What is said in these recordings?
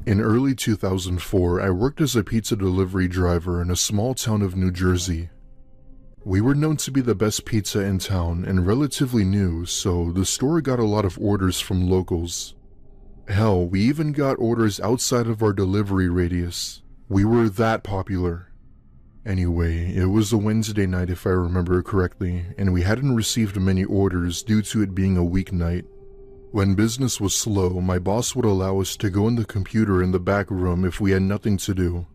In early 2004, I worked as a pizza delivery driver in a small town of New Jersey. We were known to be the best pizza in town and relatively new, so the store got a lot of orders from locals. Hell, we even got orders outside of our delivery radius. We were that popular. Anyway, it was a Wednesday night if I remember correctly, and we hadn't received many orders due to it being a weeknight. When business was slow, my boss would allow us to go in the computer in the back room if we had nothing to do.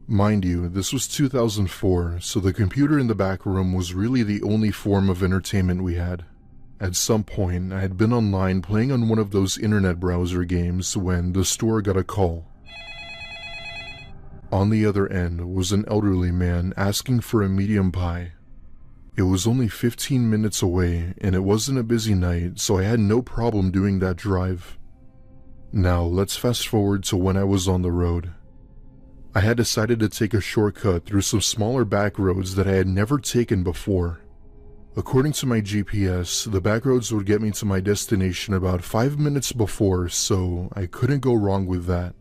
Mind you, this was 2004, so the computer in the back room was really the only form of entertainment we had. At some point, I had been online playing on one of those internet browser games when the store got a call. On the other end was an elderly man asking for a medium pie. It was only 15 minutes away, and it wasn't a busy night, so I had no problem doing that drive. Now, let's fast forward to when I was on the road. I had decided to take a shortcut through some smaller back roads that I had never taken before. According to my GPS, the back roads would get me to my destination about 5 minutes before, so I couldn't go wrong with that.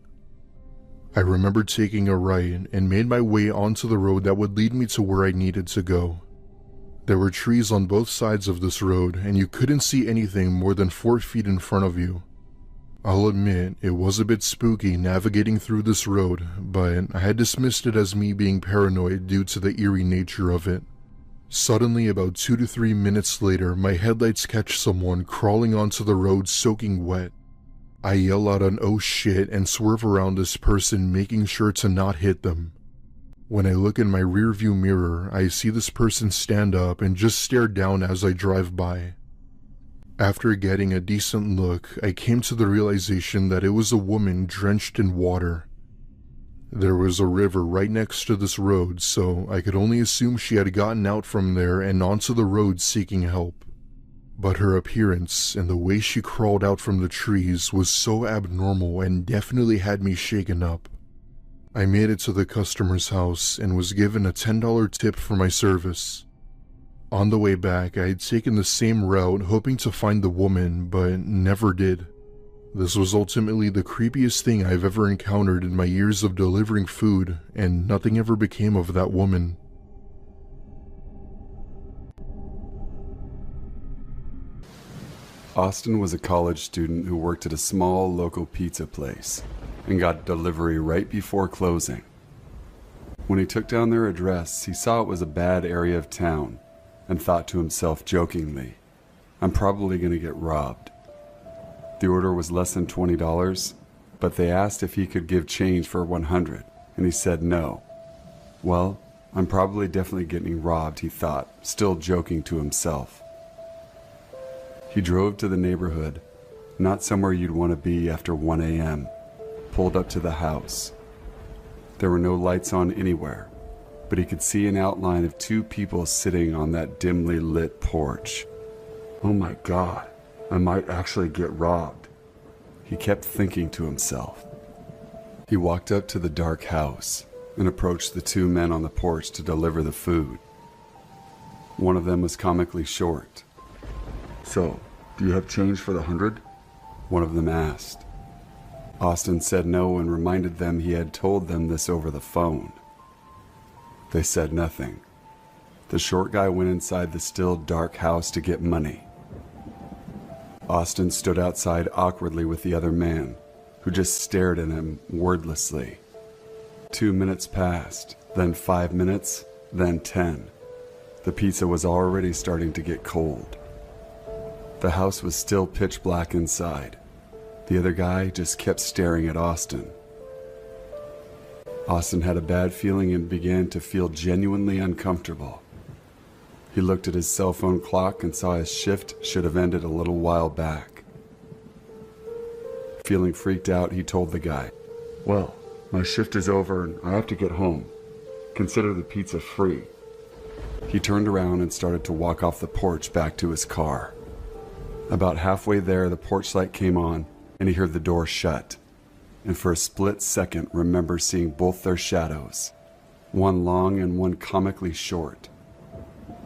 I remember taking a right and made my way onto the road that would lead me to where I needed to go. There were trees on both sides of this road, and you couldn't see anything more than 4 feet in front of you. I'll admit, it was a bit spooky navigating through this road, but I had dismissed it as me being paranoid due to the eerie nature of it. Suddenly, about 2 to 3 minutes later, my headlights catch someone crawling onto the road soaking wet. I yell out an "oh shit" and swerve around this person, making sure to not hit them. When I look in my rearview mirror, I see this person stand up and just stare down as I drive by. After getting a decent look, I came to the realization that it was a woman drenched in water. There was a river right next to this road, so I could only assume she had gotten out from there and onto the road seeking help. But her appearance and the way she crawled out from the trees was so abnormal and definitely had me shaken up. I made it to the customer's house and was given a $10 tip for my service. On the way back, I had taken the same route hoping to find the woman, but never did. This was ultimately the creepiest thing I've ever encountered in my years of delivering food, and nothing ever became of that woman. Austin was a college student who worked at a small local pizza place and got delivery right before closing. When he took down their address, he saw it was a bad area of town and thought to himself jokingly, "I'm probably going to get robbed." The order was less than $20, but they asked if he could give change for $100, and he said no. Well, I'm probably definitely getting robbed, he thought, still joking to himself. He drove to the neighborhood, not somewhere you'd want to be after 1 a.m., pulled up to the house. There were no lights on anywhere, but he could see an outline of 2 people sitting on that dimly lit porch. "Oh my God, I might actually get robbed," he kept thinking to himself. He walked up to the dark house and approached the 2 men on the porch to deliver the food. One of them was comically short. "So, do you have change for the 100? One of them asked. Austin said no and reminded them he had told them this over the phone. They said nothing. The short guy went inside the still dark house to get money. Austin stood outside awkwardly with the other man, who just stared at him wordlessly. 2 minutes passed, then 5 minutes, then 10. The pizza was already starting to get cold. The house was still pitch black inside. The other guy just kept staring at Austin. Austin had a bad feeling and began to feel genuinely uncomfortable. He looked at his cell phone clock and saw his shift should have ended a little while back. Feeling freaked out, he told the guy, "Well, my shift is over and I have to get home. Consider the pizza free." He turned around and started to walk off the porch back to his car. About halfway there, the porch light came on and he heard the door shut, and for a split second remember seeing both their shadows, one long and one comically short.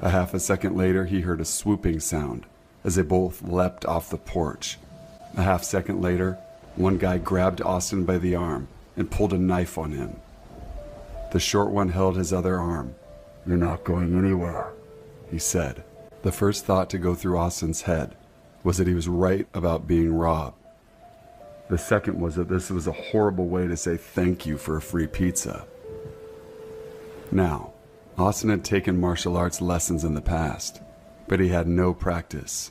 A half a second later, he heard a swooping sound as they both leapt off the porch. A half second later, One guy grabbed Austin by the arm and pulled a knife on him. The short one held his other arm. "You're not going anywhere," he said. The first thought to go through Austin's head was that he was right about being robbed. The second was that this was a horrible way to say thank you for a free pizza. Now, Austin had taken martial arts lessons in the past, but he had no practice.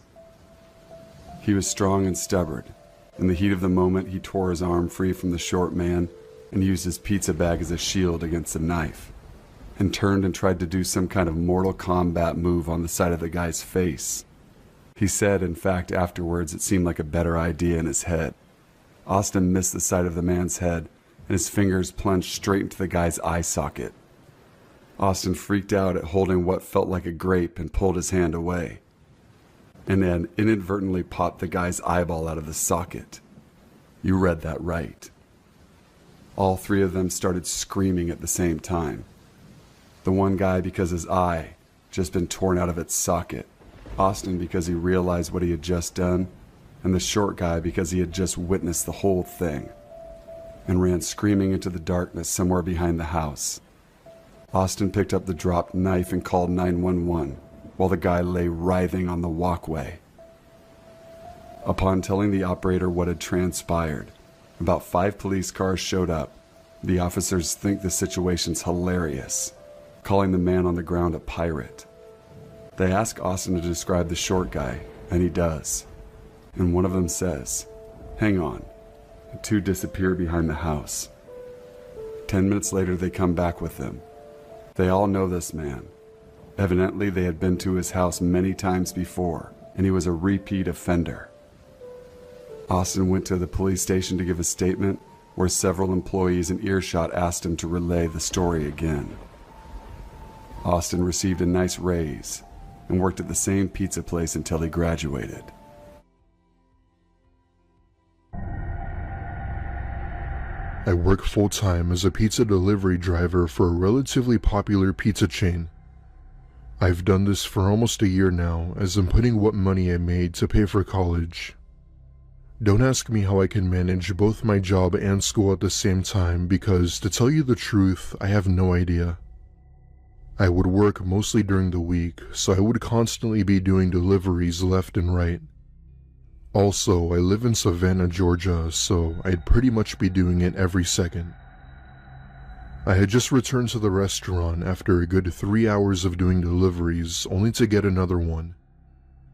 He was strong and stubborn. In the heat of the moment, he tore his arm free from the short man and used his pizza bag as a shield against the knife, and turned and tried to do some kind of Mortal Kombat move on the side of the guy's face. He said, in fact, afterwards, it seemed like a better idea in his head. Austin missed the side of the man's head, and his fingers plunged straight into the guy's eye socket. Austin freaked out at holding what felt like a grape and pulled his hand away, and then inadvertently popped the guy's eyeball out of the socket. You read that right. All three of them started screaming at the same time. The one guy because his eye just been torn out of its socket, Austin because he realized what he had just done, and the short guy because he had just witnessed the whole thing, and ran screaming into the darkness somewhere behind the house. Austin picked up the dropped knife and called 911 while the guy lay writhing on the walkway. Upon telling the operator what had transpired, about 5 police cars showed up. The officers think the situation's hilarious, calling the man on the ground a pirate. They ask Austin to describe the short guy, and he does. And one of them says, "Hang on," and 2 disappear behind the house. 10 minutes later, they come back with him. They all know this man. Evidently, they had been to his house many times before, and he was a repeat offender. Austin went to the police station to give a statement, where several employees in earshot asked him to relay the story again. Austin received a nice raise and worked at the same pizza place until he graduated. I work full-time as a pizza delivery driver for a relatively popular pizza chain. I've done this for almost a year now, as I'm putting what money I made to pay for college. Don't ask me how I can manage both my job and school at the same time because, to tell you the truth, I have no idea. I would work mostly during the week, so I would constantly be doing deliveries left and right. Also, I live in Savannah, Georgia, so I'd pretty much be doing it every second. I had just returned to the restaurant after a good 3 hours of doing deliveries, only to get another one.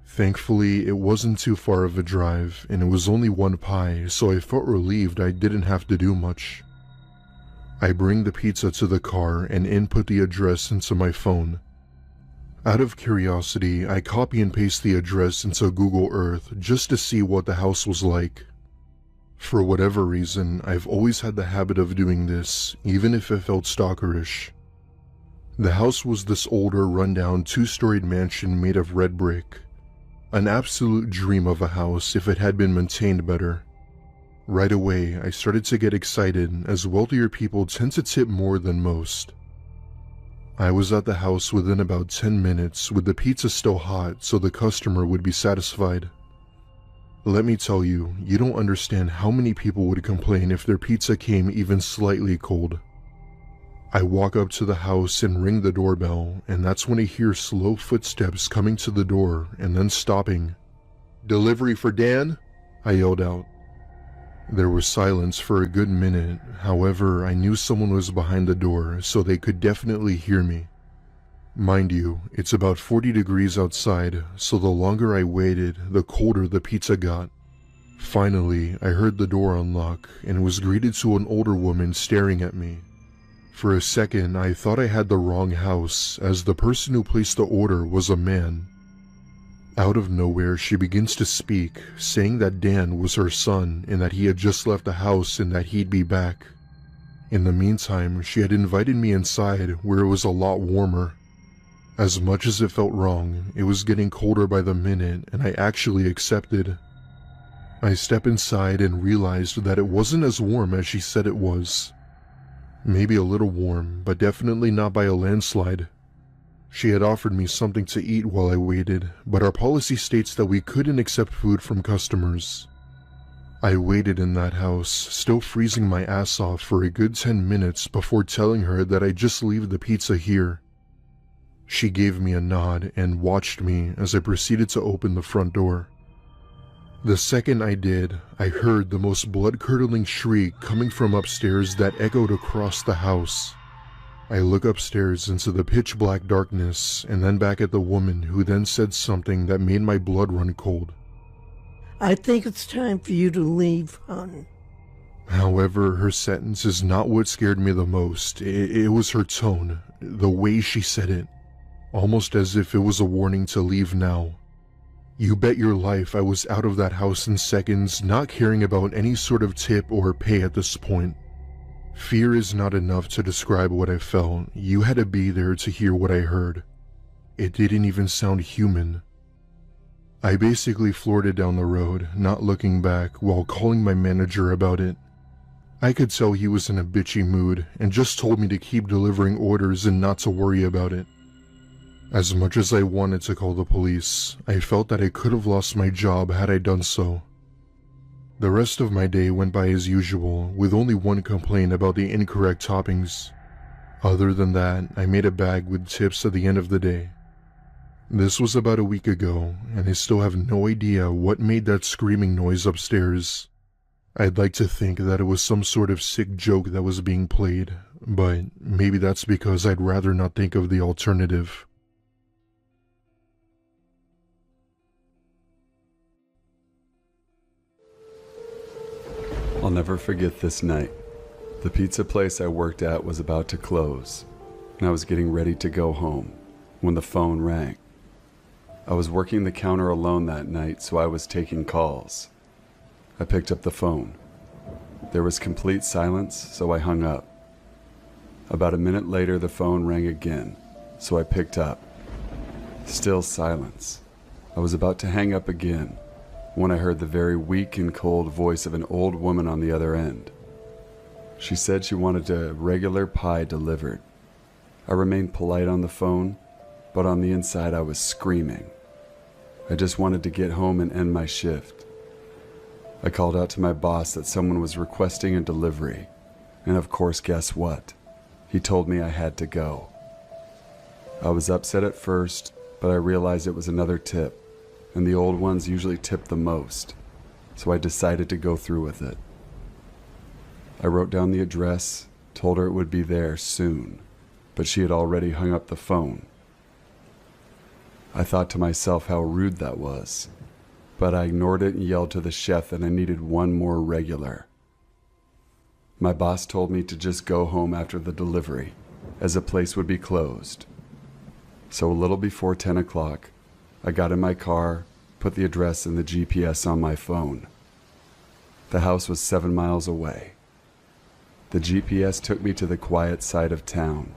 Thankfully, it wasn't too far of a drive, and it was only 1 pie, so I felt relieved I didn't have to do much. I bring the pizza to the car and input the address into my phone. Out of curiosity, I copy and paste the address into Google Earth just to see what the house was like. For whatever reason, I've always had the habit of doing this, even if it felt stalkerish. The house was this older, rundown 2-storied mansion made of red brick. An absolute dream of a house if it had been maintained better. Right away, I started to get excited, as wealthier people tend to tip more than most. I was at the house within about 10 minutes with the pizza still hot so the customer would be satisfied. Let me tell you, you don't understand how many people would complain if their pizza came even slightly cold. I walk up to the house and ring the doorbell, and that's when I hear slow footsteps coming to the door and then stopping. "Delivery for Dan?" I yelled out. There was silence for a good minute. However, I knew someone was behind the door, so they could definitely hear me. Mind you, it's about 40 degrees outside, so the longer I waited, the colder the pizza got. Finally, I heard the door unlock and was greeted to an older woman staring at me. For a second, I thought I had the wrong house, as the person who placed the order was a man. Out of nowhere, she begins to speak, saying that Dan was her son and that he had just left the house and that he'd be back. In the meantime, she had invited me inside, where it was a lot warmer. As much as it felt wrong, it was getting colder by the minute, and I actually accepted. I step inside and realized that it wasn't as warm as she said it was. Maybe a little warm, but definitely not by a landslide. She had offered me something to eat while I waited, but our policy states that we couldn't accept food from customers. I waited in that house, still freezing my ass off for a good 10 minutes before telling her that I'd just leave the pizza here. She gave me a nod and watched me as I proceeded to open the front door. The second I did, I heard the most blood-curdling shriek coming from upstairs that echoed across the house. I look upstairs into the pitch-black darkness and then back at the woman, who then said something that made my blood run cold. I think it's time for you to leave, hon. However, her sentence is not what scared me the most. It was her tone, the way she said it, almost as if it was a warning to leave now. You bet your life I was out of that house in seconds, not caring about any sort of tip or pay at this point. Fear is not enough to describe what I felt. You had to be there to hear what I heard. It didn't even sound human. I basically floored it down the road, not looking back, while calling my manager about it. I could tell he was in a bitchy mood and just told me to keep delivering orders and not to worry about it. As much as I wanted to call the police, I felt that I could have lost my job had I done so. The rest of my day went by as usual, with only one complaint about the incorrect toppings. Other than that, I made a bag with tips at the end of the day. This was about a week ago, and I still have no idea what made that screaming noise upstairs. I'd like to think that it was some sort of sick joke that was being played, but maybe that's because I'd rather not think of the alternative. I'll never forget this night. The pizza place I worked at was about to close, and I was getting ready to go home when the phone rang. I was working the counter alone that night, so I was taking calls. I picked up the phone. There was complete silence, so I hung up. About a minute later, the phone rang again, so I picked up. Still silence. I was about to hang up again when I heard the very weak and cold voice of an old woman on the other end. She said she wanted a regular pie delivered. I remained polite on the phone, but on the inside I was screaming. I just wanted to get home and end my shift. I called out to my boss that someone was requesting a delivery, and of course, guess what? He told me I had to go. I was upset at first, but I realized it was another tip, and the old ones usually tip the most, so I decided to go through with it. I wrote down the address, told her it would be there soon, but she had already hung up the phone. I thought to myself how rude that was, but I ignored it and yelled to the chef that I needed one more regular. My boss told me to just go home after the delivery, as the place would be closed. So a little before 10 o'clock, I got in my car, put the address and the GPS on my phone. The house was 7 miles away. The GPS took me to the quiet side of town.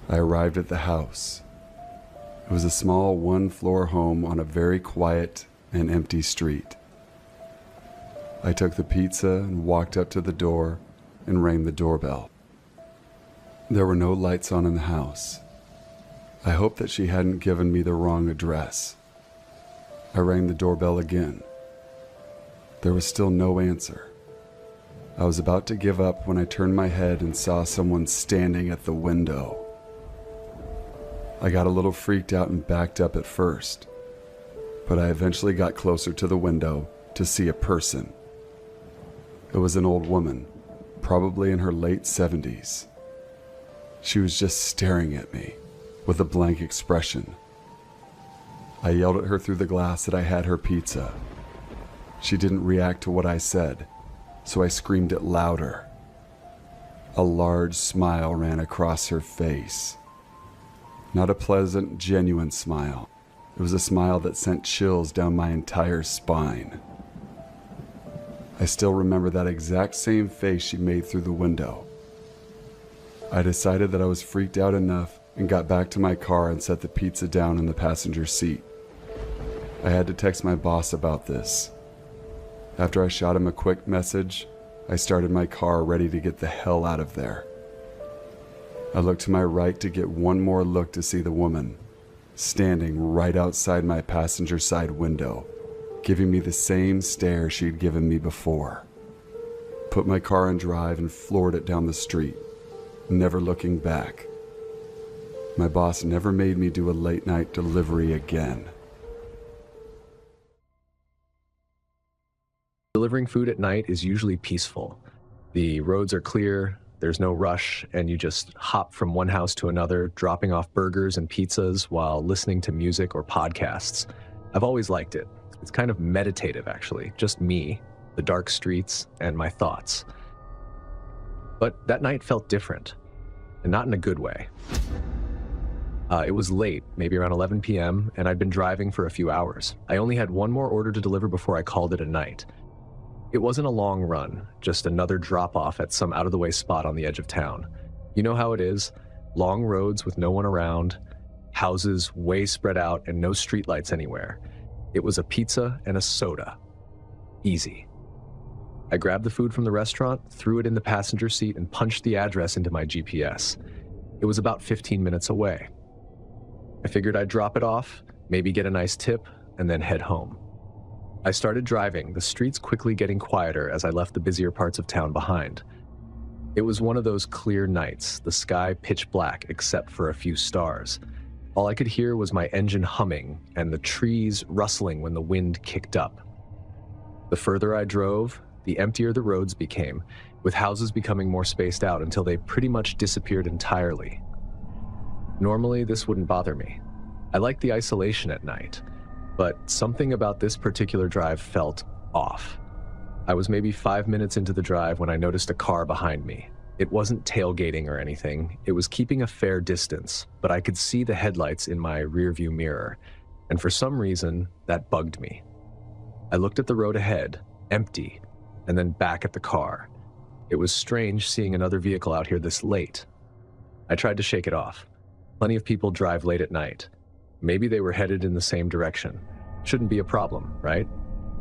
I arrived at the house. It was a small one-floor home on a very quiet and empty street. I took the pizza and walked up to the door and rang the doorbell. There were no lights on in the house. I hoped that she hadn't given me the wrong address. I rang the doorbell again. There was still no answer. I was about to give up when I turned my head and saw someone standing at the window. I got a little freaked out and backed up at first, but I eventually got closer to the window to see a person. It was an old woman, probably in her late 70s. She was just staring at me with a blank expression. I yelled at her through the glass that I had her pizza. She didn't react to what I said, so I screamed it louder. A large smile ran across her face. Not a pleasant, genuine smile. It was a smile that sent chills down my entire spine. I still remember that exact same face she made through the window. I decided that I was freaked out enough and got back to my car and set the pizza down in the passenger seat. I had to text my boss about this. After I shot him a quick message, I started my car ready to get the hell out of there. I looked to my right to get one more look to see the woman, standing right outside my passenger side window, giving me the same stare she'd given me before. Put my car in drive and floored it down the street, never looking back. My boss never made me do a late night delivery again. Delivering food at night is usually peaceful. The roads are clear, there's no rush, and you just hop from one house to another, dropping off burgers and pizzas while listening to music or podcasts. I've always liked it. It's kind of meditative, actually. Just me, the dark streets, and my thoughts. But that night felt different, and not in a good way. It was late, maybe around 11 p.m., and I'd been driving for a few hours. I only had one more order to deliver before I called it a night. It wasn't a long run, just another drop-off at some out-of-the-way spot on the edge of town. You know how it is, long roads with no one around, houses way spread out, and no streetlights anywhere. It was a pizza and a soda. Easy. I grabbed the food from the restaurant, threw it in the passenger seat, and punched the address into my GPS. It was about 15 minutes away. I figured I'd drop it off, maybe get a nice tip, and then head home. I started driving, the streets quickly getting quieter as I left the busier parts of town behind. It was one of those clear nights, the sky pitch black except for a few stars. All I could hear was my engine humming and the trees rustling when the wind kicked up. The further I drove, the emptier the roads became, with houses becoming more spaced out until they pretty much disappeared entirely. Normally, this wouldn't bother me. I like the isolation at night, but something about this particular drive felt off. I was maybe 5 minutes into the drive when I noticed a car behind me. It wasn't tailgating or anything. It was keeping a fair distance, but I could see the headlights in my rearview mirror, and for some reason, that bugged me. I looked at the road ahead, empty, and then back at the car. It was strange seeing another vehicle out here this late. I tried to shake it off. Plenty of people drive late at night. Maybe they were headed in the same direction. Shouldn't be a problem, right?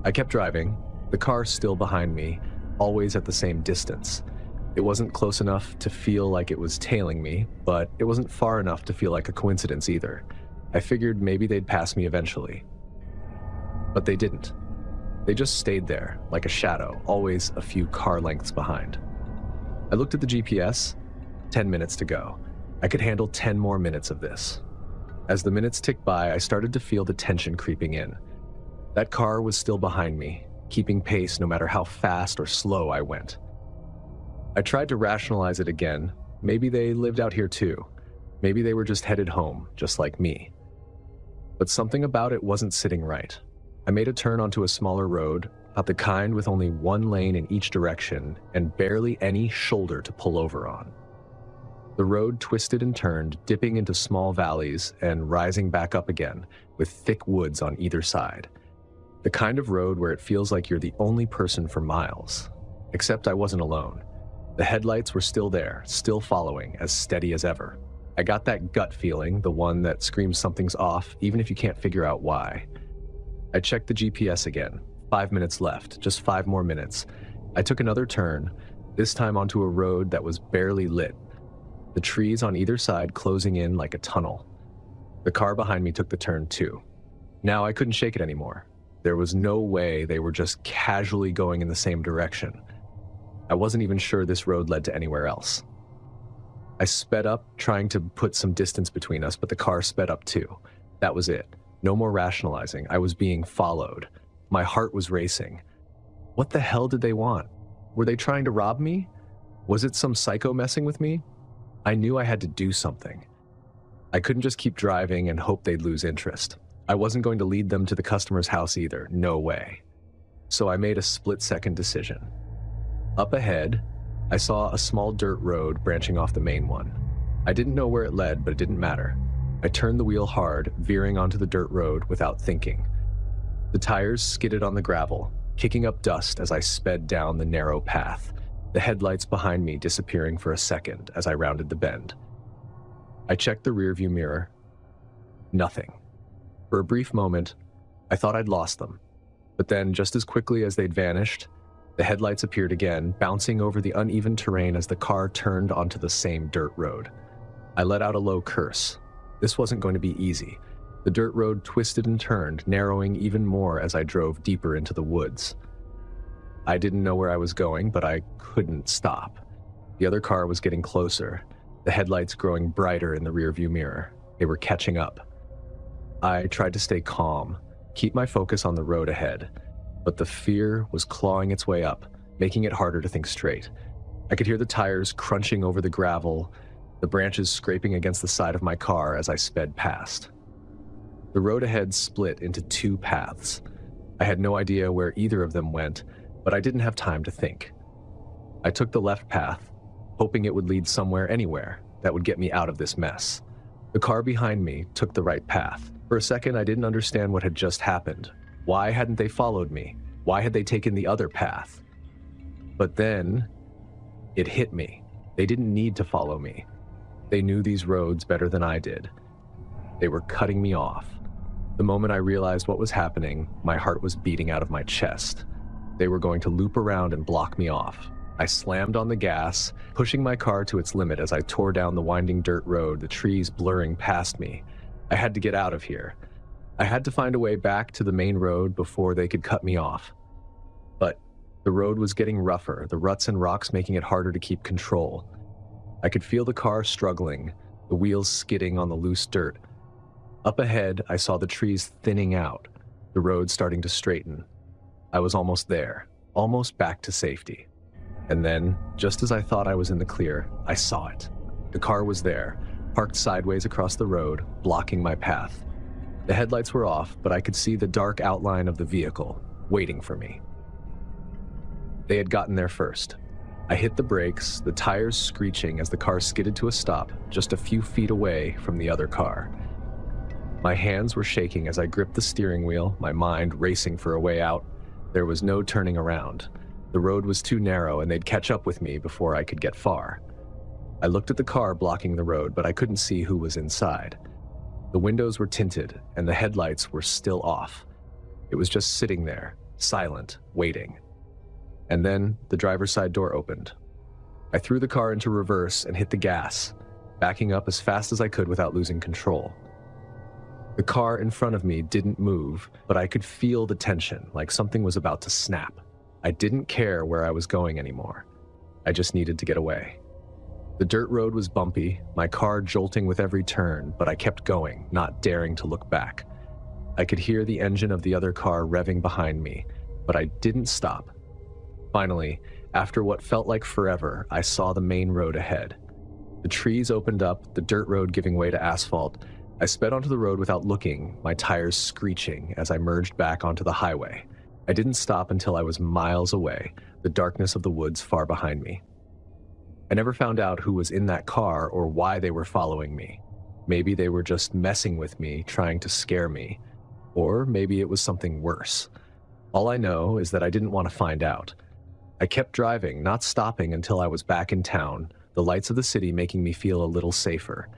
I kept driving, the car still behind me, always at the same distance. It wasn't close enough to feel like it was tailing me, but it wasn't far enough to feel like a coincidence either. I figured maybe they'd pass me eventually. But they didn't. They just stayed there, like a shadow, always a few car lengths behind. I looked at the GPS, 10 minutes to go. I could handle 10 more minutes of this. As the minutes ticked by, I started to feel the tension creeping in. That car was still behind me, keeping pace no matter how fast or slow I went. I tried to rationalize it again. Maybe they lived out here too. Maybe they were just headed home, just like me. But something about it wasn't sitting right. I made a turn onto a smaller road, about the kind with only one lane in each direction and barely any shoulder to pull over on. The road twisted and turned, dipping into small valleys and rising back up again, with thick woods on either side. The kind of road where it feels like you're the only person for miles. Except I wasn't alone. The headlights were still there, still following, as steady as ever. I got that gut feeling, the one that screams something's off, even if you can't figure out why. I checked the GPS again. 5 minutes left, just 5 more minutes. I took another turn, this time onto a road that was barely lit. The trees on either side closing in like a tunnel. The car behind me took the turn too. Now I couldn't shake it anymore. There was no way they were just casually going in the same direction. I wasn't even sure this road led to anywhere else. I sped up, trying to put some distance between us, but the car sped up too. That was it. No more rationalizing. I was being followed. My heart was racing. What the hell did they want? Were they trying to rob me? Was it some psycho messing with me? I knew I had to do something. I couldn't just keep driving and hope they'd lose interest. I wasn't going to lead them to the customer's house either, no way. So I made a split-second decision. Up ahead, I saw a small dirt road branching off the main one. I didn't know where it led, but it didn't matter. I turned the wheel hard, veering onto the dirt road without thinking. The tires skidded on the gravel, kicking up dust as I sped down the narrow path, the headlights behind me disappearing for a second as I rounded the bend. I checked the rearview mirror. Nothing. For a brief moment, I thought I'd lost them. But then, just as quickly as they'd vanished, the headlights appeared again, bouncing over the uneven terrain as the car turned onto the same dirt road. I let out a low curse. This wasn't going to be easy. The dirt road twisted and turned, narrowing even more as I drove deeper into the woods. I didn't know where I was going, but I couldn't stop. The other car was getting closer, the headlights growing brighter in the rearview mirror. They were catching up. I tried to stay calm, keep my focus on the road ahead, but the fear was clawing its way up, making it harder to think straight. I could hear the tires crunching over the gravel, the branches scraping against the side of my car as I sped past. The road ahead split into two paths. I had no idea where either of them went, but I didn't have time to think. I took the left path, hoping it would lead somewhere, anywhere, that would get me out of this mess. The car behind me took the right path. For a second, I didn't understand what had just happened. Why hadn't they followed me? Why had they taken the other path? But then, it hit me. They didn't need to follow me. They knew these roads better than I did. They were cutting me off. The moment I realized what was happening, my heart was beating out of my chest. They were going to loop around and block me off. I slammed on the gas, pushing my car to its limit as I tore down the winding dirt road, the trees blurring past me. I had to get out of here. I had to find a way back to the main road before they could cut me off. But the road was getting rougher, the ruts and rocks making it harder to keep control. I could feel the car struggling, the wheels skidding on the loose dirt. Up ahead, I saw the trees thinning out, the road starting to straighten. I was almost there, almost back to safety. And then, just as I thought I was in the clear, I saw it. The car was there, parked sideways across the road, blocking my path. The headlights were off, but I could see the dark outline of the vehicle, waiting for me. They had gotten there first. I hit the brakes, the tires screeching as the car skidded to a stop just a few feet away from the other car. My hands were shaking as I gripped the steering wheel, my mind racing for a way out. There was no turning around. The road was too narrow and they'd catch up with me before I could get far. I looked at the car blocking the road, but I couldn't see who was inside. The windows were tinted and the headlights were still off. It was just sitting there, silent, waiting. And then the driver's side door opened. I threw the car into reverse and hit the gas, backing up as fast as I could without losing control. The car in front of me didn't move, but I could feel the tension, like something was about to snap. I didn't care where I was going anymore. I just needed to get away. The dirt road was bumpy, my car jolting with every turn, but I kept going, not daring to look back. I could hear the engine of the other car revving behind me, but I didn't stop. Finally, after what felt like forever, I saw the main road ahead. The trees opened up, the dirt road giving way to asphalt. I sped onto the road without looking, my tires screeching as I merged back onto the highway. I didn't stop until I was miles away, the darkness of the woods far behind me. I never found out who was in that car or why they were following me. Maybe they were just messing with me, trying to scare me. Or maybe it was something worse. All I know is that I didn't want to find out. I kept driving, not stopping until I was back in town, the lights of the city making me feel a little safer.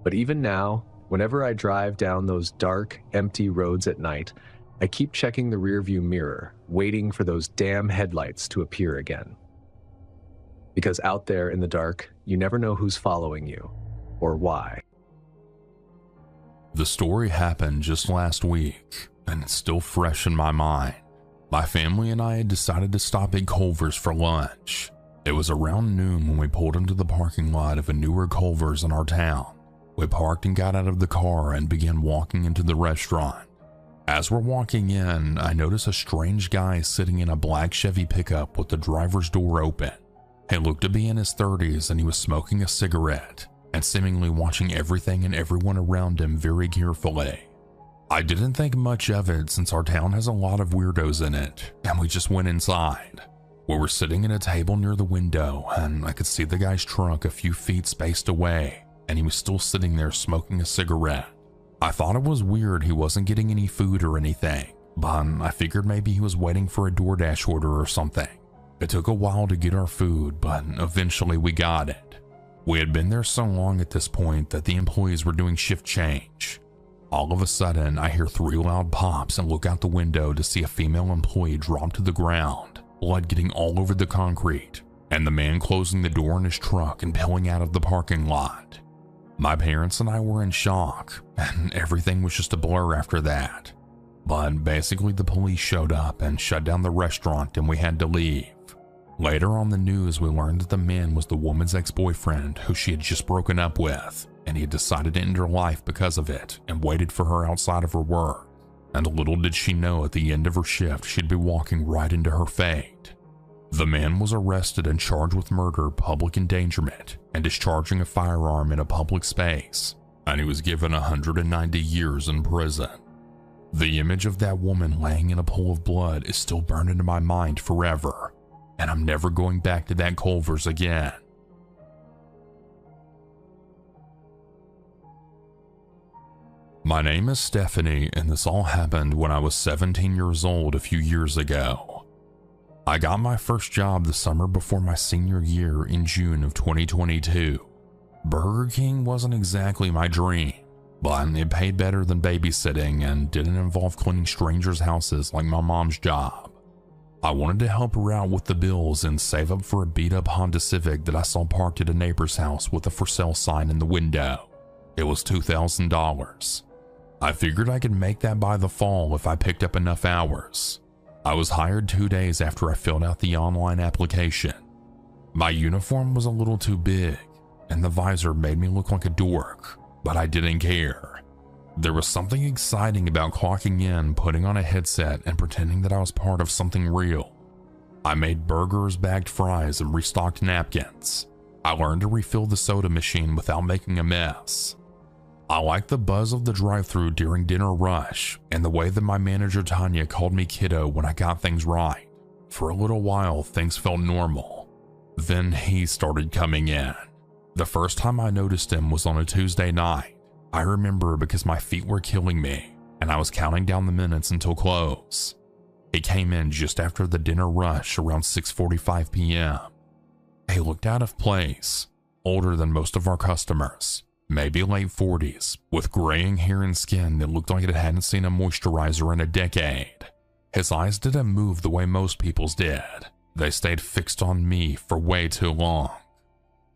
But even now, whenever I drive down those dark, empty roads at night, I keep checking the rearview mirror, waiting for those damn headlights to appear again. Because out there in the dark, you never know who's following you, or why. The story happened just last week, and it's still fresh in my mind. My family and I had decided to stop at Culver's for lunch. It was around noon when we pulled into the parking lot of a newer Culver's in our town. We parked and got out of the car and began walking into the restaurant. As we're walking in, I notice a strange guy sitting in a black Chevy pickup with the driver's door open. He looked to be in his 30s and he was smoking a cigarette and seemingly watching everything and everyone around him very carefully. I didn't think much of it since our town has a lot of weirdos in it, and we just went inside. We were sitting at a table near the window and I could see the guy's trunk a few feet spaced away, and he was still sitting there smoking a cigarette. I thought it was weird he wasn't getting any food or anything, but I figured maybe he was waiting for a DoorDash order or something. It took a while to get our food, but eventually we got it. We had been there so long at this point that the employees were doing shift change. All of a sudden, I hear 3 loud pops and look out the window to see a female employee drop to the ground, blood getting all over the concrete, and the man closing the door in his truck and peeling out of the parking lot. My parents and I were in shock, and everything was just a blur after that. But basically the police showed up and shut down the restaurant and we had to leave. Later on the news, we learned that the man was the woman's ex-boyfriend who she had just broken up with, and he had decided to end her life because of it and waited for her outside of her work. And little did she know at the end of her shift she'd be walking right into her fate. The man was arrested and charged with murder, public endangerment, and discharging a firearm in a public space, and he was given 190 years in prison. The image of that woman laying in a pool of blood is still burned into my mind forever, and I'm never going back to that Culver's again. My name is Stephanie, and this all happened when I was 17 years old a few years ago. I got my first job the summer before my senior year in June of 2022. Burger King wasn't exactly my dream, but it paid better than babysitting and didn't involve cleaning strangers' houses like my mom's job. I wanted to help her out with the bills and save up for a beat-up Honda Civic that I saw parked at a neighbor's house with a for sale sign in the window. It was $2,000. I figured I could make that by the fall if I picked up enough hours. I was hired 2 days after I filled out the online application. My uniform was a little too big, and the visor made me look like a dork, but I didn't care. There was something exciting about clocking in, putting on a headset, and pretending that I was part of something real. I made burgers, bagged fries, and restocked napkins. I learned to refill the soda machine without making a mess. I liked the buzz of the drive-thru during dinner rush, and the way that my manager Tanya called me kiddo when I got things right. For a little while, things felt normal. Then he started coming in. The first time I noticed him was on a Tuesday night. I remember because my feet were killing me, and I was counting down the minutes until close. He came in just after the dinner rush around 6:45 p.m. He looked out of place, older than most of our customers, maybe late 40s, with graying hair and skin that looked like it hadn't seen a moisturizer in a decade. His eyes didn't move the way most people's did. They stayed fixed on me for way too long.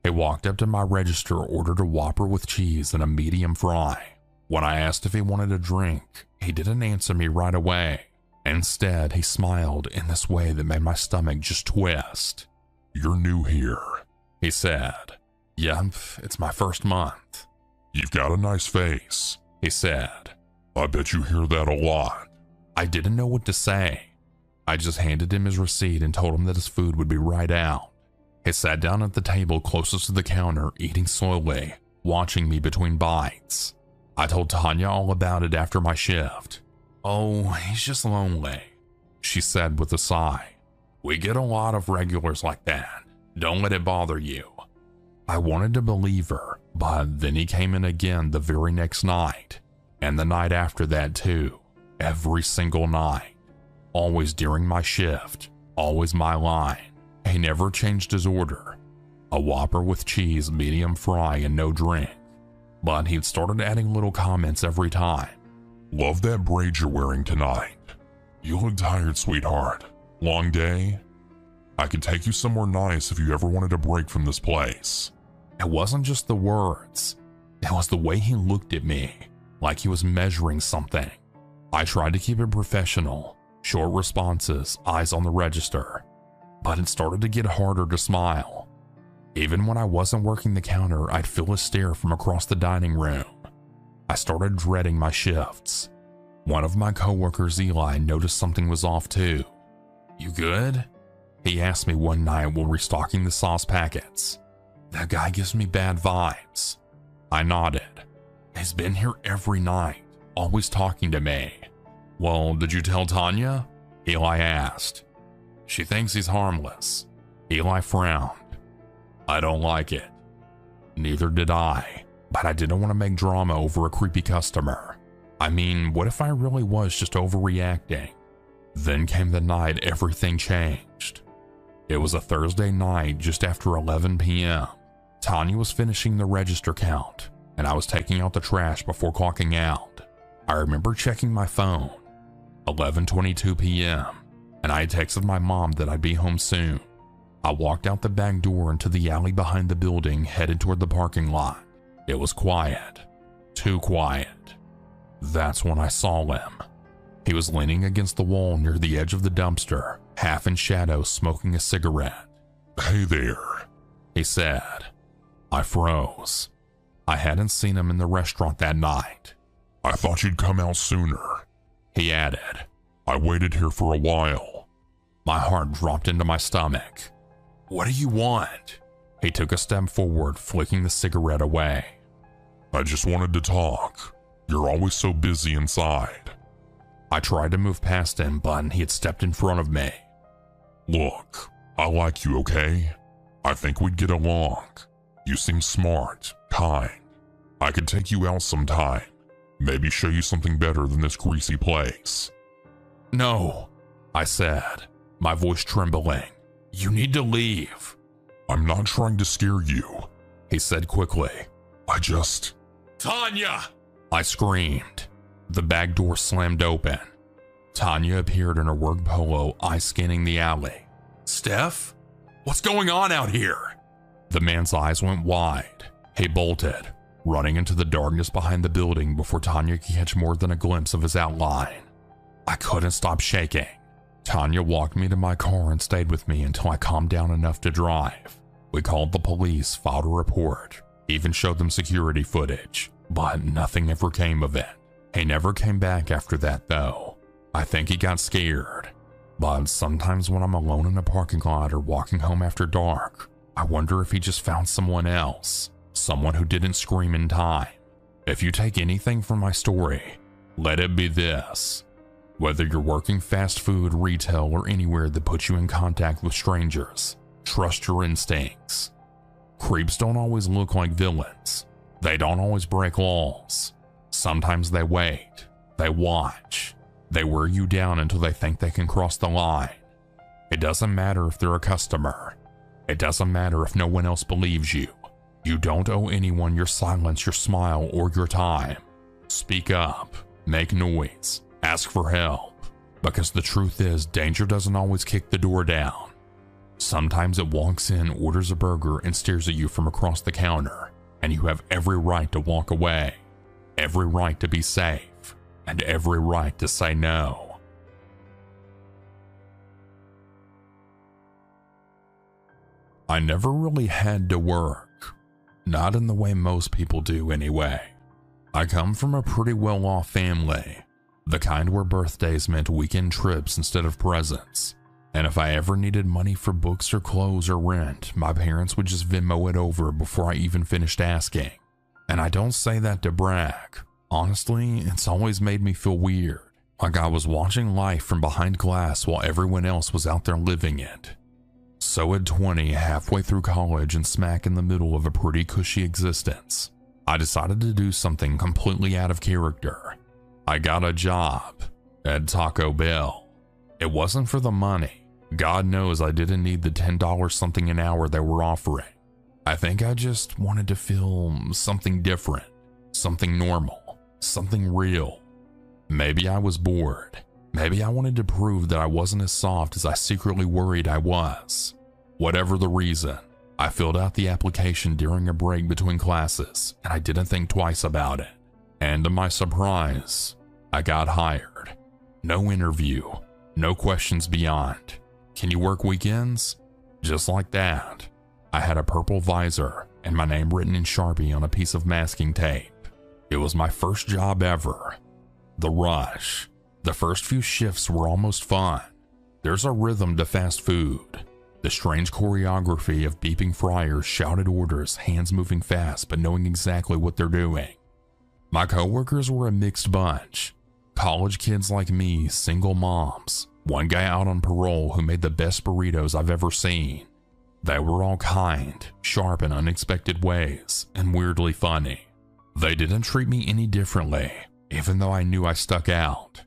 He walked up to my register, ordered a Whopper with cheese and a medium fry. When I asked if he wanted a drink, he didn't answer me right away. Instead, he smiled in this way that made my stomach just twist. "You're new here," he said. "Yep, it's my first month." "You've got a nice face," he said. "I bet you hear that a lot." I didn't know what to say. I just handed him his receipt and told him that his food would be right out. He sat down at the table closest to the counter, eating slowly, watching me between bites. I told Tanya all about it after my shift. "Oh, he's just lonely," she said with a sigh. "We get a lot of regulars like that. Don't let it bother you." I wanted to believe her, but then he came in again the very next night, and the night after that too, every single night. Always during my shift, always my line. He never changed his order. A Whopper with cheese, medium fry, and no drink. But he'd started adding little comments every time. "Love that braid you're wearing tonight. You look tired, sweetheart. Long day? I can take you somewhere nice if you ever wanted a break from this place." It wasn't just the words. It was the way he looked at me, like he was measuring something. I tried to keep it professional, short responses, eyes on the register. But it started to get harder to smile. Even when I wasn't working the counter, I'd feel a stare from across the dining room. I started dreading my shifts. One of my coworkers, Eli, noticed something was off too. "You good?" he asked me one night while restocking the sauce packets. "That guy gives me bad vibes." I nodded. "He's been here every night, always talking to me." "Well, did you tell Tanya?" Eli asked. "She thinks he's harmless." Eli frowned. "I don't like it." Neither did I, but I didn't want to make drama over a creepy customer. I mean, what if I really was just overreacting? Then came the night everything changed. It was a Thursday night just after 11 p.m. Tanya was finishing the register count, and I was taking out the trash before clocking out. I remember checking my phone. 11:22 p.m. and I had texted my mom that I'd be home soon. I walked out the back door into the alley behind the building, headed toward the parking lot. It was quiet. Too quiet. That's when I saw him. He was leaning against the wall near the edge of the dumpster, half in shadow, smoking a cigarette. "Hey there," he said. I froze. I hadn't seen him in the restaurant that night. "I thought you'd come out sooner," he added. "I waited here for a while." My heart dropped into my stomach. What do you want? He took a step forward, flicking the cigarette away. "I just wanted to talk. You're always so busy inside." I tried to move past him, but he had stepped in front of me. "Look, I like you, okay? I think we'd get along. You seem smart, kind. I could take you out sometime. Maybe show you something better than this greasy place." "No," I said, my voice trembling. "You need to leave." "I'm not trying to scare you," he said quickly. "I just..." "Tanya!" I screamed. The back door slammed open. Tanya appeared in her work polo, eyes scanning the alley. "Steph? What's going on out here?" The man's eyes went wide. He bolted, running into the darkness behind the building before Tanya could catch more than a glimpse of his outline. I couldn't stop shaking. Tanya walked me to my car and stayed with me until I calmed down enough to drive. We called the police, filed a report, even showed them security footage, but nothing ever came of it. He never came back after that though. I think he got scared. But sometimes when I'm alone in a parking lot or walking home after dark, I wonder if he just found someone else, someone who didn't scream in time. If you take anything from my story, let it be this. Whether you're working fast food, retail, or anywhere that puts you in contact with strangers, trust your instincts. Creeps don't always look like villains. They don't always break laws. Sometimes they wait, they watch, they wear you down until they think they can cross the line. It doesn't matter if they're a customer. It doesn't matter if no one else believes you. You don't owe anyone your silence, your smile, or your time. Speak up, make noise, ask for help, because the truth is danger doesn't always kick the door down. Sometimes it walks in, orders a burger, and stares at you from across the counter, and you have every right to walk away, every right to be safe, and every right to say no. I never really had to work, not in the way most people do anyway. I come from a pretty well-off family, the kind where birthdays meant weekend trips instead of presents. And if I ever needed money for books or clothes or rent, my parents would just Venmo it over before I even finished asking. And I don't say that to brag. Honestly, it's always made me feel weird, like I was watching life from behind glass while everyone else was out there living it. So at 20, halfway through college and smack in the middle of a pretty cushy existence, I decided to do something completely out of character. I got a job at Taco Bell. It wasn't for the money. God knows I didn't need the $10 something an hour they were offering. I think I just wanted to feel something different, something normal, something real. Maybe I was bored. Maybe I wanted to prove that I wasn't as soft as I secretly worried I was. Whatever the reason, I filled out the application during a break between classes, and I didn't think twice about it. And to my surprise, I got hired. No interview, no questions beyond. Can you work weekends? Just like that. I had a purple visor and my name written in Sharpie on a piece of masking tape. It was my first job ever. The rush. The first few shifts were almost fun. There's a rhythm to fast food. The strange choreography of beeping fryers, shouted orders, hands moving fast but knowing exactly what they're doing. My coworkers were a mixed bunch. College kids like me, single moms, one guy out on parole who made the best burritos I've ever seen. They were all kind, sharp in unexpected ways, and weirdly funny. They didn't treat me any differently, even though I knew I stuck out.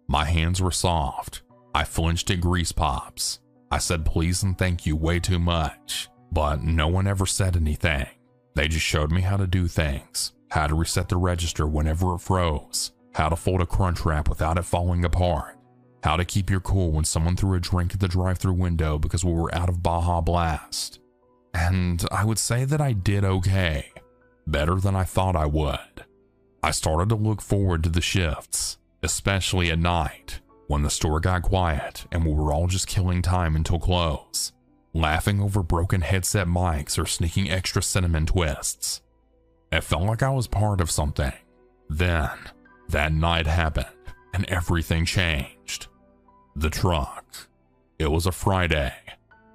My hands were soft. I flinched at grease pops. I said please and thank you way too much, but no one ever said anything. They just showed me how to do things, how to reset the register whenever it froze, how to fold a crunch wrap without it falling apart, how to keep your cool when someone threw a drink at the drive-thru window because we were out of Baja Blast. And I would say that I did okay. better than I thought I would. I started to look forward to the shifts, especially at night, when the store got quiet and we were all just killing time until close, laughing over broken headset mics or sneaking extra cinnamon twists. It felt like I was part of something. Then, that night happened, and everything changed. The truck. It was a Friday.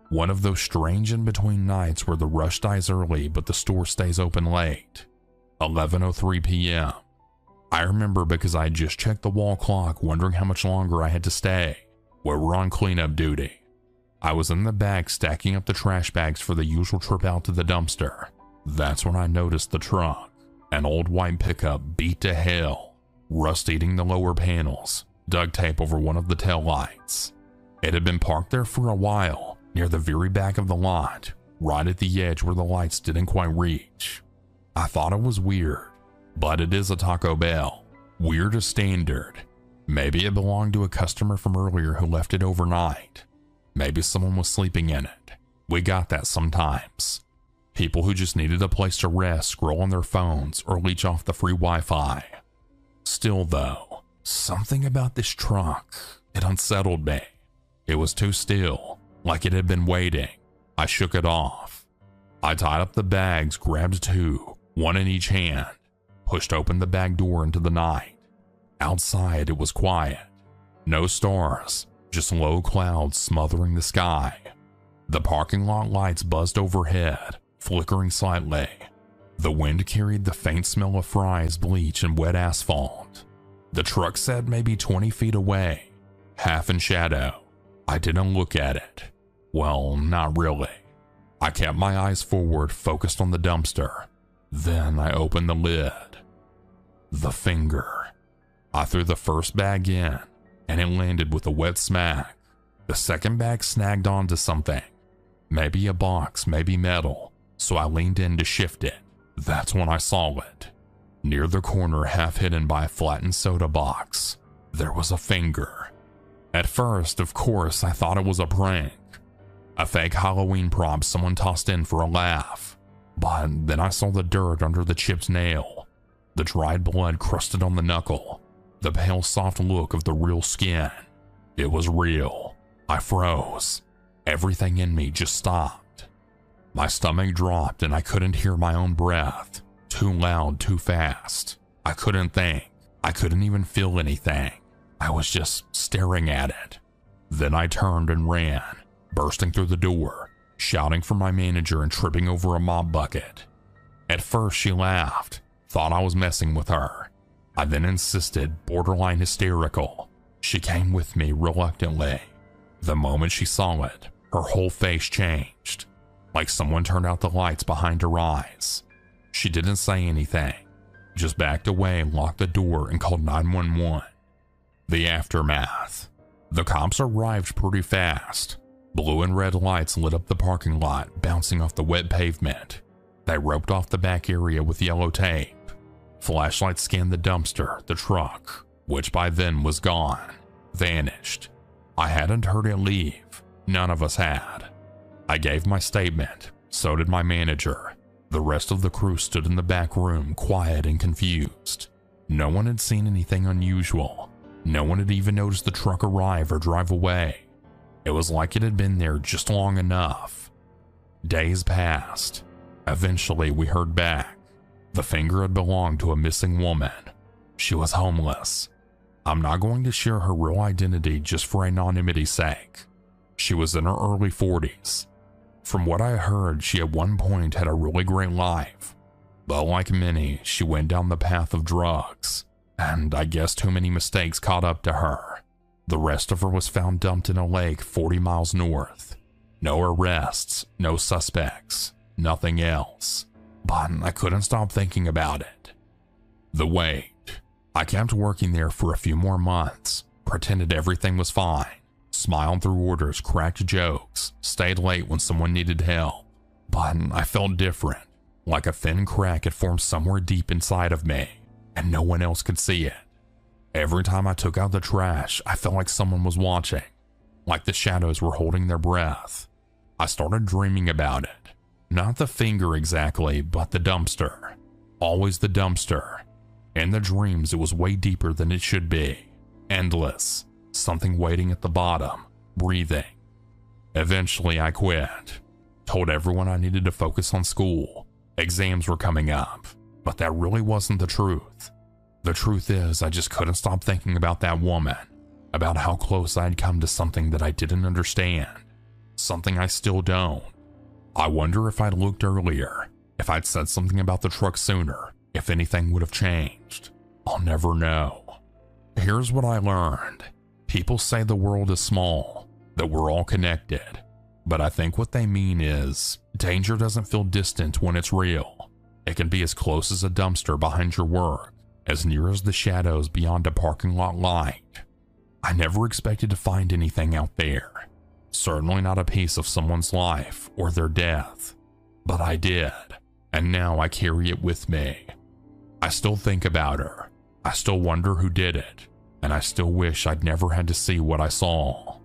One of those strange in-between nights where the rush dies early but the store stays open late. 11:03 p.m. I remember because I had just checked the wall clock wondering how much longer I had to stay. We were on cleanup duty. I was in the back stacking up the trash bags for the usual trip out to the dumpster. That's when I noticed the truck. An old white pickup beat to hell, rust eating the lower panels, duct tape over one of the taillights. It had been parked there for a while, near the very back of the lot, right at the edge where the lights didn't quite reach. I thought it was weird, but it is a Taco Bell. Weird as standard. Maybe it belonged to a customer from earlier who left it overnight. Maybe someone was sleeping in it. We got that sometimes. People who just needed a place to rest, scroll on their phones, or leech off the free Wi-Fi. Still though, something about this truck, it unsettled me. It was too still, like it had been waiting. I shook it off. I tied up the bags, grabbed two, one in each hand, pushed open the back door into the night. Outside it was quiet. No stars, just low clouds smothering the sky. The parking lot lights buzzed overhead, flickering slightly. The wind carried the faint smell of fries, bleach, and wet asphalt. The truck sat maybe 20 feet away, half in shadow. I didn't look at it. Well, not really. I kept my eyes forward, focused on the dumpster. Then I opened the lid. The finger. I threw the first bag in, and it landed with a wet smack. The second bag snagged onto something. Maybe a box, maybe metal, so I leaned in to shift it. That's when I saw it. Near the corner, half hidden by a flattened soda box, there was a finger. At first, of course, I thought it was a prank. A fake Halloween prop someone tossed in for a laugh. But then I saw the dirt under the chipped nail, the dried blood crusted on the knuckle, the pale soft look of the real skin. It was real. I froze. Everything in me just stopped. My stomach dropped and I couldn't hear my own breath. Too loud, too fast. I couldn't think. I couldn't even feel anything. I was just staring at it. Then I turned and ran, bursting through the door, shouting for my manager and tripping over a mop bucket. At first she laughed, thought I was messing with her. I then insisted, borderline hysterical. She came with me reluctantly. The moment she saw it, her whole face changed, like someone turned out the lights behind her eyes. She didn't say anything, just backed away, locked the door, and called 911. The aftermath. The cops arrived pretty fast. Blue and red lights lit up the parking lot, bouncing off the wet pavement. They roped off the back area with yellow tape. Flashlights scanned the dumpster, the truck, which by then was gone, vanished. I hadn't heard it leave. None of us had. I gave my statement. So did my manager. The rest of the crew stood in the back room, quiet and confused. No one had seen anything unusual. No one had even noticed the truck arrive or drive away. It was like it had been there just long enough. Days passed. Eventually, we heard back. The finger had belonged to a missing woman. She was homeless. I'm not going to share her real identity just for anonymity's sake. She was in her early 40s. From what I heard, she at one point had a really great life. But like many, she went down the path of drugs. And I guess too many mistakes caught up to her. The rest of her was found dumped in a lake 40 miles north. No arrests, no suspects, nothing else. But I couldn't stop thinking about it. The wait. I kept working there for a few more months, pretended everything was fine, smiled through orders, cracked jokes, stayed late when someone needed help. But I felt different, like a thin crack had formed somewhere deep inside of me, and no one else could see it. Every time I took out the trash, I felt like someone was watching, like the shadows were holding their breath. I started dreaming about it. Not the finger exactly, but the dumpster. always the dumpster. In the dreams, it was way deeper than it should be. Endless. Something waiting at the bottom, breathing. Eventually, I quit. Told everyone I needed to focus on school. Exams were coming up, but that really wasn't the truth. The truth is, I just couldn't stop thinking about that woman, about how close I'd come to something that I didn't understand, something I still don't. I wonder if I'd looked earlier, if I'd said something about the truck sooner, if anything would have changed. I'll never know. Here's what I learned. People say the world is small, that we're all connected, but I think what they mean is danger doesn't feel distant when it's real. It can be as close as a dumpster behind your work, as near as the shadows beyond a parking lot light. I never expected to find anything out there. Certainly not a piece of someone's life or their death. But I did, and now I carry it with me. I still think about her. I still wonder who did it, and I still wish I'd never had to see what I saw.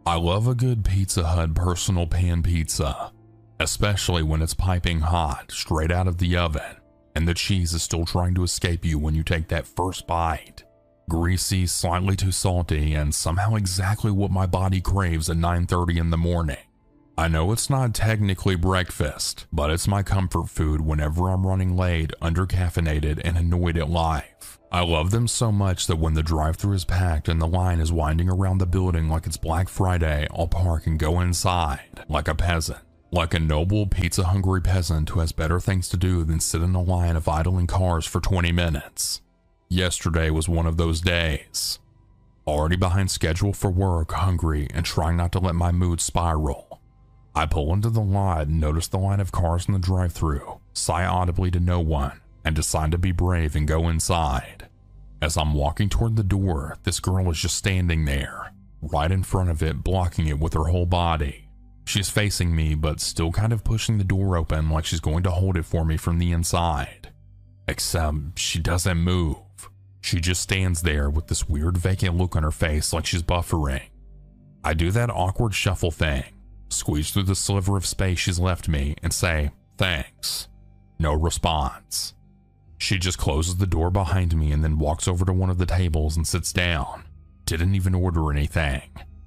I love a good Pizza Hut personal pan pizza, especially when it's piping hot straight out of the oven and the cheese is still trying to escape you when you take that first bite. Greasy, slightly too salty, and somehow exactly what my body craves at 9:30 in the morning. I know it's not technically breakfast, but it's my comfort food whenever I'm running late, undercaffeinated, and annoyed at life. I love them so much that when the drive-thru is packed and the line is winding around the building like it's Black Friday, I'll park and go inside, like a peasant. Like a noble, pizza-hungry peasant who has better things to do than sit in a line of idling cars for 20 minutes. Yesterday was one of those days. Already behind schedule for work, hungry, and trying not to let my mood spiral. I pull into the lot and notice the line of cars in the drive-thru, sigh audibly to no one, and decide to be brave and go inside. As I'm walking toward the door, this girl is just standing there, right in front of it, blocking it with her whole body. She's facing me, but still kind of pushing the door open like she's going to hold it for me from the inside. Except she doesn't move. She just stands there with this weird vacant look on her face like she's buffering. I do that awkward shuffle thing, squeeze through the sliver of space she's left me and say, thanks. No response. She just closes the door behind me and then walks over to one of the tables and sits down. Didn't even order anything.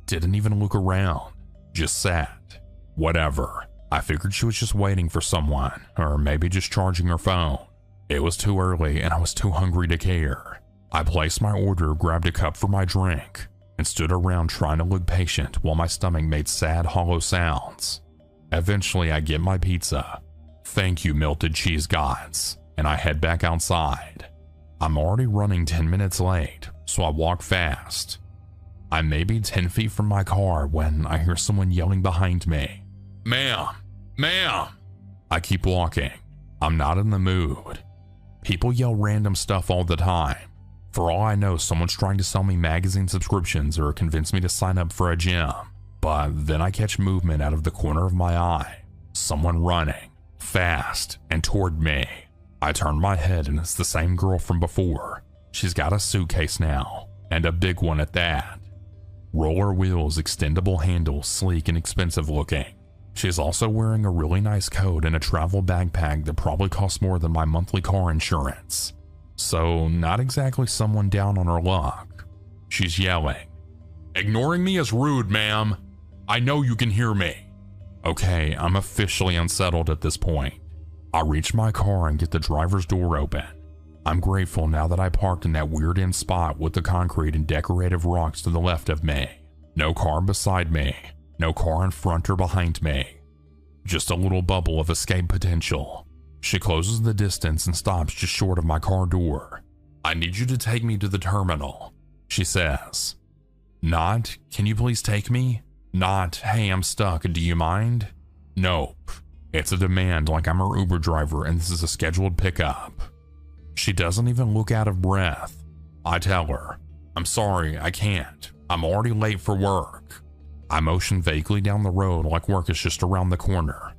Didn't even look around. Just sat. Whatever. I figured she was just waiting for someone, or maybe just charging her phone. It was too early and I was too hungry to care. I placed my order, grabbed a cup for my drink, and stood around trying to look patient while my stomach made sad, hollow sounds. Eventually, I get my pizza. Thank you, melted cheese gods, and I head back outside. I'm already running 10 minutes late, so I walk fast. I'm maybe 10 feet from my car when I hear someone yelling behind me. Ma'am! Ma'am! I keep walking. I'm not in the mood. People yell random stuff all the time. For all I know, someone's trying to sell me magazine subscriptions or convince me to sign up for a gym. But then I catch movement out of the corner of my eye. Someone running, fast, and toward me. I turn my head and it's the same girl from before. She's got a suitcase now, and a big one at that. Roller wheels, extendable handles, sleek and expensive looking. She's also wearing a really nice coat and a travel backpack that probably costs more than my monthly car insurance. So, not exactly someone down on her luck. She's yelling, "Ignoring me is rude, ma'am. I know you can hear me." Okay, I'm officially unsettled at this point. I reach my car and get the driver's door open. I'm grateful now that I parked in that weird end spot with the concrete and decorative rocks to the left of me. No car beside me. No car in front or behind me. Just a little bubble of escape potential. She closes the distance and stops just short of my car door. "I need you to take me to the terminal," she says. Not, "Can you please take me?" Not, "Hey, I'm stuck, do you mind?" Nope. It's a demand like I'm her Uber driver and this is a scheduled pickup. She doesn't even look out of breath. I tell her, "I'm sorry, I can't. I'm already late for work." I motion vaguely down the road like work is just around the corner.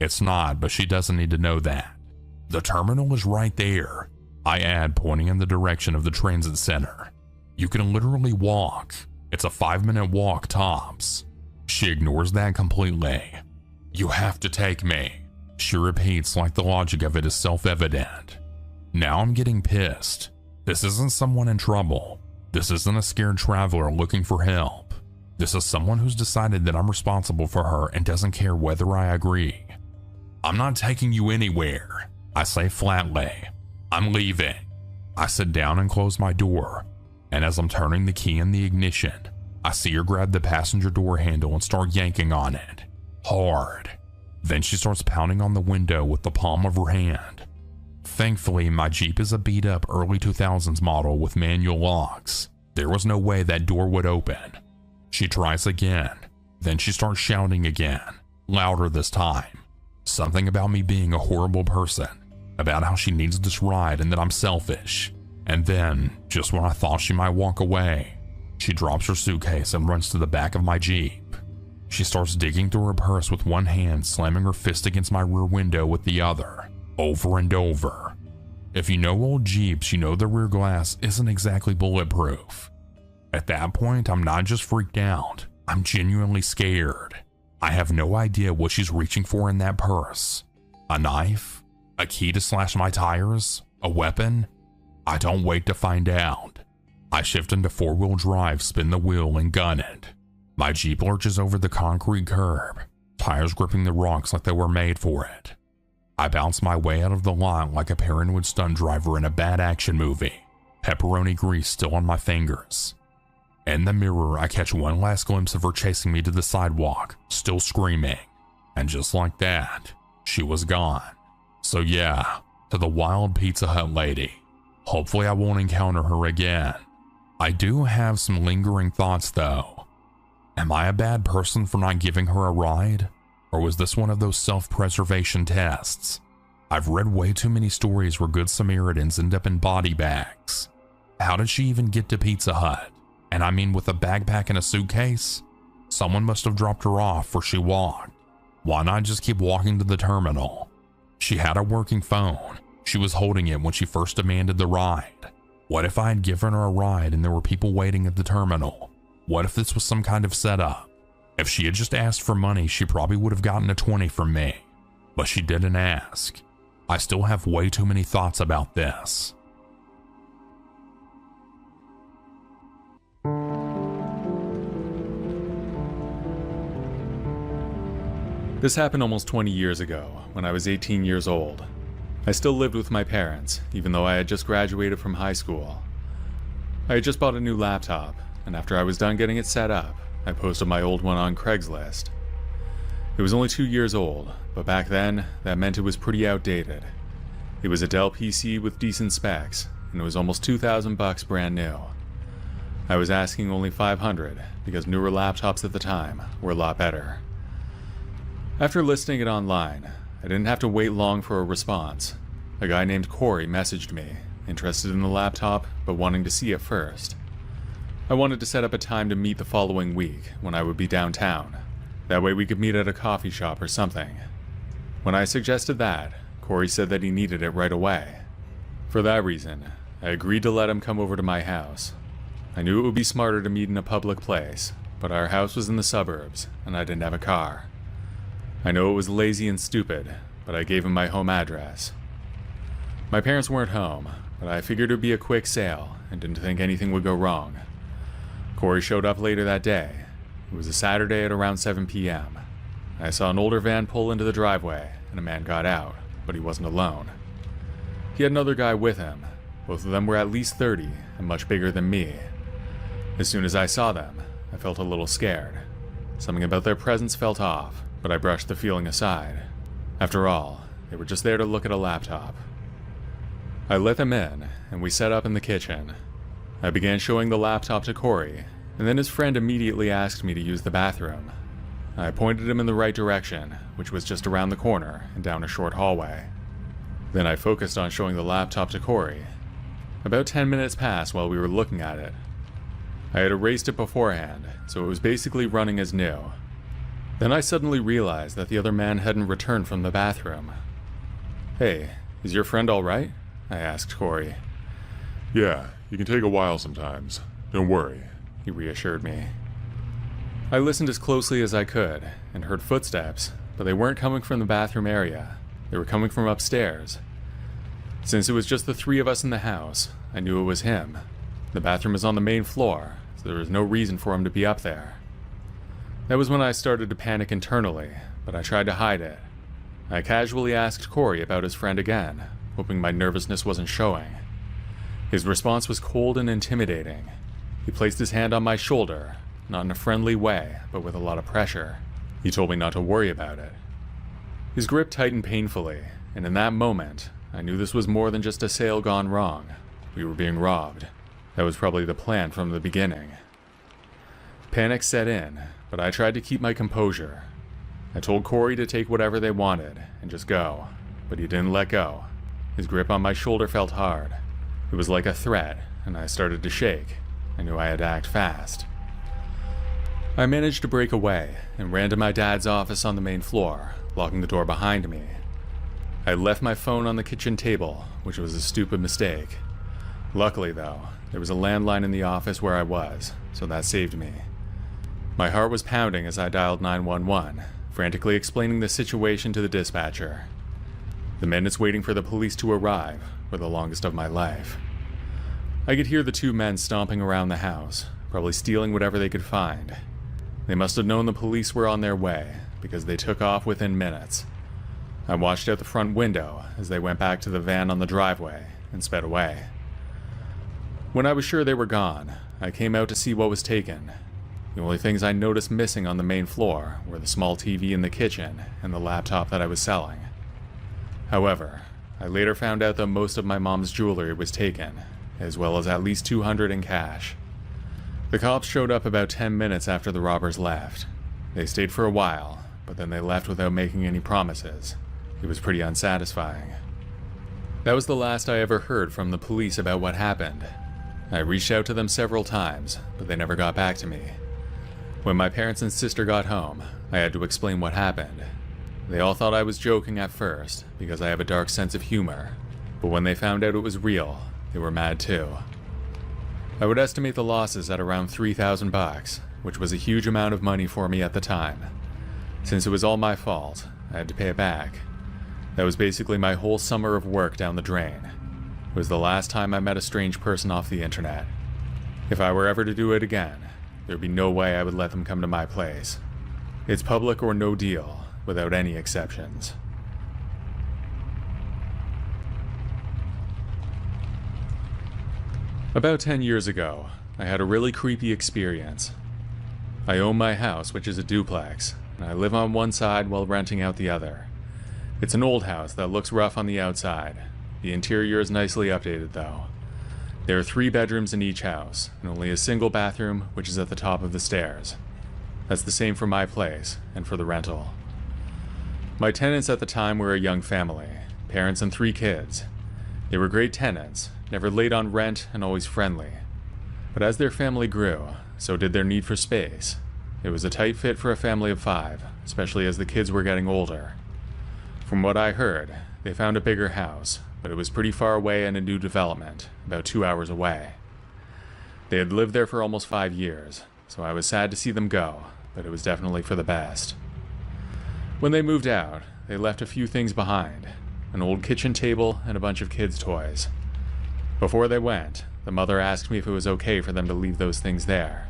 It's not, but she doesn't need to know that. "The terminal is right there," I add, pointing in the direction of the transit center. "You can literally walk. It's a 5-minute walk tops." She ignores that completely. You have to take me. She repeats like the logic of it is self-evident. Now I'm getting pissed. This isn't someone in trouble. This isn't a scared traveler looking for help. This is someone who's decided that I'm responsible for her and doesn't care whether I agree. I'm not taking you anywhere, I say flatly. I'm leaving. I sit down and close my door, and as I'm turning the key in the ignition, I see her grab the passenger door handle and start yanking on it. Hard. Then she starts pounding on the window with the palm of her hand. Thankfully, my Jeep is a beat-up early 2000s model with manual locks. There was no way that door would open. She tries again. Then she starts shouting again, louder this time. Something about me being a horrible person, about how she needs this ride and that I'm selfish. And then, just when I thought she might walk away, she drops her suitcase and runs to the back of my Jeep. She starts digging through her purse with one hand, slamming her fist against my rear window with the other, over and over. If you know old Jeeps, you know the rear glass isn't exactly bulletproof. At that point, I'm not just freaked out, I'm genuinely scared. I have no idea what she's reaching for in that purse. A knife? A key to slash my tires? A weapon? I don't wait to find out. I shift into four-wheel drive, spin the wheel, and gun it. My Jeep lurches over the concrete curb, tires gripping the rocks like they were made for it. I bounce my way out of the lot like a paranoid stunt driver in a bad action movie, pepperoni grease still on my fingers. In the mirror, I catch one last glimpse of her chasing me to the sidewalk, still screaming. And just like that, she was gone. So yeah, to the wild Pizza Hut lady. Hopefully I won't encounter her again. I do have some lingering thoughts though. Am I a bad person for not giving her a ride? Or was this one of those self-preservation tests? I've read way too many stories where good Samaritans end up in body bags. How did she even get to Pizza Hut? And I mean with a backpack and a suitcase? Someone must have dropped her off where she walked. Why not just keep walking to the terminal? She had a working phone. She was holding it when she first demanded the ride. What if I had given her a ride and there were people waiting at the terminal? What if this was some kind of setup? If she had just asked for money, she probably would have gotten a 20 from me. But she didn't ask. I still have way too many thoughts about this. This happened almost 20 years ago, when I was 18 years old. I still lived with my parents, even though I had just graduated from high school. I had just bought a new laptop, and after I was done getting it set up, I posted my old one on Craigslist. It was only 2 years old, but back then, that meant it was pretty outdated. It was a Dell PC with decent specs, and it was almost $2,000 brand new. I was asking only $500, because newer laptops at the time were a lot better. After listing it online, I didn't have to wait long for a response. A guy named Corey messaged me, interested in the laptop, but wanting to see it first. I wanted to set up a time to meet the following week, when I would be downtown. That way we could meet at a coffee shop or something. When I suggested that, Corey said that he needed it right away. For that reason, I agreed to let him come over to my house. I knew it would be smarter to meet in a public place, but our house was in the suburbs, and I didn't have a car. I know it was lazy and stupid, but I gave him my home address. My parents weren't home, but I figured it would be a quick sale and didn't think anything would go wrong. Corey showed up later that day. It was a Saturday at around 7 p.m. I saw an older van pull into the driveway and a man got out, but he wasn't alone. He had another guy with him. Both of them were at least 30 and much bigger than me. As soon as I saw them, I felt a little scared. Something about their presence felt off, but I brushed the feeling aside. After all, they were just there to look at a laptop. I let them in, and we set up in the kitchen. I began showing the laptop to Corey, and then his friend immediately asked me to use the bathroom. I pointed him in the right direction, which was just around the corner and down a short hallway. Then I focused on showing the laptop to Corey. About 10 minutes passed while we were looking at it. I had erased it beforehand, so it was basically running as new. Then I suddenly realized that the other man hadn't returned from the bathroom. "Hey, is your friend all right?" I asked Corey. Yeah, it can take a while sometimes. Don't worry, he reassured me. I listened as closely as I could and heard footsteps, but they weren't coming from the bathroom area. They were coming from upstairs. Since it was just the three of us in the house, I knew it was him. The bathroom is on the main floor, so there was no reason for him to be up there. That was when I started to panic internally, but I tried to hide it. I casually asked Corey about his friend again, hoping my nervousness wasn't showing. His response was cold and intimidating. He placed his hand on my shoulder, not in a friendly way, but with a lot of pressure. He told me not to worry about it. His grip tightened painfully, and in that moment, I knew this was more than just a sale gone wrong. We were being robbed. That was probably the plan from the beginning. Panic set in, but I tried to keep my composure. I told Corey to take whatever they wanted and just go, but he didn't let go. His grip on my shoulder felt hard. It was like a threat, and I started to shake. I knew I had to act fast. I managed to break away and ran to my dad's office on the main floor, locking the door behind me. I left my phone on the kitchen table, which was a stupid mistake. Luckily, though, there was a landline in the office where I was, so that saved me. My heart was pounding as I dialed 911, frantically explaining the situation to the dispatcher. The minutes waiting for the police to arrive were the longest of my life. I could hear the two men stomping around the house, probably stealing whatever they could find. They must have known the police were on their way, because they took off within minutes. I watched out the front window as they went back to the van on the driveway and sped away. When I was sure they were gone, I came out to see what was taken. The only things I noticed missing on the main floor were the small TV in the kitchen and the laptop that I was selling. However, I later found out that most of my mom's jewelry was taken, as well as at least $200 in cash. The cops showed up about 10 minutes after the robbers left. They stayed for a while, but then they left without making any promises. It was pretty unsatisfying. That was the last I ever heard from the police about what happened. I reached out to them several times, but they never got back to me. When my parents and sister got home, I had to explain what happened. They all thought I was joking at first, because I have a dark sense of humor, but when they found out it was real, they were mad too. I would estimate the losses at around $3,000, which was a huge amount of money for me at the time. Since it was all my fault, I had to pay it back. That was basically my whole summer of work down the drain. It was the last time I met a strange person off the internet. If I were ever to do it again, there'd be no way I would let them come to my place. It's public or no deal, without any exceptions. About 10 years ago, I had a really creepy experience. I own my house, which is a duplex, and I live on one side while renting out the other. It's an old house that looks rough on the outside. The interior is nicely updated though. There are 3 bedrooms in each house, and only a single bathroom, which is at the top of the stairs. That's the same for my place, and for the rental. My tenants at the time were a young family, parents and 3 kids. They were great tenants, never late on rent and always friendly. But as their family grew, so did their need for space. It was a tight fit for a family of 5, especially as the kids were getting older. From what I heard, they found a bigger house, but it was pretty far away in a new development, about 2 hours away. They had lived there for almost 5 years, so I was sad to see them go, but it was definitely for the best. When they moved out, they left a few things behind, an old kitchen table and a bunch of kids' toys. Before they went, the mother asked me if it was okay for them to leave those things there.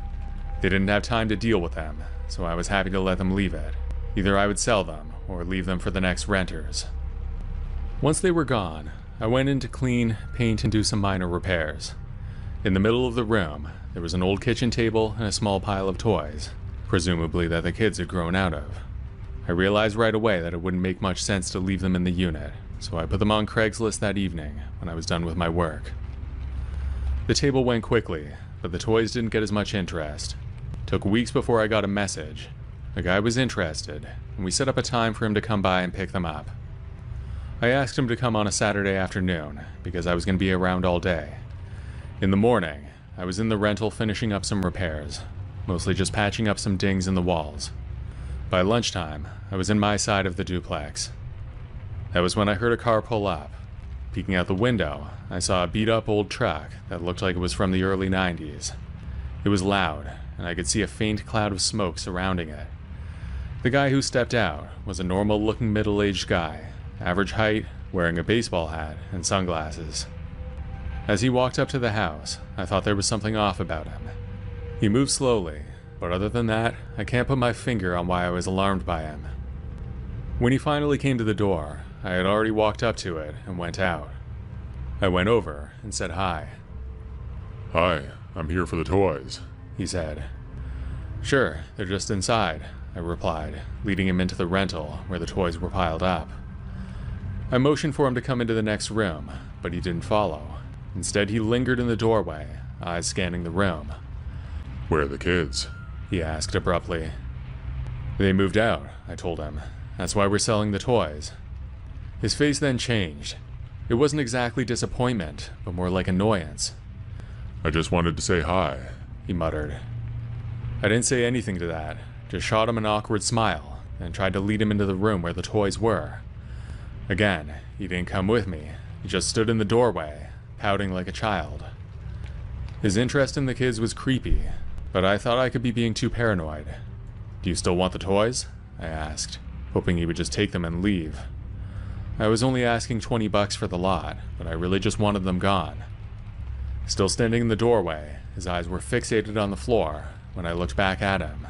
They didn't have time to deal with them, so I was happy to let them leave it. Either I would sell them, or leave them for the next renters. Once they were gone, I went in to clean, paint, and do some minor repairs. In the middle of the room, there was an old kitchen table and a small pile of toys, presumably that the kids had grown out of. I realized right away that it wouldn't make much sense to leave them in the unit, so I put them on Craigslist that evening when I was done with my work. The table went quickly, but the toys didn't get as much interest. It took weeks before I got a message. A guy was interested, and we set up a time for him to come by and pick them up. I asked him to come on a Saturday afternoon, because I was going to be around all day. In the morning, I was in the rental finishing up some repairs, mostly just patching up some dings in the walls. By lunchtime, I was in my side of the duplex. That was when I heard a car pull up. Peeking out the window, I saw a beat-up old truck that looked like it was from the early 90s. It was loud, and I could see a faint cloud of smoke surrounding it. The guy who stepped out was a normal-looking middle-aged guy, average height, wearing a baseball hat and sunglasses. As he walked up to the house, I thought there was something off about him. He moved slowly, but other than that, I can't put my finger on why I was alarmed by him. When he finally came to the door, I had already walked up to it and went out. I went over and said hi. "Hi, I'm here for the toys," he said. "Sure, they're just inside," I replied, leading him into the rental where the toys were piled up. I motioned for him to come into the next room, but he didn't follow. Instead, he lingered in the doorway, eyes scanning the room. "Where are the kids?" he asked abruptly. "They moved out," I told him. "That's why we're selling the toys." His face then changed. It wasn't exactly disappointment, but more like annoyance. "I just wanted to say hi," he muttered. I didn't say anything to that, just shot him an awkward smile, and tried to lead him into the room where the toys were. Again, he didn't come with me. He just stood in the doorway, pouting like a child. His interest in the kids was creepy, but I thought I could be being too paranoid. "Do you still want the toys?" I asked, hoping he would just take them and leave. I was only asking $20 for the lot, but I really just wanted them gone. Still standing in the doorway, his eyes were fixated on the floor when I looked back at him.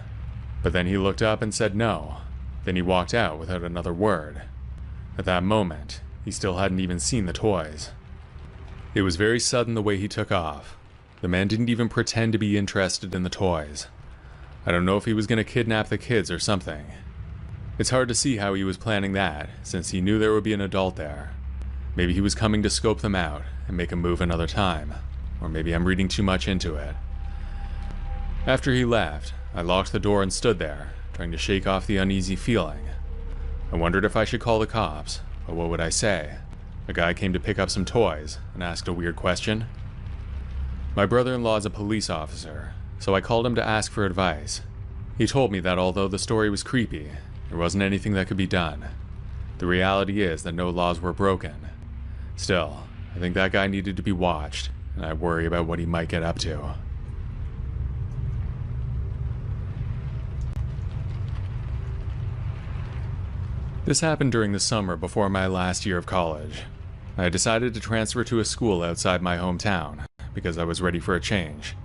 But then he looked up and said no. Then he walked out without another word. At that moment, he still hadn't even seen the toys. It was very sudden the way he took off. The man didn't even pretend to be interested in the toys. I don't know if he was going to kidnap the kids or something. It's hard to see how he was planning that, since he knew there would be an adult there. Maybe he was coming to scope them out and make a move another time. Or maybe I'm reading too much into it. After he left, I locked the door and stood there, trying to shake off the uneasy feeling. I wondered if I should call the cops, but what would I say? A guy came to pick up some toys and asked a weird question. My brother-in-law is a police officer, so I called him to ask for advice. He told me that although the story was creepy, there wasn't anything that could be done. The reality is that no laws were broken. Still, I think that guy needed to be watched, and I worry about what he might get up to. This happened during the summer before my last year of college. I had decided to transfer to a school outside my hometown, because I was ready for a change.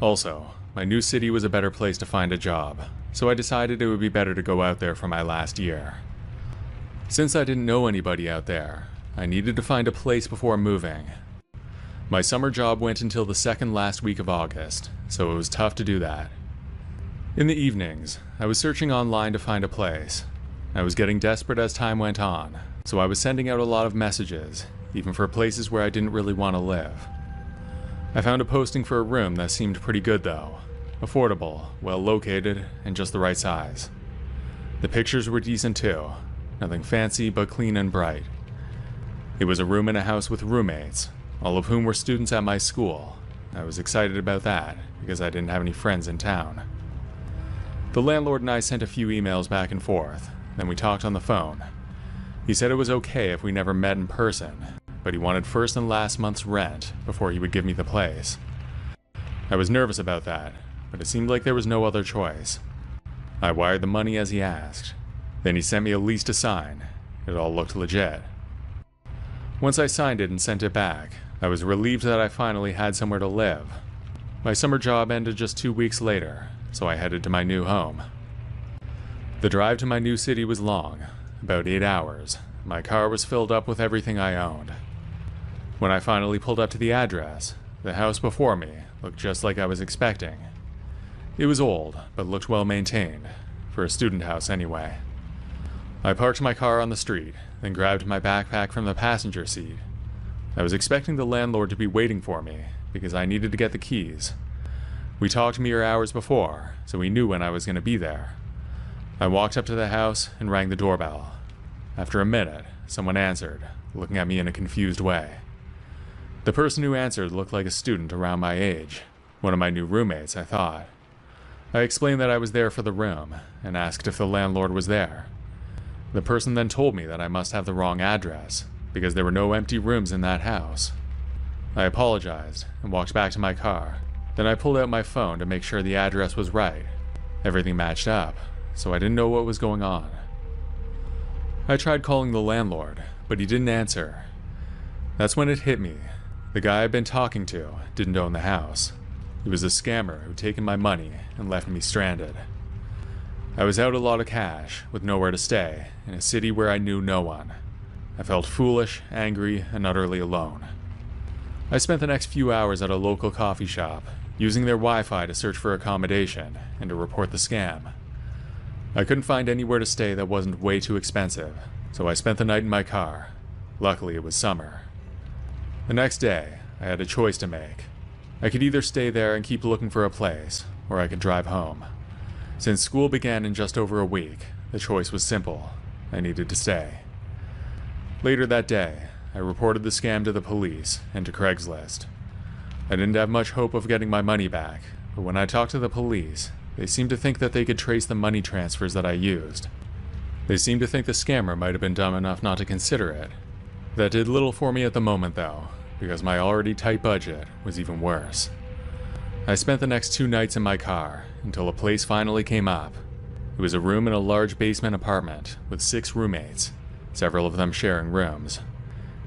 Also, my new city was a better place to find a job, so I decided it would be better to go out there for my last year. Since I didn't know anybody out there, I needed to find a place before moving. My summer job went until the second last week of August, so it was tough to do that. In the evenings, I was searching online to find a place. I was getting desperate as time went on, so I was sending out a lot of messages, even for places where I didn't really want to live. I found a posting for a room that seemed pretty good though. Affordable, well located, and just the right size. The pictures were decent too. Nothing fancy, but clean and bright. It was a room in a house with roommates, all of whom were students at my school. I was excited about that, because I didn't have any friends in town. The landlord and I sent a few emails back and forth, then we talked on the phone. He said it was okay if we never met in person, but he wanted first and last month's rent before he would give me the place. I was nervous about that, but it seemed like there was no other choice. I wired the money as he asked. Then he sent me a lease to sign. It all looked legit. Once I signed it and sent it back, I was relieved that I finally had somewhere to live. My summer job ended just 2 weeks later, so I headed to my new home. The drive to my new city was long, about 8 hours. My car was filled up with everything I owned. When I finally pulled up to the address, the house before me looked just like I was expecting. It was old, but looked well maintained, for a student house anyway. I parked my car on the street, then grabbed my backpack from the passenger seat. I was expecting the landlord to be waiting for me, because I needed to get the keys. We talked mere hours before, so he knew when I was going to be there. I walked up to the house and rang the doorbell. After a minute, someone answered, looking at me in a confused way. The person who answered looked like a student around my age, one of my new roommates, I thought. I explained that I was there for the room, and asked if the landlord was there. The person then told me that I must have the wrong address, because there were no empty rooms in that house. I apologized and walked back to my car. Then I pulled out my phone to make sure the address was right. Everything matched up, so I didn't know what was going on. I tried calling the landlord, but he didn't answer. That's when it hit me. The guy I'd been talking to didn't own the house. He was a scammer who'd taken my money and left me stranded. I was out a lot of cash, with nowhere to stay, in a city where I knew no one. I felt foolish, angry, and utterly alone. I spent the next few hours at a local coffee shop, using their Wi-Fi to search for accommodation and to report the scam. I couldn't find anywhere to stay that wasn't way too expensive, so I spent the night in my car. Luckily, it was summer. The next day, I had a choice to make. I could either stay there and keep looking for a place, or I could drive home. Since school began in just over a week, the choice was simple. I needed to stay. Later that day, I reported the scam to the police and to Craigslist. I didn't have much hope of getting my money back, but when I talked to the police, they seemed to think that they could trace the money transfers that I used. They seemed to think the scammer might have been dumb enough not to consider it. That did little for me at the moment, though, because my already tight budget was even worse. I spent the next 2 nights in my car until a place finally came up. It was a room in a large basement apartment with 6 roommates, several of them sharing rooms.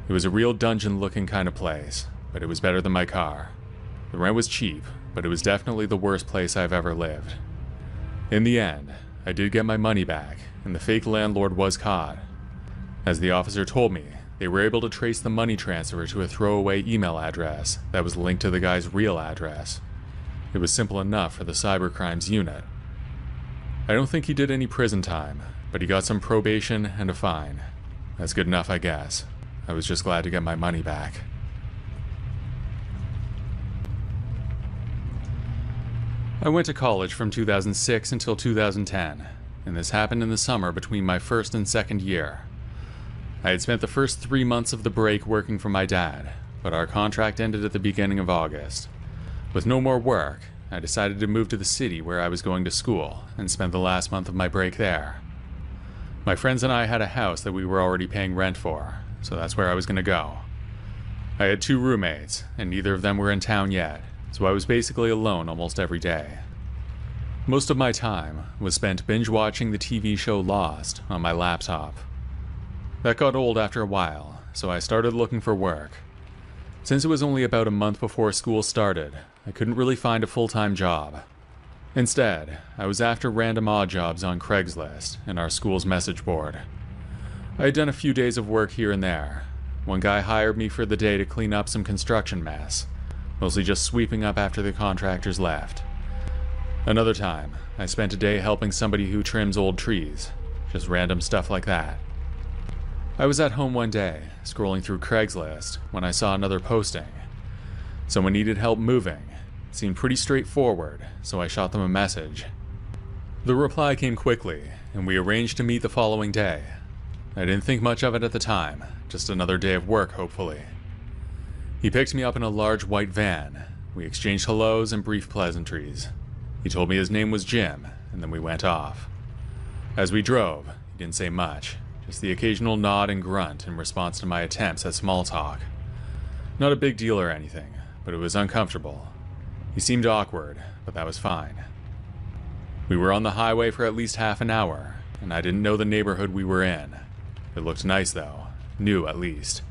It was a real dungeon-looking kind of place, but it was better than my car. The rent was cheap, but it was definitely the worst place I've ever lived. In the end, I did get my money back, and the fake landlord was caught. As the officer told me, they were able to trace the money transfer to a throwaway email address that was linked to the guy's real address. It was simple enough for the cybercrimes unit. I don't think he did any prison time, but he got some probation and a fine. That's good enough, I guess. I was just glad to get my money back. I went to college from 2006 until 2010, and this happened in the summer between my first and second year. I had spent the first 3 months of the break working for my dad, but our contract ended at the beginning of August. With no more work, I decided to move to the city where I was going to school and spend the last month of my break there. My friends and I had a house that we were already paying rent for, so that's where I was going to go. I had 2 roommates, and neither of them were in town yet, so I was basically alone almost every day. Most of my time was spent binge-watching the TV show Lost on my laptop. That got old after a while, so I started looking for work. Since it was only about a month before school started, I couldn't really find a full-time job. Instead, I was after random odd jobs on Craigslist and our school's message board. I had done a few days of work here and there. One guy hired me for the day to clean up some construction mess, mostly just sweeping up after the contractors left. Another time, I spent a day helping somebody who trims old trees, just random stuff like that. I was at home one day, scrolling through Craigslist, when I saw another posting. Someone needed help moving. It seemed pretty straightforward, so I shot them a message. The reply came quickly, and we arranged to meet the following day. I didn't think much of it at the time, just another day of work, hopefully. He picked me up in a large white van. We exchanged hellos and brief pleasantries. He told me his name was Jim, and then we went off. As we drove, he didn't say much, just the occasional nod and grunt in response to my attempts at small talk. Not a big deal or anything, but it was uncomfortable. He seemed awkward, but that was fine. We were on the highway for at least half an hour, and I didn't know the neighborhood we were in. It looked nice though, new at least.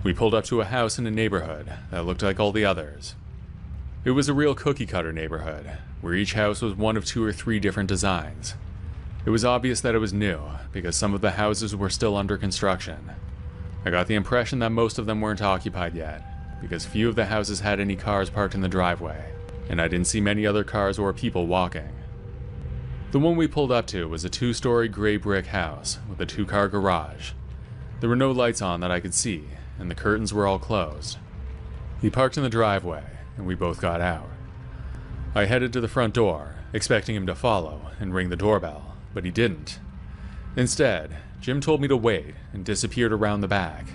We pulled up to a house in a neighborhood that looked like all the others. It was a real cookie-cutter neighborhood, where each house was one of 2 or 3 different designs. It was obvious that it was new, because some of the houses were still under construction. I got the impression that most of them weren't occupied yet, because few of the houses had any cars parked in the driveway, and I didn't see many other cars or people walking. The one we pulled up to was a 2-story gray brick house with a 2-car garage. There were no lights on that I could see, and the curtains were all closed. He parked in the driveway, and we both got out. I headed to the front door, expecting him to follow and ring the doorbell, but he didn't. Instead, Jim told me to wait and disappeared around the back.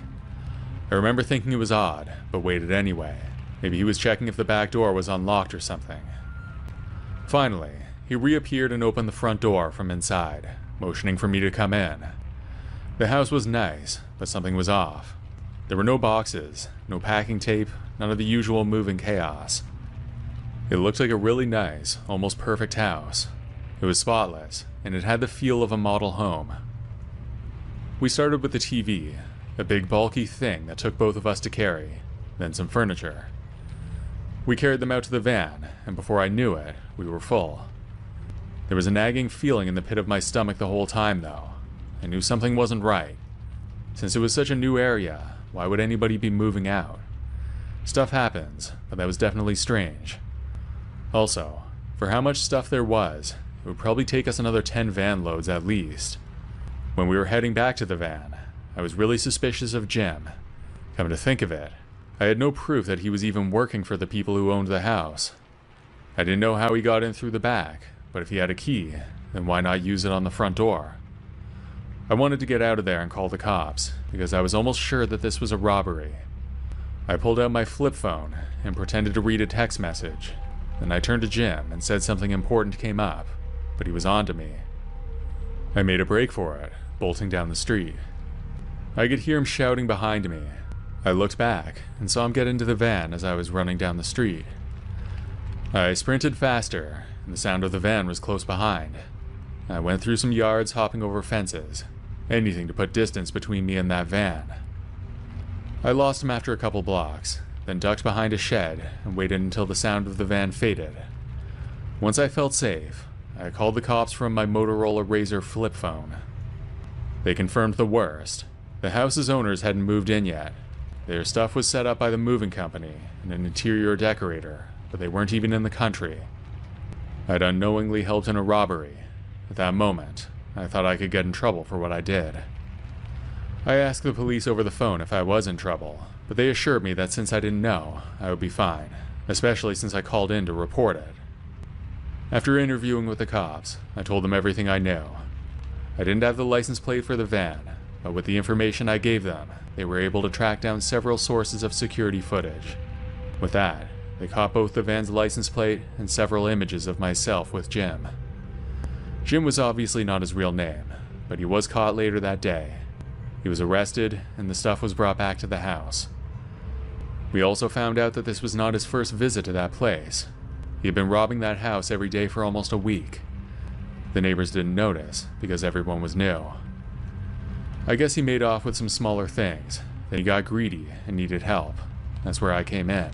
I remember thinking it was odd, but waited anyway. Maybe he was checking if the back door was unlocked or something. Finally, he reappeared and opened the front door from inside, motioning for me to come in. The house was nice, but something was off. There were no boxes, no packing tape, none of the usual moving chaos. It looked like a really nice, almost perfect house. It was spotless, and it had the feel of a model home. We started with the TV, a big bulky thing that took both of us to carry, then some furniture. We carried them out to the van, and before I knew it, we were full. There was a nagging feeling in the pit of my stomach the whole time, though. I knew something wasn't right. Since it was such a new area, why would anybody be moving out? Stuff happens, but that was definitely strange. Also, for how much stuff there was, it would probably take us another 10 van loads at least. When we were heading back to the van, I was really suspicious of Jim. Come to think of it, I had no proof that he was even working for the people who owned the house. I didn't know how he got in through the back, but if he had a key, then why not use it on the front door? I wanted to get out of there and call the cops, because I was almost sure that this was a robbery. I pulled out my flip phone and pretended to read a text message. Then I turned to Jim and said something important came up, but he was on to me. I made a break for it, bolting down the street. I could hear him shouting behind me. I looked back and saw him get into the van as I was running down the street. I sprinted faster, and the sound of the van was close behind. I went through some yards, hopping over fences, anything to put distance between me and that van. I lost him after a couple blocks, then ducked behind a shed and waited until the sound of the van faded. Once I felt safe, I called the cops from my Motorola Razr flip phone. They confirmed the worst. The house's owners hadn't moved in yet. Their stuff was set up by the moving company and an interior decorator, but they weren't even in the country. I'd unknowingly helped in a robbery. At that moment, I thought I could get in trouble for what I did. I asked the police over the phone if I was in trouble, but they assured me that since I didn't know, I would be fine, especially since I called in to report it. After interviewing with the cops, I told them everything I knew. I didn't have the license plate for the van, but with the information I gave them, they were able to track down several sources of security footage. With that, they caught both the van's license plate and several images of myself with Jim. Jim was obviously not his real name, but he was caught later that day. He was arrested, and the stuff was brought back to the house. We also found out that this was not his first visit to that place. He had been robbing that house every day for almost a week. The neighbors didn't notice, because everyone was new. I guess he made off with some smaller things, then he got greedy and needed help. That's where I came in.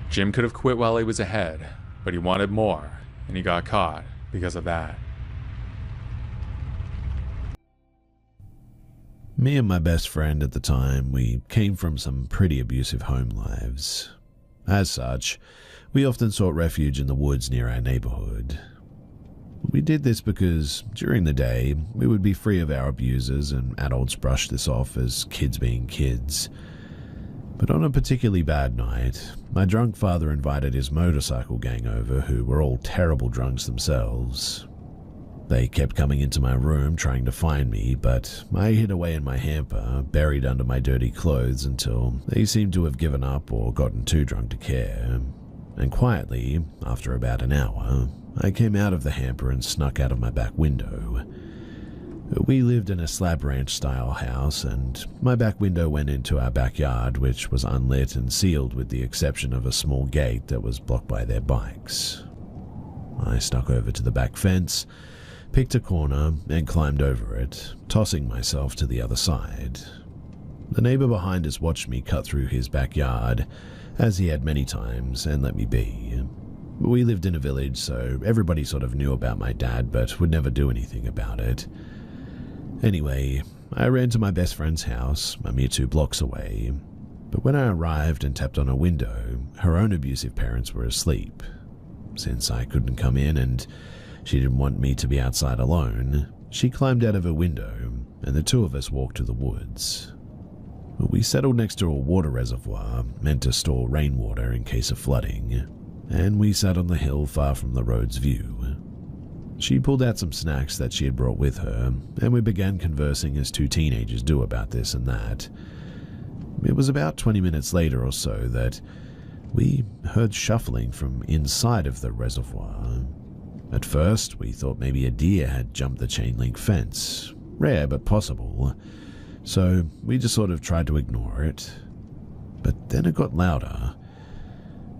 Jim could have quit while he was ahead, but he wanted more, and he got caught because of that. Me and my best friend at the time, we came from some pretty abusive home lives. As such, we often sought refuge in the woods near our neighborhood. We did this because, during the day, we would be free of our abusers and adults brushed this off as kids being kids. But on a particularly bad night, my drunk father invited his motorcycle gang over, who were all terrible drunks themselves. They kept coming into my room trying to find me, but I hid away in my hamper, buried under my dirty clothes until they seemed to have given up or gotten too drunk to care. And quietly, after about an hour, I came out of the hamper and snuck out of my back window. We lived in a slab ranch-style house, and my back window went into our backyard, which was unlit and sealed with the exception of a small gate that was blocked by their bikes. I snuck over to the back fence, picked a corner, and climbed over it, tossing myself to the other side. The neighbor behind us watched me cut through his backyard, as he had many times, and let me be. We lived in a village, so everybody sort of knew about my dad, but would never do anything about it. Anyway, I ran to my best friend's house, a mere 2 blocks away, but when I arrived and tapped on her window, her own abusive parents were asleep. Since I couldn't come in and she didn't want me to be outside alone, she climbed out of her window, and the 2 of us walked to the woods. We settled next to a water reservoir meant to store rainwater in case of flooding, and we sat on the hill far from the road's view. She pulled out some snacks that she had brought with her, and we began conversing as 2 teenagers do about this and that. It was about 20 minutes later or so that we heard shuffling from inside of the reservoir. At first, we thought maybe a deer had jumped the chain link fence. Rare, but possible. So we just sort of tried to ignore it. But then it got louder.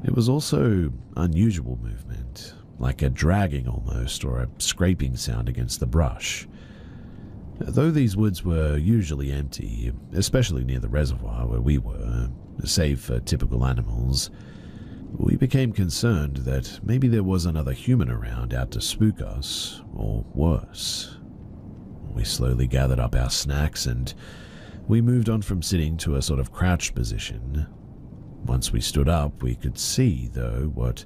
It was also unusual movement, like a dragging almost, or a scraping sound against the brush. Though these woods were usually empty, especially near the reservoir where we were, save for typical animals, we became concerned that maybe there was another human around out to spook us, or worse. We slowly gathered up our snacks and we moved on from sitting to a sort of crouched position. Once we stood up, we could see, though, what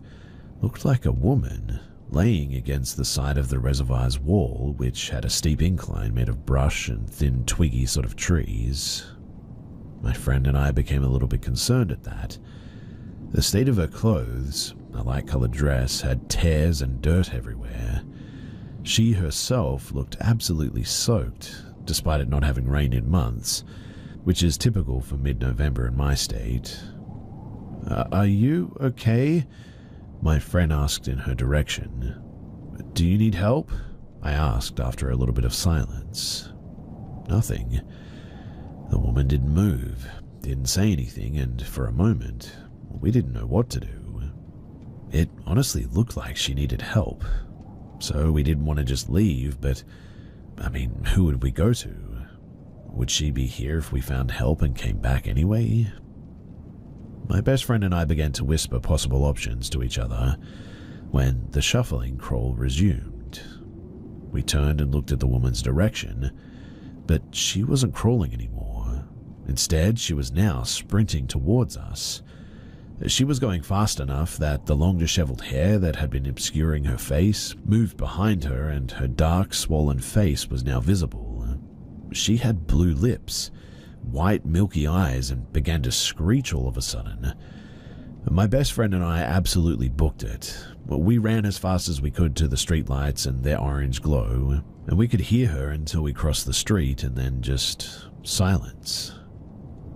looked like a woman laying against the side of the reservoir's wall, which had a steep incline made of brush and thin twiggy sort of trees. My friend and I became a little bit concerned at that. The state of her clothes, a light-colored dress, had tears and dirt everywhere. She herself looked absolutely soaked, despite it not having rained in months, which is typical for mid-November in my state. Are you okay?" my friend asked in her direction. "Do you need help?" I asked after a little bit of silence. Nothing. The woman didn't move, didn't say anything, and for a moment, we didn't know what to do. It honestly looked like she needed help, so we didn't want to just leave, but, who would we go to? Would she be here if we found help and came back anyway? My best friend and I began to whisper possible options to each other when the shuffling crawl resumed. We turned and looked at the woman's direction, but she wasn't crawling anymore. Instead, she was now sprinting towards us. She was going fast enough that the long disheveled hair that had been obscuring her face moved behind her, and her dark, swollen face was now visible. She had blue lips, white milky eyes, and began to screech all of a sudden. My best friend and I absolutely booked it. We ran as fast as we could to the streetlights and their orange glow, and we could hear her until we crossed the street, and then just silence.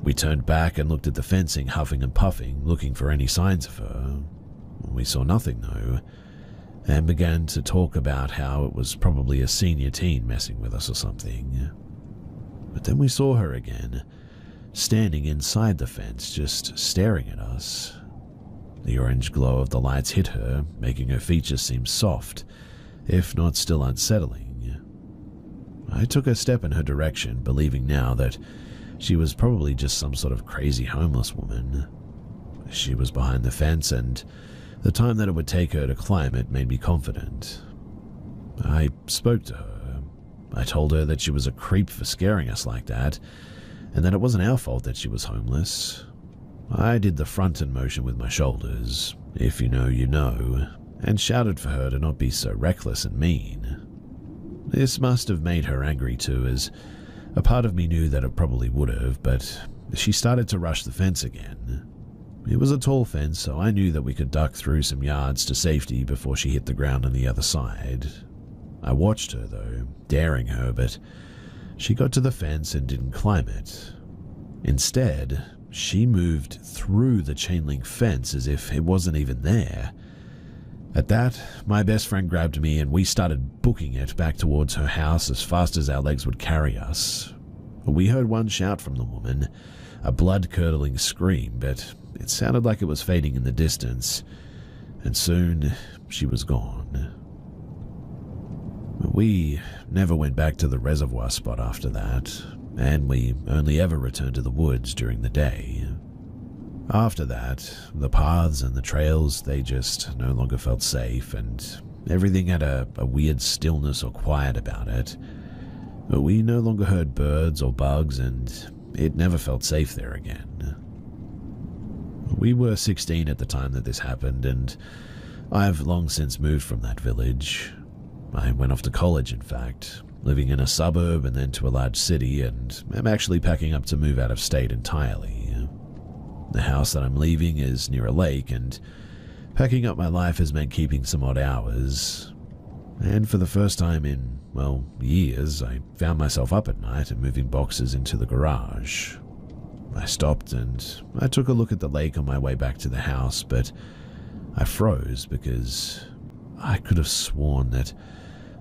We turned back and looked at the fencing, huffing and puffing, looking for any signs of her. We saw nothing though, and began to talk about how it was probably a senior teen messing with us or something. But then we saw her again, standing inside the fence, just staring at us. The orange glow of the lights hit her, making her features seem soft, if not still unsettling. I took a step in her direction, believing now that she was probably just some sort of crazy homeless woman. She was behind the fence, and the time that it would take her to climb it made me confident. I spoke to her. I told her that she was a creep for scaring us like that, and that it wasn't our fault that she was homeless. I did the front-end motion with my shoulders, if you know, you know, and shouted for her to not be so reckless and mean. This must have made her angry too, as a part of me knew that it probably would have, but she started to rush the fence again. It was a tall fence, so I knew that we could duck through some yards to safety before she hit the ground on the other side. I watched her, though, daring her, but she got to the fence and didn't climb it. Instead, she moved through the chain-link fence as if it wasn't even there. At that, my best friend grabbed me and we started booking it back towards her house as fast as our legs would carry us. We heard one shout from the woman, a blood-curdling scream, but it sounded like it was fading in the distance, and soon she was gone. We never went back to the reservoir spot after that, and we only ever returned to the woods during the day. After that, the paths and the trails, they just no longer felt safe, and everything had a weird stillness or quiet about it. But we no longer heard birds or bugs, and it never felt safe there again. We were 16 at the time that this happened, and I've long since moved from that village. I went off to college, in fact, living in a suburb and then to a large city, and I'm actually packing up to move out of state entirely. The house that I'm leaving is near a lake, and packing up my life has meant keeping some odd hours. And for the first time in, years, I found myself up at night and moving boxes into the garage. I stopped and I took a look at the lake on my way back to the house, but I froze because I could have sworn that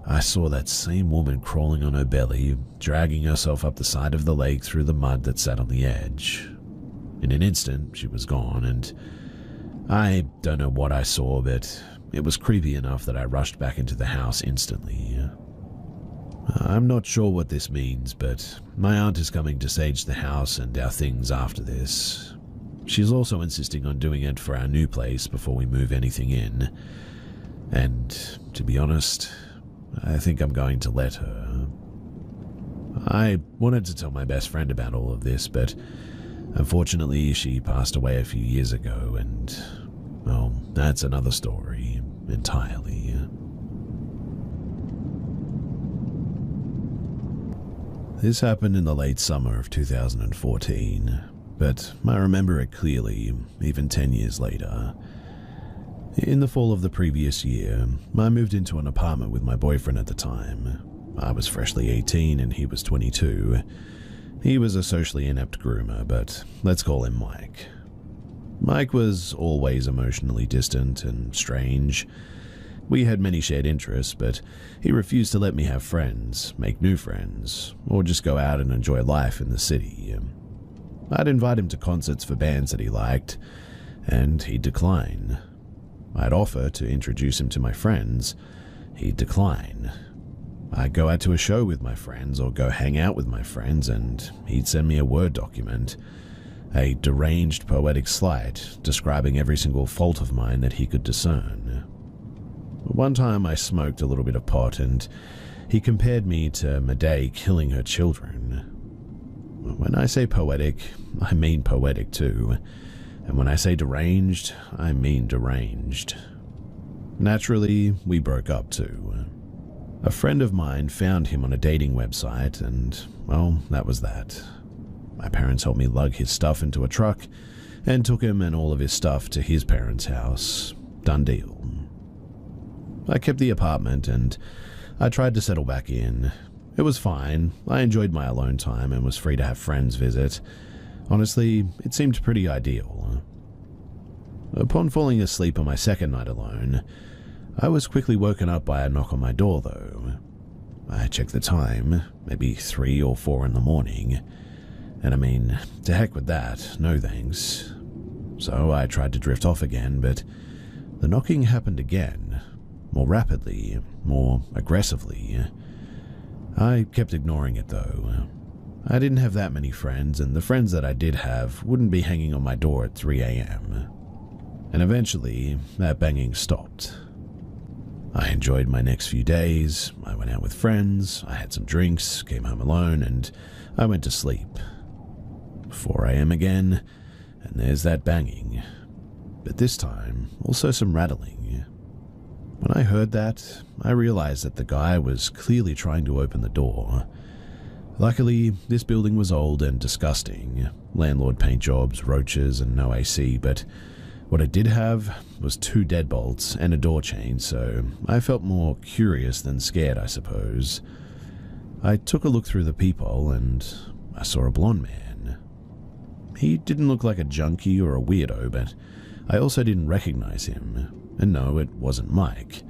I saw that same woman crawling on her belly, dragging herself up the side of the lake through the mud that sat on the edge. In an instant, she was gone, and I don't know what I saw, but it was creepy enough that I rushed back into the house instantly. I'm not sure what this means, but my aunt is coming to sage the house and our things after this. She's also insisting on doing it for our new place before we move anything in. And, to be honest, I think I'm going to let her. I wanted to tell my best friend about all of this, but unfortunately she passed away a few years ago, and, well, that's another story entirely. This happened in the late summer of 2014, but I remember it clearly, even 10 years later. In the fall of the previous year, I moved into an apartment with my boyfriend at the time. I was freshly 18 and he was 22. He was a socially inept groomer, but let's call him Mike. Mike was always emotionally distant and strange. We had many shared interests, but he refused to let me have friends, make new friends, or just go out and enjoy life in the city. I'd invite him to concerts for bands that he liked, and he'd decline. I'd offer to introduce him to my friends. He'd decline. I'd go out to a show with my friends or go hang out with my friends, and he'd send me a Word document, a deranged poetic slight describing every single fault of mine that he could discern. One time I smoked a little bit of pot, and he compared me to Medea killing her children. When I say poetic, I mean poetic too. And when I say deranged, I mean deranged. Naturally, we broke up too. A friend of mine found him on a dating website, and, well, that was that. My parents helped me lug his stuff into a truck and took him and all of his stuff to his parents' house. Done deal. I kept the apartment and I tried to settle back in. It was fine. I enjoyed my alone time and was free to have friends visit. Honestly, it seemed pretty ideal. Upon falling asleep on my second night alone, I was quickly woken up by a knock on my door, though. I checked the time, maybe 3 or 4 in the morning, and I mean, to heck with that, no thanks. So I tried to drift off again, but the knocking happened again, more rapidly, more aggressively. I kept ignoring it, though. I didn't have that many friends, and the friends that I did have wouldn't be hanging on my door at 3 a.m. And eventually, that banging stopped. I enjoyed my next few days. I went out with friends, I had some drinks, came home alone, and I went to sleep. 4 a.m. again, and there's that banging. But this time, also some rattling. When I heard that, I realized that the guy was clearly trying to open the door. Luckily, this building was old and disgusting. Landlord paint jobs, roaches, and no AC, but what it did have was 2 deadbolts and a door chain, so I felt more curious than scared, I suppose. I took a look through the peephole and I saw a blonde man. He didn't look like a junkie or a weirdo, but I also didn't recognize him. And no, it wasn't Mike.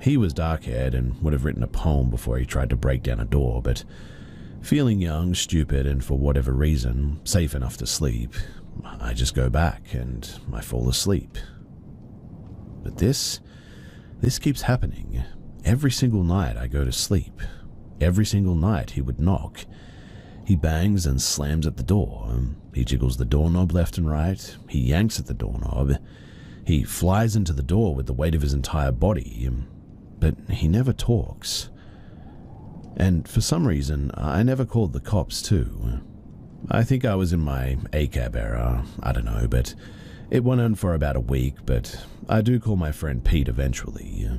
He was dark-haired and would have written a poem before he tried to break down a door, but feeling young, stupid, and for whatever reason, safe enough to sleep, I just go back and I fall asleep. But this keeps happening. Every single night I go to sleep. Every single night he would knock. He bangs and slams at the door. He jiggles the doorknob left and right. He yanks at the doorknob. He flies into the door with the weight of his entire body. But he never talks. And for some reason, I never called the cops too. I think I was in my ACAB era, I don't know, but it went on for about a week, but I do call my friend Pete eventually.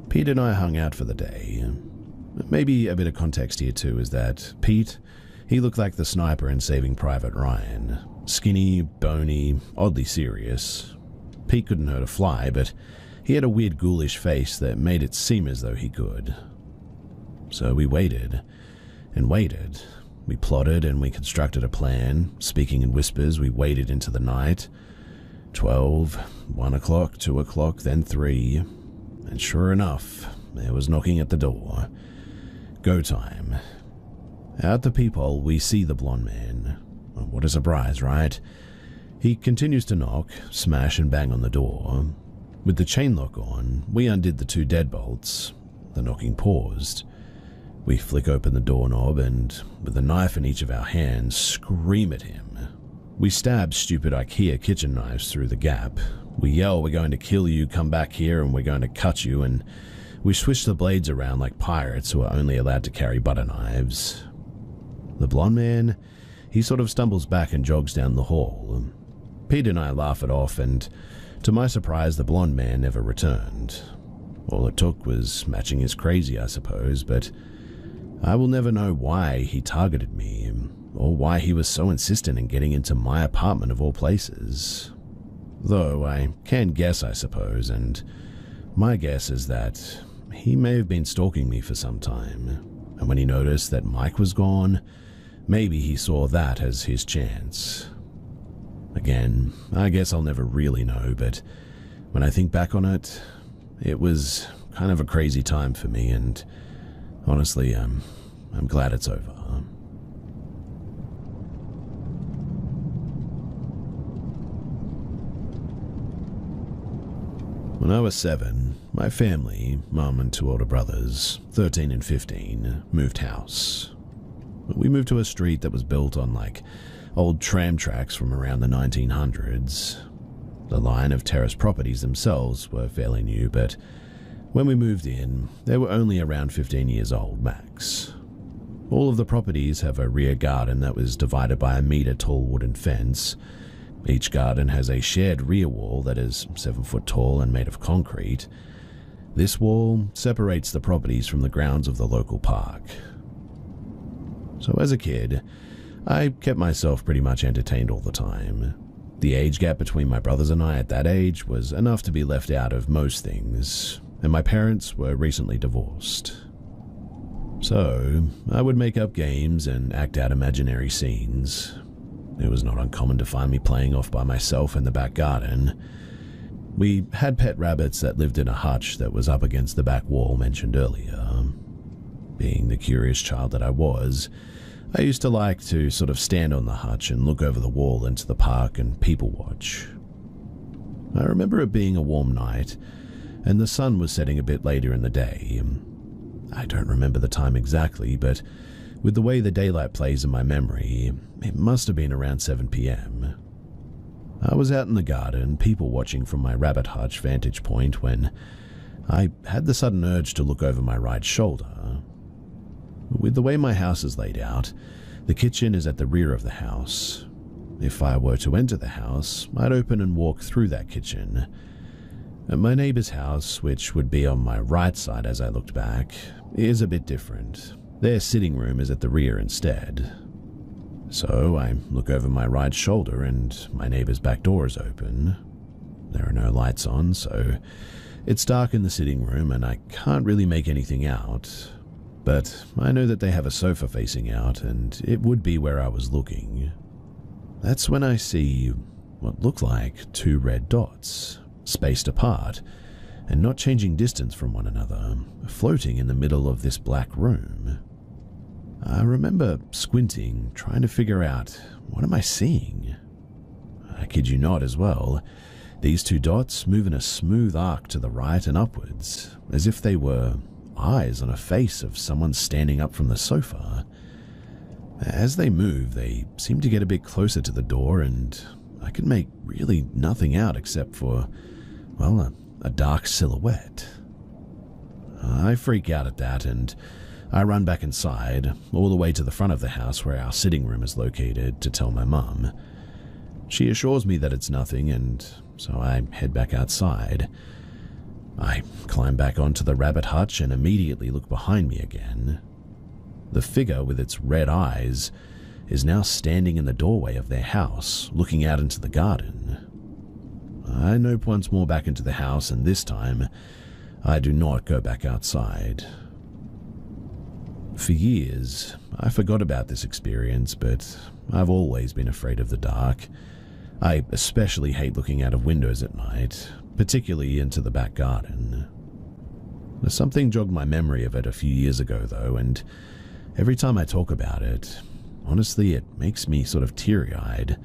Pete and I hung out for the day. Maybe a bit of context here too is that Pete, he looked like the sniper in Saving Private Ryan. Skinny, bony, oddly serious. Pete couldn't hurt a fly, but he had a weird ghoulish face that made it seem as though he could. So we waited, and waited. We plotted and we constructed a plan. Speaking in whispers, we waited into the night. 12, 1 o'clock, 2 o'clock, then 3. And sure enough, there was knocking at the door. Go time. Out the peephole, we see the blonde man. What a surprise, right? He continues to knock, smash and bang on the door. With the chain lock on, we undid the 2 deadbolts. The knocking paused. We flick open the doorknob and, with a knife in each of our hands, scream at him. We stab stupid IKEA kitchen knives through the gap. We yell, "We're going to kill you, come back here and we're going to cut you," and we swish the blades around like pirates who are only allowed to carry butter knives. The blonde man, he sort of stumbles back and jogs down the hall. Pete and I laugh it off, and to my surprise, the blonde man never returned. All it took was matching his crazy, I suppose, but I will never know why he targeted me, or why he was so insistent in getting into my apartment of all places. Though I can guess, I suppose, and my guess is that he may have been stalking me for some time, and when he noticed that Mike was gone, maybe he saw that as his chance. Again, I guess I'll never really know, but when I think back on it, it was kind of a crazy time for me, and honestly, I'm glad it's over. When I was 7, my family, mum and 2 older brothers, 13 and 15, moved house. We moved to a street that was built on old tram tracks from around the 1900s. The line of terrace properties themselves were fairly new, but when we moved in, they were only around 15 years old max. All of the properties have a rear garden that was divided by a meter-tall wooden fence. Each garden has a shared rear wall that is 7 foot tall and made of concrete. This wall separates the properties from the grounds of the local park. So as a kid, I kept myself pretty much entertained all the time. The age gap between my brothers and I at that age was enough to be left out of most things, and my parents were recently divorced. So, I would make up games and act out imaginary scenes. It was not uncommon to find me playing off by myself in the back garden. We had pet rabbits that lived in a hutch that was up against the back wall mentioned earlier. Being the curious child that I was, I used to like to sort of stand on the hutch and look over the wall into the park and people watch. I remember it being a warm night, and the sun was setting a bit later in the day. I don't remember the time exactly, but with the way the daylight plays in my memory, it must have been around 7 p.m. I was out in the garden, people watching from my rabbit hutch vantage point, when I had the sudden urge to look over my right shoulder. With the way my house is laid out, the kitchen is at the rear of the house. If I were to enter the house, I'd open and walk through that kitchen. My neighbor's house, which would be on my right side as I looked back, is a bit different. Their sitting room is at the rear instead. So I look over my right shoulder and my neighbor's back door is open. There are no lights on, so it's dark in the sitting room and I can't really make anything out. But I know that they have a sofa facing out, and it would be where I was looking. That's when I see what look like 2 red dots, spaced apart, and not changing distance from one another, floating in the middle of this black room. I remember squinting, trying to figure out, what am I seeing? I kid you not as well. These 2 dots move in a smooth arc to the right and upwards, as if they were eyes on a face of someone standing up from the sofa. As they move, they seem to get a bit closer to the door, and I could make really nothing out except for, well, a dark silhouette. I freak out at that, and I run back inside, all the way to the front of the house where our sitting room is located, to tell my mum. She assures me that it's nothing, and so I head back outside. I climb back onto the rabbit hutch and immediately look behind me again. The figure with its red eyes is now standing in the doorway of their house, looking out into the garden. I nope once more back into the house, and this time, I do not go back outside. For years, I forgot about this experience, but I've always been afraid of the dark. I especially hate looking out of windows at night, particularly into the back garden. Something jogged my memory of it a few years ago, though, and every time I talk about it, honestly, it makes me sort of teary-eyed,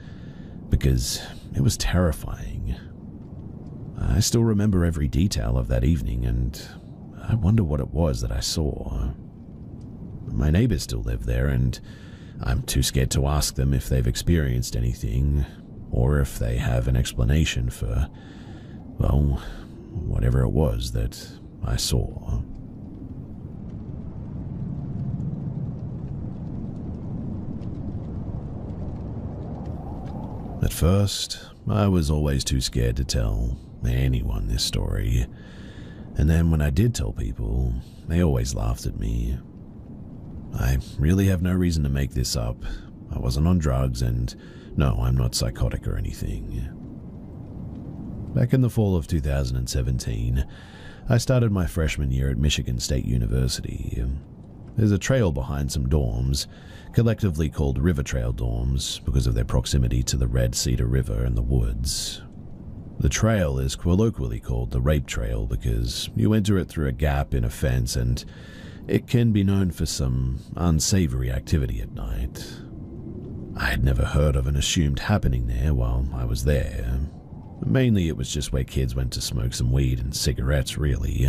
because it was terrifying. I still remember every detail of that evening, and I wonder what it was that I saw. My neighbors still live there, and I'm too scared to ask them if they've experienced anything, or if they have an explanation for, well, whatever it was that I saw. At first, I was always too scared to tell anyone this story, and then when I did tell people, they always laughed at me. I really have no reason to make this up. I wasn't on drugs, and no, I'm not psychotic or anything. Back in the fall of 2017, I started my freshman year at Michigan State University. There's a trail behind some dorms, collectively called River Trail dorms because of their proximity to the Red Cedar River and the woods. The trail is colloquially called the Rape Trail because you enter it through a gap in a fence, and it can be known for some unsavory activity at night. I had never heard of an assumed happening there while I was there. Mainly it was just where kids went to smoke some weed and cigarettes, really.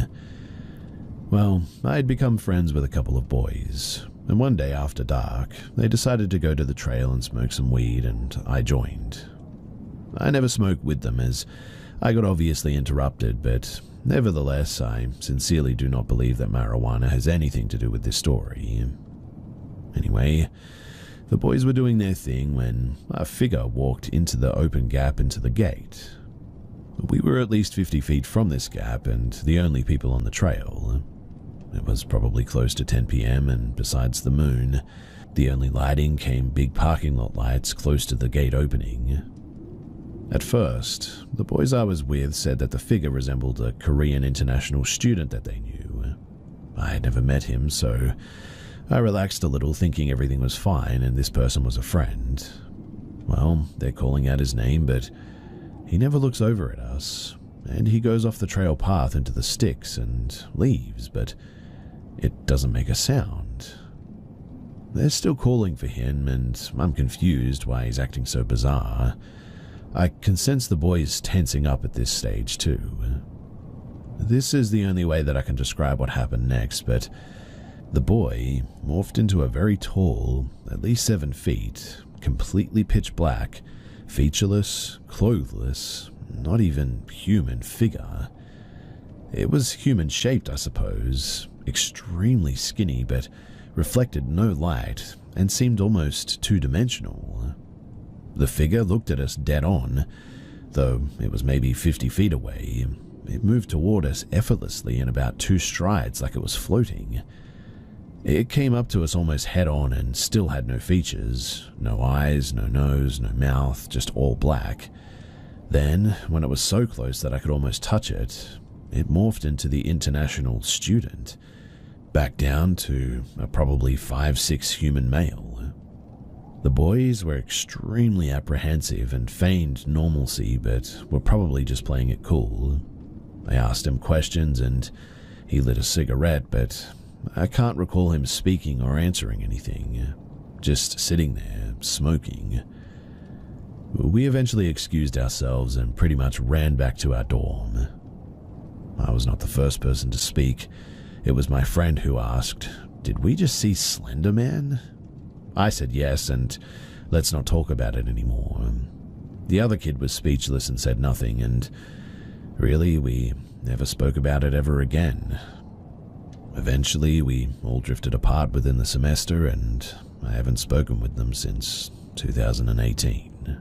Well, I had become friends with a couple of boys, and one day after dark, they decided to go to the trail and smoke some weed, and I joined. I never smoked with them as I got obviously interrupted, but nevertheless, I sincerely do not believe that marijuana has anything to do with this story. Anyway, the boys were doing their thing when a figure walked into the open gap into the gate. We were at least 50 feet from this gap and the only people on the trail. It was probably close to 10 p.m. and besides the moon, the only lighting came big parking lot lights close to the gate opening. At first, the boys I was with said that the figure resembled a Korean international student that they knew. I had never met him, so I relaxed a little thinking everything was fine and this person was a friend. Well, they're calling out his name, but he never looks over at us, and he goes off the trail path into the sticks and leaves, but it doesn't make a sound. They're still calling for him, and I'm confused why he's acting so bizarre. I can sense the boys tensing up at this stage too. This is the only way that I can describe what happened next, but the boy morphed into a very tall, at least 7 feet, completely pitch black, featureless, clothless, not even human figure. It was human-shaped, I suppose, extremely skinny, but reflected no light and seemed almost two-dimensional. The figure looked at us dead on, though it was maybe 50 feet away. It moved toward us effortlessly in about 2 strides like it was floating. It came up to us almost head-on and still had no features, no eyes, no nose, no mouth, just all black. Then, when it was so close that I could almost touch it, it morphed into the international student, back down to a probably 5'6" human male. The boys were extremely apprehensive and feigned normalcy, but were probably just playing it cool. I asked him questions and he lit a cigarette, but I can't recall him speaking or answering anything, just sitting there, smoking. We eventually excused ourselves and pretty much ran back to our dorm. I was not the first person to speak. It was my friend who asked, "Did we just see Slender Man?" I said yes, and let's not talk about it anymore. The other kid was speechless and said nothing, and really, we never spoke about it ever again. Eventually, we all drifted apart within the semester, and I haven't spoken with them since 2018.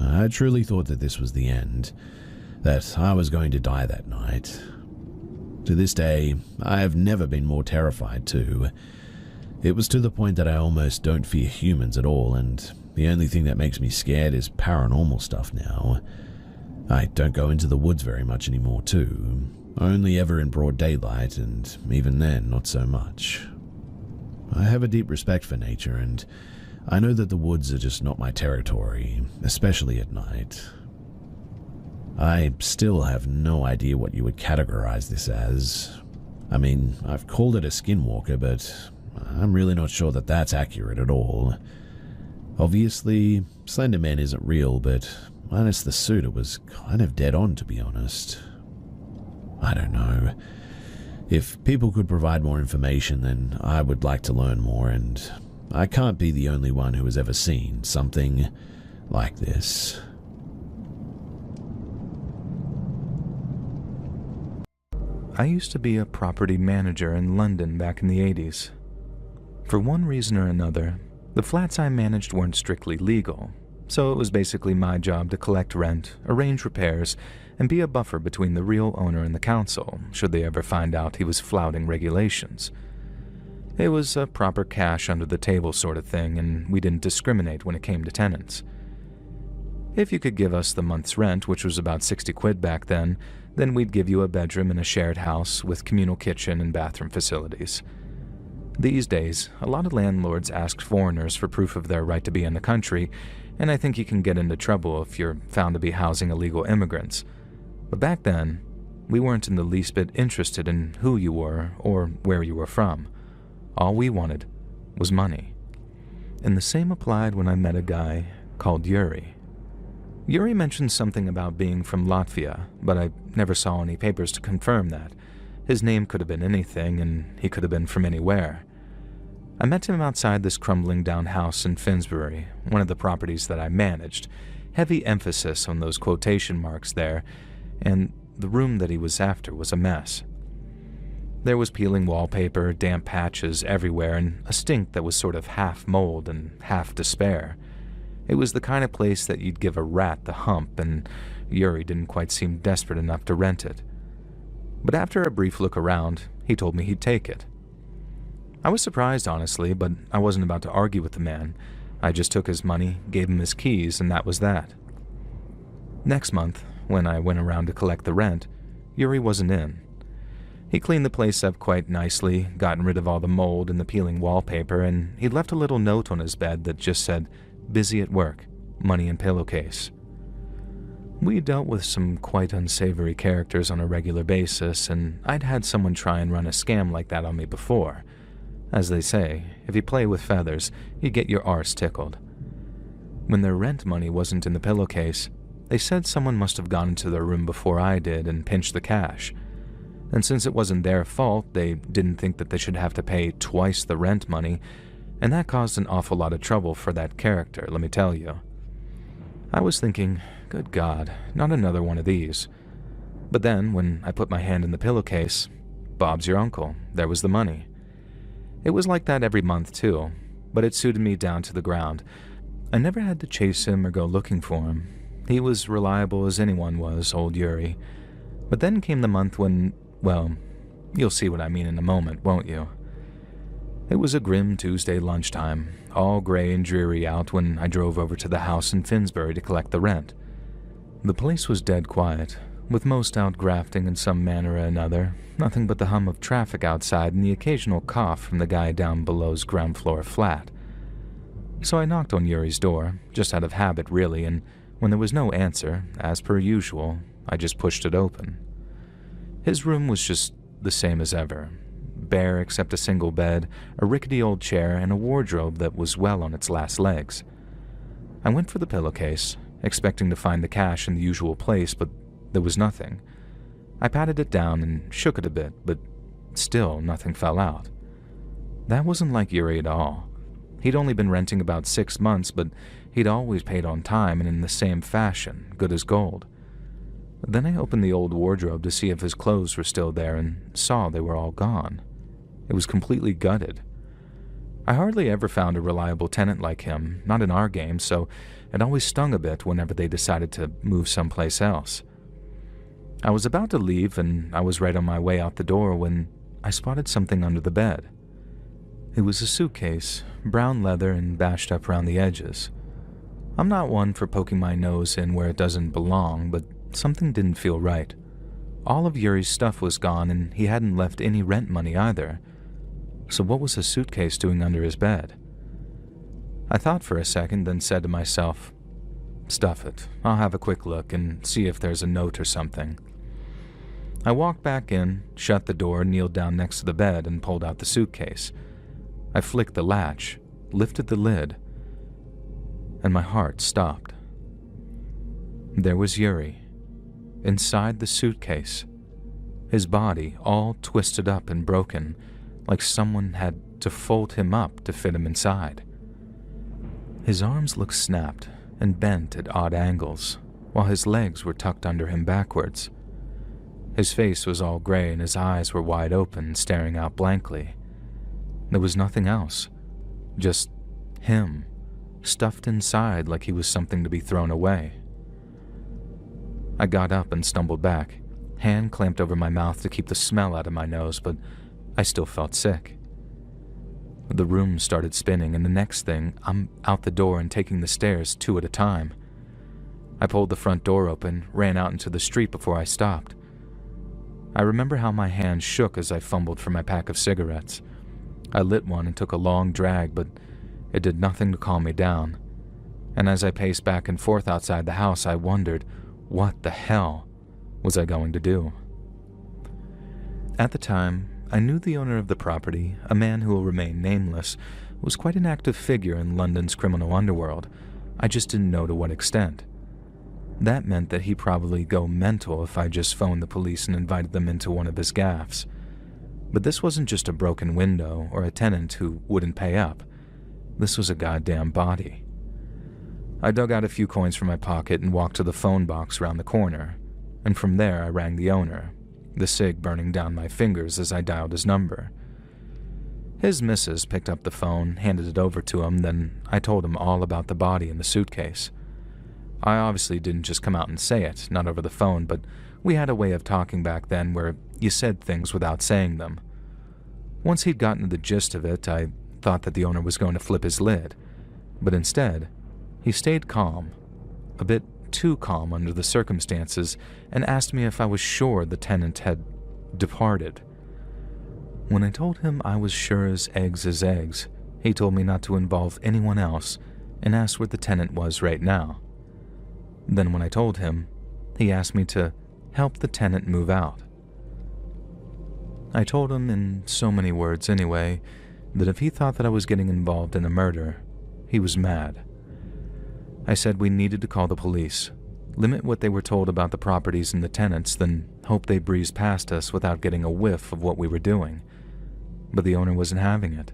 I truly thought that this was the end, that I was going to die that night. To this day, I have never been more terrified too. It was to the point that I almost don't fear humans at all, and the only thing that makes me scared is paranormal stuff now. I don't go into the woods very much anymore too, only ever in broad daylight, and even then not so much. I have a deep respect for nature, and I know that the woods are just not my territory, especially at night. I still have no idea what you would categorize this as. I mean, I've called it a skinwalker, but I'm really not sure that that's accurate at all. Obviously, Slender Man isn't real, but Minus the suit, it was kind of dead on, to be honest. I don't know. If people could provide more information, then I would like to learn more, and I can't be the only one who has ever seen something like this. I used to be a property manager in London back in the 80s. For one reason or another, the flats I managed weren't strictly legal, so it was basically my job to collect rent, arrange repairs, and be a buffer between the real owner and the council, should they ever find out he was flouting regulations. It was a proper cash under the table sort of thing, and we didn't discriminate when it came to tenants. If you could give us the month's rent, which was about 60 quid back then we'd give you a bedroom in a shared house with communal kitchen and bathroom facilities. These days, a lot of landlords ask foreigners for proof of their right to be in the country, and I think you can get into trouble if you're found to be housing illegal immigrants. But back then, we weren't in the least bit interested in who you were or where you were from. All we wanted was money. And the same applied when I met a guy called Yuri. Yuri mentioned something about being from Latvia, but I never saw any papers to confirm that. His name could have been anything, and he could have been from anywhere. I met him outside this crumbling down house in Finsbury, one of the properties that I managed. Heavy emphasis on those quotation marks there, and the room that he was after was a mess. There was peeling wallpaper, damp patches everywhere, and a stink that was sort of half mold and half despair. It was the kind of place that you'd give a rat the hump, and Yuri didn't quite seem desperate enough to rent it. But after a brief look around, he told me he'd take it. I was surprised, honestly, but I wasn't about to argue with the man. I just took his money, gave him his keys, and that was that. Next month, when I went around to collect the rent, Yuri wasn't in. He cleaned the place up quite nicely, gotten rid of all the mold and the peeling wallpaper, and he left a little note on his bed that just said, "Busy at work, money in pillowcase." We dealt with some quite unsavory characters on a regular basis, and I'd had someone try and run a scam like that on me before. As they say, if you play with feathers, you get your arse tickled. When their rent money wasn't in the pillowcase, they said someone must have gone into their room before I did and pinched the cash. And since it wasn't their fault, they didn't think that they should have to pay twice the rent money, and that caused an awful lot of trouble for that character, let me tell you. I was thinking, good God, not another one of these. But then, when I put my hand in the pillowcase, Bob's your uncle, there was the money. It was like that every month, too, but it suited me down to the ground. I never had to chase him or go looking for him. He was reliable as anyone was, old Yuri. But then came the month when, well, you'll see what I mean in a moment, won't you? It was a grim Tuesday lunchtime, all gray and dreary out when I drove over to the house in Finsbury to collect the rent. The place was dead quiet, with most out grafting in some manner or another, nothing but the hum of traffic outside and the occasional cough from the guy down below's ground floor flat. So I knocked on Yuri's door, just out of habit really, and when there was no answer, as per usual, I just pushed it open. His room was just the same as ever. Bare except a single bed, a rickety old chair, and a wardrobe that was well on its last legs. I went for the pillowcase, expecting to find the cash in the usual place, but there was nothing. I patted it down and shook it a bit, but still nothing fell out. That wasn't like Yuri at all. He'd only been renting about 6 months, but he'd always paid on time and in the same fashion, good as gold. Then I opened the old wardrobe to see if his clothes were still there and saw they were all gone. It was completely gutted. I hardly ever found a reliable tenant like him, not in our game, so it always stung a bit whenever they decided to move someplace else. I was about to leave, and I was right on my way out the door when I spotted something under the bed. It was a suitcase, brown leather and bashed up around the edges. I'm not one for poking my nose in where it doesn't belong, but something didn't feel right. All of Yuri's stuff was gone, and he hadn't left any rent money either. So what was his suitcase doing under his bed? I thought for a second, then said to myself, "Stuff it. I'll have a quick look and see if there's a note or something." I walked back in, shut the door, kneeled down next to the bed, and pulled out the suitcase. I flicked the latch, lifted the lid, and my heart stopped. There was Yuri, inside the suitcase, his body all twisted up and broken, like someone had to fold him up to fit him inside. His arms looked snapped and bent at odd angles, while his legs were tucked under him backwards. His face was all gray and his eyes were wide open, staring out blankly. There was nothing else, just him, stuffed inside like he was something to be thrown away. I got up and stumbled back, hand clamped over my mouth to keep the smell out of my nose, but I still felt sick. The room started spinning, and the next thing, I'm out the door and taking the stairs 2 at a time. I pulled the front door open, ran out into the street before I stopped. I remember how my hand shook as I fumbled for my pack of cigarettes. I lit one and took a long drag, but it did nothing to calm me down. And as I paced back and forth outside the house, I wondered, what the hell was I going to do? At the time, I knew the owner of the property, a man who will remain nameless, was quite an active figure in London's criminal underworld. I just didn't know to what extent. That meant that he'd probably go mental if I just phoned the police and invited them into one of his gaffes. But this wasn't just a broken window or a tenant who wouldn't pay up. This was a goddamn body. I dug out a few coins from my pocket and walked to the phone box round the corner, and from there I rang the owner, the cig burning down my fingers as I dialed his number. His missus picked up the phone, handed it over to him, then I told him all about the body in the suitcase. I obviously didn't just come out and say it, not over the phone, but we had a way of talking back then where you said things without saying them. Once he'd gotten the gist of it, I thought that the owner was going to flip his lid, but instead, he stayed calm, a bit too calm under the circumstances, and asked me if I was sure the tenant had departed. When I told him I was sure as eggs, he told me not to involve anyone else and asked where the tenant was right now. Then when I told him, he asked me to help the tenant move out. I told him in so many words anyway, that if he thought that I was getting involved in a murder, he was mad. I said we needed to call the police, limit what they were told about the properties and the tenants, then hope they breezed past us without getting a whiff of what we were doing. But the owner wasn't having it.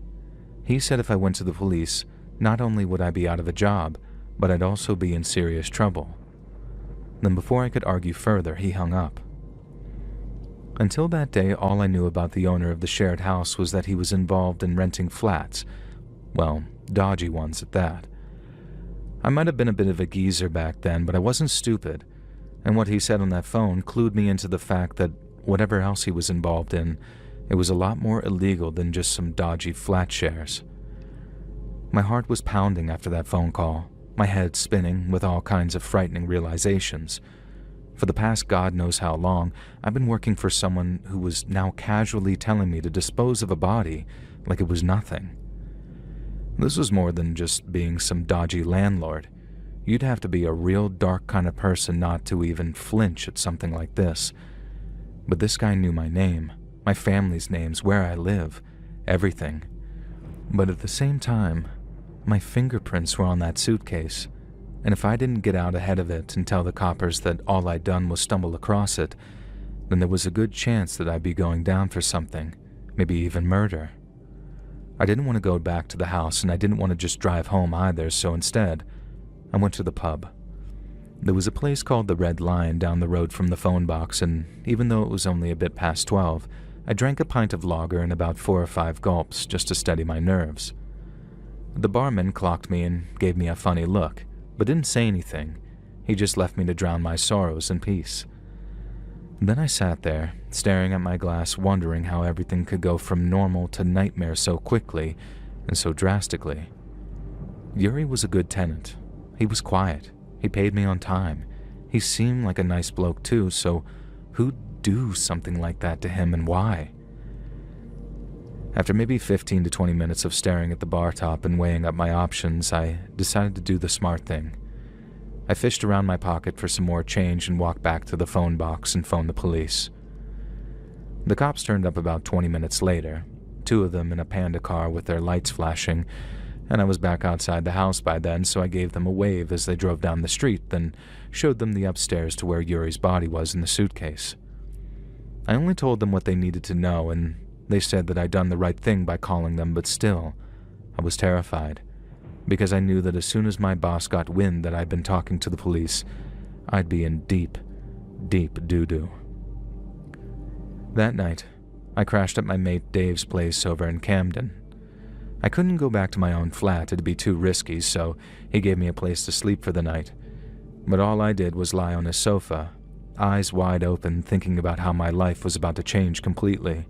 He said if I went to the police, not only would I be out of a job, but I'd also be in serious trouble. Then before I could argue further, he hung up. Until that day, all I knew about the owner of the shared house was that he was involved in renting flats. Well, dodgy ones at that. I might have been a bit of a geezer back then, but I wasn't stupid, and what he said on that phone clued me into the fact that whatever else he was involved in, it was a lot more illegal than just some dodgy flat shares. My heart was pounding after that phone call, my head spinning with all kinds of frightening realizations. For the past God knows how long, I've been working for someone who was now casually telling me to dispose of a body like it was nothing. This was more than just being some dodgy landlord. You'd have to be a real dark kind of person not to even flinch at something like this. But this guy knew my name, my family's names, where I live, everything. But at the same time, my fingerprints were on that suitcase, and if I didn't get out ahead of it and tell the coppers that all I'd done was stumble across it, then there was a good chance that I'd be going down for something, maybe even murder. I didn't want to go back to the house, and I didn't want to just drive home either, so instead, I went to the pub. There was a place called the Red Lion down the road from the phone box, and even though it was only a bit past 12, I drank a pint of lager in about 4 or 5 gulps just to steady my nerves. The barman clocked me and gave me a funny look, but didn't say anything. He just left me to drown my sorrows in peace. Then I sat there, staring at my glass, wondering how everything could go from normal to nightmare so quickly and so drastically. Yuri was a good tenant. He was quiet. He paid me on time. He seemed like a nice bloke too, so who'd do something like that to him and why? After maybe 15 to 20 minutes of staring at the bar top and weighing up my options, I decided to do the smart thing. I fished around my pocket for some more change and walked back to the phone box and phoned the police. The cops turned up about 20 minutes later, 2 of them in a Panda car with their lights flashing, and I was back outside the house by then, so I gave them a wave as they drove down the street, then showed them the upstairs to where Yuri's body was in the suitcase. I only told them what they needed to know, and they said that I'd done the right thing by calling them, but still, I was terrified, because I knew that as soon as my boss got wind that I'd been talking to the police, I'd be in deep, deep doo-doo. That night, I crashed at my mate Dave's place over in Camden. I couldn't go back to my own flat, it'd be too risky, so he gave me a place to sleep for the night. But all I did was lie on his sofa, eyes wide open, thinking about how my life was about to change completely.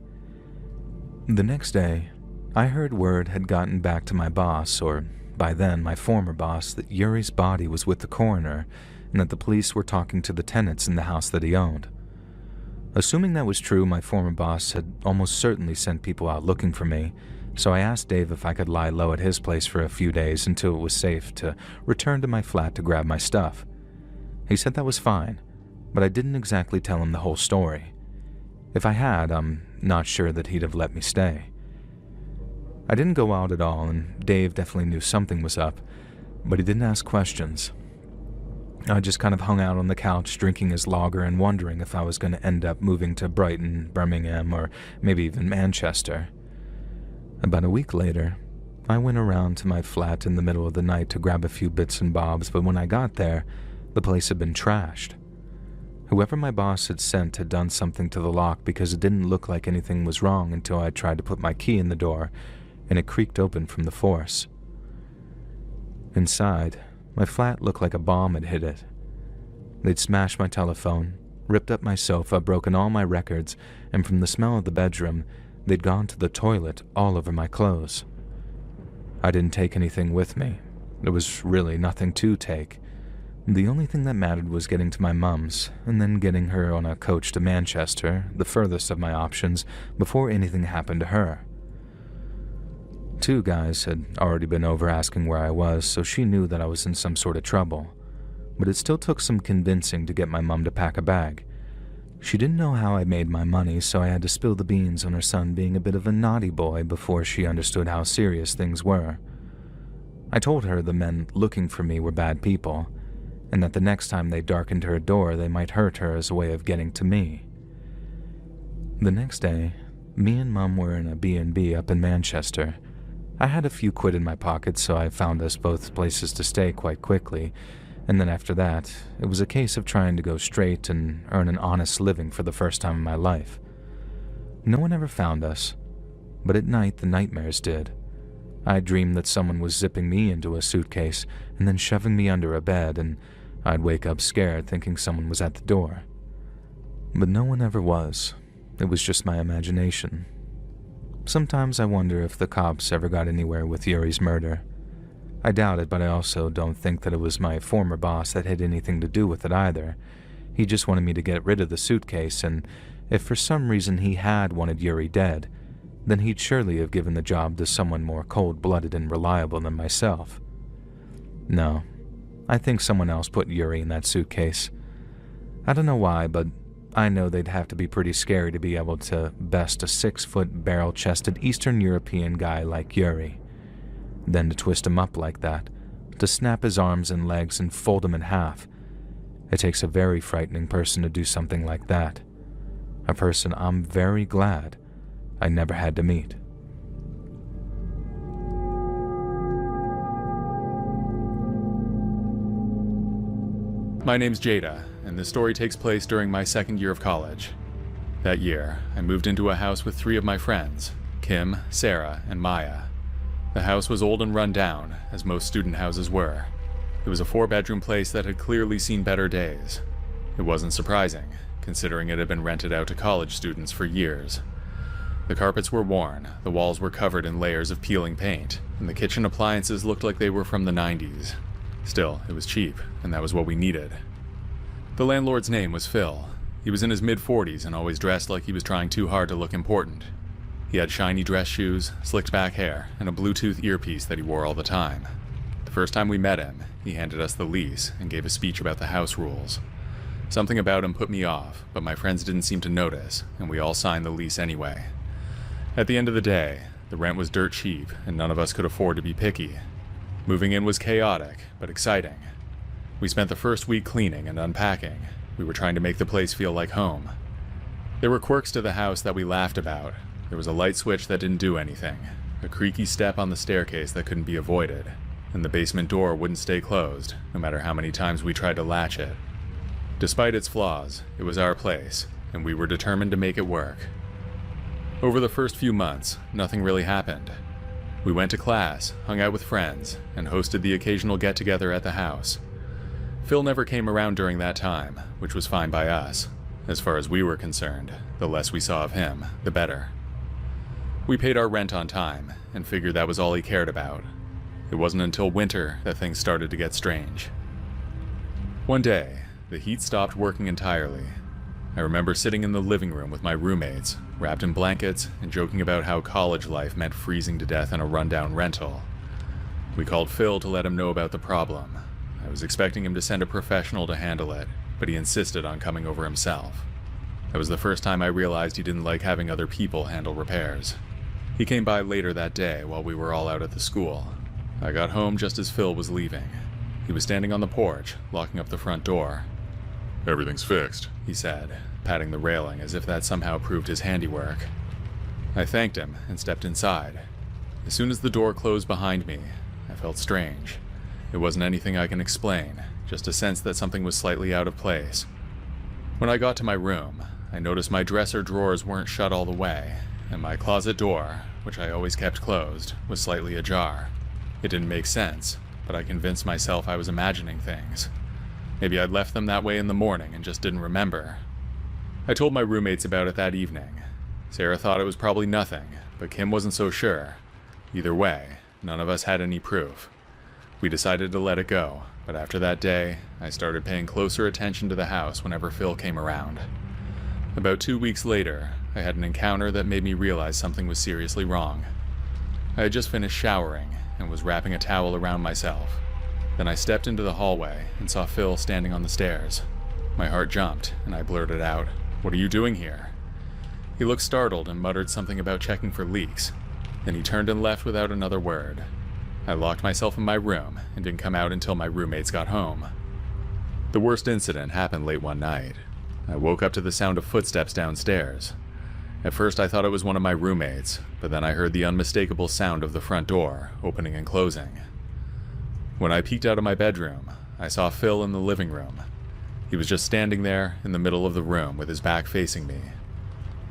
The next day, I heard word had gotten back to my boss, or by then my former boss, that Yuri's body was with the coroner and that the police were talking to the tenants in the house that he owned. Assuming that was true, my former boss had almost certainly sent people out looking for me, so I asked Dave if I could lie low at his place for a few days until it was safe to return to my flat to grab my stuff. He said that was fine, but I didn't exactly tell him the whole story. If I had, I'm not sure that he'd have let me stay. I didn't go out at all, and Dave definitely knew something was up, but he didn't ask questions. I just kind of hung out on the couch drinking his lager and wondering if I was going to end up moving to Brighton, Birmingham, or maybe even Manchester. About a week later, I went around to my flat in the middle of the night to grab a few bits and bobs, but when I got there, the place had been trashed. Whoever my boss had sent had done something to the lock because it didn't look like anything was wrong until I tried to put my key in the door, and it creaked open from the force. Inside, my flat looked like a bomb had hit it. They'd smashed my telephone, ripped up my sofa, broken all my records, and from the smell of the bedroom, they'd gone to the toilet all over my clothes. I didn't take anything with me. There was really nothing to take. The only thing that mattered was getting to my mum's, and then getting her on a coach to Manchester, the furthest of my options, before anything happened to her. 2 guys had already been over asking where I was, so she knew that I was in some sort of trouble. But it still took some convincing to get my mum to pack a bag. She didn't know how I made my money, so I had to spill the beans on her son being a bit of a naughty boy before she understood how serious things were. I told her the men looking for me were bad people, and that the next time they darkened her door, they might hurt her as a way of getting to me. The next day, me and Mum were in a B&B up in Manchester. I had a few quid in my pocket, so I found us both places to stay quite quickly, and then after that, it was a case of trying to go straight and earn an honest living for the first time in my life. No one ever found us, but at night the nightmares did. I dreamed that someone was zipping me into a suitcase and then shoving me under a bed, and I'd wake up scared thinking someone was at the door. But no one ever was. It was just my imagination. Sometimes I wonder if the cops ever got anywhere with Yuri's murder. I doubt it, but I also don't think that it was my former boss that had anything to do with it either. He just wanted me to get rid of the suitcase, and if for some reason he had wanted Yuri dead, then he'd surely have given the job to someone more cold-blooded and reliable than myself. No, I think someone else put Yuri in that suitcase. I don't know why, but I know they'd have to be pretty scary to be able to best a 6-foot barrel-chested Eastern European guy like Yuri. Then to twist him up like that, to snap his arms and legs and fold him in half. It takes a very frightening person to do something like that. A person I'm very glad I never had to meet. My name's Jada, and this story takes place during my second year of college. That year, I moved into a house with 3 of my friends, Kim, Sarah, and Maya. The house was old and run down, as most student houses were. It was a 4-bedroom place that had clearly seen better days. It wasn't surprising, considering it had been rented out to college students for years. The carpets were worn, the walls were covered in layers of peeling paint, and the kitchen appliances looked like they were from the 90s. Still, it was cheap, and that was what we needed. The landlord's name was Phil. He was in his mid-40s and always dressed like he was trying too hard to look important. He had shiny dress shoes, slicked back hair, and a Bluetooth earpiece that he wore all the time. The first time we met him, he handed us the lease and gave a speech about the house rules. Something about him put me off, but my friends didn't seem to notice, and we all signed the lease anyway. At the end of the day, The rent was dirt cheap, and none of us could afford to be picky. Moving in was chaotic, but exciting. We spent the first week cleaning and unpacking. We were trying to make the place feel like home. There were quirks to the house that we laughed about. There was a light switch that didn't do anything, a creaky step on the staircase that couldn't be avoided, and the basement door wouldn't stay closed, no matter how many times we tried to latch it. Despite its flaws, it was our place, and we were determined to make it work. Over the first few months, nothing really happened. We went to class, hung out with friends, and hosted the occasional get-together at the house. Phil never came around during that time, which was fine by us. As far as we were concerned, the less we saw of him, the better. We paid our rent on time, and figured that was all he cared about. It wasn't until winter that things started to get strange. One day, the heat stopped working entirely. I remember sitting in the living room with my roommates, wrapped in blankets, and joking about how college life meant freezing to death in a rundown rental. We called Phil to let him know about the problem. I was expecting him to send a professional to handle it, but he insisted on coming over himself. That was the first time I realized he didn't like having other people handle repairs. He came by later that day while we were all out at the school. I got home just as Phil was leaving. He was standing on the porch, locking up the front door. Everything's fixed, he said, patting the railing as if that somehow proved his handiwork. I thanked him and stepped inside. As soon as the door closed behind me, I felt strange. It wasn't anything I can explain, just a sense that something was slightly out of place. When I got to my room, I noticed my dresser drawers weren't shut all the way, and my closet door, which I always kept closed, was slightly ajar. It didn't make sense, but I convinced myself I was imagining things. Maybe I'd left them that way in the morning and just didn't remember. I told my roommates about it that evening. Sarah thought it was probably nothing, but Kim wasn't so sure. Either way, none of us had any proof. We decided to let it go, but after that day, I started paying closer attention to the house whenever Phil came around. About 2 weeks later, I had an encounter that made me realize something was seriously wrong. I had just finished showering and was wrapping a towel around myself. Then I stepped into the hallway and saw Phil standing on the stairs. My heart jumped, and I blurted out, "What are you doing here?" He looked startled and muttered something about checking for leaks. Then he turned and left without another word. I locked myself in my room and didn't come out until my roommates got home. The worst incident happened late one night. I woke up to the sound of footsteps downstairs. At first I thought it was one of my roommates, but then I heard the unmistakable sound of the front door opening and closing. When I peeked out of my bedroom, I saw Phil in the living room. He was just standing there in the middle of the room with his back facing me.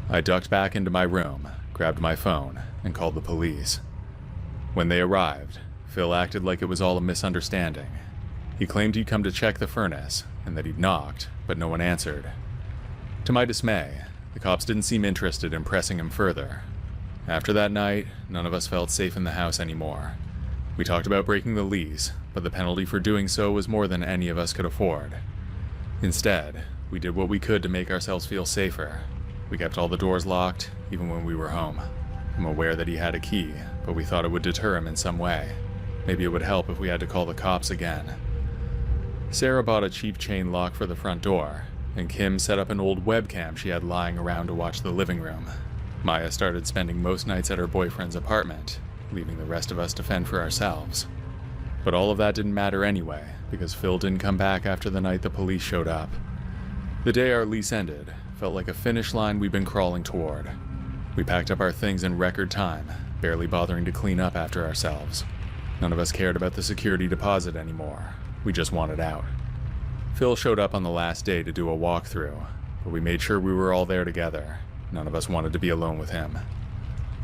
I ducked back into my room, grabbed my phone, and called the police. When they arrived, Phil acted like it was all a misunderstanding. He claimed he'd come to check the furnace, and that he'd knocked, but no one answered. To my dismay, the cops didn't seem interested in pressing him further. After that night, none of us felt safe in the house anymore. We talked about breaking the lease, but the penalty for doing so was more than any of us could afford. Instead, we did what we could to make ourselves feel safer. We kept all the doors locked, even when we were home. I'm aware that he had a key, but we thought it would deter him in some way. Maybe it would help if we had to call the cops again. Sarah bought a cheap chain lock for the front door, and Kim set up an old webcam she had lying around to watch the living room. Maya started spending most nights at her boyfriend's apartment, leaving the rest of us to fend for ourselves. But all of that didn't matter anyway, because Phil didn't come back after the night the police showed up. The day our lease ended felt like a finish line we'd been crawling toward. We packed up our things in record time, barely bothering to clean up after ourselves. None of us cared about the security deposit anymore. We just wanted out. Phil showed up on the last day to do a walkthrough, but we made sure we were all there together. None of us wanted to be alone with him.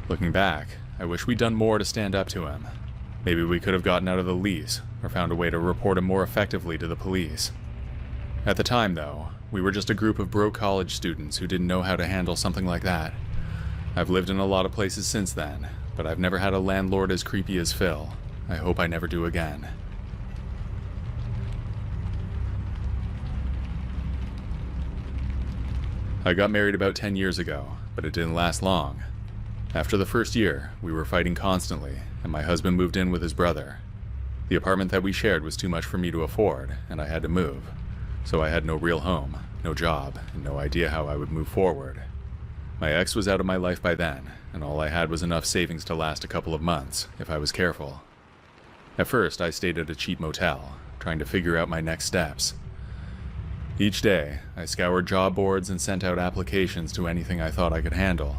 Looking back, I wish we'd done more to stand up to him. Maybe we could have gotten out of the lease, or found a way to report him more effectively to the police. At the time, though, we were just a group of broke college students who didn't know how to handle something like that. I've lived in a lot of places since then, but I've never had a landlord as creepy as Phil. I hope I never do again. I got married about 10 years ago, but it didn't last long. After the first year, we were fighting constantly, and my husband moved in with his brother. The apartment that we shared was too much for me to afford, and I had to move. So I had no real home, no job, and no idea how I would move forward. My ex was out of my life by then, and all I had was enough savings to last a couple of months, if I was careful. At first, I stayed at a cheap motel, trying to figure out my next steps. Each day, I scoured job boards and sent out applications to anything I thought I could handle.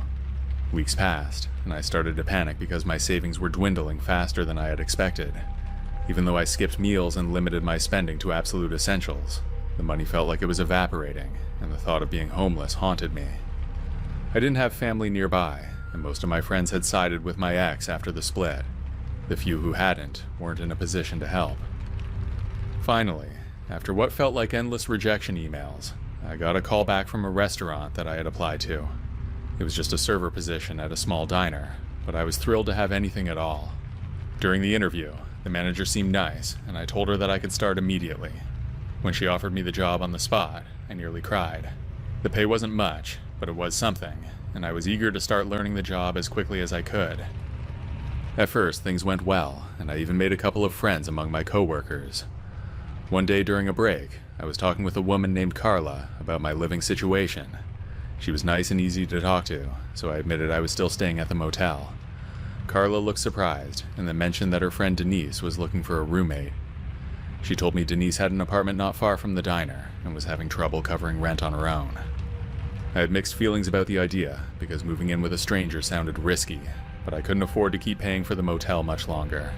Weeks passed, and I started to panic because my savings were dwindling faster than I had expected. Even though I skipped meals and limited my spending to absolute essentials, the money felt like it was evaporating, and the thought of being homeless haunted me. I didn't have family nearby, and most of my friends had sided with my ex after the split. The few who hadn't weren't in a position to help. Finally, after what felt like endless rejection emails, I got a call back from a restaurant that I had applied to. It was just a server position at a small diner, but I was thrilled to have anything at all. During the interview, the manager seemed nice, and I told her that I could start immediately. When she offered me the job on the spot, I nearly cried. The pay wasn't much, but it was something, and I was eager to start learning the job as quickly as I could. At first, things went well, and I even made a couple of friends among my coworkers. One day during a break, I was talking with a woman named Carla about my living situation. She was nice and easy to talk to, so I admitted I was still staying at the motel. Carla looked surprised, and then mentioned that her friend Denise was looking for a roommate. She told me Denise had an apartment not far from the diner, and was having trouble covering rent on her own. I had mixed feelings about the idea, because moving in with a stranger sounded risky, but I couldn't afford to keep paying for the motel much longer.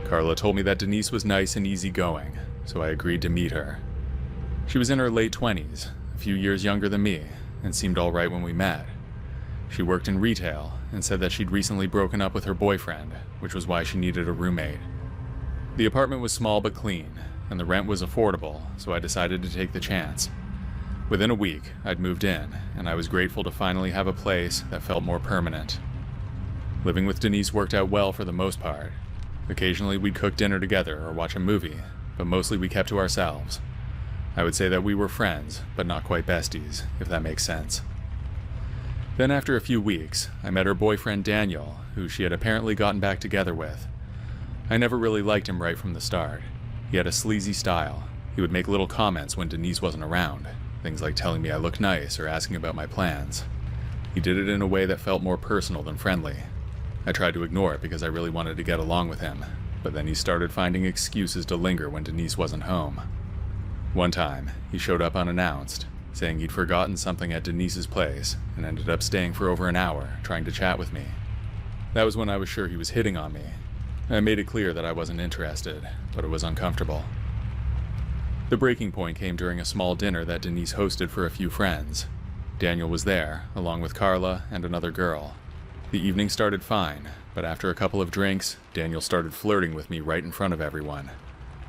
Carla told me that Denise was nice and easygoing, so I agreed to meet her. She was in her late 20s, a few years younger than me, and seemed all right when we met. She worked in retail, and said that she'd recently broken up with her boyfriend, which was why she needed a roommate. The apartment was small but clean, and the rent was affordable, so I decided to take the chance. Within a week, I'd moved in, and I was grateful to finally have a place that felt more permanent. Living with Denise worked out well for the most part. Occasionally we'd cook dinner together or watch a movie, but mostly we kept to ourselves. I would say that we were friends, but not quite besties, if that makes sense. Then after a few weeks, I met her boyfriend Daniel, who she had apparently gotten back together with. I never really liked him right from the start. He had a sleazy style. He would make little comments when Denise wasn't around, things like telling me I looked nice or asking about my plans. He did it in a way that felt more personal than friendly. I tried to ignore it because I really wanted to get along with him, but then he started finding excuses to linger when Denise wasn't home. One time, he showed up unannounced, saying he'd forgotten something at Denise's place and ended up staying for over an hour trying to chat with me. That was when I was sure he was hitting on me. I made it clear that I wasn't interested, but it was uncomfortable. The breaking point came during a small dinner that Denise hosted for a few friends. Daniel was there, along with Carla and another girl. The evening started fine, but after a couple of drinks, Daniel started flirting with me right in front of everyone.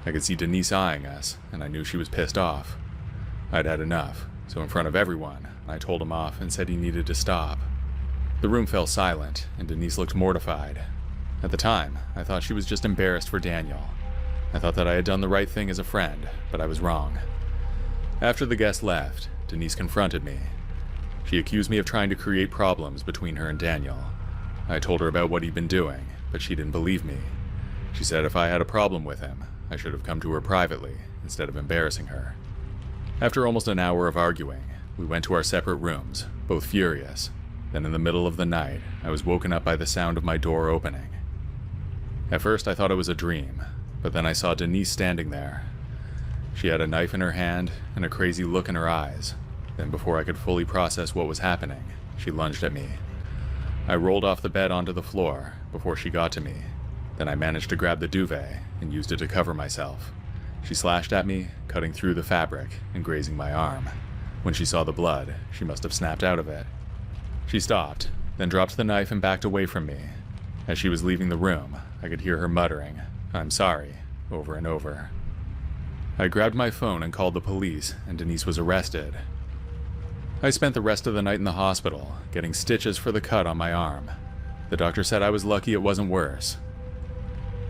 I could see Denise eyeing us, and I knew she was pissed off. I'd had enough, so in front of everyone, I told him off and said he needed to stop. The room fell silent, and Denise looked mortified. At the time, I thought she was just embarrassed for Daniel. I thought that I had done the right thing as a friend, but I was wrong. After the guest left, Denise confronted me. She accused me of trying to create problems between her and Daniel. I told her about what he'd been doing, but she didn't believe me. She said if I had a problem with him, I should have come to her privately, instead of embarrassing her. After almost an hour of arguing, we went to our separate rooms, both furious. Then in the middle of the night, I was woken up by the sound of my door opening. At first I thought it was a dream, but then I saw Denise standing there. She had a knife in her hand and a crazy look in her eyes. Then before I could fully process what was happening, she lunged at me. I rolled off the bed onto the floor before she got to me. Then I managed to grab the duvet and used it to cover myself. She slashed at me, cutting through the fabric and grazing my arm. When she saw the blood, she must have snapped out of it. She stopped, then dropped the knife and backed away from me. As she was leaving the room, I could hear her muttering, "I'm sorry," over and over. I grabbed my phone and called the police, and Denise was arrested. I spent the rest of the night in the hospital, getting stitches for the cut on my arm. The doctor said I was lucky it wasn't worse.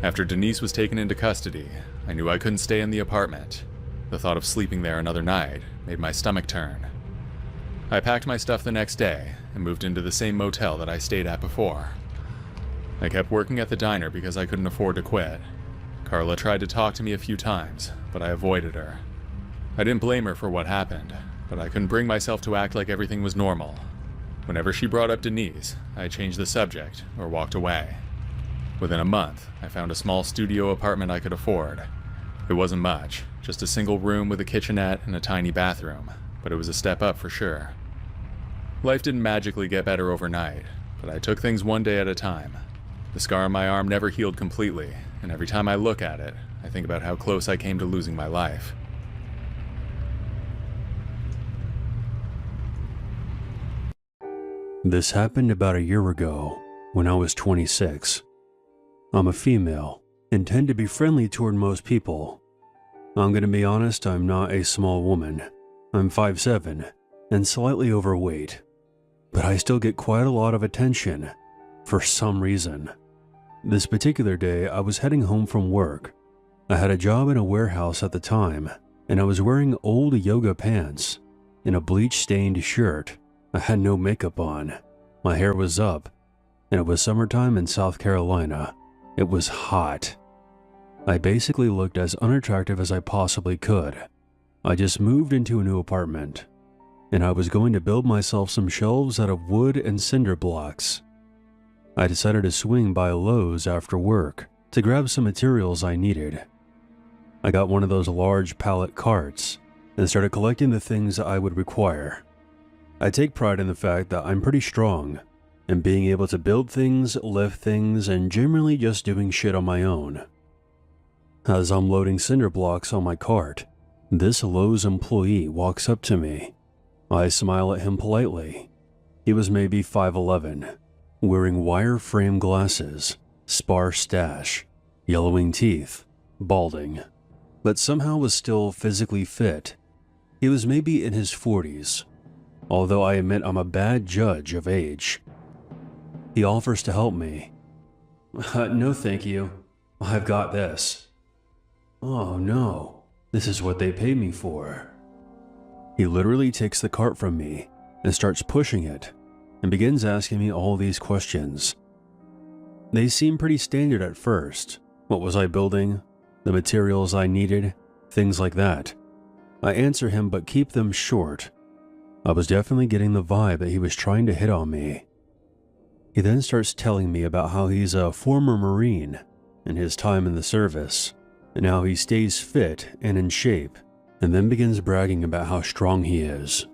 After Denise was taken into custody, I knew I couldn't stay in the apartment. The thought of sleeping there another night made my stomach turn. I packed my stuff the next day and moved into the same motel that I stayed at before. I kept working at the diner because I couldn't afford to quit. Carla tried to talk to me a few times, but I avoided her. I didn't blame her for what happened, but I couldn't bring myself to act like everything was normal. Whenever she brought up Denise, I changed the subject or walked away. Within a month, I found a small studio apartment I could afford. It wasn't much, just a single room with a kitchenette and a tiny bathroom, but it was a step up for sure. Life didn't magically get better overnight, but I took things one day at a time. The scar on my arm never healed completely, and every time I look at it, I think about how close I came to losing my life. This happened about a year ago, when I was 26. I'm a female and tend to be friendly toward most people. I'm gonna be honest, I'm not a small woman. I'm 5'7" and slightly overweight, but I still get quite a lot of attention for some reason. This particular day, I was heading home from work. I had a job in a warehouse at the time, and I was wearing old yoga pants and a bleach-stained shirt. I had no makeup on. My hair was up, and it was summertime in South Carolina. It was hot. I basically looked as unattractive as I possibly could. I just moved into a new apartment, and I was going to build myself some shelves out of wood and cinder blocks. I decided to swing by Lowe's after work to grab some materials I needed. I got one of those large pallet carts and started collecting the things I would require. I take pride in the fact that I'm pretty strong and being able to build things, lift things, and generally just doing shit on my own. As I'm loading cinder blocks on my cart, this Lowe's employee walks up to me. I smile at him politely. He was maybe 5'11", wearing wire frame glasses, sparse stash, yellowing teeth, balding, but somehow was still physically fit. He was maybe in his 40s, although I admit I'm a bad judge of age. He offers to help me. No thank you, I've got this. Oh no, this is what they pay me for. He literally takes the cart from me and starts pushing it and begins asking me all these questions. They seem pretty standard at first. What was I building? The materials I needed? Things like that. I answer him but keep them short. I was definitely getting the vibe that he was trying to hit on me. He then starts telling me about how he's a former Marine and his time in the service, and how he stays fit and in shape, and then begins bragging about how strong he is.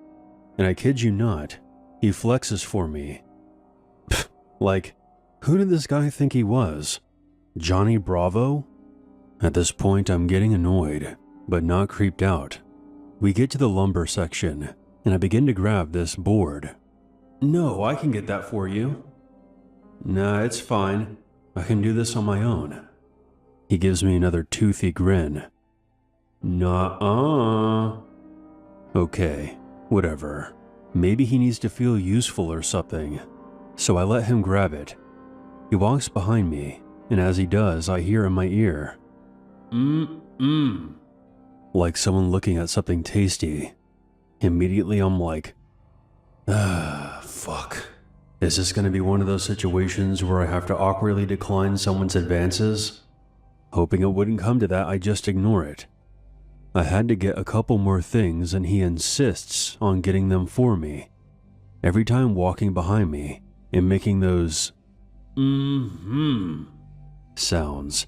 And I kid you not, he flexes for me. Like, who did this guy think he was? Johnny Bravo? At this point, I'm getting annoyed, but not creeped out. We get to the lumber section, and I begin to grab this board. No, I can get that for you. Nah, it's fine. I can do this on my own. He gives me another toothy grin. Nuh-uh. Okay, whatever. Maybe he needs to feel useful or something. So I let him grab it. He walks behind me, and as he does, I hear in my ear, like someone looking at something tasty. Immediately I'm like, fuck. Is this gonna be one of those situations where I have to awkwardly decline someone's advances? Hoping it wouldn't come to that, I just ignore it. I had to get a couple more things and he insists on getting them for me. Every time walking behind me and making those sounds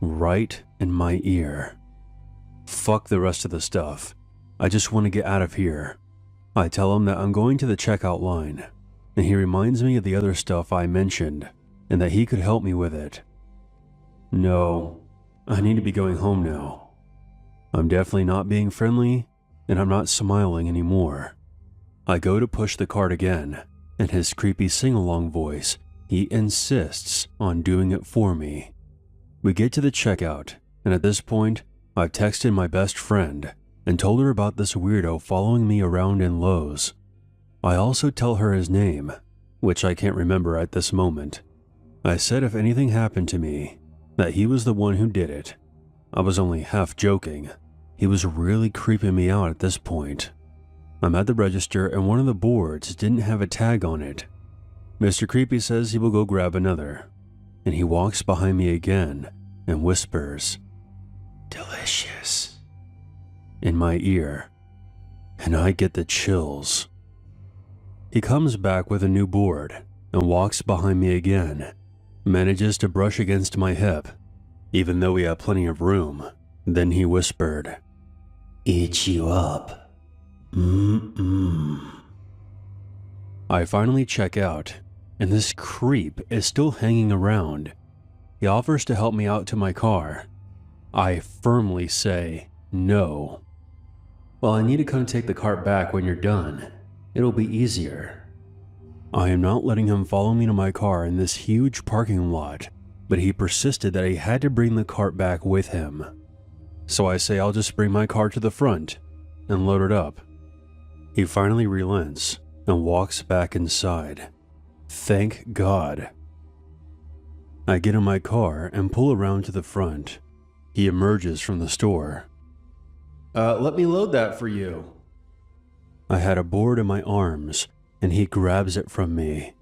right in my ear. Fuck the rest of the stuff. I just want to get out of here. I tell him that I'm going to the checkout line, and he reminds me of the other stuff I mentioned, and that he could help me with it. No, I need to be going home now. I'm definitely not being friendly, and I'm not smiling anymore. I go to push the cart again, and his creepy sing-along voice, he insists on doing it for me. We get to the checkout, and at this point, I've texted my best friend and told her about this weirdo following me around in Lowe's. I also tell her his name, which I can't remember at this moment. I said if anything happened to me, that he was the one who did it. I was only half joking. He was really creeping me out at this point. I'm at the register and one of the boards didn't have a tag on it. Mr. Creepy says he will go grab another, and he walks behind me again and whispers, "Delicious," in my ear, and I get the chills. He comes back with a new board and walks behind me again, manages to brush against my hip, even though we have plenty of room. Then he whispered, "Eat you up. I finally check out, and this creep is still hanging around. He offers to help me out to my car. I firmly say no. Well, I need to come take the cart back when you're done. It'll be easier. I am not letting him follow me to my car in this huge parking lot, but he persisted that he had to bring the cart back with him. So I say I'll just bring my car to the front and load it up. He finally relents and walks back inside. Thank God. I get in my car and pull around to the front. He emerges from the store. Let me load that for you." I had a board in my arms, and he grabs it from me.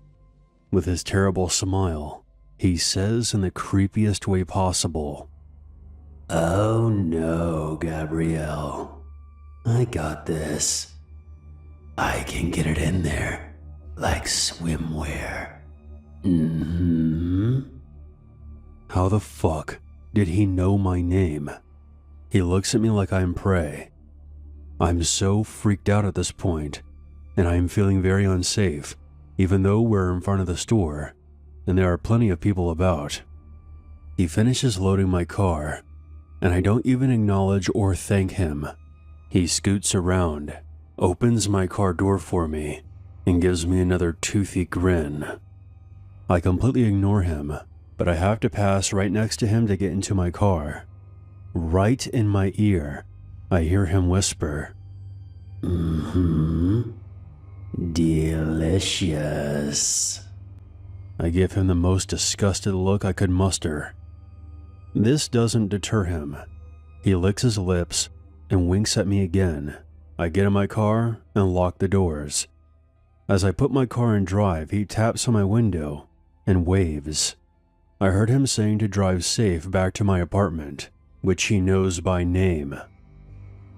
With his terrible smile, he says in the creepiest way possible, "Oh no, Gabrielle. I got this. I can get it in there like swimwear." How the fuck did he know my name? He looks at me like I'm prey. I'm so freaked out at this point, and I am feeling very unsafe, even though we're in front of the store, and there are plenty of people about. He finishes loading my car, and I don't even acknowledge or thank him. He scoots around, opens my car door for me, and gives me another toothy grin. I completely ignore him, but I have to pass right next to him to get into my car. Right in my ear, I hear him whisper, "Delicious." I give him the most disgusted look I could muster. This doesn't deter him. He licks his lips and winks at me again. I get in my car and lock the doors. As I put my car in drive, he taps on my window and waves. I heard him saying to drive safe back to my apartment, which he knows by name.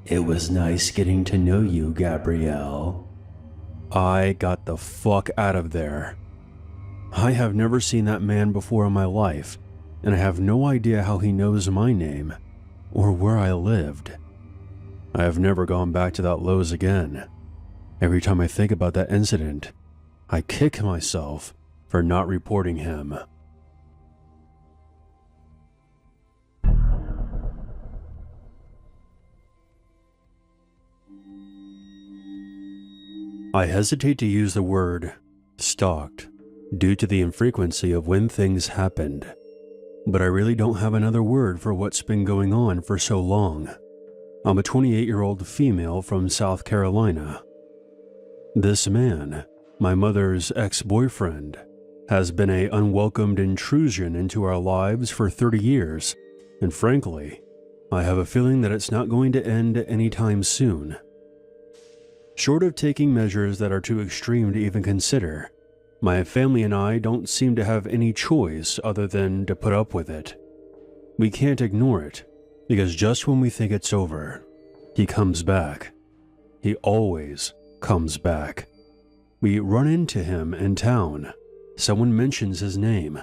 "It was nice getting to know you, Gabrielle." I got the fuck out of there. I have never seen that man before in my life, and I have no idea how he knows my name or where I lived. I have never gone back to that Lowe's again. Every time I think about that incident, I kick myself for not reporting him. I hesitate to use the word stalked due to the infrequency of when things happened, but I really don't have another word for what's been going on for so long. I'm a 28-year-old female from South Carolina. This man, my mother's ex-boyfriend, has been an unwelcomed intrusion into our lives for 30 years, and frankly, I have a feeling that it's not going to end anytime soon. Short of taking measures that are too extreme to even consider, my family and I don't seem to have any choice other than to put up with it. We can't ignore it, because just when we think it's over, he comes back. He always comes back. We run into him in town, someone mentions his name,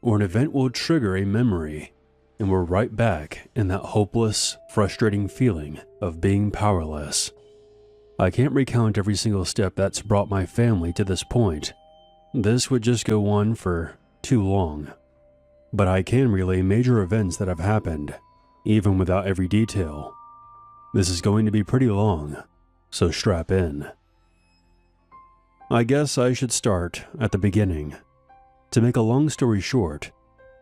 or an event will trigger a memory, and we're right back in that hopeless, frustrating feeling of being powerless. I can't recount every single step that's brought my family to this point. This would just go on for too long. But I can relay major events that have happened, even without every detail. This is going to be pretty long, so strap in. I guess I should start at the beginning. To make a long story short,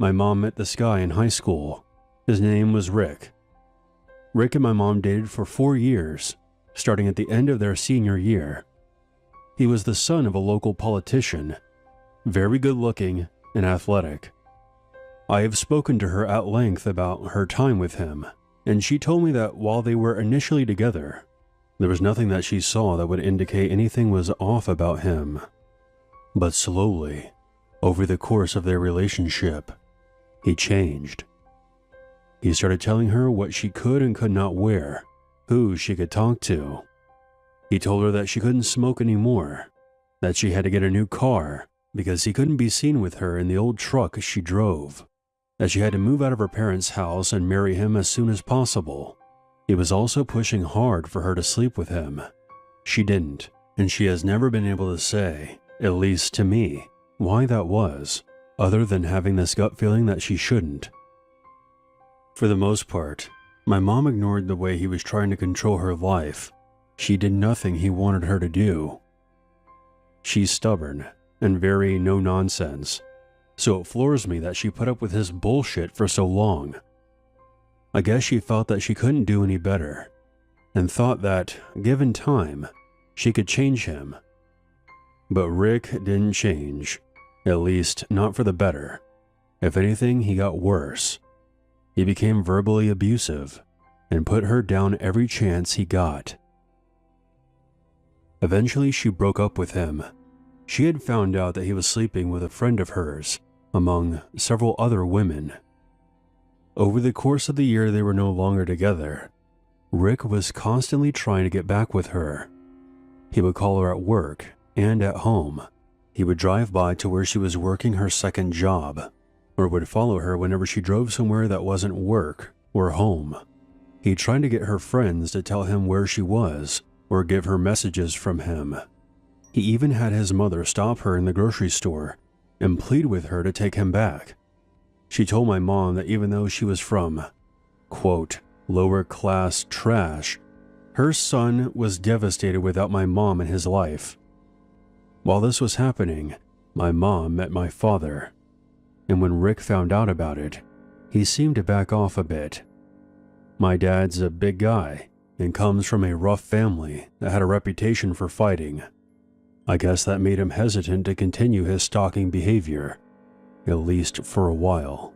my mom met this guy in high school. His name was Rick. Rick and my mom dated for 4 years, starting at the end of their senior year. He was the son of a local politician, very good looking and athletic. I have spoken to her at length about her time with him, and she told me that while they were initially together, there was nothing that she saw that would indicate anything was off about him. But slowly, over the course of their relationship, he changed. He started telling her what she could and could not wear, who she could talk to. He told her that she couldn't smoke anymore, that she had to get a new car because he couldn't be seen with her in the old truck she drove, that she had to move out of her parents' house and marry him as soon as possible. He was also pushing hard for her to sleep with him. She didn't, and she has never been able to say, at least to me, why that was, other than having this gut feeling that she shouldn't. For the most part, my mom ignored the way he was trying to control her life. She did nothing he wanted her to do. She's stubborn and very no-nonsense, so it floors me that she put up with his bullshit for so long. I guess she felt that she couldn't do any better, and thought that, given time, she could change him. But Rick didn't change, at least not for the better. If anything, he got worse. He became verbally abusive and put her down every chance he got. Eventually, she broke up with him. She had found out that he was sleeping with a friend of hers, among several other women. Over the course of the year they were no longer together, Rick was constantly trying to get back with her. He would call her at work and at home. He would drive by to where she was working her second job, or would follow her whenever she drove somewhere that wasn't work or home. He tried to get her friends to tell him where she was or give her messages from him. He even had his mother stop her in the grocery store and plead with her to take him back. She told my mom that even though she was from, quote, lower class trash, her son was devastated without my mom in his life. While this was happening, my mom met my father, and when Rick found out about it, he seemed to back off a bit. My dad's a big guy and comes from a rough family that had a reputation for fighting. I guess that made him hesitant to continue his stalking behavior, at least for a while.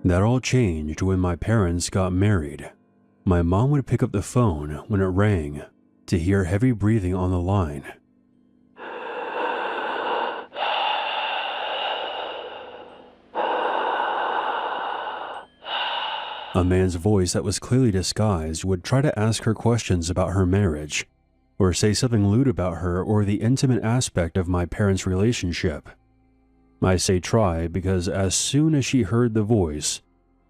That all changed when my parents got married. My mom would pick up the phone when it rang to hear heavy breathing on the line. A man's voice that was clearly disguised would try to ask her questions about her marriage, or say something lewd about her or the intimate aspect of my parents' relationship. I say try because as soon as she heard the voice,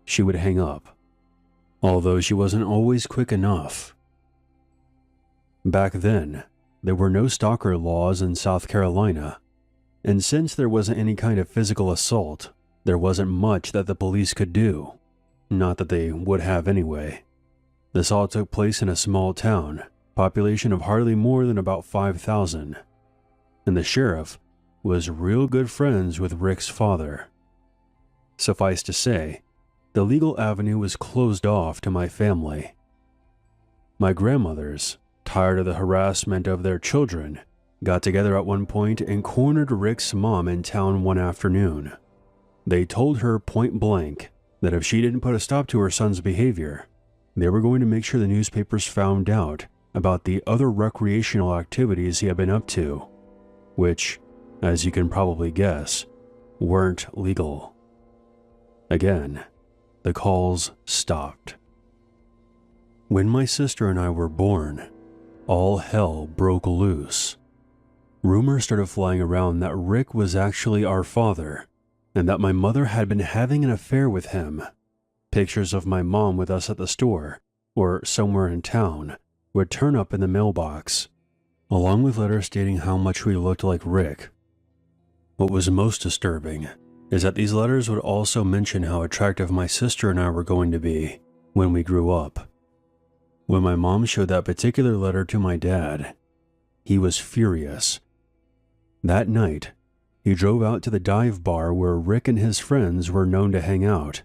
she would hang up, although she wasn't always quick enough. Back then, there were no stalker laws in South Carolina, and since there wasn't any kind of physical assault, there wasn't much that the police could do. Not that they would have anyway. This all took place in a small town, population of hardly more than about 5,000, and the sheriff was real good friends with Rick's father. Suffice to say, the legal avenue was closed off to my family. My grandmothers, tired of the harassment of their children, got together at one point and cornered Rick's mom in town one afternoon. They told her point blank that if she didn't put a stop to her son's behavior, they were going to make sure the newspapers found out about the other recreational activities he had been up to, which, as you can probably guess, weren't legal. Again, the calls stopped. When my sister and I were born, all hell broke loose. Rumors started flying around that Rick was actually our father, and that my mother had been having an affair with him. Pictures of my mom with us at the store, or somewhere in town, would turn up in the mailbox, along with letters stating how much we looked like Rick. What was most disturbing is that these letters would also mention how attractive my sister and I were going to be when we grew up. When my mom showed that particular letter to my dad, he was furious. That night, he drove out to the dive bar where Rick and his friends were known to hang out.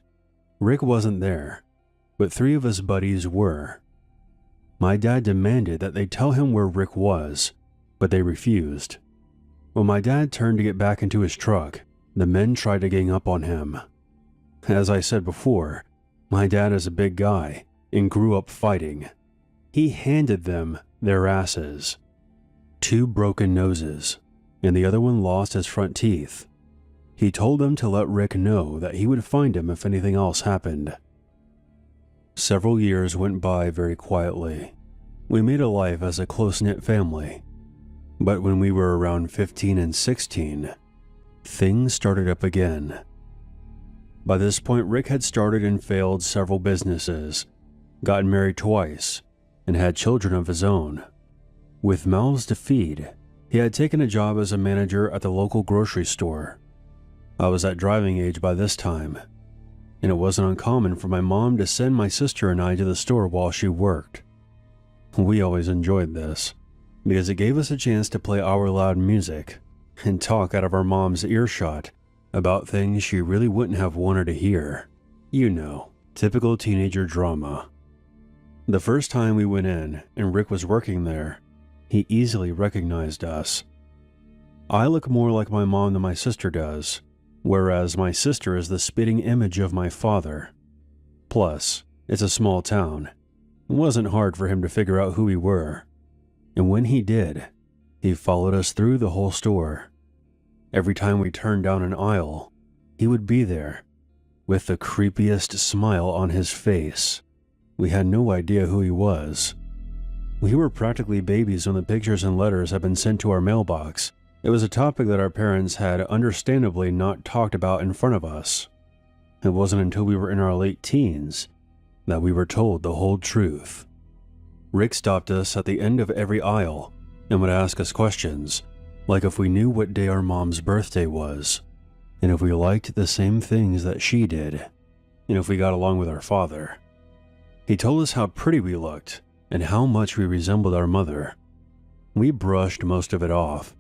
Rick wasn't there, but 3 of his buddies were. My dad demanded that they tell him where Rick was, but they refused. When my dad turned to get back into his truck, the men tried to gang up on him. As I said before, my dad is a big guy and grew up fighting. He handed them their asses. 2 broken noses, and the other one lost his front teeth. He told them to let Rick know that he would find him if anything else happened. Several years went by very quietly. We made a life as a close-knit family. But when we were around 15 and 16, things started up again. By this point, Rick had started and failed several businesses, gotten married twice, and had children of his own. With mouths to feed, he had taken a job as a manager at the local grocery store. I was at driving age by this time, and it wasn't uncommon for my mom to send my sister and I to the store while she worked. We always enjoyed this, because it gave us a chance to play our loud music and talk out of our mom's earshot about things she really wouldn't have wanted to hear. You know, typical teenager drama. The first time we went in and Rick was working there, he easily recognized us. I look more like my mom than my sister does, whereas my sister is the spitting image of my father. Plus, it's a small town. It wasn't hard for him to figure out who we were. And when he did, he followed us through the whole store. Every time we turned down an aisle, he would be there, with the creepiest smile on his face. We had no idea who he was. We were practically babies when the pictures and letters had been sent to our mailbox. It was a topic that our parents had understandably not talked about in front of us. It wasn't until we were in our late teens that we were told the whole truth. Rick stopped us at the end of every aisle and would ask us questions, like if we knew what day our mom's birthday was, and if we liked the same things that she did, and if we got along with our father. He told us how pretty we looked and how much we resembled our mother. We brushed most of it off.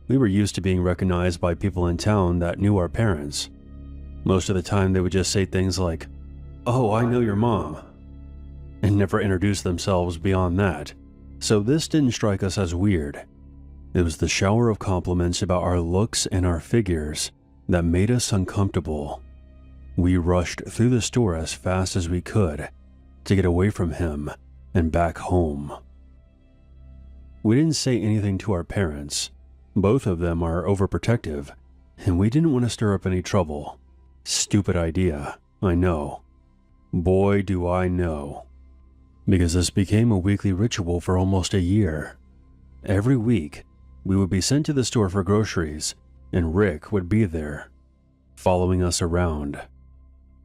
We were used to being recognized by people in town that knew our parents. Most of the time they would just say things like, "Oh, I know your mom," and never introduce themselves beyond that, so this didn't strike us as weird. It was the shower of compliments about our looks and our figures that made us uncomfortable. We rushed through the store as fast as we could to get away from him and back home. We didn't say anything to our parents. Both of them are overprotective, and we didn't want to stir up any trouble. Stupid idea, I know. Boy, do I know. Because this became a weekly ritual for almost a year. Every week, we would be sent to the store for groceries, and Rick would be there, following us around.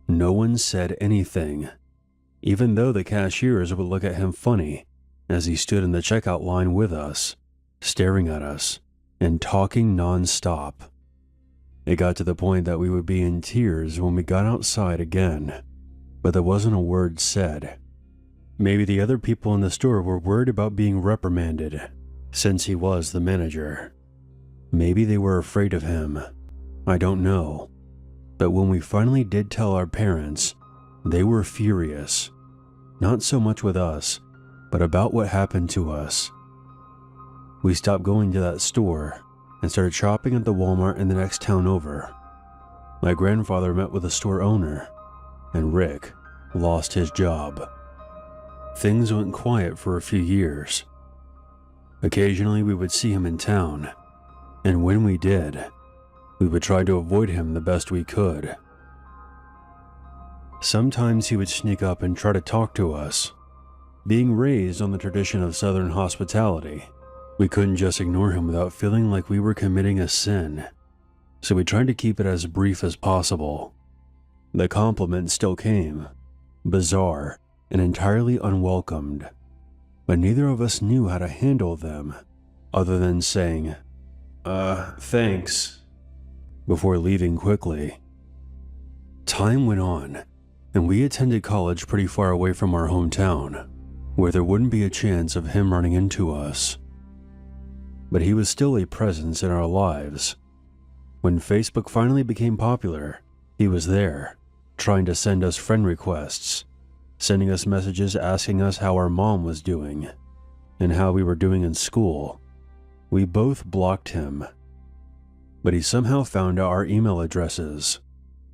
No one said anything, even though the cashiers would look at him funny as he stood in the checkout line with us, staring at us and talking non-stop. It got to the point that we would be in tears when we got outside again, but there wasn't a word said. Maybe the other people in the store were worried about being reprimanded, since he was the manager. Maybe they were afraid of him. I don't know. But when we finally did tell our parents, they were furious. Not so much with us, but about what happened to us. We stopped going to that store and started shopping at the Walmart in the next town over. My grandfather met with the store owner, and Rick lost his job. Things went quiet for a few years. Occasionally we would see him in town, and when we did, we would try to avoid him the best we could. Sometimes he would sneak up and try to talk to us. Being raised on the tradition of Southern hospitality, we couldn't just ignore him without feeling like we were committing a sin, so we tried to keep it as brief as possible. The compliments still came, bizarre and entirely unwelcomed, but neither of us knew how to handle them other than saying, thanks, before leaving quickly. Time went on, and we attended college pretty far away from our hometown, where there wouldn't be a chance of him running into us. But he was still a presence in our lives. When Facebook finally became popular, he was there, trying to send us friend requests, sending us messages asking us how our mom was doing, and how we were doing in school. We both blocked him, but he somehow found our email addresses.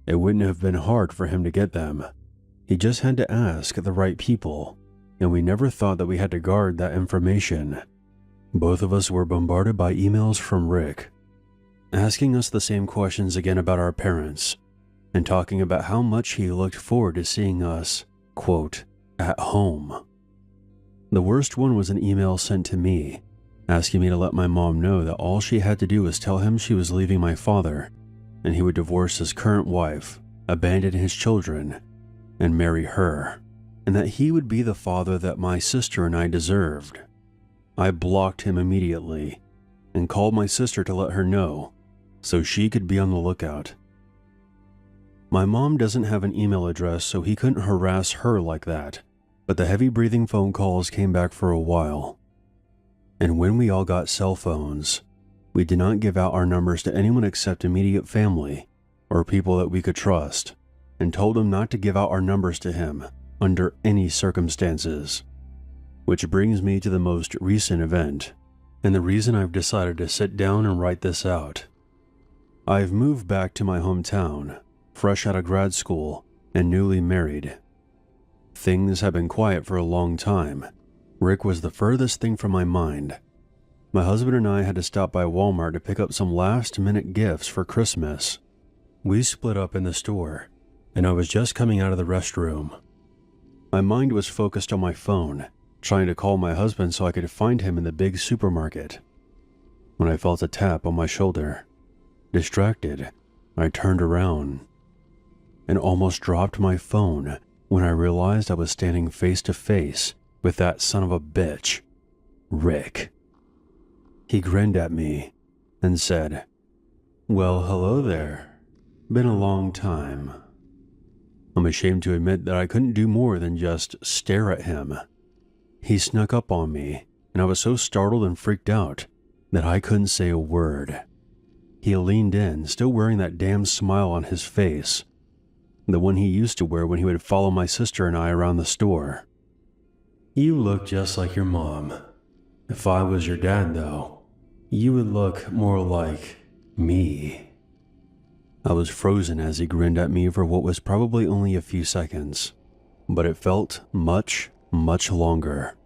It wouldn't have been hard for him to get them. He just had to ask the right people, and we never thought that we had to guard that information. Both of us were bombarded by emails from Rick, asking us the same questions again about our parents, and talking about how much he looked forward to seeing us, quote, at home. The worst one was an email sent to me, asking me to let my mom know that all she had to do was tell him she was leaving my father, and he would divorce his current wife, abandon his children, and marry her, and that he would be the father that my sister and I deserved. I blocked him immediately and called my sister to let her know so she could be on the lookout. My mom doesn't have an email address, so he couldn't harass her like that, but the heavy breathing phone calls came back for a while. And when we all got cell phones, we did not give out our numbers to anyone except immediate family or people that we could trust, and told them not to give out our numbers to him under any circumstances. Which brings me to the most recent event, and the reason I've decided to sit down and write this out. I've moved back to my hometown, fresh out of grad school and newly married. Things have been quiet for a long time. Rick was the furthest thing from my mind. My husband and I had to stop by Walmart to pick up some last-minute gifts for Christmas. We split up in the store, and I was just coming out of the restroom. My mind was focused on my phone, trying to call my husband so I could find him in the big supermarket, when I felt a tap on my shoulder. Distracted, I turned around and almost dropped my phone when I realized I was standing face to face with that son of a bitch, Rick. He grinned at me and said, "Well, hello there. Been a long time." I'm ashamed to admit that I couldn't do more than just stare at him. He snuck up on me, and I was so startled and freaked out that I couldn't say a word. He leaned in, still wearing that damn smile on his face, the one he used to wear when he would follow my sister and I around the store. "You look just like your mom. If I was your dad, though, you would look more like me." I was frozen as he grinned at me for what was probably only a few seconds, but it felt much, much longer.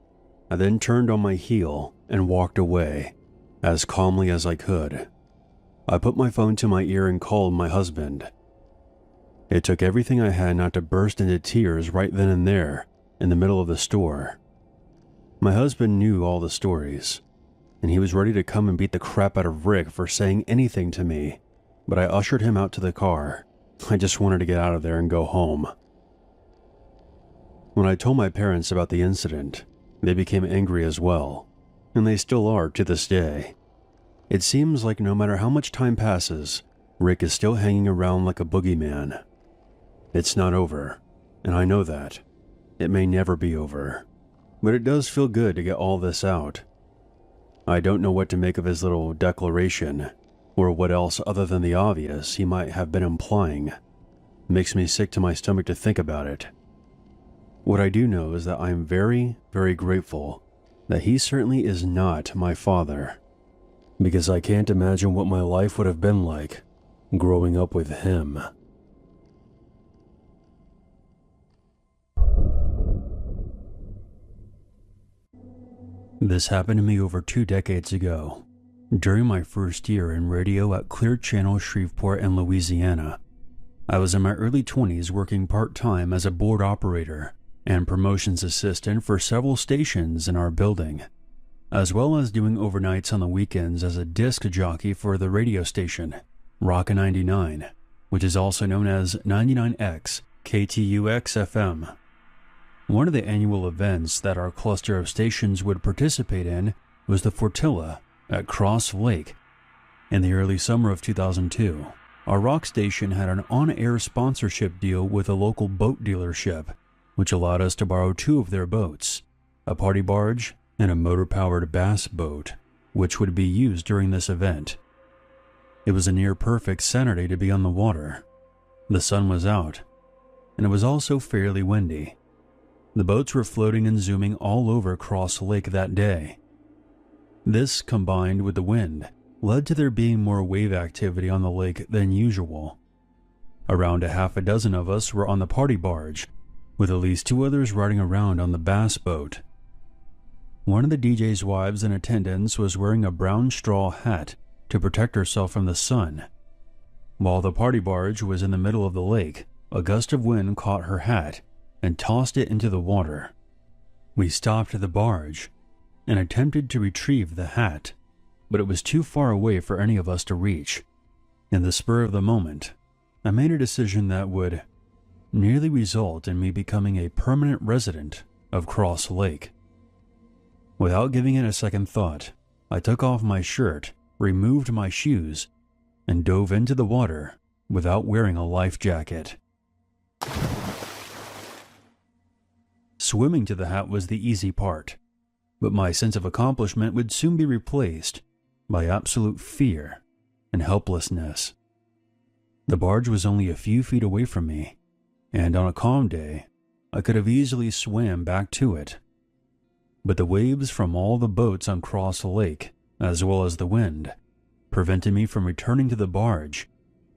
I then turned on my heel and walked away, as calmly as I could. I put my phone to my ear and called my husband. It took everything I had not to burst into tears right then and there, in the middle of the store. My husband knew all the stories, and he was ready to come and beat the crap out of Rick for saying anything to me, but I ushered him out to the car. I just wanted to get out of there and go home. When I told my parents about the incident, they became angry as well, and they still are to this day. It seems like no matter how much time passes, Rick is still hanging around like a boogeyman. It's not over, and I know that. It may never be over, but it does feel good to get all this out. I don't know what to make of his little declaration, or what else other than the obvious he might have been implying. It makes me sick to my stomach to think about it. What I do know is that I am very, very grateful that he certainly is not my father, because I can't imagine what my life would have been like growing up with him. This happened to me over 2 decades ago, during my first year in radio at Clear Channel, Shreveport in Louisiana. I was in my early 20s working part-time as a board operator and promotions assistant for several stations in our building, as well as doing overnights on the weekends as a disc jockey for the radio station, Rock 99, which is also known as 99X KTUX FM. One of the annual events that our cluster of stations would participate in was the Fortilla at Cross Lake. In the early summer of 2002, our rock station had an on-air sponsorship deal with a local boat dealership, which allowed us to borrow 2 of their boats, a party barge and a motor-powered bass boat, which would be used during this event. It was a near-perfect Saturday to be on the water. The sun was out, and it was also fairly windy. The boats were floating and zooming all over Cross Lake that day. This, combined with the wind, led to there being more wave activity on the lake than usual. Around a half a dozen of us were on the party barge, with at least 2 others riding around on the bass boat. One of the DJ's wives in attendance was wearing a brown straw hat to protect herself from the sun. While the party barge was in the middle of the lake, a gust of wind caught her hat and tossed it into the water. We stopped the barge, and attempted to retrieve the hat, but it was too far away for any of us to reach. In the spur of the moment, I made a decision that would nearly result in me becoming a permanent resident of Cross Lake. Without giving it a second thought, I took off my shirt, removed my shoes, and dove into the water without wearing a life jacket. Swimming to the hat was the easy part, but my sense of accomplishment would soon be replaced by absolute fear and helplessness. The barge was only a few feet away from me, and on a calm day, I could have easily swam back to it. But the waves from all the boats on Cross Lake, as well as the wind, prevented me from returning to the barge,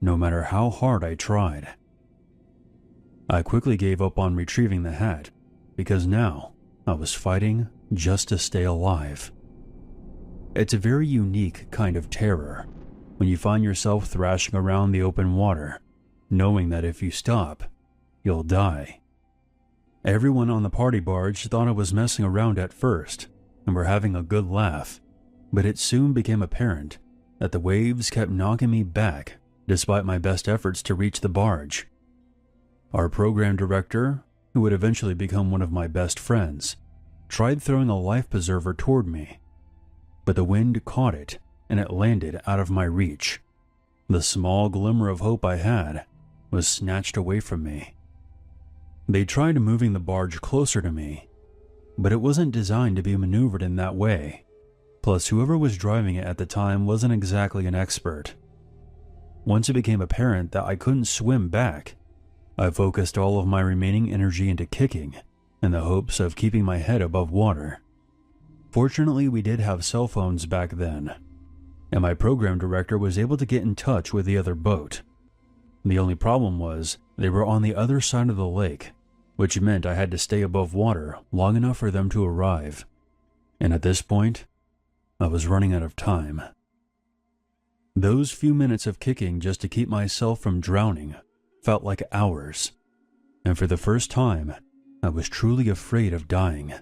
no matter how hard I tried. I quickly gave up on retrieving the hat, because now I was fighting just to stay alive. It's a very unique kind of terror when you find yourself thrashing around the open water, knowing that if you stop, you'll die. Everyone on the party barge thought I was messing around at first and were having a good laugh, but it soon became apparent that the waves kept knocking me back despite my best efforts to reach the barge. Our program director, who would eventually become one of my best friends, tried throwing a life preserver toward me, but the wind caught it and it landed out of my reach. The small glimmer of hope I had was snatched away from me. They tried moving the barge closer to me, but it wasn't designed to be maneuvered in that way. Plus, whoever was driving it at the time wasn't exactly an expert. Once it became apparent that I couldn't swim back, I focused all of my remaining energy into kicking in the hopes of keeping my head above water. Fortunately, we did have cell phones back then, and my program director was able to get in touch with the other boat. The only problem was they were on the other side of the lake, which meant I had to stay above water long enough for them to arrive. And at this point, I was running out of time. Those few minutes of kicking just to keep myself from drowning felt like hours, and for the first time, I was truly afraid of dying.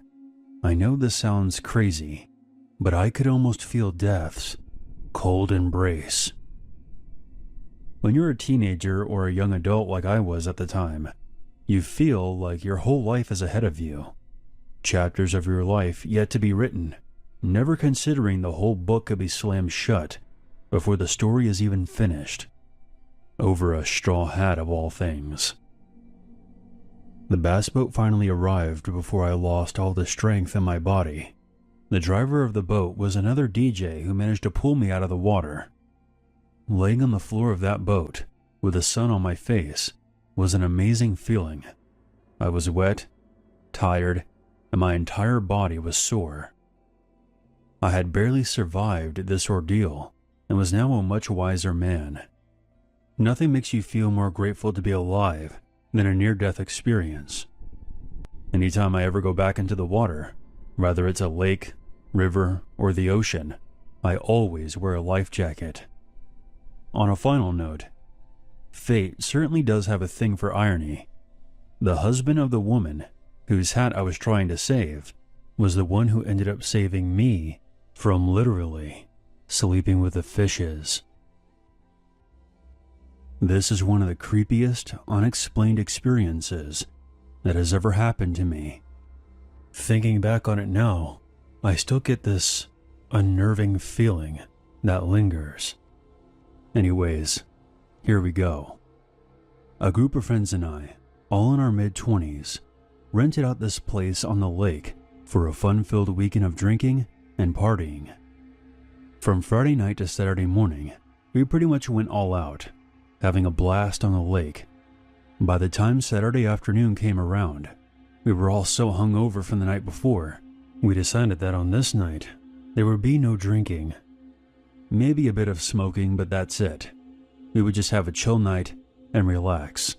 I know this sounds crazy, but I could almost feel death's cold embrace. When you're a teenager or a young adult like I was at the time, you feel like your whole life is ahead of you. Chapters of your life yet to be written, never considering the whole book could be slammed shut before the story is even finished. Over a straw hat of all things. The bass boat finally arrived before I lost all the strength in my body. The driver of the boat was another DJ who managed to pull me out of the water. Laying on the floor of that boat, with the sun on my face, was an amazing feeling. I was wet, tired, and my entire body was sore. I had barely survived this ordeal, and was now a much wiser man. Nothing makes you feel more grateful to be alive than a near-death experience. Anytime I ever go back into the water, whether it's a lake, river, or the ocean, I always wear a life jacket. On a final note, fate certainly does have a thing for irony. The husband of the woman whose hat I was trying to save was the one who ended up saving me from literally sleeping with the fishes. This is one of the creepiest, unexplained experiences that has ever happened to me. Thinking back on it now, I still get this unnerving feeling that lingers. Anyways, here we go. A group of friends and I, all in our mid-20s, rented out this place on the lake for a fun-filled weekend of drinking and partying. From Friday night to Saturday morning, we pretty much went all out, having a blast on the lake. By the time Saturday afternoon came around, we were all so hungover from the night before, we decided that on this night, there would be no drinking. Maybe a bit of smoking, but that's it. We would just have a chill night and relax.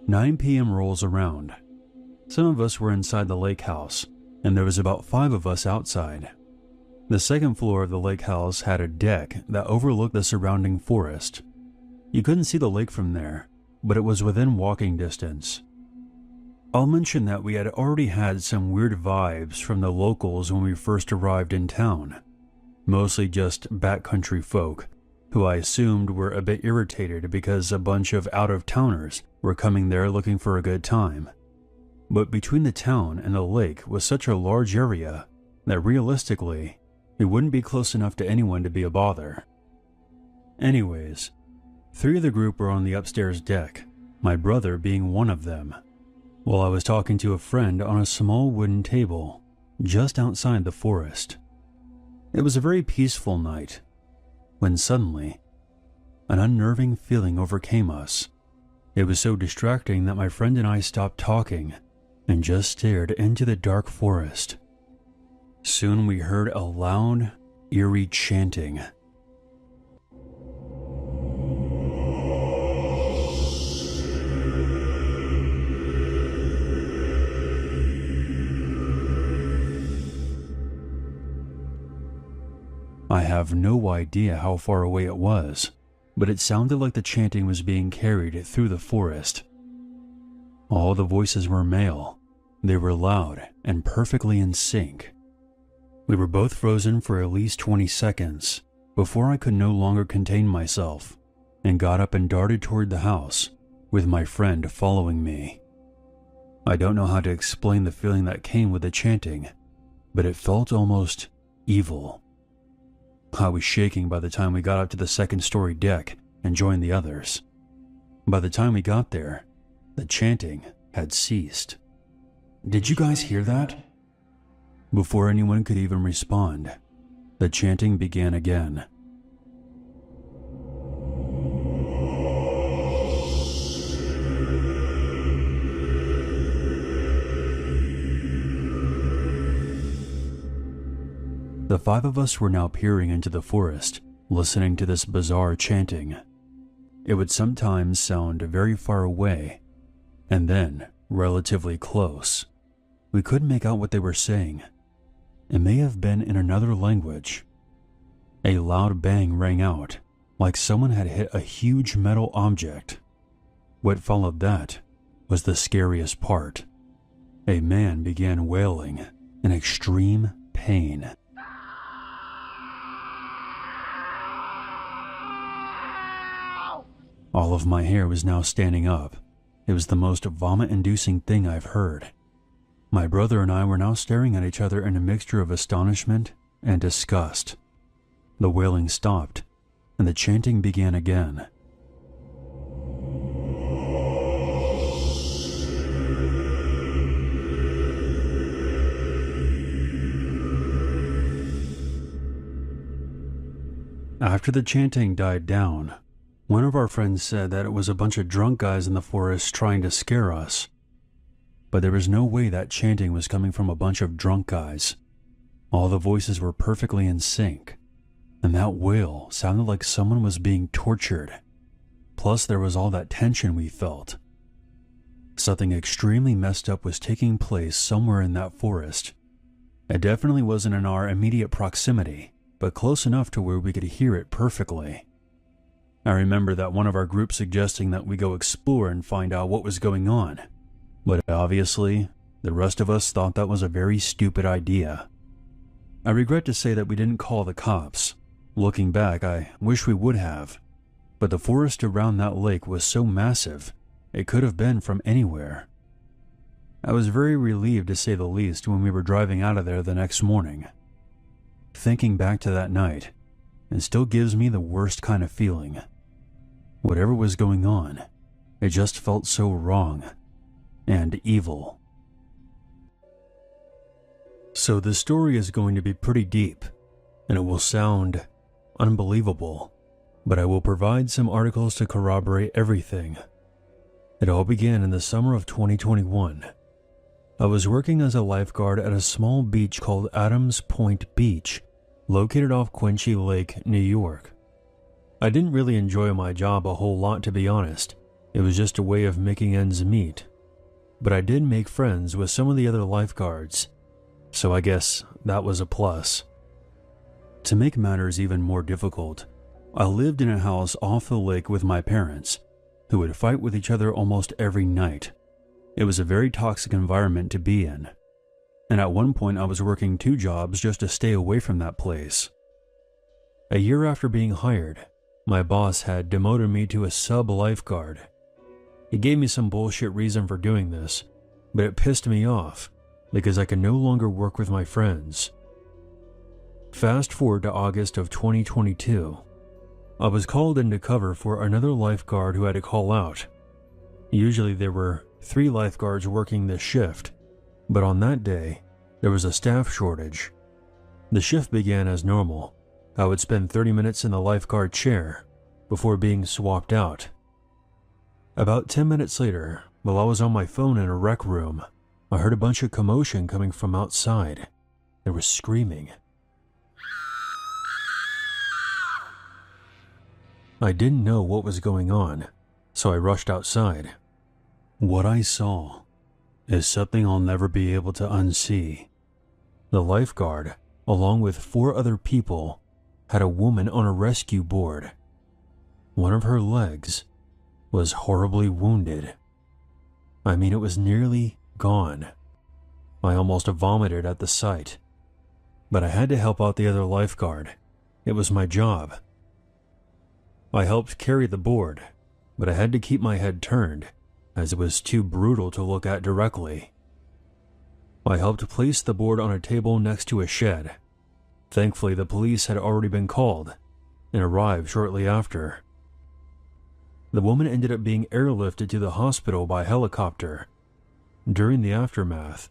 9 p.m. rolls around. Some of us were inside the lake house, and there was about 5 of us outside. The second floor of the lake house had a deck that overlooked the surrounding forest. You couldn't see the lake from there, but it was within walking distance. I'll mention that we had already had some weird vibes from the locals when we first arrived in town, mostly just backcountry folk, who I assumed were a bit irritated because a bunch of out-of-towners were coming there looking for a good time. But between the town and the lake was such a large area that realistically, it wouldn't be close enough to anyone to be a bother. Anyways, 3 of the group were on the upstairs deck, my brother being one of them, while I was talking to a friend on a small wooden table just outside the forest. It was a very peaceful night, when suddenly, an unnerving feeling overcame us. It was so distracting that my friend and I stopped talking and just stared into the dark forest. Soon we heard a loud, eerie chanting. I have no idea how far away it was, but it sounded like the chanting was being carried through the forest. All the voices were male. They were loud and perfectly in sync. We were both frozen for at least 20 seconds before I could no longer contain myself and got up and darted toward the house, with my friend following me. I don't know how to explain the feeling that came with the chanting, but it felt almost evil. I was shaking by the time we got up to the second-story deck and joined the others. By the time we got there, the chanting had ceased. Did you guys hear that? Before anyone could even respond, the chanting began again. The 5 of us were now peering into the forest, listening to this bizarre chanting. It would sometimes sound very far away, and then relatively close. We couldn't make out what they were saying. It may have been in another language. A loud bang rang out, like someone had hit a huge metal object. What followed that was the scariest part. A man began wailing in extreme pain. All of my hair was now standing up. It was the most vomit-inducing thing I've heard. My brother and I were now staring at each other in a mixture of astonishment and disgust. The wailing stopped, and the chanting began again. After the chanting died down, one of our friends said that it was a bunch of drunk guys in the forest trying to scare us. But there was no way that chanting was coming from a bunch of drunk guys. All the voices were perfectly in sync, and that wail sounded like someone was being tortured. Plus there was all that tension we felt. Something extremely messed up was taking place somewhere in that forest. It definitely wasn't in our immediate proximity, but close enough to where we could hear it perfectly. I remember that one of our group suggesting that we go explore and find out what was going on, but obviously, the rest of us thought that was a very stupid idea. I regret to say that we didn't call the cops. Looking back, I wish we would have, but the forest around that lake was so massive, it could have been from anywhere. I was very relieved to say the least when we were driving out of there the next morning. Thinking back to that night, it still gives me the worst kind of feeling. Whatever was going on, it just felt so wrong and evil. So this story is going to be pretty deep, and it will sound unbelievable, but I will provide some articles to corroborate everything. It all began in the summer of 2021. I was working as a lifeguard at a small beach called Adams Point Beach, located off Quincy Lake, New York. I didn't really enjoy my job a whole lot, to be honest. It was just a way of making ends meet. But I did make friends with some of the other lifeguards, so I guess that was a plus. To make matters even more difficult, I lived in a house off the lake with my parents, who would fight with each other almost every night. It was a very toxic environment to be in, and at one point I was working 2 jobs just to stay away from that place. A year after being hired, my boss had demoted me to a sub-lifeguard. He gave me some bullshit reason for doing this, but it pissed me off because I could no longer work with my friends. Fast forward to August of 2022. I was called in to cover for another lifeguard who had to call out. Usually there were 3 lifeguards working this shift, but on that day, there was a staff shortage. The shift began as normal. I would spend 30 minutes in the lifeguard chair before being swapped out. About 10 minutes later, while I was on my phone in a rec room, I heard a bunch of commotion coming from outside. There was screaming. I didn't know what was going on, so I rushed outside. What I saw is something I'll never be able to unsee. The lifeguard, along with 4 other people, had a woman on a rescue board. One of her legs was horribly wounded. I mean, it was nearly gone. I almost vomited at the sight. But I had to help out the other lifeguard. It was my job. I helped carry the board, but I had to keep my head turned, as it was too brutal to look at directly. I helped place the board on a table next to a shed. Thankfully, the police had already been called and arrived shortly after. The woman ended up being airlifted to the hospital by helicopter. During the aftermath,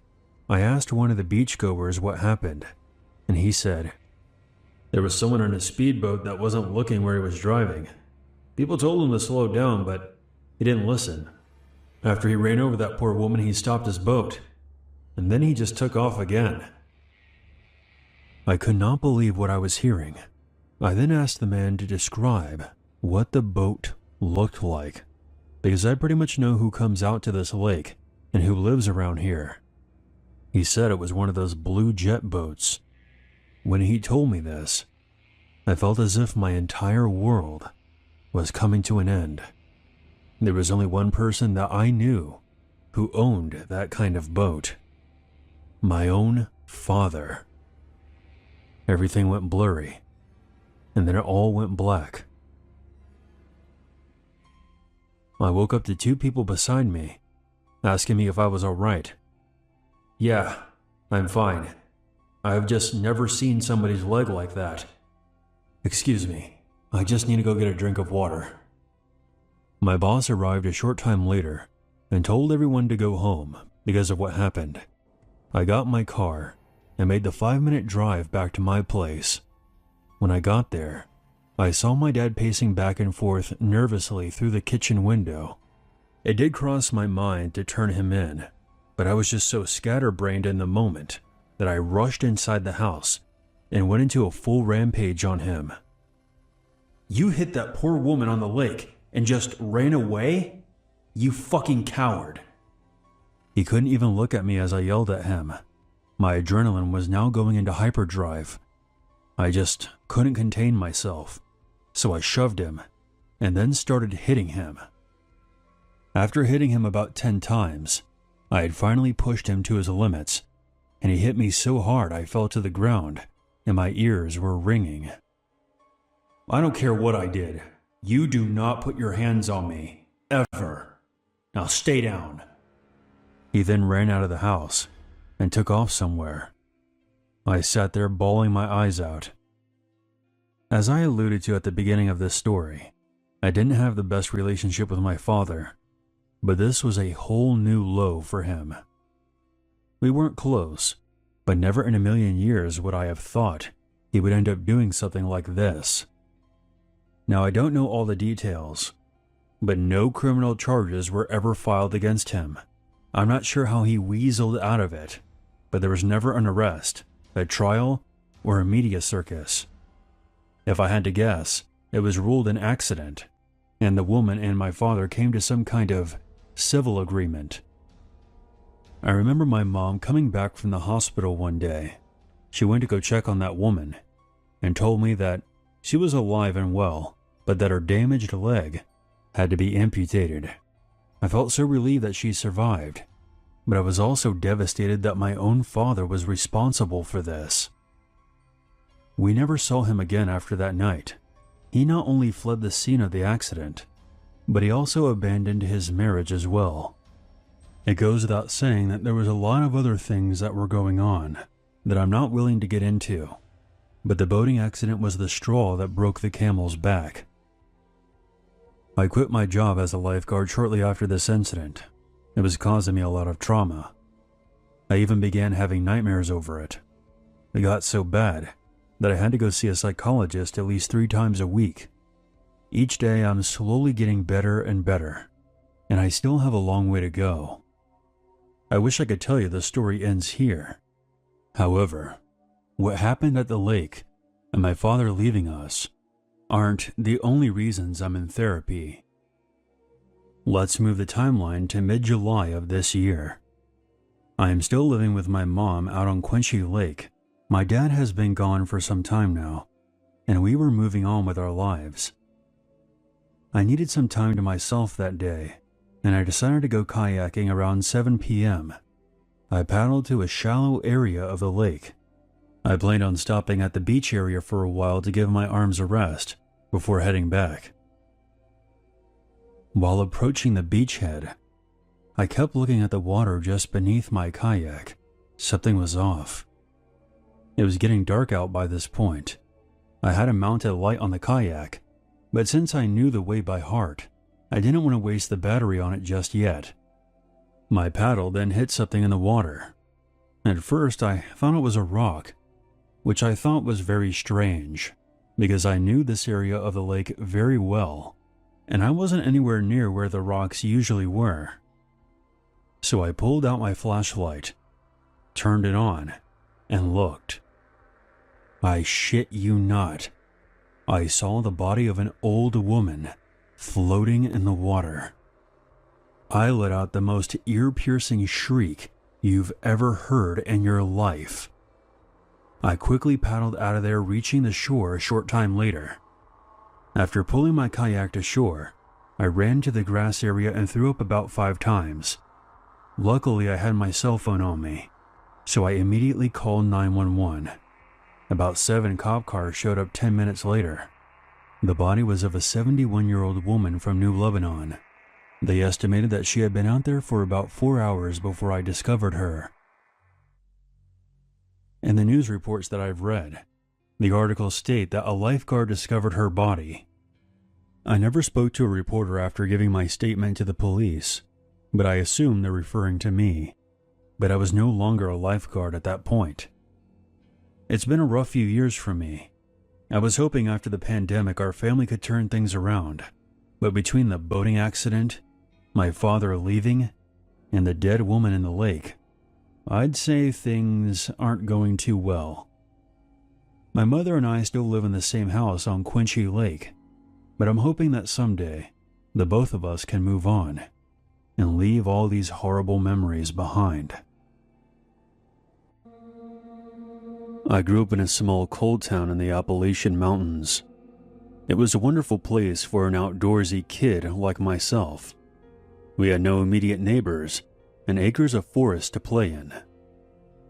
I asked one of the beachgoers what happened, and he said, "There was someone in a speedboat that wasn't looking where he was driving. People told him to slow down, but he didn't listen. After he ran over that poor woman, he stopped his boat, and then he just took off again." I could not believe what I was hearing. I then asked the man to describe what the boat looked like, because I pretty much know who comes out to this lake and who lives around here. He said it was one of those blue jet boats. When he told me this, I felt as if my entire world was coming to an end. There was only one person that I knew who owned that kind of boat. My own father. Everything went blurry, and then it all went black. I woke up to 2 people beside me, asking me if I was alright. "Yeah, I'm fine. I have just never seen somebody's leg like that. Excuse me, I just need to go get a drink of water." My boss arrived a short time later and told everyone to go home because of what happened. I got in my car and made the 5-minute drive back to my place. When I got there, I saw my dad pacing back and forth nervously through the kitchen window. It did cross my mind to turn him in, but I was just so scatterbrained in the moment that I rushed inside the house and went into a full rampage on him. "You hit that poor woman on the lake and just ran away? You fucking coward." He couldn't even look at me as I yelled at him. My adrenaline was now going into hyperdrive. I just couldn't contain myself, so I shoved him and then started hitting him. After hitting him about 10 times, I had finally pushed him to his limits, and he hit me so hard I fell to the ground and my ears were ringing. "I don't care what I did. You do not put your hands on me, ever. Now stay down." He then ran out of the house and took off somewhere. I sat there bawling my eyes out. As I alluded to at the beginning of this story, I didn't have the best relationship with my father, but this was a whole new low for him. We weren't close, but never in a million years would I have thought he would end up doing something like this. Now, I don't know all the details, but no criminal charges were ever filed against him. I'm not sure how he weaseled out of it, but there was never an arrest, a trial, or a media circus. If I had to guess, it was ruled an accident, and the woman and my father came to some kind of civil agreement. I remember my mom coming back from the hospital one day. She went to go check on that woman, and told me that she was alive and well, but that her damaged leg had to be amputated. I felt so relieved that she survived, but I was also devastated that my own father was responsible for this. We never saw him again after that night. He not only fled the scene of the accident, but he also abandoned his marriage as well. It goes without saying that there was a lot of other things that were going on that I'm not willing to get into, but the boating accident was the straw that broke the camel's back. I quit my job as a lifeguard shortly after this incident. It was causing me a lot of trauma. I even began having nightmares over it. It got so bad that I had to go see a psychologist at least 3 times a week. Each day I'm slowly getting better and better, and I still have a long way to go. I wish I could tell you the story ends here. However, what happened at the lake and my father leaving us aren't the only reasons I'm in therapy. Let's move the timeline to mid-July of this year. I am still living with my mom out on Quincy Lake. My dad has been gone for some time now, and we were moving on with our lives. I needed some time to myself that day, and I decided to go kayaking around 7 p.m. I paddled to a shallow area of the lake. I planned on stopping at the beach area for a while to give my arms a rest before heading back. While approaching the beachhead, I kept looking at the water just beneath my kayak. Something was off. It was getting dark out by this point. I had a mounted light on the kayak, but since I knew the way by heart, I didn't want to waste the battery on it just yet. My paddle then hit something in the water. At first, I thought it was a rock, which I thought was very strange, because I knew this area of the lake very well, and I wasn't anywhere near where the rocks usually were. So I pulled out my flashlight, turned it on, and looked. I shit you not, I saw the body of an old woman floating in the water. I let out the most ear-piercing shriek you've ever heard in your life. I quickly paddled out of there, reaching the shore a short time later. After pulling my kayak to shore, I ran to the grass area and threw up about 5 times. Luckily, I had my cell phone on me, so I immediately called 911. About 7 cop cars showed up 10 minutes later. The body was of a 71-year-old woman from New Lebanon. They estimated that she had been out there for about 4 hours before I discovered her. In the news reports that I've read, the articles state that a lifeguard discovered her body. I never spoke to a reporter after giving my statement to the police, but I assume they're referring to me. But I was no longer a lifeguard at that point. It's been a rough few years for me. I was hoping after the pandemic our family could turn things around, but between the boating accident, my father leaving, and the dead woman in the lake, I'd say things aren't going too well. My mother and I still live in the same house on Quincy Lake, but I'm hoping that someday the both of us can move on and leave all these horrible memories behind. I grew up in a small coal town in the Appalachian Mountains. It was a wonderful place for an outdoorsy kid like myself. We had no immediate neighbors and acres of forest to play in.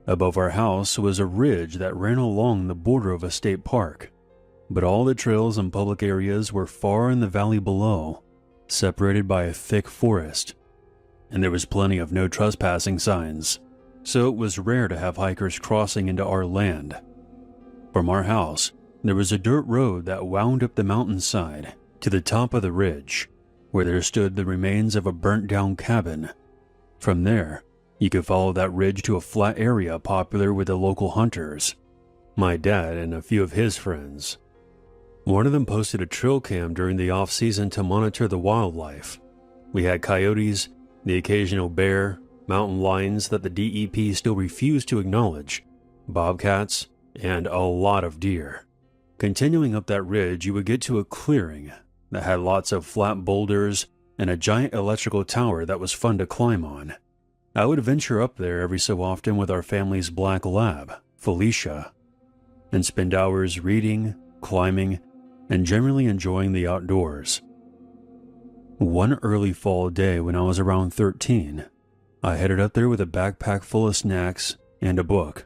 Above our house was a ridge that ran along the border of a state park, but all the trails and public areas were far in the valley below, separated by a thick forest, and there was plenty of no trespassing signs, so it was rare to have hikers crossing into our land. From our house, there was a dirt road that wound up the mountainside to the top of the ridge, where there stood the remains of a burnt-down cabin. From there, you could follow that ridge to a flat area popular with the local hunters, my dad and a few of his friends. One of them posted a trail cam during the off-season to monitor the wildlife. We had coyotes, the occasional bear, mountain lions that the DEP still refused to acknowledge, bobcats, and a lot of deer. Continuing up that ridge, you would get to a clearing that had lots of flat boulders and a giant electrical tower that was fun to climb on. I would venture up there every so often with our family's black lab, Felicia, and spend hours reading, climbing, and generally enjoying the outdoors. One early fall day when I was around 13, I headed up there with a backpack full of snacks and a book.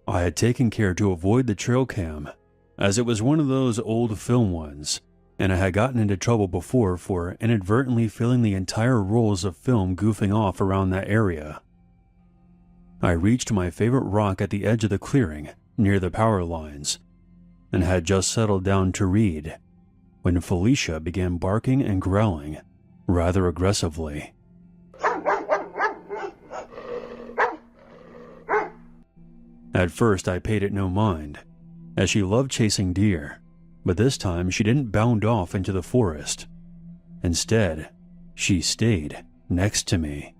I had taken care to avoid the trail cam, as it was one of those old film ones, and I had gotten into trouble before for inadvertently filling the entire rolls of film goofing off around that area. I reached my favorite rock at the edge of the clearing, near the power lines, and had just settled down to read, when Felicia began barking and growling, rather aggressively. At first I paid it no mind, as she loved chasing deer, but this time she didn't bound off into the forest. Instead, she stayed next to me,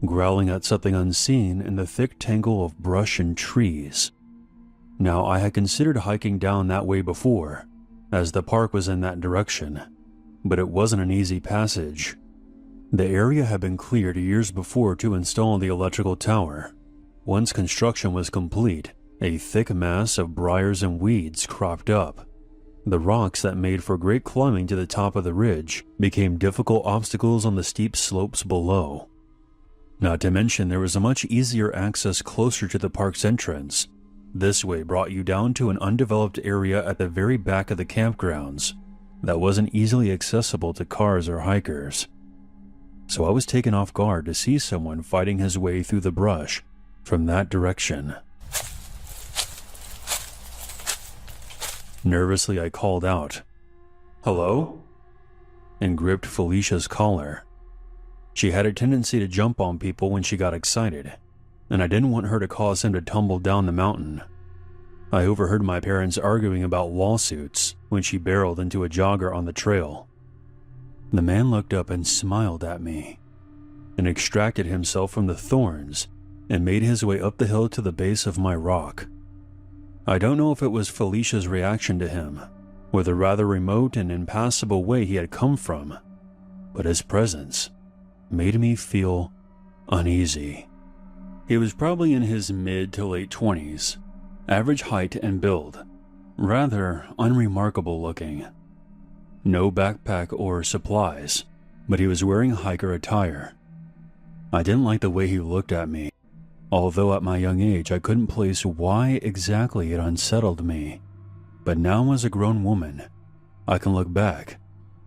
growling at something unseen in the thick tangle of brush and trees. Now, I had considered hiking down that way before, as the park was in that direction, but it wasn't an easy passage. The area had been cleared years before to install the electrical tower. Once construction was complete, a thick mass of briars and weeds cropped up. The rocks that made for great climbing to the top of the ridge became difficult obstacles on the steep slopes below. Not to mention there was a much easier access closer to the park's entrance. This way brought you down to an undeveloped area at the very back of the campgrounds that wasn't easily accessible to cars or hikers. So I was taken off guard to see someone fighting his way through the brush from that direction. Nervously, I called out, "Hello?" and gripped Felicia's collar. She had a tendency to jump on people when she got excited, and I didn't want her to cause him to tumble down the mountain. I overheard my parents arguing about lawsuits when she barreled into a jogger on the trail. The man looked up and smiled at me, and extracted himself from the thorns and made his way up the hill to the base of my rock. I don't know if it was Felicia's reaction to him, or the rather remote and impassable way he had come from, but his presence made me feel uneasy. He was probably in his mid to late 20s, average height and build, rather unremarkable looking. No backpack or supplies, but he was wearing hiker attire. I didn't like the way he looked at me, although at my young age I couldn't place why exactly it unsettled me. But now as a grown woman, I can look back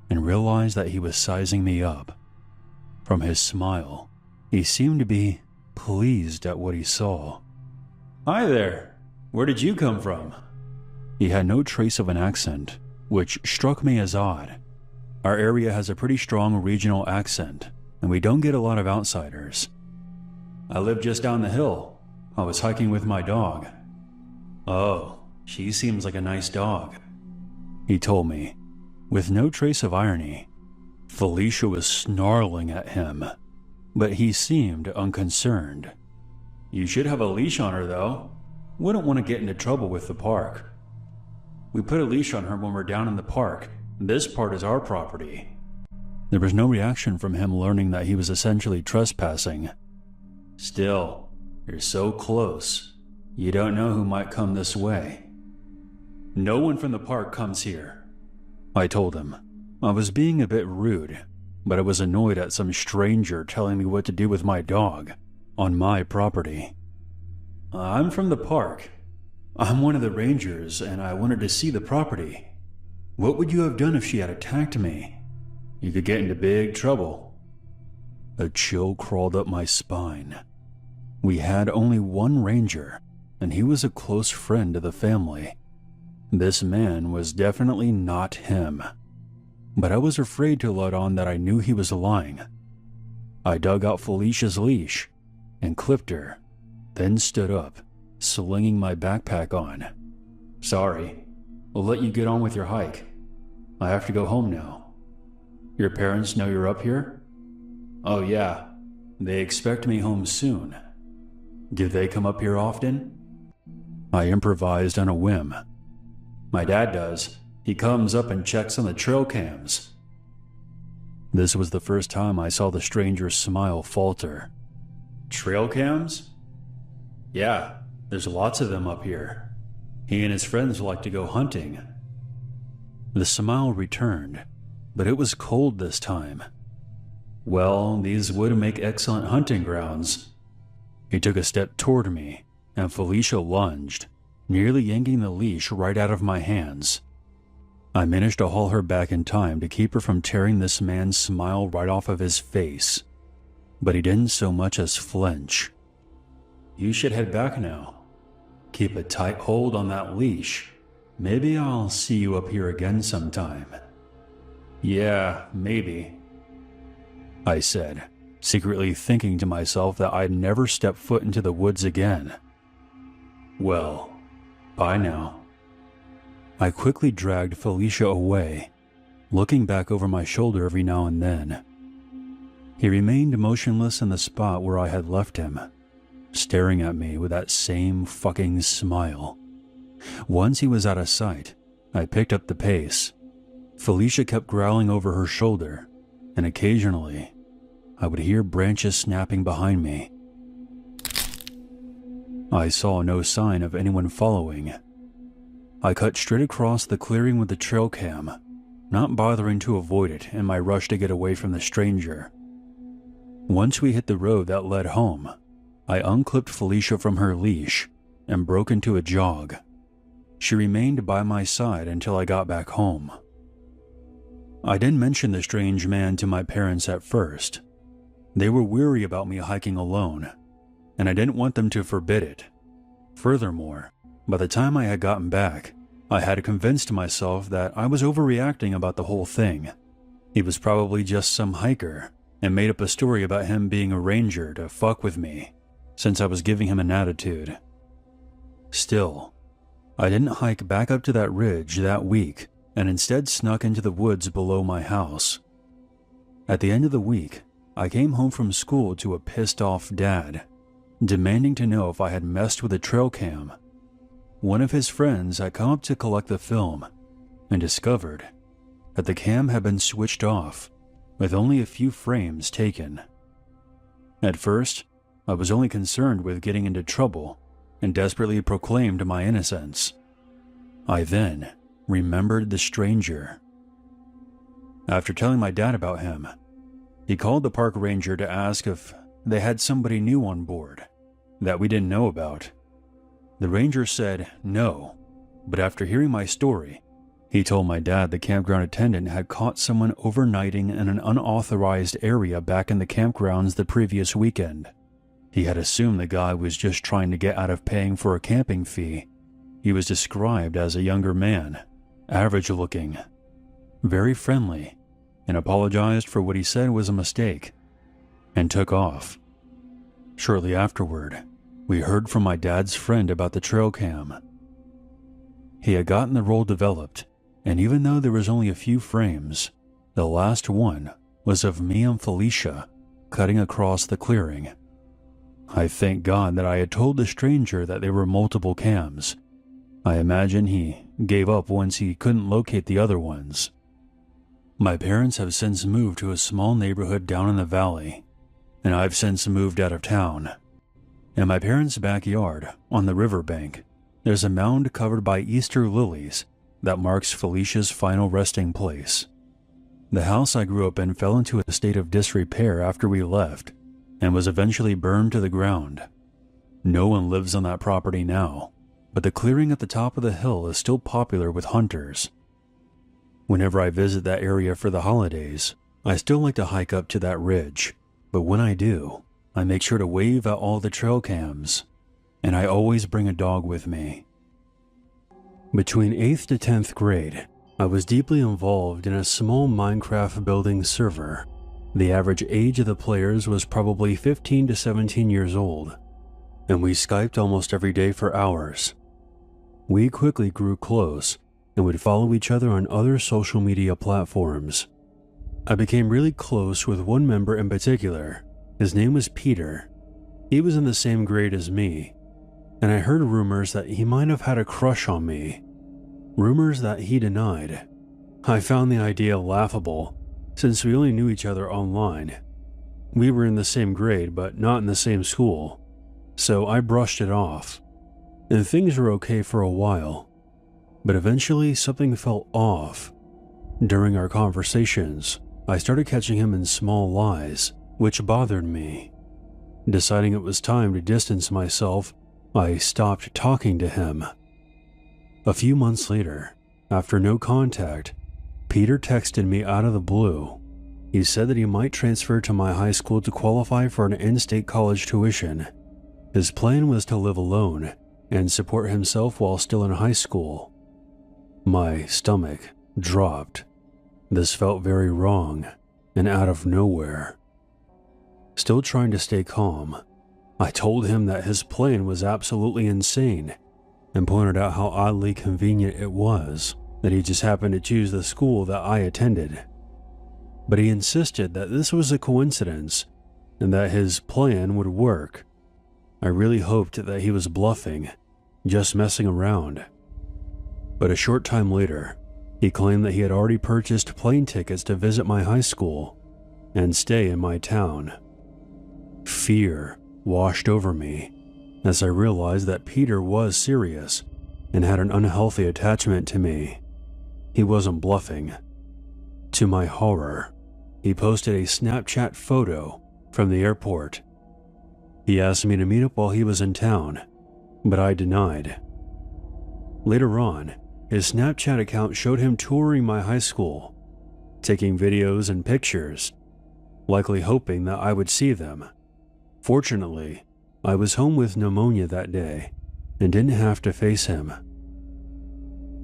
and realize that he was sizing me up. From his smile, he seemed to be pleased at what he saw. "Hi there, where did you come from?" He had no trace of an accent, which struck me as odd. Our area has a pretty strong regional accent, and we don't get a lot of outsiders. "I live just down the hill. I was hiking with my dog." "Oh, she seems like a nice dog," he told me, with no trace of irony. Felicia was snarling at him, but he seemed unconcerned. "You should have a leash on her, though. Wouldn't want to get into trouble with the park." "We put a leash on her when we're down in the park. This part is our property." There was no reaction from him learning that he was essentially trespassing. "Still, you're so close. You don't know who might come this way." "No one from the park comes here," I told him. I was being a bit rude, but I was annoyed at some stranger telling me what to do with my dog on my property. "I'm from the park. I'm one of the rangers, and I wanted to see the property. What would you have done if she had attacked me? You could get into big trouble." A chill crawled up my spine. We had only one ranger, and he was a close friend of the family. This man was definitely not him. But I was afraid to let on that I knew he was lying. I dug out Felicia's leash and clipped her, then stood up, slinging my backpack on. "Sorry, I'll let you get on with your hike. I have to go home now." "Your parents know you're up here?" "Oh yeah, they expect me home soon." "Do they come up here often?" I improvised on a whim. "My dad does. He comes up and checks on the trail cams." This was the first time I saw the stranger's smile falter. "Trail cams?" "Yeah, there's lots of them up here. He and his friends like to go hunting." The smile returned, but it was cold this time. Well, these would make excellent hunting grounds. He took a step toward me, and Felicia lunged, nearly yanking the leash right out of my hands. I managed to haul her back in time to keep her from tearing this man's smile right off of his face, but he didn't so much as flinch. You should head back now. Keep a tight hold on that leash. Maybe I'll see you up here again sometime. Yeah, maybe, I said, secretly thinking to myself that I'd never step foot into the woods again. Well, bye now. I quickly dragged Felicia away, looking back over my shoulder every now and then. He remained motionless in the spot where I had left him, staring at me with that same fucking smile. Once he was out of sight, I picked up the pace. Felicia kept growling over her shoulder, and occasionally, I would hear branches snapping behind me. I saw no sign of anyone following. I cut straight across the clearing with the trail cam, not bothering to avoid it in my rush to get away from the stranger. Once we hit the road that led home, I unclipped Felicia from her leash and broke into a jog. She remained by my side until I got back home. I didn't mention the strange man to my parents at first. They were weary about me hiking alone, and I didn't want them to forbid it. Furthermore, by the time I had gotten back, I had convinced myself that I was overreacting about the whole thing. He was probably just some hiker, and made up a story about him being a ranger to fuck with me, since I was giving him an attitude. Still, I didn't hike back up to that ridge that week, and instead snuck into the woods below my house. At the end of the week, I came home from school to a pissed-off dad, demanding to know if I had messed with the trail cam. One of his friends had come up to collect the film and discovered that the cam had been switched off, with only a few frames taken. At first, I was only concerned with getting into trouble and desperately proclaimed my innocence. I then remembered the stranger. After telling my dad about him, he called the park ranger to ask if they had somebody new on board that we didn't know about. The ranger said no, but after hearing my story, he told my dad the campground attendant had caught someone overnighting in an unauthorized area back in the campgrounds the previous weekend. He had assumed the guy was just trying to get out of paying for a camping fee. He was described as a younger man, average looking, very friendly, and apologized for what he said was a mistake, and took off. Shortly afterward, we heard from my dad's friend about the trail cam. He had gotten the role developed, and even though there was only a few frames, the last one was of me and Felicia cutting across the clearing. I thank God that I had told the stranger that there were multiple cams. I imagine he gave up once he couldn't locate the other ones. My parents have since moved to a small neighborhood down in the valley, and I've since moved out of town. In my parents' backyard, on the riverbank, there's a mound covered by Easter lilies that marks Felicia's final resting place. The house I grew up in fell into a state of disrepair after we left, and was eventually burned to the ground. No one lives on that property now, but the clearing at the top of the hill is still popular with hunters. Whenever I visit that area for the holidays, I still like to hike up to that ridge, but when I do, I make sure to wave at all the trail cams, and I always bring a dog with me. Between 8th to 10th grade, I was deeply involved in a small Minecraft building server. The average age of the players was probably 15 to 17 years old, and we Skyped almost every day for hours. We quickly grew close and would follow each other on other social media platforms. I became really close with one member in particular. His name was Peter. He was in the same grade as me, and I heard rumors that he might have had a crush on me. Rumors that he denied. I found the idea laughable, since we only knew each other online. We were in the same grade, but not in the same school, so I brushed it off, and things were okay for a while. But eventually something felt off. During our conversations, I started catching him in small lies, which bothered me. Deciding it was time to distance myself, I stopped talking to him. A few months later, after no contact, Peter texted me out of the blue. He said that he might transfer to my high school to qualify for an in-state college tuition. His plan was to live alone and support himself while still in high school. My stomach dropped. This felt very wrong and out of nowhere. Still trying to stay calm, I told him that his plan was absolutely insane and pointed out how oddly convenient it was that he just happened to choose the school that I attended. But he insisted that this was a coincidence and that his plan would work. I really hoped that he was bluffing, just messing around. But a short time later, he claimed that he had already purchased plane tickets to visit my high school and stay in my town. Fear washed over me as I realized that Peter was serious and had an unhealthy attachment to me. He wasn't bluffing. To my horror, he posted a Snapchat photo from the airport. He asked me to meet up while he was in town, but I denied. Later on, his Snapchat account showed him touring my high school, taking videos and pictures, likely hoping that I would see them. Fortunately, I was home with pneumonia that day and didn't have to face him.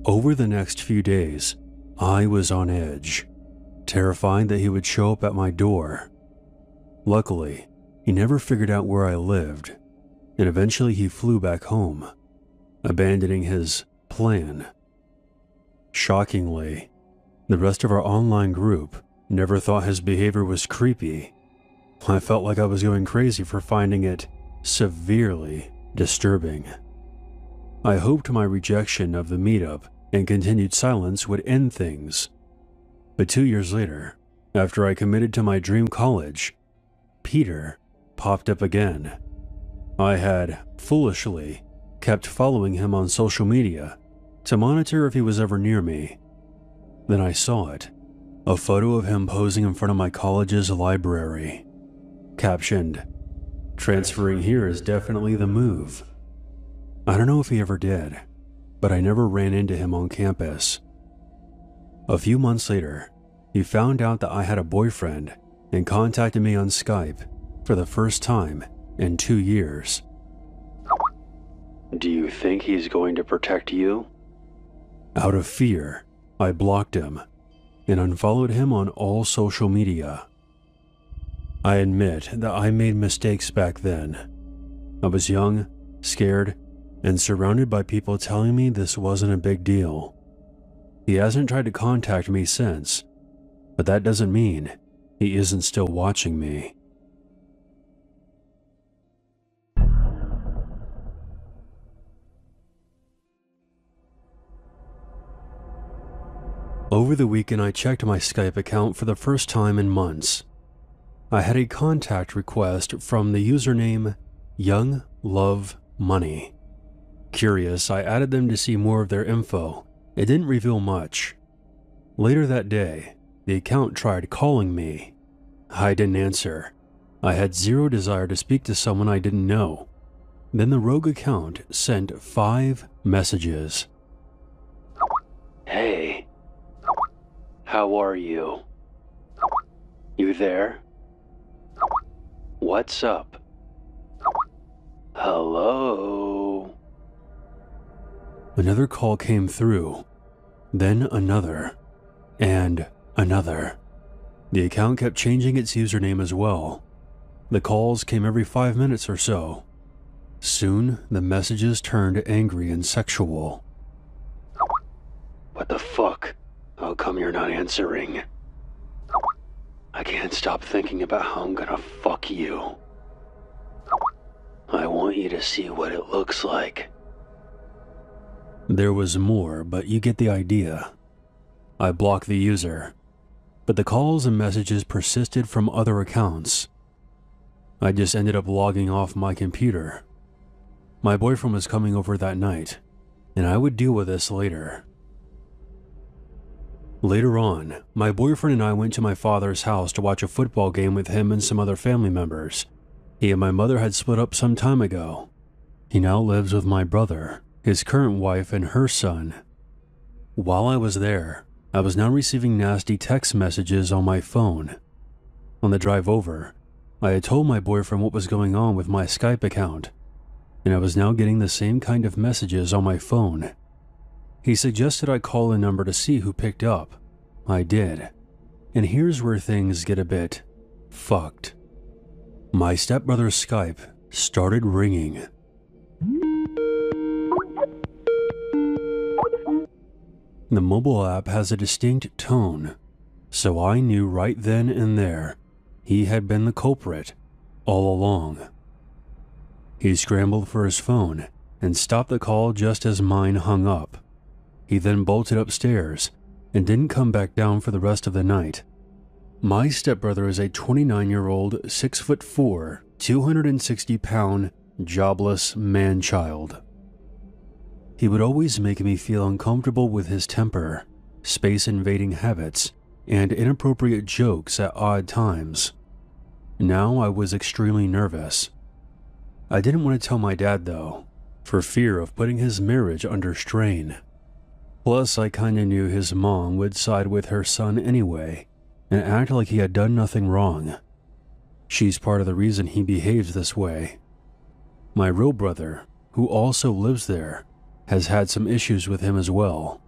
Over the next few days, I was on edge, terrified that he would show up at my door. Luckily, he never figured out where I lived, and eventually he flew back home, abandoning his plan. Shockingly, the rest of our online group never thought his behavior was creepy. I felt like I was going crazy for finding it severely disturbing. I hoped my rejection of the meetup and continued silence would end things. But 2 years later, after I committed to my dream college, Peter popped up again. I had, foolishly, kept following him on social media to monitor if he was ever near me. Then I saw it, a photo of him posing in front of my college's library. Captioned, "Transferring here is definitely the move." I don't know if he ever did, but I never ran into him on campus. A few months later, he found out that I had a boyfriend and contacted me on Skype for the first time in 2 years. "Do you think he's going to protect you?" Out of fear, I blocked him and unfollowed him on all social media. I admit that I made mistakes back then. I was young, scared, and surrounded by people telling me this wasn't a big deal. He hasn't tried to contact me since, but that doesn't mean he isn't still watching me. Over the weekend, I checked my Skype account for the first time in months. I had a contact request from the username Young Love Money. Curious, I added them to see more of their info. It didn't reveal much. Later that day, the account tried calling me. I didn't answer. I had zero desire to speak to someone I didn't know. Then the rogue account sent 5 messages. "Hey. How are you? You there? What's up? Hello?" Another call came through, then another, and another. The account kept changing its username as well. The calls came every 5 minutes or so. Soon, the messages turned angry and sexual. "What the fuck? How come you're not answering? I can't stop thinking about how I'm gonna fuck you. I want you to see what it looks like." There was more, but you get the idea. I blocked the user, but the calls and messages persisted from other accounts. I just ended up logging off my computer. My boyfriend was coming over that night, and I would deal with this later. Later on, my boyfriend and I went to my father's house to watch a football game with him and some other family members. He and my mother had split up some time ago. He now lives with my brother, his current wife, and her son. While I was there, I was now receiving nasty text messages on my phone. On the drive over, I had told my boyfriend what was going on with my Skype account, and I was now getting the same kind of messages on my phone. He suggested I call a number to see who picked up. I did. And here's where things get a bit fucked. My stepbrother's Skype started ringing. The mobile app has a distinct tone, so I knew right then and there he had been the culprit all along. He scrambled for his phone and stopped the call just as mine hung up. He then bolted upstairs and didn't come back down for the rest of the night. My stepbrother is a 29-year-old, 6'4", 260-pound, jobless man-child. He would always make me feel uncomfortable with his temper, space-invading habits, and inappropriate jokes at odd times. Now I was extremely nervous. I didn't want to tell my dad though, for fear of putting his marriage under strain. Plus, I kinda knew his mom would side with her son anyway, and act like he had done nothing wrong. She's part of the reason he behaves this way. My real brother, who also lives there, has had some issues with him as well.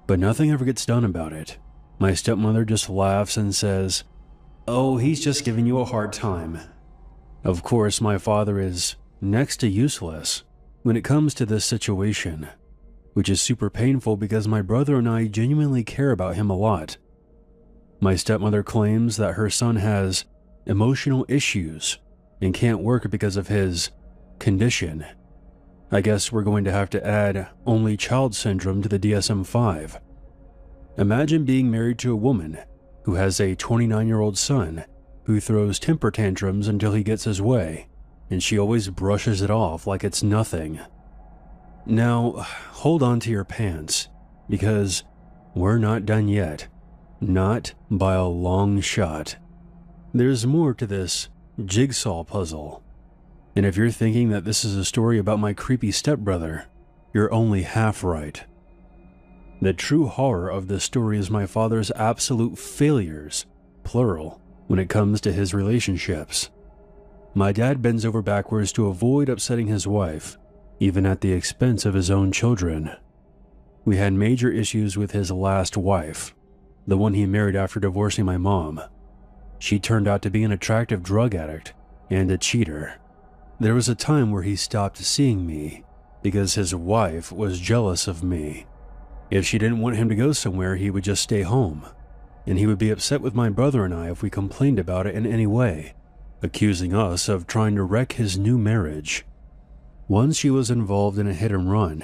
But nothing ever gets done about it. My stepmother just laughs and says, "Oh, he's just giving you a hard time." Of course, my father is next to useless when it comes to this situation, which is super painful because my brother and I genuinely care about him a lot. My stepmother claims that her son has emotional issues and can't work because of his condition. I guess we're going to have to add only child syndrome to the DSM-5. Imagine being married to a woman who has a 29-year-old son who throws temper tantrums until he gets his way, and she always brushes it off like it's nothing. Now, hold on to your pants, because we're not done yet. Not by a long shot. There's more to this jigsaw puzzle. And if you're thinking that this is a story about my creepy stepbrother, you're only half right. The true horror of this story is my father's absolute failures, plural, when it comes to his relationships. My dad bends over backwards to avoid upsetting his wife, even at the expense of his own children. We had major issues with his last wife, the one he married after divorcing my mom. She turned out to be an attractive drug addict and a cheater. There was a time where he stopped seeing me because his wife was jealous of me. If she didn't want him to go somewhere, he would just stay home, and he would be upset with my brother and I if we complained about it in any way, accusing us of trying to wreck his new marriage. Once she was involved in a hit and run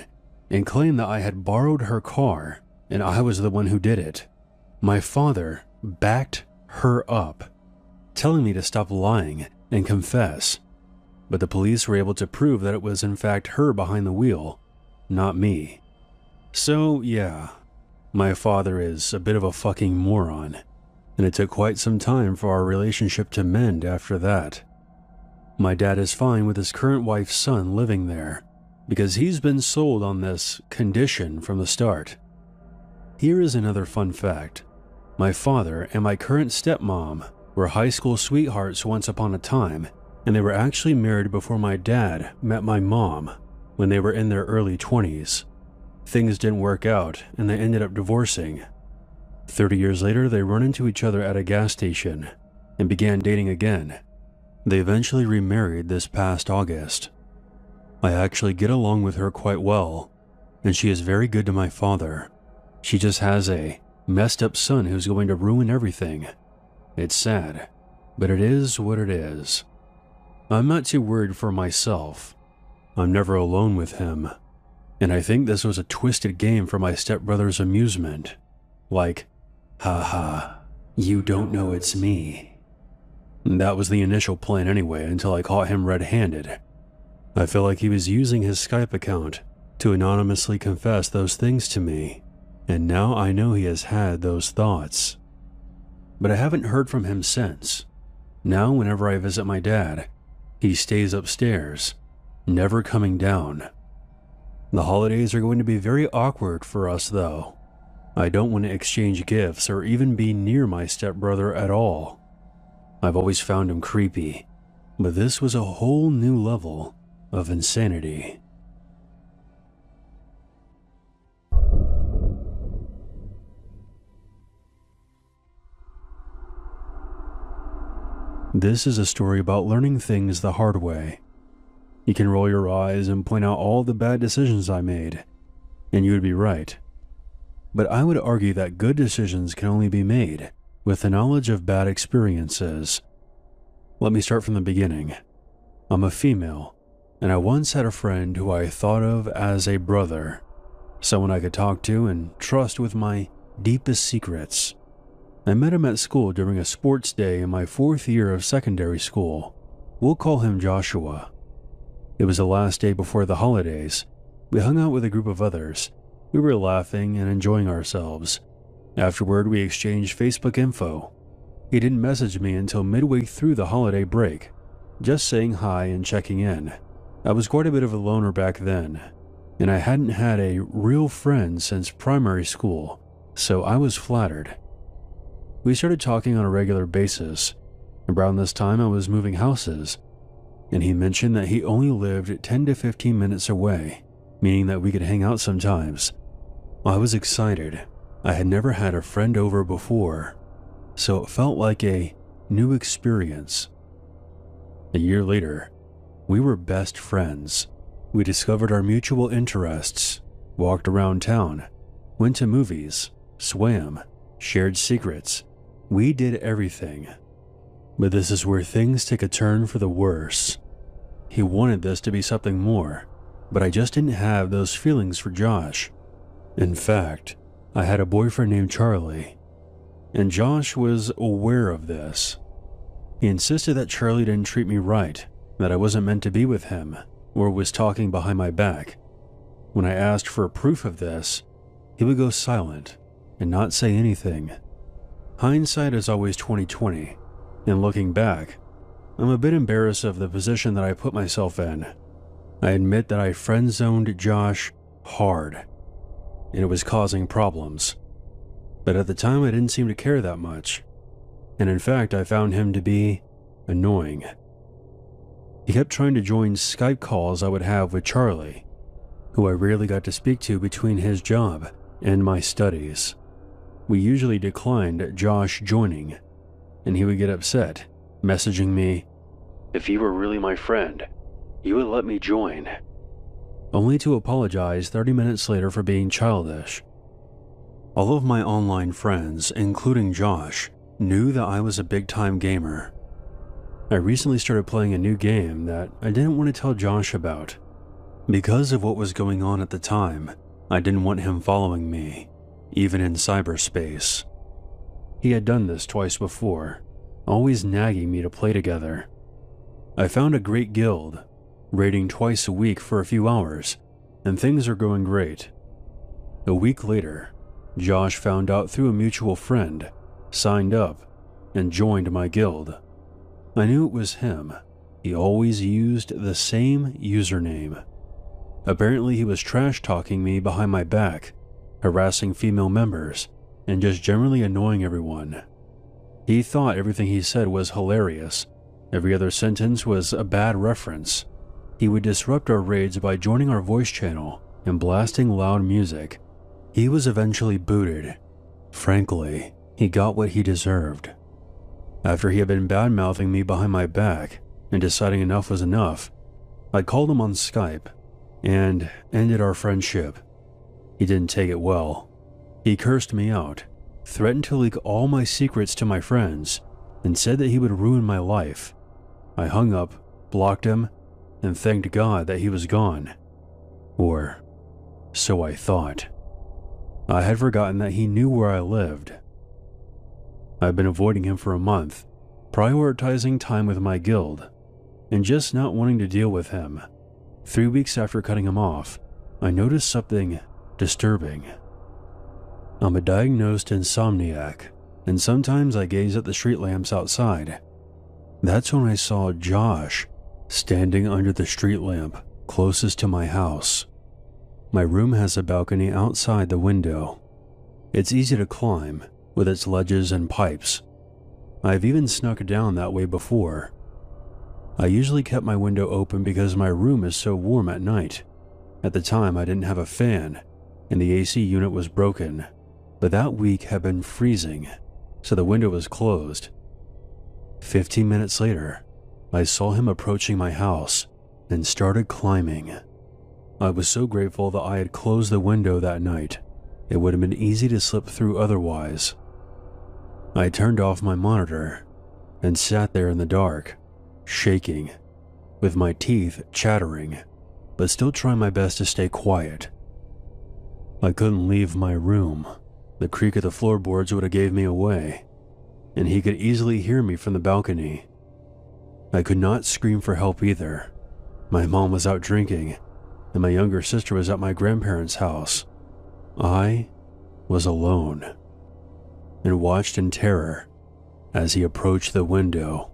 and claimed that I had borrowed her car and I was the one who did it. My father backed her up, telling me to stop lying and confess, but the police were able to prove that it was in fact her behind the wheel, not me. So yeah, my father is a bit of a fucking moron, and it took quite some time for our relationship to mend after that. My dad is fine with his current wife's son living there, because he's been sold on this condition from the start. Here is another fun fact. My father and my current stepmom were high school sweethearts once upon a time, and they were actually married before my dad met my mom when they were in their early 20s. Things didn't work out, and they ended up divorcing. 30 years later, they run into each other at a gas station and began dating again. They eventually remarried this past August. I actually get along with her quite well, and she is very good to my father. She just has a messed up son who's going to ruin everything. It's sad, but it is what it is. I'm not too worried for myself. I'm never alone with him, and I think this was a twisted game for my stepbrother's amusement. Like, haha, you don't know it's me. That was the initial plan anyway, until I caught him red-handed. I feel like he was using his Skype account to anonymously confess those things to me, and now I know he has had those thoughts. But I haven't heard from him since. Now whenever I visit my dad, he stays upstairs, never coming down. The holidays are going to be very awkward for us though. I don't want to exchange gifts or even be near my stepbrother at all. I've always found him creepy, but this was a whole new level of insanity. This is a story about learning things the hard way. You can roll your eyes and point out all the bad decisions I made, and you would be right. But I would argue that good decisions can only be made with the knowledge of bad experiences. Let me start from the beginning. I'm a female, and I once had a friend who I thought of as a brother, someone I could talk to and trust with my deepest secrets. I met him at school during a sports day in my 4th year of secondary school. We'll call him Joshua. It was the last day before the holidays. We hung out with a group of others. We were laughing and enjoying ourselves. Afterward, we exchanged Facebook info. He didn't message me until midway through the holiday break, just saying hi and checking in. I was quite a bit of a loner back then, and I hadn't had a real friend since primary school, so I was flattered. We started talking on a regular basis. Around this time, I was moving houses, and he mentioned that he only lived 10 to 15 minutes away, meaning that we could hang out sometimes. I was excited. I had never had a friend over before, so it felt like a new experience. A year later, we were best friends. We discovered our mutual interests, walked around town, went to movies, swam, shared secrets. We did everything. But this is where things take a turn for the worse. He wanted this to be something more, but I just didn't have those feelings for Josh. In fact, I had a boyfriend named Charlie, and Josh was aware of this. He insisted that Charlie didn't treat me right, that I wasn't meant to be with him, or was talking behind my back. When I asked for proof of this, he would go silent and not say anything. Hindsight is always 20/20, and looking back, I'm a bit embarrassed of the position that I put myself in. I admit that I friend-zoned Josh hard, and it was causing problems. But at the time I didn't seem to care that much, and in fact I found him to be annoying. He kept trying to join Skype calls I would have with Charlie, who I rarely got to speak to between his job and my studies. We usually declined Josh joining, and he would get upset, messaging me, "If you were really my friend, you would let me join," only to apologize 30 minutes later for being childish. All of my online friends, including Josh, knew that I was a big-time gamer. I recently started playing a new game that I didn't want to tell Josh about. Because of what was going on at the time, I didn't want him following me, even in cyberspace. He had done this twice before, always nagging me to play together. I found a great guild, raiding twice a week for a few hours, and things are going great. A week later, Josh found out through a mutual friend, signed up, and joined my guild. I knew it was him. He always used the same username. Apparently he was trash-talking me behind my back, harassing female members, and just generally annoying everyone. He thought everything he said was hilarious. Every other sentence was a bad reference. He would disrupt our raids by joining our voice channel and blasting loud music. He was eventually booted. Frankly, he got what he deserved. After he had been bad-mouthing me behind my back and deciding enough was enough, I called him on Skype and ended our friendship. He didn't take it well. He cursed me out, threatened to leak all my secrets to my friends, and said that he would ruin my life. I hung up, blocked him, and thanked God that he was gone. Or so I thought. I had forgotten that he knew where I lived. I've been avoiding him for a month, prioritizing time with my guild, and just not wanting to deal with him. 3 weeks after cutting him off, I noticed something disturbing. I'm a diagnosed insomniac, and sometimes I gaze at the street lamps outside. That's when I saw Josh standing under the street lamp closest to my house. My room has a balcony outside the window. It's easy to climb, with its ledges and pipes. I've even snuck down that way before. I usually kept my window open because my room is so warm at night. At the time, I didn't have a fan, and the AC unit was broken, but that week had been freezing, so the window was closed. 15 minutes later, I saw him approaching my house and started climbing. I was so grateful that I had closed the window that night. It would have been easy to slip through otherwise. I turned off my monitor and sat there in the dark, shaking, with my teeth chattering, but still trying my best to stay quiet. I couldn't leave my room. The creak of the floorboards would have gave me away, and he could easily hear me from the balcony. I could not scream for help either. My mom was out drinking, and my younger sister was at my grandparents' house. I was alone, and watched in terror as he approached the window.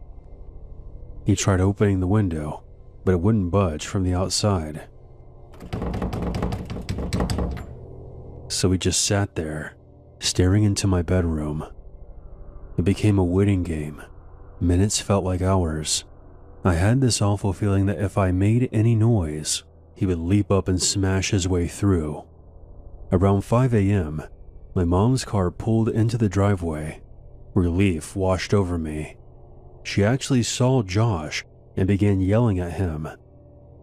He tried opening the window, but it wouldn't budge from the outside. So he just sat there, staring into my bedroom. It became a waiting game. Minutes felt like hours. I had this awful feeling that if I made any noise, he would leap up and smash his way through. Around 5 a.m., my mom's car pulled into the driveway. Relief washed over me. She actually saw Josh and began yelling at him.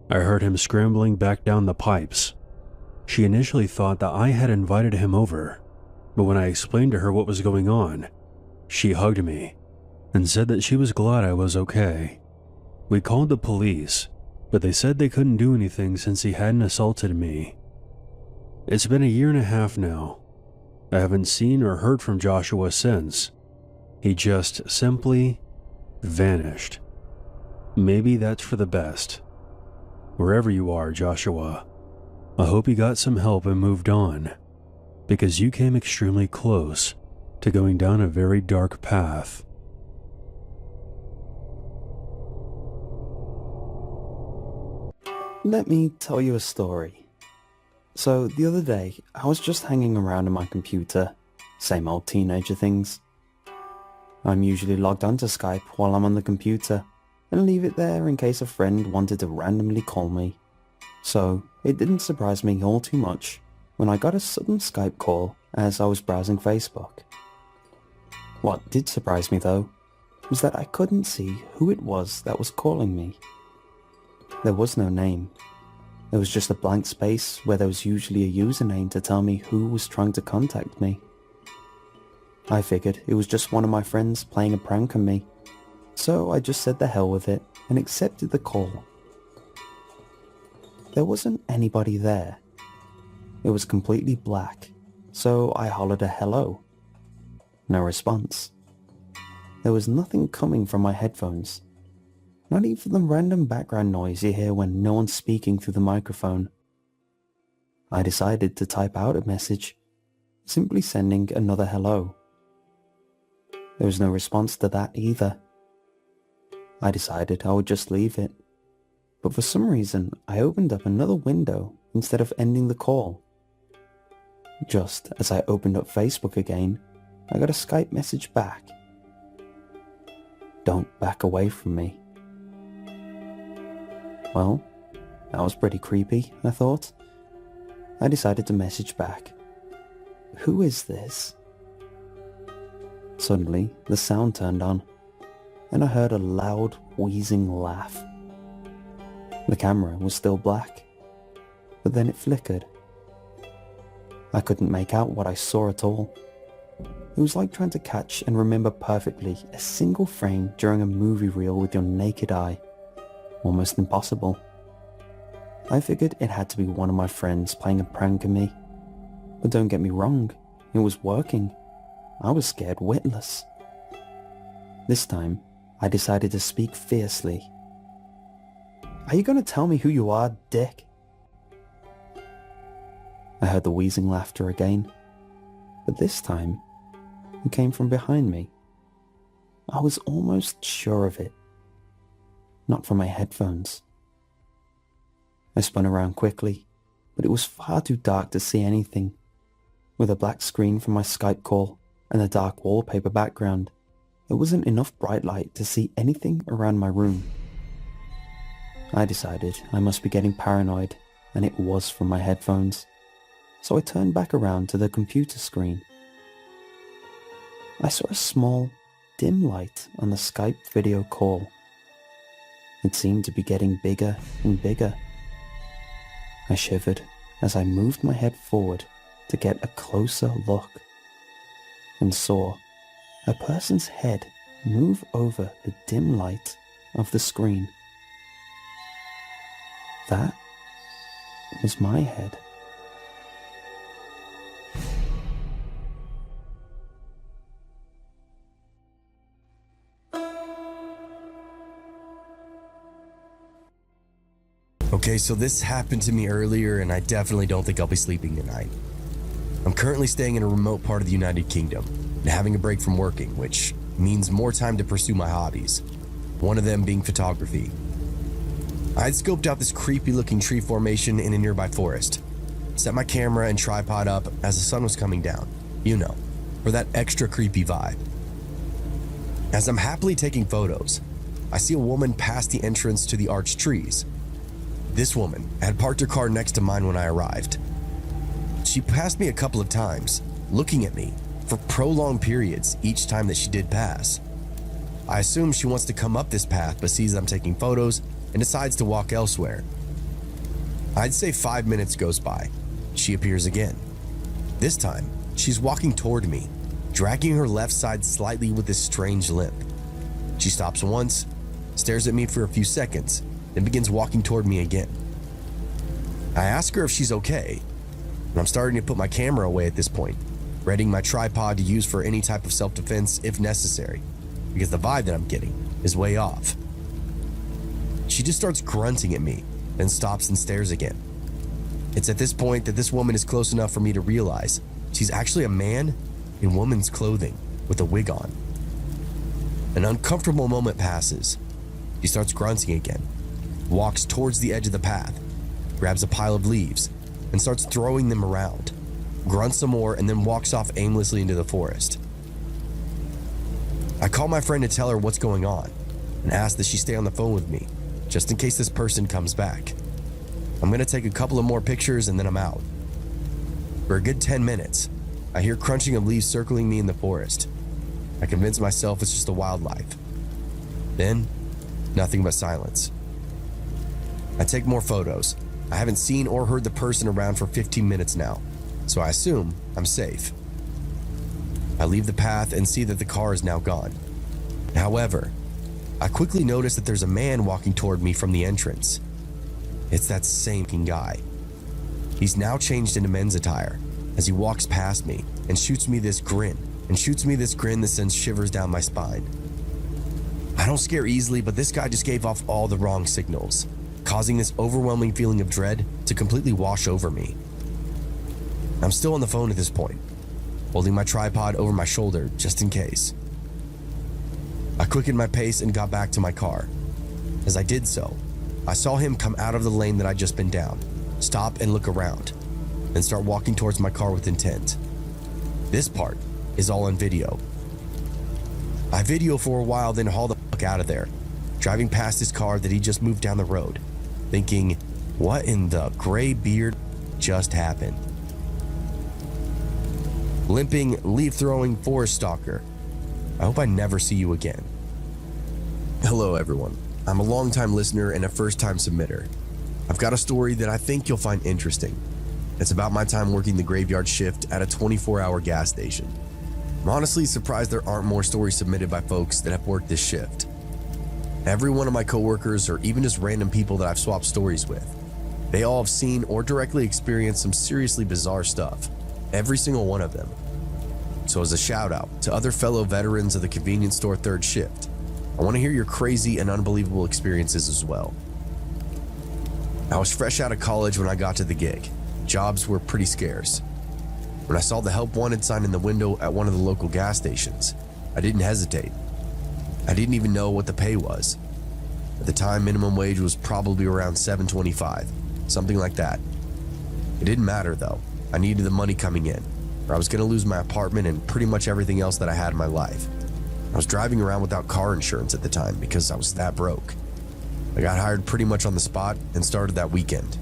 I heard him scrambling back down the pipes. She initially thought that I had invited him over, but when I explained to her what was going on, she hugged me and said that she was glad I was okay. We called the police, but they said they couldn't do anything since he hadn't assaulted me. It's been 1.5 years now. I haven't seen or heard from Joshua since. He just simply vanished. Maybe that's for the best. Wherever you are, Joshua, I hope you got some help and moved on, because you came extremely close to going down a very dark path. Let me tell you a story. So the other day, I was just hanging around on my computer, same old teenager things. I'm usually logged onto Skype while I'm on the computer, and leave it there in case a friend wanted to randomly call me. So it didn't surprise me all too much when I got a sudden Skype call as I was browsing Facebook. What did surprise me though, was that I couldn't see who it was that was calling me. There was no name. There was just a blank space where there was usually a username to tell me who was trying to contact me. I figured it was just one of my friends playing a prank on me, so I just said the hell with it and accepted the call. There wasn't anybody there. It was completely black, so I hollered a hello. No response. There was nothing coming from my headphones. Not even the random background noise you hear when no one's speaking through the microphone. I decided to type out a message, simply sending another hello. There was no response to that either. I decided I would just leave it, but for some reason I opened up another window instead of ending the call. Just as I opened up Facebook again, I got a Skype message back. Don't back away from me. Well, that was pretty creepy, I thought. I decided to message back. Who is this? Suddenly, the sound turned on, and I heard a loud, wheezing laugh. The camera was still black, but then it flickered. I couldn't make out what I saw at all. It was like trying to catch and remember perfectly a single frame during a movie reel with your naked eye. Almost impossible. I figured it had to be one of my friends playing a prank on me. But don't get me wrong, it was working. I was scared witless. This time, I decided to speak fiercely. Are you going to tell me who you are, dick? I heard the wheezing laughter again. but this time it came from behind me. I was almost sure of it. Not from my headphones. I spun around quickly, but it was far too dark to see anything. With a black screen from my Skype call and a dark wallpaper background, there wasn't enough bright light to see anything around my room. I decided I must be getting paranoid, and it was from my headphones, so I turned back around to the computer screen. I saw a small, dim light on the Skype video call. It seemed to be getting bigger and bigger. I shivered as I moved my head forward to get a closer look, and saw a person's head move over the dim light of the screen. That was my head. Okay, so this happened to me earlier, and I definitely don't think I'll be sleeping tonight. I'm currently staying in a remote part of the United Kingdom and having a break from working, which means more time to pursue my hobbies, one of them being photography. I had scoped out this creepy looking tree formation in a nearby forest, set my camera and tripod up as the sun was coming down, you know, for that extra creepy vibe. As I'm happily taking photos, I see a woman pass the entrance to the arched trees. This woman had parked her car next to mine when I arrived. She passed me a couple of times, looking at me for prolonged periods each time that she did pass. I assume she wants to come up this path but sees I'm taking photos and decides to walk elsewhere. I'd say 5 minutes goes by. She appears again. This time, she's walking toward me, dragging her left side slightly with this strange limp. She stops once, stares at me for a few seconds, then begins walking toward me again. I ask her if she's okay, and I'm starting to put my camera away at this point, readying my tripod to use for any type of self-defense if necessary, because the vibe that I'm getting is way off. She just starts grunting at me, then stops and stares again. It's at this point that this woman is close enough for me to realize she's actually a man in woman's clothing with a wig on. An uncomfortable moment passes. She starts grunting again, walks towards the edge of the path, grabs a pile of leaves, and starts throwing them around, grunts some more, and then walks off aimlessly into the forest. I call my friend to tell her what's going on and ask that she stay on the phone with me, just in case this person comes back. I'm gonna take a couple of more pictures and then I'm out. For a good 10 minutes, I hear crunching of leaves circling me in the forest. I convince myself it's just a wildlife. Then, nothing but silence. I take more photos. I haven't seen or heard the person around for 15 minutes now, so I assume I'm safe. I leave the path and see that the car is now gone. However, I quickly notice that there's a man walking toward me from the entrance. It's that same guy. He's now changed into men's attire as he walks past me and shoots me this grin that sends shivers down my spine. I don't scare easily, but this guy just gave off all the wrong signals, causing this overwhelming feeling of dread to completely wash over me. I'm still on the phone at this point, holding my tripod over my shoulder just in case. I quickened my pace and got back to my car. As I did so, I saw him come out of the lane that I'd just been down, stop and look around, then start walking towards my car with intent. This part is all on video. I video for a while, then haul the fuck out of there, driving past his car that he just moved down the road, thinking, what in the gray beard just happened? Limping, leaf-throwing forest stalker. I hope I never see you again. Hello everyone. I'm a long-time listener and a first-time submitter. I've got a story that I think you'll find interesting. It's about my time working the graveyard shift at a 24-hour gas station. I'm honestly surprised there aren't more stories submitted by folks that have worked this shift. Every one of my coworkers, or even just random people that I've swapped stories with, they all have seen or directly experienced some seriously bizarre stuff. Every single one of them. So as a shout out to other fellow veterans of the convenience store third shift, I want to hear your crazy and unbelievable experiences as well. I was fresh out of college when I got to the gig. Jobs were pretty scarce. When I saw the help wanted sign in the window at one of the local gas stations, I didn't hesitate. I didn't even know what the pay was. At the time, minimum wage was probably around $7.25, something like that. It didn't matter though. I needed the money coming in, or I was going to lose my apartment and pretty much everything else that I had in my life. I was driving around without car insurance at the time because I was that broke. I got hired pretty much on the spot and started that weekend.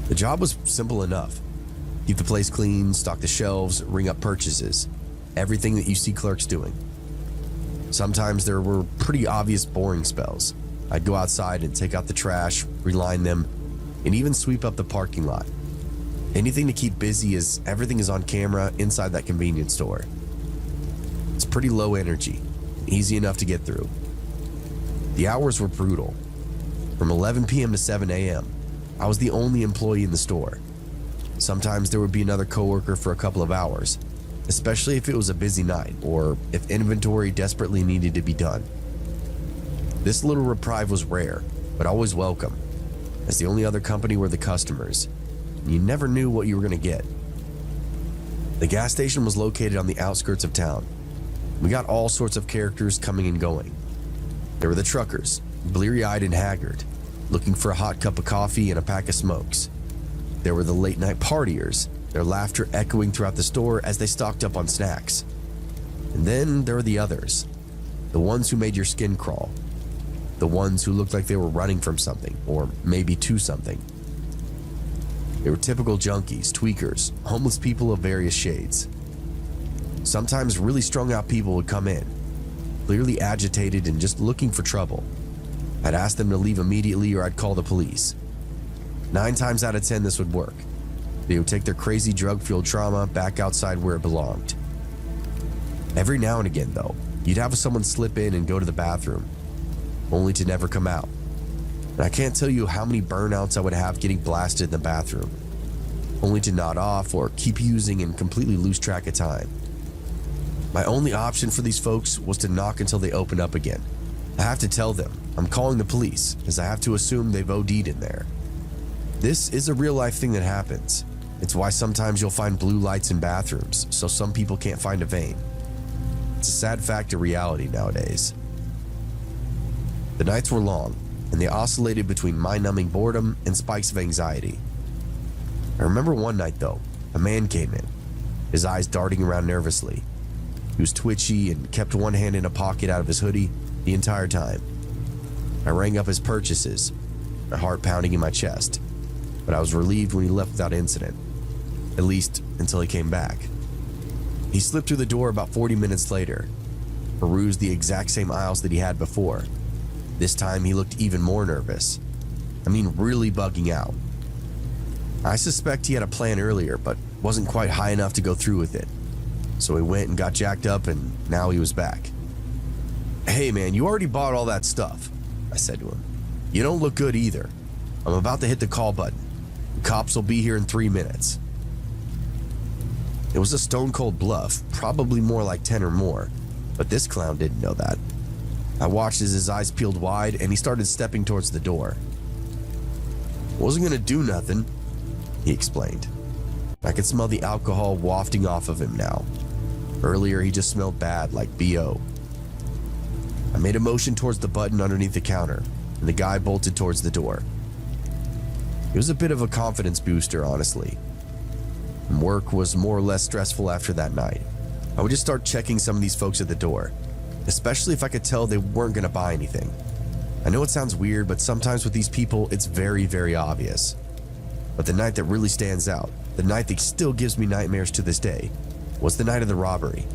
The job was simple enough. Keep the place clean, stock the shelves, ring up purchases. Everything that you see clerks doing. Sometimes there were pretty obvious boring spells. I'd go outside and take out the trash, reline them, and even sweep up the parking lot. Anything to keep busy as everything is on camera inside that convenience store. It's pretty low energy, easy enough to get through. The hours were brutal. From 11 p.m. to 7 a.m., I was the only employee in the store. Sometimes there would be another coworker for a couple of hours, especially if it was a busy night or if inventory desperately needed to be done. This little reprieve was rare, but always welcome, as the only other company were the customers, and you never knew what you were going to get. The gas station was located on the outskirts of town. We got all sorts of characters coming and going. There were the truckers, bleary-eyed and haggard, looking for a hot cup of coffee and a pack of smokes. There were the late-night partiers, their laughter echoing throughout the store as they stocked up on snacks. And then there were the others, the ones who made your skin crawl, the ones who looked like they were running from something, or maybe to something. They were typical junkies, tweakers, homeless people of various shades. Sometimes really strung out people would come in, clearly agitated and just looking for trouble. I'd ask them to leave immediately or I'd call the police. 9 times out of 10 this would work. They would take their crazy drug-fueled trauma back outside where it belonged. Every now and again though, you'd have someone slip in and go to the bathroom, only to never come out. And I can't tell you how many burnouts I would have getting blasted in the bathroom, only to nod off or keep using and completely lose track of time. My only option for these folks was to knock until they open up again. I have to tell them I'm calling the police, as I have to assume they've OD'd in there. This is a real life thing that happens. It's why sometimes you'll find blue lights in bathrooms, so some people can't find a vein. It's a sad fact of reality nowadays. The nights were long, and they oscillated between mind-numbing boredom and spikes of anxiety. I remember one night though, a man came in, his eyes darting around nervously. He was twitchy and kept one hand in a pocket out of his hoodie the entire time. I rang up his purchases, my heart pounding in my chest, but I was relieved when he left without incident, at least until he came back. He slipped through the door about 40 minutes later, perused the exact same aisles that he had before. This time he looked even more nervous. I mean, really bugging out. I suspect he had a plan earlier, but wasn't quite high enough to go through with it. So he went and got jacked up, and now he was back. "Hey man, you already bought all that stuff," I said to him. "You don't look good either. I'm about to hit the call button. The cops will be here in 3 minutes." It was a stone cold bluff, probably more like 10 or more, but this clown didn't know that. I watched as his eyes peeled wide and he started stepping towards the door. "Wasn't gonna do nothing," he explained. I could smell the alcohol wafting off of him now. Earlier he just smelled bad, like BO. I made a motion towards the button underneath the counter, and the guy bolted towards the door. It was a bit of a confidence booster, honestly. And work was more or less stressful after that night. I would just start checking some of these folks at the door, especially if I could tell they weren't going to buy anything. I know it sounds weird, but sometimes with these people, it's very, very obvious. But the night that really stands out, the night that still gives me nightmares to this day, was the night of the robbery.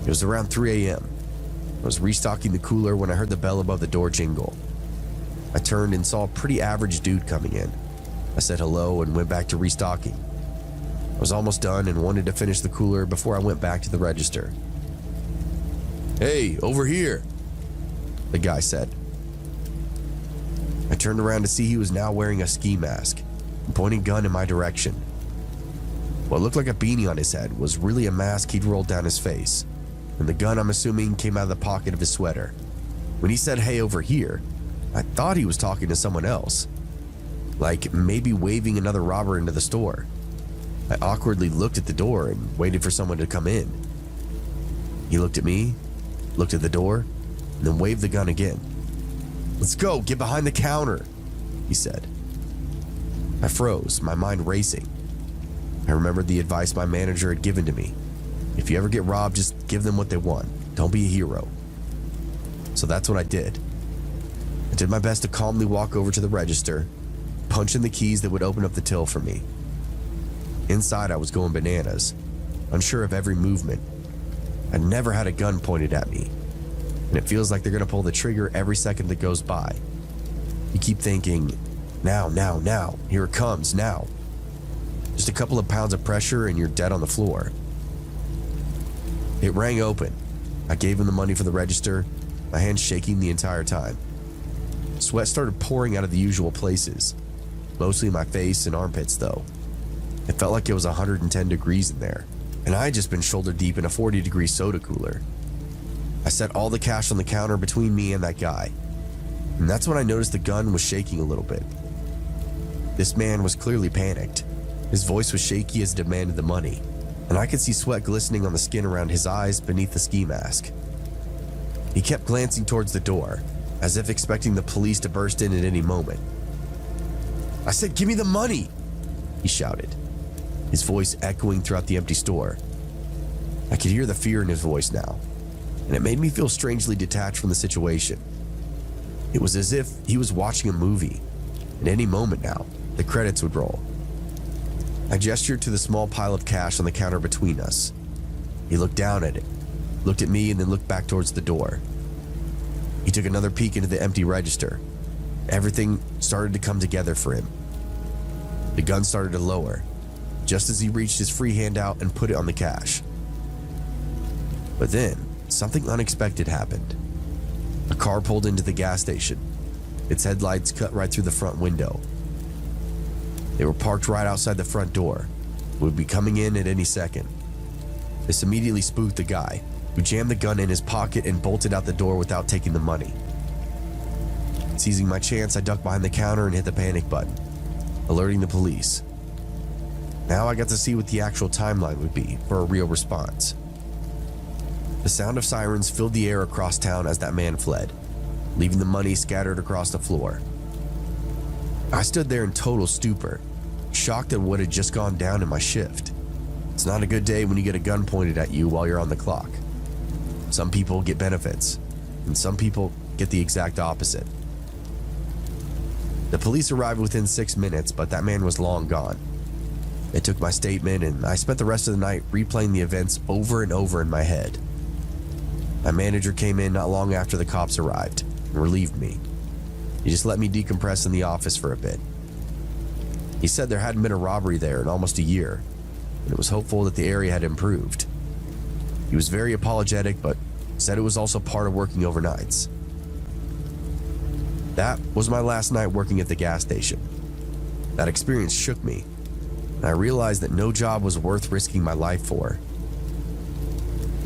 It was around 3 a.m. I was restocking the cooler when I heard the bell above the door jingle. I turned and saw a pretty average dude coming in. I said hello and went back to restocking. I was almost done and wanted to finish the cooler before I went back to the register. "Hey, over here," the guy said. I turned around to see he was now wearing a ski mask and pointing a gun in my direction. What looked like a beanie on his head was really a mask he'd rolled down his face, and the gun, I'm assuming, came out of the pocket of his sweater. When he said, "Hey, over here," I thought he was talking to someone else, like maybe waving another robber into the store. I awkwardly looked at the door and waited for someone to come in. He looked at me, looked at the door, and then waved the gun again. "Let's go, get behind the counter," he said. I froze, my mind racing. I remembered the advice my manager had given to me. If you ever get robbed, just give them what they want. Don't be a hero. So that's what I did. I did my best to calmly walk over to the register, punch in the keys that would open up the till for me. Inside, I was going bananas, unsure of every movement. I'd never had a gun pointed at me, and it feels like they're gonna pull the trigger every second that goes by. You keep thinking, now, here it comes, now. Just a couple of pounds of pressure and you're dead on the floor. It rang open. I gave him the money for the register, my hands shaking the entire time. Sweat started pouring out of the usual places, mostly my face and armpits though. It felt like it was 110 degrees in there, and I had just been shoulder deep in a 40-degree soda cooler. I set all the cash on the counter between me and that guy, and that's when I noticed the gun was shaking a little bit. This man was clearly panicked. His voice was shaky as he demanded the money, and I could see sweat glistening on the skin around his eyes beneath the ski mask. He kept glancing towards the door, as if expecting the police to burst in at any moment. "I said, give me the money," he shouted, his voice echoing throughout the empty store. I could hear the fear in his voice now, and it made me feel strangely detached from the situation. It was as if he was watching a movie. At any moment now, the credits would roll. I gestured to the small pile of cash on the counter between us. He looked down at it, looked at me, and then looked back towards the door. He took another peek into the empty register. Everything started to come together for him. The gun started to lower, just as he reached his free hand out and put it on the cash. But then, something unexpected happened. A car pulled into the gas station. Its headlights cut right through the front window. They were parked right outside the front door. Would be coming in at any second. This immediately spooked the guy, who jammed the gun in his pocket and bolted out the door without taking the money. Seizing my chance, I ducked behind the counter and hit the panic button, alerting the police. Now I got to see what the actual timeline would be for a real response. The sound of sirens filled the air across town as that man fled, leaving the money scattered across the floor. I stood there in total stupor, shocked at what had just gone down in my shift. It's not a good day when you get a gun pointed at you while you're on the clock. Some people get benefits, and some people get the exact opposite. The police arrived within 6 minutes, but that man was long gone. They took my statement, and I spent the rest of the night replaying the events over and over in my head. My manager came in not long after the cops arrived and relieved me. He just let me decompress in the office for a bit. He said there hadn't been a robbery there in almost a year, and it was hopeful that the area had improved. He was very apologetic, but said it was also part of working overnights. That was my last night working at the gas station. That experience shook me, and I realized that no job was worth risking my life for.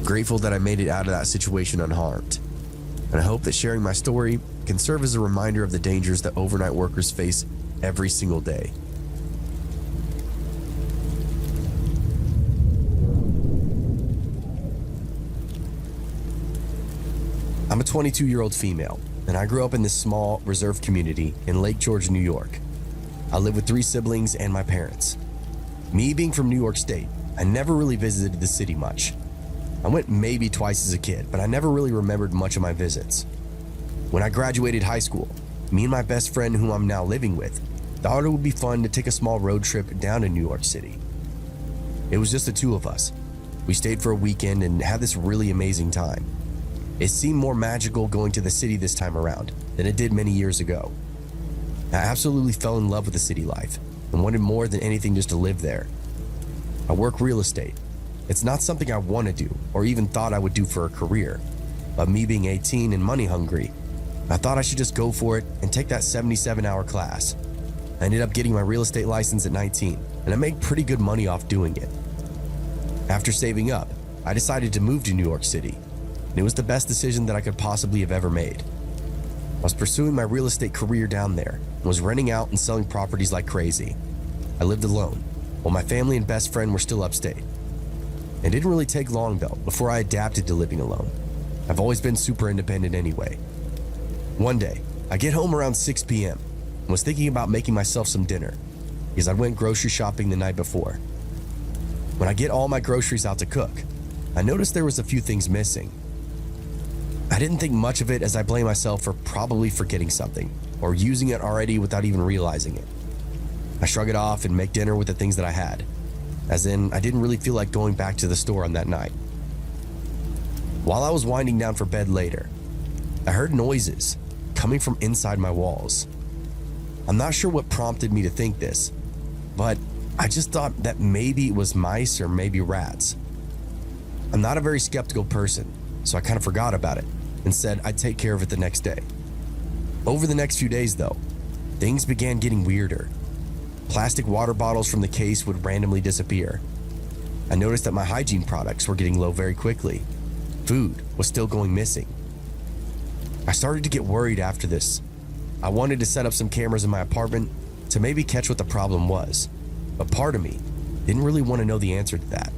Grateful that I made it out of that situation unharmed, and I hope that sharing my story can serve as a reminder of the dangers that overnight workers face every single day. I'm a 22-year-old female, and I grew up in this small, reserved community in Lake George, New York. I live with 3 siblings and my parents. Me being from New York State, I never really visited the city much. I went maybe twice as a kid, but I never really remembered much of my visits. When I graduated high school, me and my best friend, whom I'm now living with, thought it would be fun to take a small road trip down to New York City. It was just the 2 of us. We stayed for a weekend and had this really amazing time. It seemed more magical going to the city this time around than it did many years ago. I absolutely fell in love with the city life and wanted more than anything just to live there. I work real estate. It's not something I want to do or even thought I would do for a career, but me being 18 and money hungry, I thought I should just go for it and take that 77-hour class. I ended up getting my real estate license at 19, and I made pretty good money off doing it. After saving up, I decided to move to New York City, and it was the best decision that I could possibly have ever made. I was pursuing my real estate career down there and was renting out and selling properties like crazy. I lived alone, while my family and best friend were still upstate. It didn't really take long though before I adapted to living alone. I've always been super independent anyway. One day, I get home around 6 p.m. and was thinking about making myself some dinner because I went grocery shopping the night before. When I get all my groceries out to cook, I noticed there was a few things missing. I didn't think much of it as I blamed myself for probably forgetting something or using it already without even realizing it. I shrug it off and make dinner with the things that I had, as in I didn't really feel like going back to the store on that night. While I was winding down for bed later, I heard noises coming from inside my walls. I'm not sure what prompted me to think this, but I just thought that maybe it was mice or maybe rats. I'm not a very skeptical person, so I kind of forgot about it and said I'd take care of it the next day. Over the next few days though, things began getting weirder. Plastic water bottles from the case would randomly disappear. I noticed that my hygiene products were getting low very quickly. Food was still going missing. I started to get worried after this. I wanted to set up some cameras in my apartment to maybe catch what the problem was, but part of me didn't really want to know the answer to that.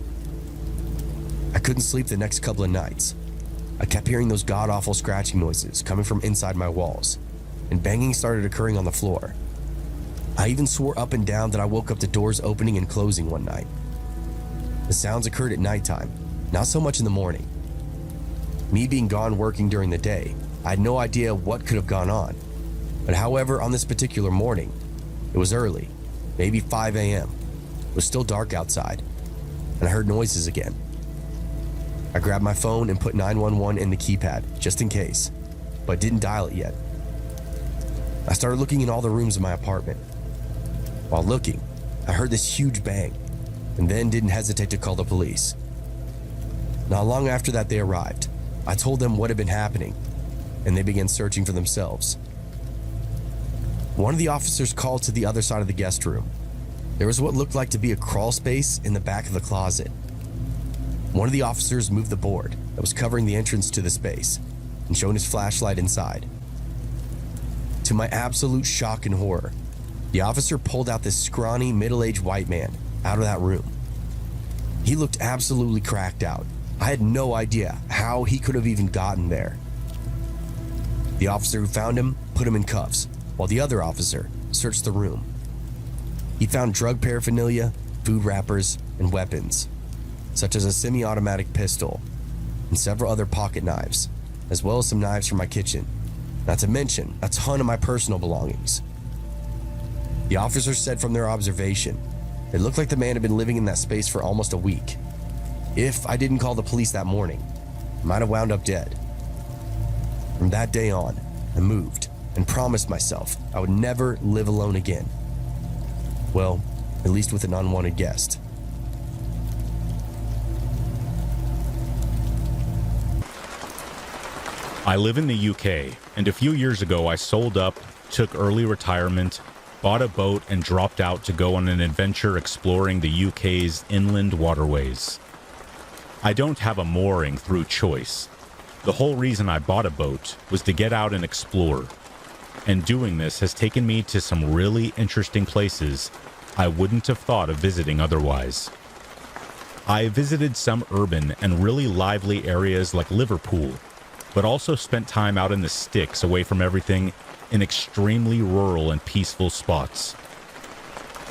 I couldn't sleep the next couple of nights. I kept hearing those god-awful scratching noises coming from inside my walls, and banging started occurring on the floor. I even swore up and down that I woke up to doors opening and closing one night. The sounds occurred at nighttime, not so much in the morning. Me being gone working during the day, I had no idea what could have gone on. But however, on this particular morning, it was early, maybe 5 a.m. It was still dark outside, and I heard noises again. I grabbed my phone and put 911 in the keypad, just in case, but didn't dial it yet. I started looking in all the rooms of my apartment. While looking, I heard this huge bang, and then didn't hesitate to call the police. Not long after that they arrived. I told them what had been happening, and they began searching for themselves. One of the officers called to the other side of the guest room. There was what looked like to be a crawl space in the back of the closet. One of the officers moved the board that was covering the entrance to the space and shone his flashlight inside. To my absolute shock and horror, the officer pulled out this scrawny, middle-aged white man out of that room. He looked absolutely cracked out. I had no idea how he could have even gotten there. The officer who found him put him in cuffs, while the other officer searched the room. He found drug paraphernalia, food wrappers, and weapons, such as a semi-automatic pistol and several other pocket knives, as well as some knives from my kitchen, not to mention a ton of my personal belongings. The officers said from their observation, it looked like the man had been living in that space for almost a week. If I didn't call the police that morning, I might have wound up dead. From that day on, I moved and promised myself I would never live alone again. Well, at least with an unwanted guest. I live in the UK, and a few years ago I sold up, took early retirement, bought a boat, and dropped out to go on an adventure exploring the UK's inland waterways. I don't have a mooring through choice. The whole reason I bought a boat was to get out and explore, and doing this has taken me to some really interesting places I wouldn't have thought of visiting otherwise. I visited some urban and really lively areas like Liverpool, but also spent time out in the sticks away from everything in extremely rural and peaceful spots.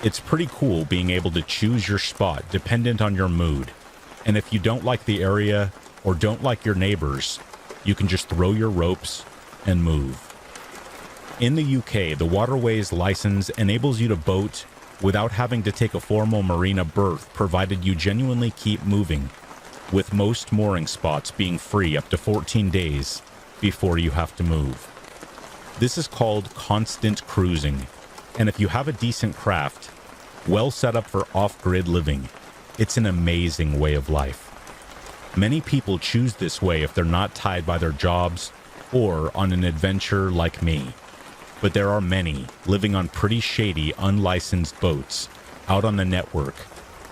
It's pretty cool being able to choose your spot dependent on your mood, and if you don't like the area or don't like your neighbors, you can just throw your ropes and move. In the UK, the Waterways license enables you to boat without having to take a formal marina berth, provided you genuinely keep moving, with most mooring spots being free up to 14 days before you have to move. This is called constant cruising, and if you have a decent craft, well set up for off-grid living, it's an amazing way of life. Many people choose this way if they're not tied by their jobs or on an adventure like me. But there are many living on pretty shady, unlicensed boats out on the network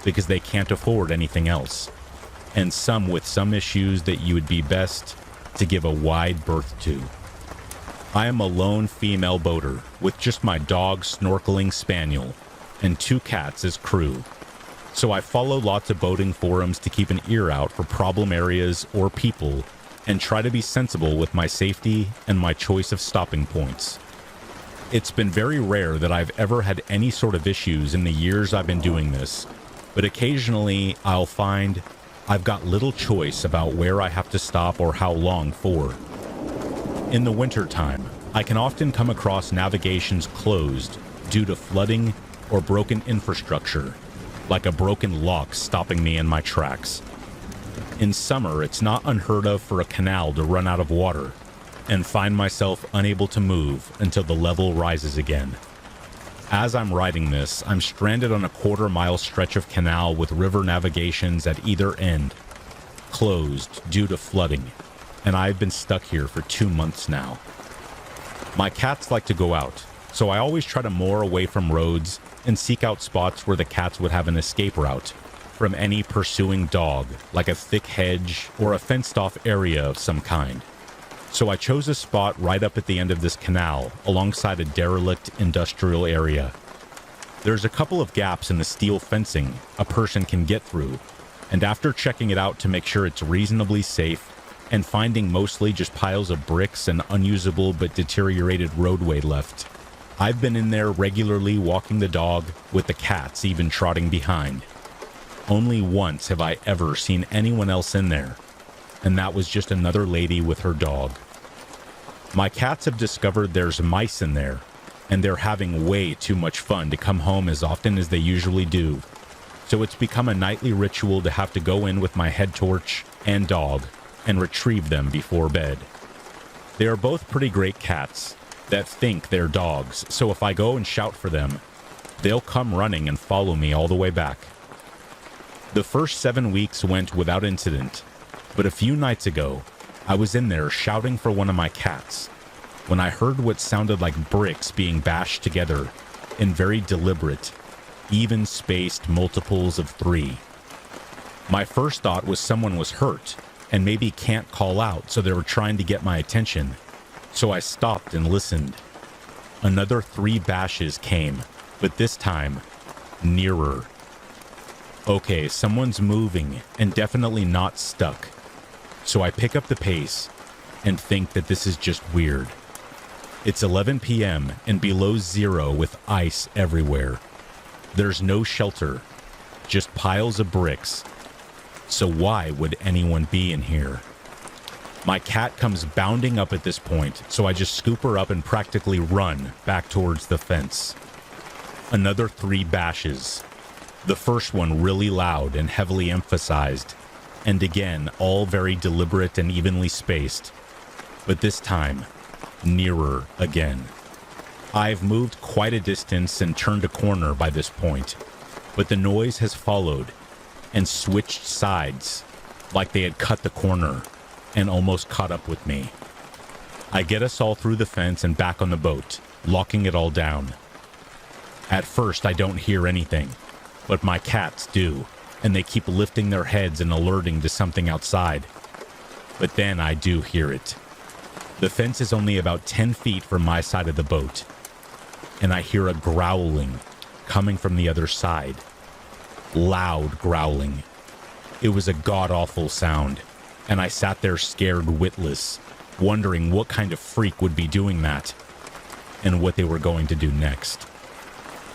because they can't afford anything else, and some with some issues that you would be best to give a wide berth to. I am a lone female boater with just my dog snorkeling spaniel and 2 cats as crew, So I follow lots of boating forums to keep an ear out for problem areas or people and try to be sensible with my safety and my choice of stopping points. It's been very rare that I've ever had any sort of issues in the years I've been doing this, but occasionally I'll find I've got little choice about where I have to stop or how long for. In the wintertime, I can often come across navigations closed due to flooding or broken infrastructure, like a broken lock stopping me in my tracks. In summer, it's not unheard of for a canal to run out of water and find myself unable to move until the level rises again. As I'm writing this, I'm stranded on a quarter-mile stretch of canal with river navigations at either end, closed due to flooding, and I've been stuck here for 2 months now. My cats like to go out, so I always try to moor away from roads and seek out spots where the cats would have an escape route from any pursuing dog, like a thick hedge or a fenced-off area of some kind. So I chose a spot right up at the end of this canal, alongside a derelict industrial area. There's a couple of gaps in the steel fencing a person can get through, and after checking it out to make sure it's reasonably safe, and finding mostly just piles of bricks and unusable but deteriorated roadway left, I've been in there regularly walking the dog, with the cats even trotting behind. Only once have I ever seen anyone else in there, and that was just another lady with her dog. My cats have discovered there's mice in there, and they're having way too much fun to come home as often as they usually do, so it's become a nightly ritual to have to go in with my head torch and dog and retrieve them before bed. They are both pretty great cats that think they're dogs, so if I go and shout for them, they'll come running and follow me all the way back. The first 7 weeks went without incident, but a few nights ago, I was in there shouting for one of my cats when I heard what sounded like bricks being bashed together in very deliberate, even-spaced multiples of 3. My first thought was someone was hurt and maybe can't call out, so they were trying to get my attention. So I stopped and listened. Another 3 bashes came, but this time, nearer. Okay, someone's moving and definitely not stuck. So I pick up the pace and think that this is just weird. It's 11 p.m. and below zero with ice everywhere. There's no shelter, just piles of bricks. So why would anyone be in here? My cat comes bounding up at this point, so I just scoop her up and practically run back towards the fence. Another 3 bashes. The first one really loud and heavily emphasized, and again, all very deliberate and evenly spaced. But this time, nearer again. I've moved quite a distance and turned a corner by this point, but the noise has followed and switched sides, like they had cut the corner and almost caught up with me. I get us all through the fence and back on the boat, locking it all down. At first, I don't hear anything, but my cats do, and they keep lifting their heads and alerting to something outside. But then I do hear it. The fence is only about 10 feet from my side of the boat, and I hear a growling coming from the other side. Loud growling. It was a god-awful sound, and I sat there scared witless, wondering what kind of freak would be doing that, and what they were going to do next.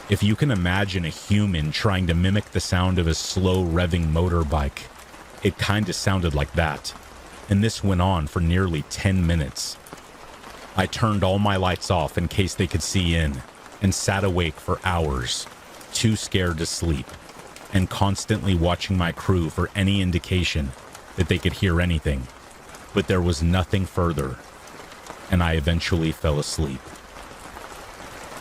If you can imagine a human trying to mimic the sound of a slow revving motorbike, it kinda sounded like that, and this went on for nearly 10 minutes. I turned all my lights off in case they could see in, and sat awake for hours, too scared to sleep, and constantly watching my crew for any indication that they could hear anything, but there was nothing further, and I eventually fell asleep.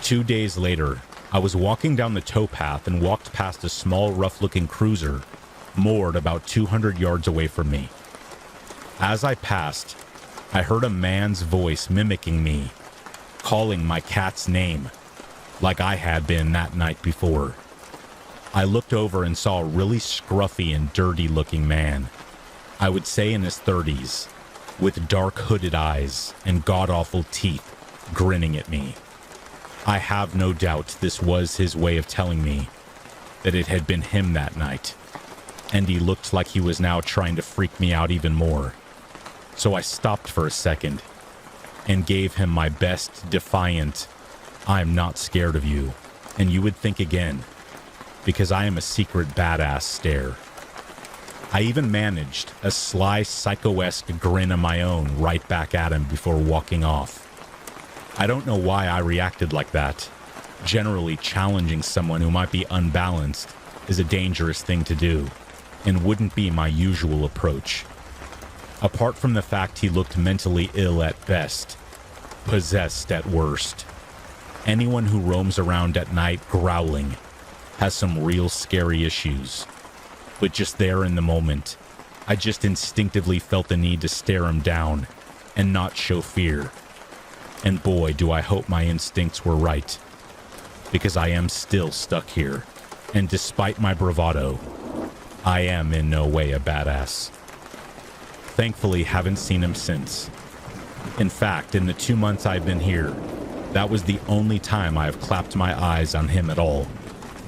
2 days later, I was walking down the towpath and walked past a small, rough-looking cruiser moored about 200 yards away from me. As I passed, I heard a man's voice mimicking me, calling my cat's name, like I had been that night before. I looked over and saw a really scruffy and dirty-looking man, I would say in his 30s, with dark hooded eyes and god-awful teeth, grinning at me. I have no doubt this was his way of telling me that it had been him that night, and he looked like he was now trying to freak me out even more. So I stopped for a second and gave him my best defiant, "I'm not scared of you, and you would think again," because I am a secret badass stare. I even managed a sly psycho-esque grin of my own right back at him before walking off. I don't know why I reacted like that. Generally, challenging someone who might be unbalanced is a dangerous thing to do, and wouldn't be my usual approach. Apart from the fact he looked mentally ill at best, possessed at worst. Anyone who roams around at night growling has some real scary issues. But just there in the moment, I just instinctively felt the need to stare him down and not show fear. And boy, do I hope my instincts were right. Because I am still stuck here, and despite my bravado, I am in no way a badass. Thankfully, haven't seen him since. In fact, in the 2 months I've been here, that was the only time I have clapped my eyes on him at all,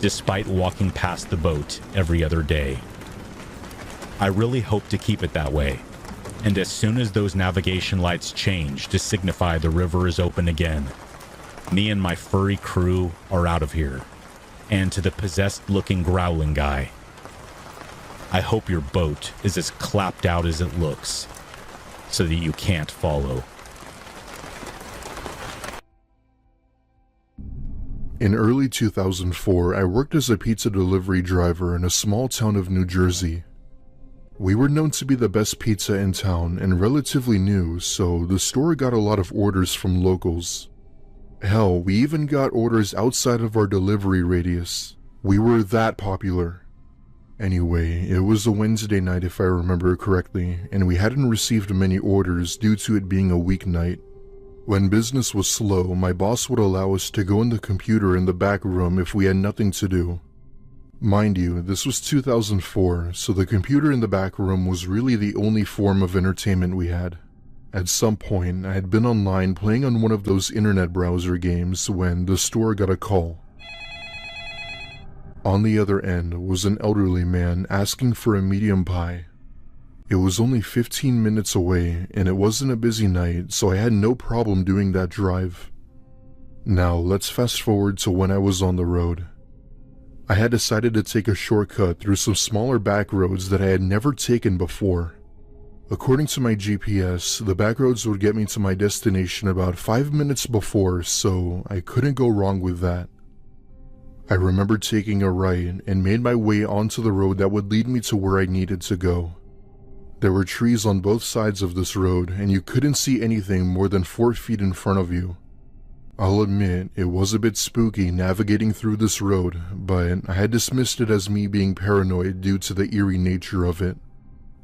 despite walking past the boat every other day. I really hope to keep it that way, and as soon as those navigation lights change to signify the river is open again, me and my furry crew are out of here. And to the possessed-looking growling guy, I hope your boat is as clapped out as it looks, so that you can't follow. In early 2004, I worked as a pizza delivery driver in a small town of New Jersey. We were known to be the best pizza in town and relatively new, so the store got a lot of orders from locals. Hell, we even got orders outside of our delivery radius. We were that popular. Anyway, it was a Wednesday night if I remember correctly, and we hadn't received many orders due to it being a weeknight. When business was slow, my boss would allow us to go in the computer in the back room if we had nothing to do. Mind you, this was 2004, so the computer in the back room was really the only form of entertainment we had. At some point, I had been online playing on one of those internet browser games when the store got a call. On the other end was an elderly man asking for a medium pie. It was only 15 minutes away, and it wasn't a busy night, so I had no problem doing that drive. Now, let's fast forward to when I was on the road. I had decided to take a shortcut through some smaller back roads that I had never taken before. According to my GPS, the back roads would get me to my destination about 5 minutes before, so I couldn't go wrong with that. I remember taking a right and made my way onto the road that would lead me to where I needed to go. There were trees on both sides of this road, and you couldn't see anything more than 4 feet in front of you. I'll admit, it was a bit spooky navigating through this road, but I had dismissed it as me being paranoid due to the eerie nature of it.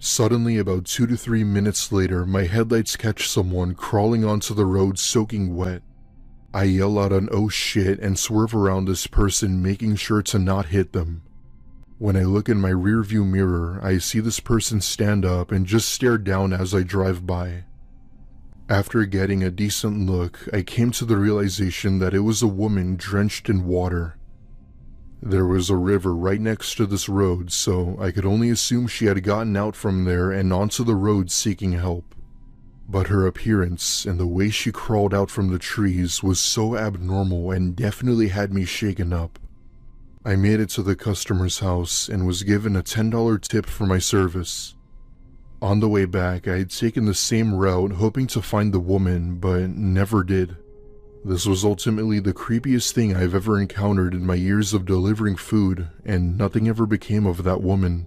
Suddenly, about 2 to 3 minutes later, my headlights catch someone crawling onto the road soaking wet. I yell out an "oh shit" and swerve around this person, making sure to not hit them. When I look in my rearview mirror, I see this person stand up and just stare down as I drive by. After getting a decent look, I came to the realization that it was a woman drenched in water. There was a river right next to this road, so I could only assume she had gotten out from there and onto the road seeking help. But her appearance and the way she crawled out from the trees was so abnormal and definitely had me shaken up. I made it to the customer's house and was given a $10 tip for my service. On the way back, I had taken the same route hoping to find the woman, but never did. This was ultimately the creepiest thing I've ever encountered in my years of delivering food, and nothing ever became of that woman.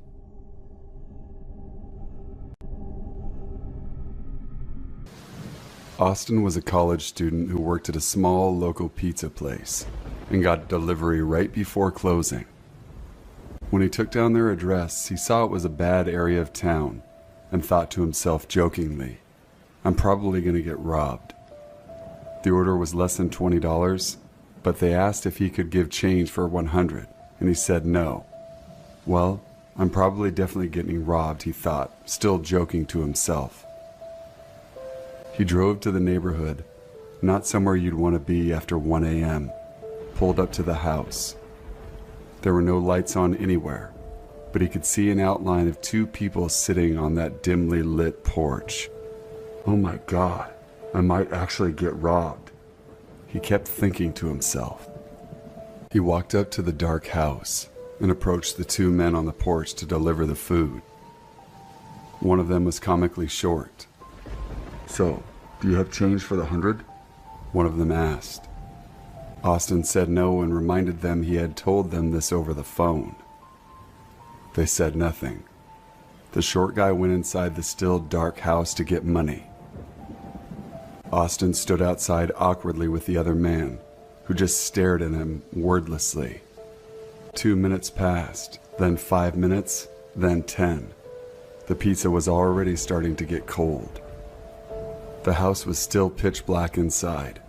Austin was a college student who worked at a small local pizza place and got delivery right before closing. When he took down their address, he saw it was a bad area of town and thought to himself jokingly, "I'm probably going to get robbed." The order was less than $20, but they asked if he could give change for $100, and he said no. Well, I'm probably definitely getting robbed, he thought, still joking to himself. He drove to the neighborhood, not somewhere you'd want to be after 1 a.m., pulled up to the house. There were no lights on anywhere, but he could see an outline of 2 people sitting on that dimly lit porch. Oh my God, I might actually get robbed, he kept thinking to himself. He walked up to the dark house and approached the 2 men on the porch to deliver the food. One of them was comically short. "So, do you have change for the 100? One of them asked. Austin said no and reminded them he had told them this over the phone. They said nothing. The short guy went inside the still dark house to get money. Austin stood outside awkwardly with the other man, who just stared at him wordlessly. 2 minutes passed, then 5 minutes, then 10. The pizza was already starting to get cold. The house was still pitch black inside.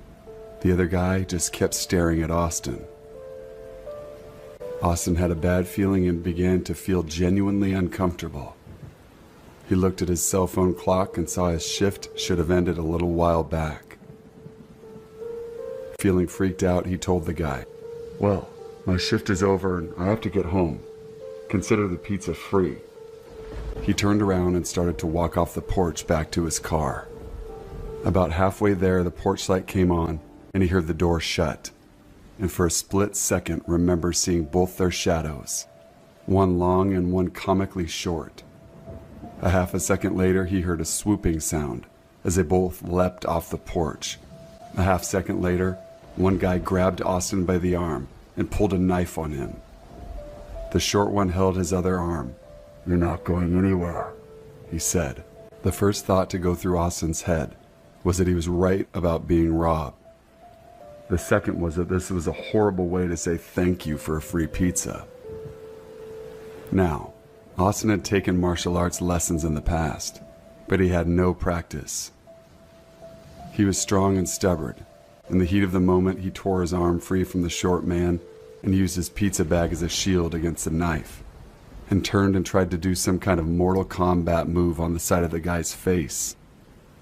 The other guy just kept staring at Austin. Austin had a bad feeling and began to feel genuinely uncomfortable. He looked at his cell phone clock and saw his shift should have ended a little while back. Feeling freaked out, he told the guy, "Well, my shift is over and I have to get home. Consider the pizza free." He turned around and started to walk off the porch back to his car. About halfway there, the porch light came on and he heard the door shut, and for a split second remembered seeing both their shadows, one long and one comically short. A half a second later, he heard a swooping sound as they both leapt off the porch. A half second later, one guy grabbed Austin by the arm and pulled a knife on him. The short one held his other arm. "You're not going anywhere," he said. The first thought to go through Austin's head was that he was right about being robbed. The second was that this was a horrible way to say thank you for a free pizza. Now, Austin had taken martial arts lessons in the past, but he had no practice. He was strong and stubborn. In the heat of the moment, he tore his arm free from the short man and used his pizza bag as a shield against the knife, and turned and tried to do some kind of Mortal Kombat move on the side of the guy's face.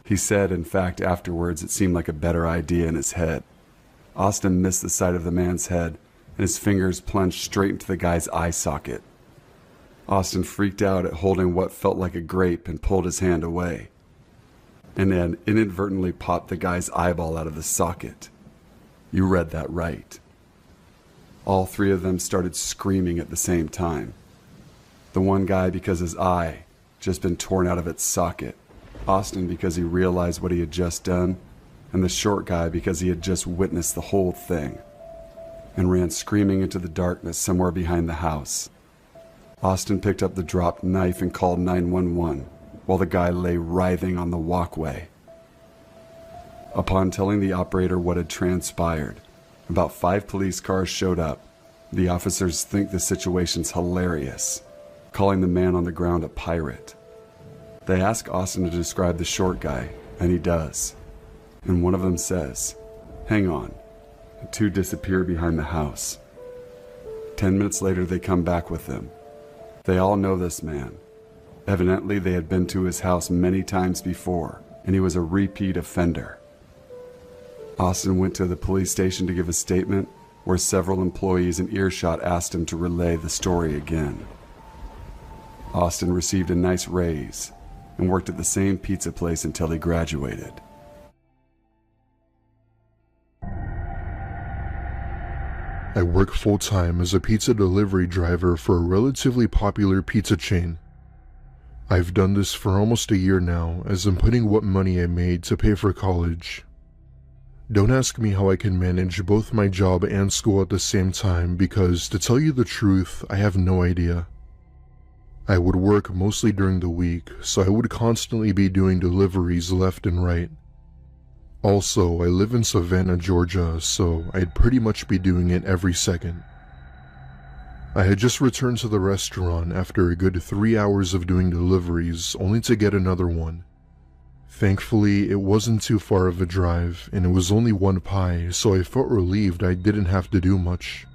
He said, in fact, afterwards it seemed like a better idea in his head. Austin missed the side of the man's head, and his fingers plunged straight into the guy's eye socket. Austin freaked out at holding what felt like a grape and pulled his hand away, and then inadvertently popped the guy's eyeball out of the socket. You read that right. All 3 of them started screaming at the same time. The one guy because his eye just been torn out of its socket, Austin because he realized what he had just done, and the short guy because he had just witnessed the whole thing, and ran screaming into the darkness somewhere behind the house. Austin picked up the dropped knife and called 911 while the guy lay writhing on the walkway. Upon telling the operator what had transpired, about 5 police cars showed up. The officers think the situation's hilarious, calling the man on the ground a pirate. They ask Austin to describe the short guy, and he does. And one of them says, "Hang on." The 2 disappear behind the house. 10 minutes later, they come back with him. They all know this man. Evidently, they had been to his house many times before, and he was a repeat offender. Austin went to the police station to give a statement, where several employees in earshot asked him to relay the story again. Austin received a nice raise and worked at the same pizza place until he graduated. I work full-time as a pizza delivery driver for a relatively popular pizza chain. I've done this for almost a year now, as I'm putting what money I made to pay for college. Don't ask me how I can manage both my job and school at the same time because, to tell you the truth, I have no idea. I would work mostly during the week, so I would constantly be doing deliveries left and right. Also, I live in Savannah, Georgia, so I'd pretty much be doing it every second. I had just returned to the restaurant after a good 3 hours of doing deliveries, only to get another one. Thankfully, it wasn't too far of a drive, and it was only 1 pie, so I felt relieved I didn't have to do much.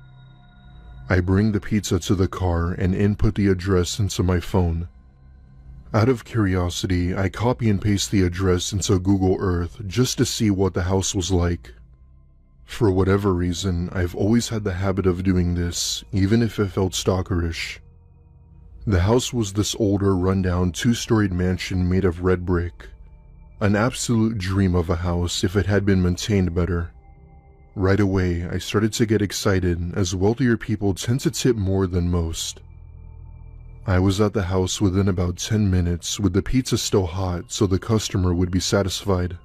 I bring the pizza to the car and input the address into my phone. Out of curiosity, I copy and paste the address into Google Earth just to see what the house was like. For whatever reason, I've always had the habit of doing this, even if it felt stalkerish. The house was this older, rundown, 2-storied mansion made of red brick. An absolute dream of a house if it had been maintained better. Right away, I started to get excited, as wealthier people tend to tip more than most. I was at the house within about 10 minutes with the pizza still hot so the customer would be satisfied.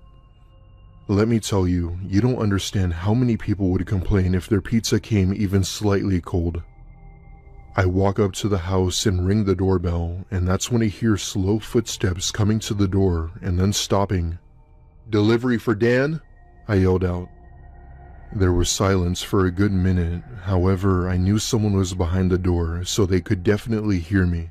Let me tell you, you don't understand how many people would complain if their pizza came even slightly cold. I walk up to the house and ring the doorbell, and that's when I hear slow footsteps coming to the door and then stopping. "Delivery for Dan?" I yelled out. There was silence for a good minute. However, I knew someone was behind the door, so they could definitely hear me.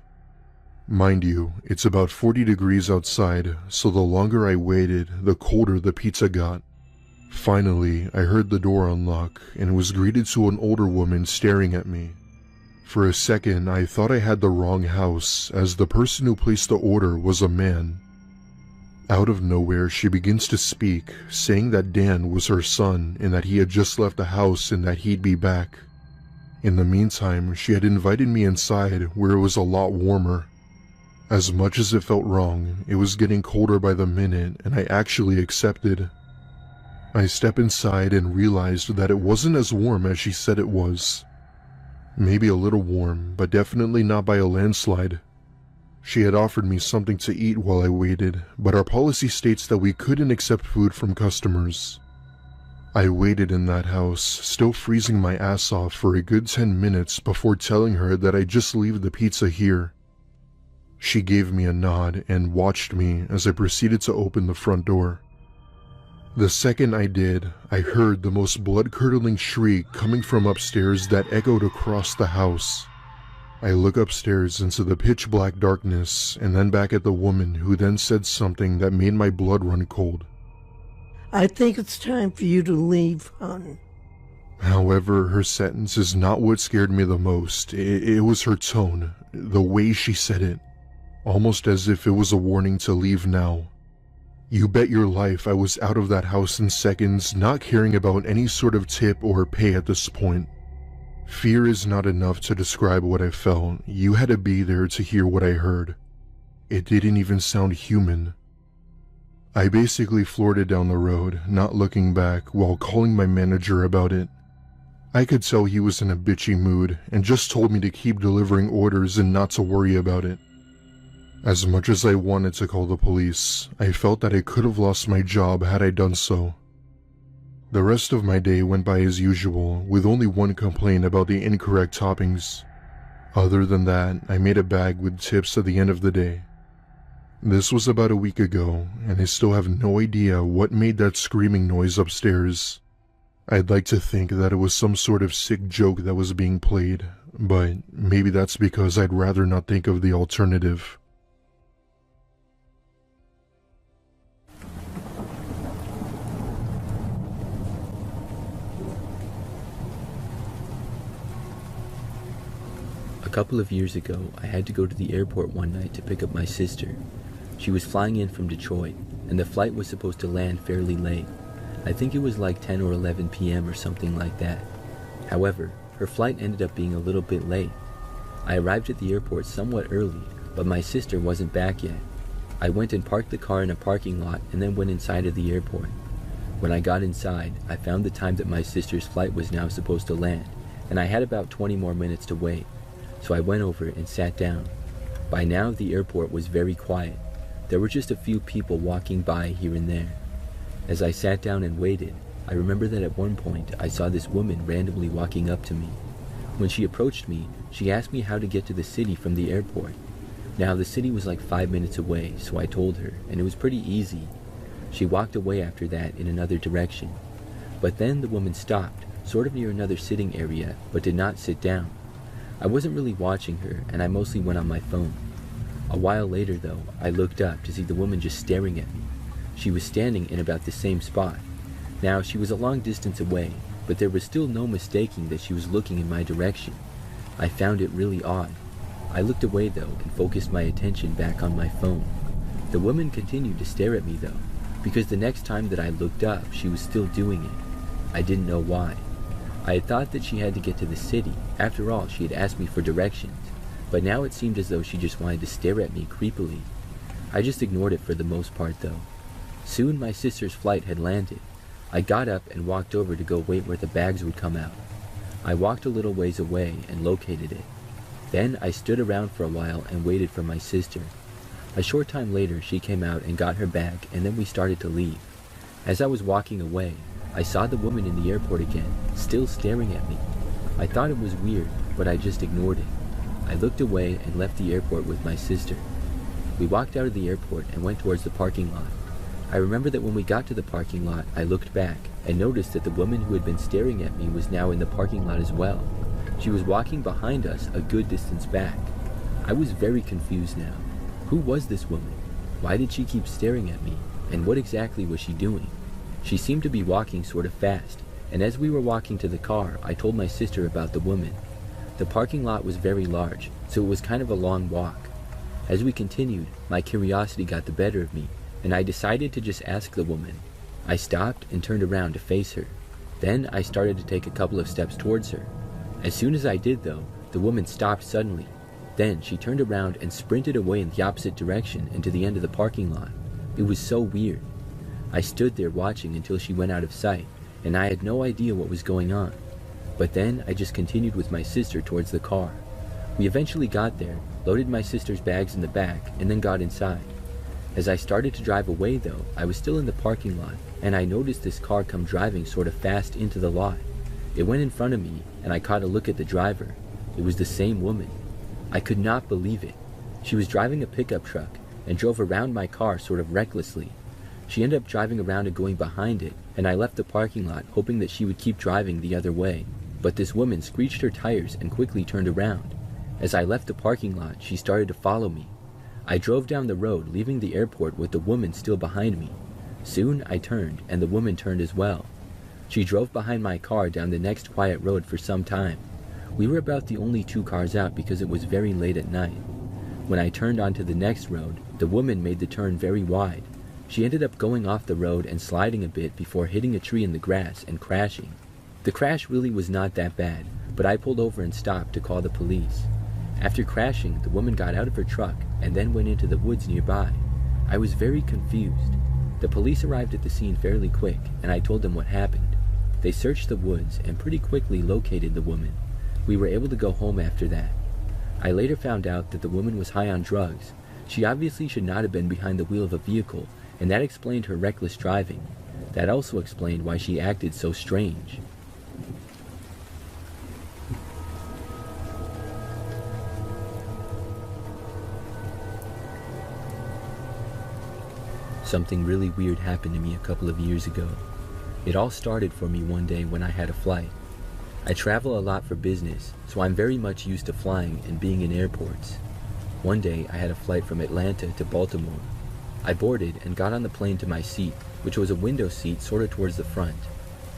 Mind you, it's about 40 degrees outside, so the longer I waited, the colder the pizza got. Finally, I heard the door unlock and was greeted to an older woman staring at me. For a second, I thought I had the wrong house, as the person who placed the order was a man. Out of nowhere, she begins to speak, saying that Dan was her son and that he had just left the house and that he'd be back. In the meantime, she had invited me inside, where it was a lot warmer. As much as it felt wrong, it was getting colder by the minute, and I actually accepted. I step inside and realized that it wasn't as warm as she said it was. Maybe a little warm, but definitely not by a landslide. She had offered me something to eat while I waited, but our policy states that we couldn't accept food from customers. I waited in that house, still freezing my ass off for a good 10 minutes before telling her that I'd just leave the pizza here. She gave me a nod and watched me as I proceeded to open the front door. The second I did, I heard the most blood-curdling shriek coming from upstairs that echoed across the house. I look upstairs into the pitch-black darkness and then back at the woman, who then said something that made my blood run cold. "I think it's time for you to leave, hon." However, her sentence is not what scared me the most. It was her tone, the way she said it. Almost as if it was a warning to leave now. You bet your life I was out of that house in seconds, not caring about any sort of tip or pay at this point. Fear is not enough to describe what I felt. You had to be there to hear what I heard. It didn't even sound human. I basically floored it down the road, not looking back, while calling my manager about it. I could tell he was in a bitchy mood and just told me to keep delivering orders and not to worry about it. As much as I wanted to call the police, I felt that I could have lost my job had I done so. The rest of my day went by as usual, with only one complaint about the incorrect toppings. Other than that, I made a bag with tips at the end of the day. This was about a week ago, and I still have no idea what made that screaming noise upstairs. I'd like to think that it was some sort of sick joke that was being played, but maybe that's because I'd rather not think of the alternative. A couple of years ago, I had to go to the airport one night to pick up my sister. She was flying in from Detroit, and the flight was supposed to land fairly late. I think it was like 10 or 11 p.m. or something like that. However, her flight ended up being a little bit late. I arrived at the airport somewhat early, but my sister wasn't back yet. I went and parked the car in a parking lot and then went inside of the airport. When I got inside, I found the time that my sister's flight was now supposed to land, and I had about 20 more minutes to wait. So I went over and sat down. By now, the airport was very quiet. There were just a few people walking by here and there. As I sat down and waited, I remember that at one point I saw this woman randomly walking up to me. When she approached me, she asked me how to get to the city from the airport. Now, the city was like 5 minutes away, so I told her, and it was pretty easy. She walked away after that in another direction. But then the woman stopped, sort of near another sitting area, but did not sit down. I wasn't really watching her, and I mostly went on my phone. A while later, though, I looked up to see the woman just staring at me. She was standing in about the same spot. Now, she was a long distance away, but there was still no mistaking that she was looking in my direction. I found it really odd. I looked away, though, and focused my attention back on my phone. The woman continued to stare at me, though, because the next time that I looked up, she was still doing it. I didn't know why. I had thought that she had to get to the city. After all, she had asked me for directions. But now it seemed as though she just wanted to stare at me creepily. I just ignored it for the most part though. Soon my sister's flight had landed. I got up and walked over to go wait where the bags would come out. I walked a little ways away and located it. Then I stood around for a while and waited for my sister. A short time later she came out and got her bag, and then we started to leave. As I was walking away, I saw the woman in the airport again, still staring at me. I thought it was weird, but I just ignored it. I looked away and left the airport with my sister. We walked out of the airport and went towards the parking lot. I remember that when we got to the parking lot, I looked back and noticed that the woman who had been staring at me was now in the parking lot as well. She was walking behind us a good distance back. I was very confused now. Who was this woman? Why did she keep staring at me? And what exactly was she doing? She seemed to be walking sort of fast, and as we were walking to the car, I told my sister about the woman. The parking lot was very large, so it was kind of a long walk. As we continued, my curiosity got the better of me, and I decided to just ask the woman. I stopped and turned around to face her. Then I started to take a couple of steps towards her. As soon as I did though, the woman stopped suddenly. Then she turned around and sprinted away in the opposite direction into the end of the parking lot. It was so weird. I stood there watching until she went out of sight, and I had no idea what was going on. But then I just continued with my sister towards the car. We eventually got there, loaded my sister's bags in the back, and then got inside. As I started to drive away though, I was still in the parking lot, and I noticed this car come driving sort of fast into the lot. It went in front of me, and I caught a look at the driver. It was the same woman. I could not believe it. She was driving a pickup truck and drove around my car sort of recklessly. She ended up driving around and going behind it, and I left the parking lot hoping that she would keep driving the other way. But this woman screeched her tires and quickly turned around. As I left the parking lot, she started to follow me. I drove down the road, leaving the airport with the woman still behind me. Soon I turned, and the woman turned as well. She drove behind my car down the next quiet road for some time. We were about the only two cars out because it was very late at night. When I turned onto the next road, the woman made the turn very wide. She ended up going off the road and sliding a bit before hitting a tree in the grass and crashing. The crash really was not that bad, but I pulled over and stopped to call the police. After crashing, the woman got out of her truck and then went into the woods nearby. I was very confused. The police arrived at the scene fairly quick, and I told them what happened. They searched the woods and pretty quickly located the woman. We were able to go home after that. I later found out that the woman was high on drugs. She obviously should not have been behind the wheel of a vehicle, and that explained her reckless driving. That also explained why she acted so strange. Something really weird happened to me a couple of years ago. It all started for me one day when I had a flight. I travel a lot for business, so I'm very much used to flying and being in airports. One day I had a flight from Atlanta to Baltimore. I boarded and got on the plane to my seat, which was a window seat sort of towards the front.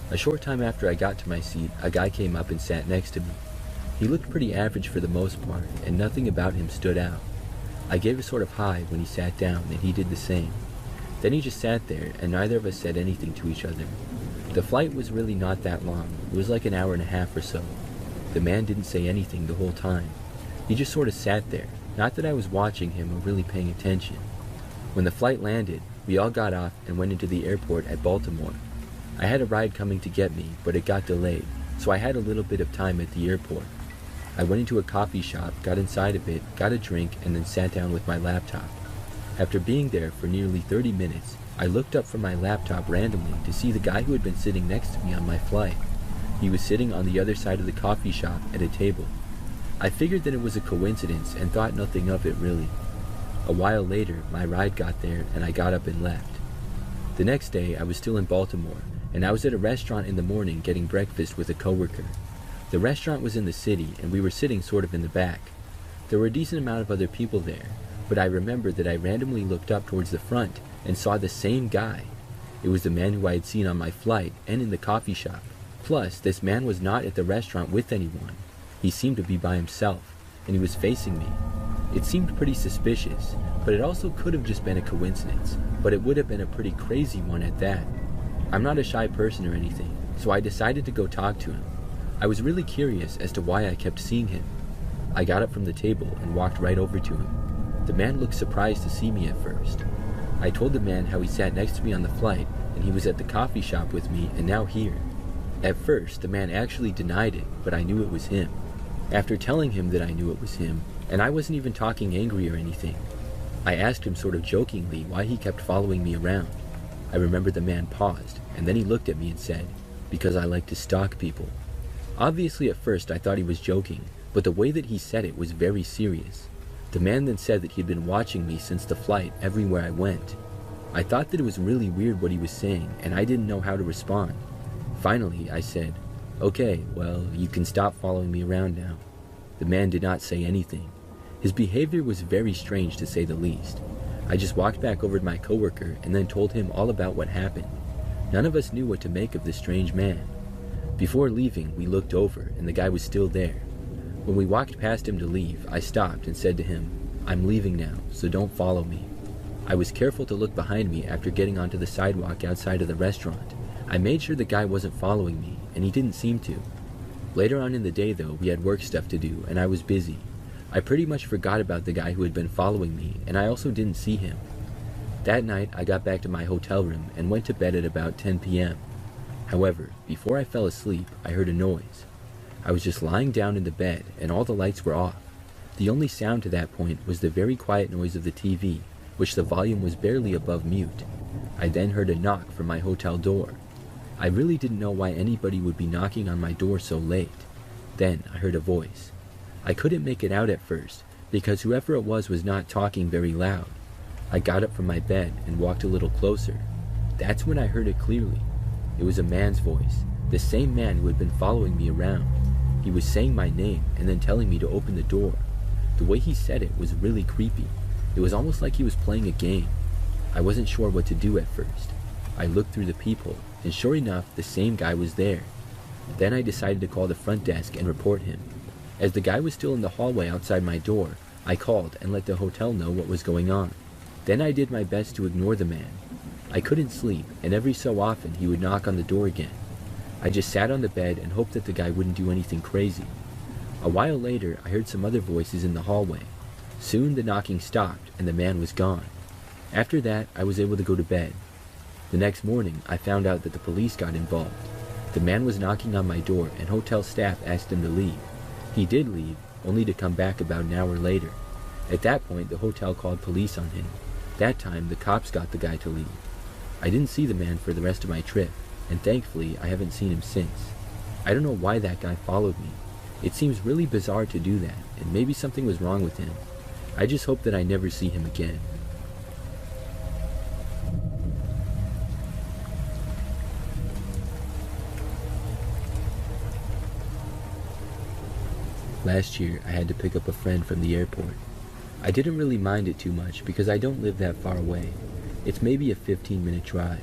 A short time after I got to my seat, a guy came up and sat next to me. He looked pretty average for the most part, and nothing about him stood out. I gave a sort of hi when he sat down, and he did the same. Then he just sat there, and neither of us said anything to each other. The flight was really not that long. It was like an hour and a half or so. The man didn't say anything the whole time. He just sort of sat there, not that I was watching him or really paying attention. When the flight landed, we all got off and went into the airport at Baltimore. I had a ride coming to get me, but it got delayed, so I had a little bit of time at the airport. I went into a coffee shop, got inside of it, got a drink, and then sat down with my laptop. After being there for nearly 30 minutes, I looked up from my laptop randomly to see the guy who had been sitting next to me on my flight. He was sitting on the other side of the coffee shop at a table. I figured that it was a coincidence and thought nothing of it really. A while later, my ride got there and I got up and left. The next day, I was still in Baltimore, and I was at a restaurant in the morning getting breakfast with a coworker. The restaurant was in the city, and we were sitting sort of in the back. There were a decent amount of other people there, but I remembered that I randomly looked up towards the front and saw the same guy. It was the man who I had seen on my flight and in the coffee shop. Plus, this man was not at the restaurant with anyone. He seemed to be by himself, and he was facing me. It seemed pretty suspicious, but it also could have just been a coincidence, but it would have been a pretty crazy one at that. I'm not a shy person or anything, so I decided to go talk to him. I was really curious as to why I kept seeing him. I got up from the table and walked right over to him. The man looked surprised to see me at first. I told the man how he sat next to me on the flight and he was at the coffee shop with me and now here. At first, the man actually denied it, but I knew it was him. After telling him that I knew it was him, and I wasn't even talking angry or anything, I asked him sort of jokingly why he kept following me around. I remember the man paused, and then he looked at me and said, "Because I like to stalk people." Obviously at first I thought he was joking, but the way that he said it was very serious. The man then said that he'd been watching me since the flight everywhere I went. I thought that it was really weird what he was saying, and I didn't know how to respond. Finally, I said, "Okay, well, you can stop following me around now." The man did not say anything. His behavior was very strange to say the least. I just walked back over to my coworker and then told him all about what happened. None of us knew what to make of this strange man. Before leaving, we looked over and the guy was still there. When we walked past him to leave, I stopped and said to him, "I'm leaving now, so don't follow me." I was careful to look behind me after getting onto the sidewalk outside of the restaurant. I made sure the guy wasn't following me, and he didn't seem to. Later on in the day though, we had work stuff to do, and I was busy. I pretty much forgot about the guy who had been following me, and I also didn't see him. That night, I got back to my hotel room and went to bed at about 10 p.m. However, before I fell asleep, I heard a noise. I was just lying down in the bed, and all the lights were off. The only sound to that point was the very quiet noise of the TV, which the volume was barely above mute. I then heard a knock from my hotel door. I really didn't know why anybody would be knocking on my door so late. Then I heard a voice. I couldn't make it out at first, because whoever it was not talking very loud. I got up from my bed and walked a little closer. That's when I heard it clearly. It was a man's voice, the same man who had been following me around. He was saying my name and then telling me to open the door. The way he said it was really creepy. It was almost like he was playing a game. I wasn't sure what to do at first. I looked through the peephole, and sure enough, the same guy was there. Then I decided to call the front desk and report him. As the guy was still in the hallway outside my door, I called and let the hotel know what was going on. Then I did my best to ignore the man. I couldn't sleep, and every so often he would knock on the door again. I just sat on the bed and hoped that the guy wouldn't do anything crazy. A while later, I heard some other voices in the hallway. Soon the knocking stopped and the man was gone. After that, I was able to go to bed. The next morning, I found out that the police got involved. The man was knocking on my door and hotel staff asked him to leave. He did leave, only to come back about an hour later. At that point, the hotel called police on him. That time, the cops got the guy to leave. I didn't see the man for the rest of my trip, and thankfully, I haven't seen him since. I don't know why that guy followed me. It seems really bizarre to do that, and maybe something was wrong with him. I just hope that I never see him again. Last year, I had to pick up a friend from the airport. I didn't really mind it too much because I don't live that far away. It's maybe a 15-minute drive.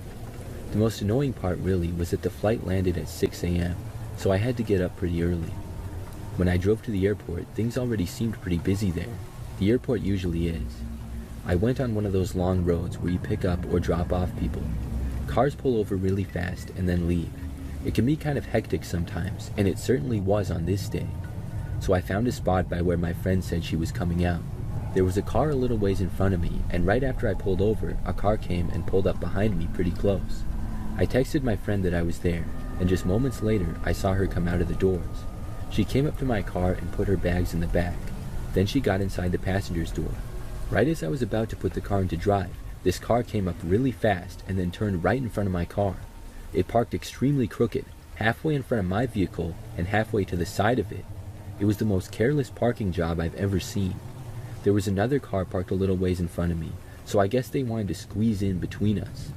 The most annoying part really was that the flight landed at 6 a.m., so I had to get up pretty early. When I drove to the airport, things already seemed pretty busy there. The airport usually is. I went on one of those long roads where you pick up or drop off people. Cars pull over really fast and then leave. It can be kind of hectic sometimes, and it certainly was on this day. So I found a spot by where my friend said she was coming out. There was a car a little ways in front of me, and right after I pulled over, a car came and pulled up behind me pretty close. I texted my friend that I was there, and just moments later, I saw her come out of the doors. She came up to my car and put her bags in the back. Then she got inside the passenger's door. Right as I was about to put the car into drive, this car came up really fast and then turned right in front of my car. It parked extremely crooked, halfway in front of my vehicle and halfway to the side of it. It was the most careless parking job I've ever seen. There was another car parked a little ways in front of me, so I guess they wanted to squeeze in between us.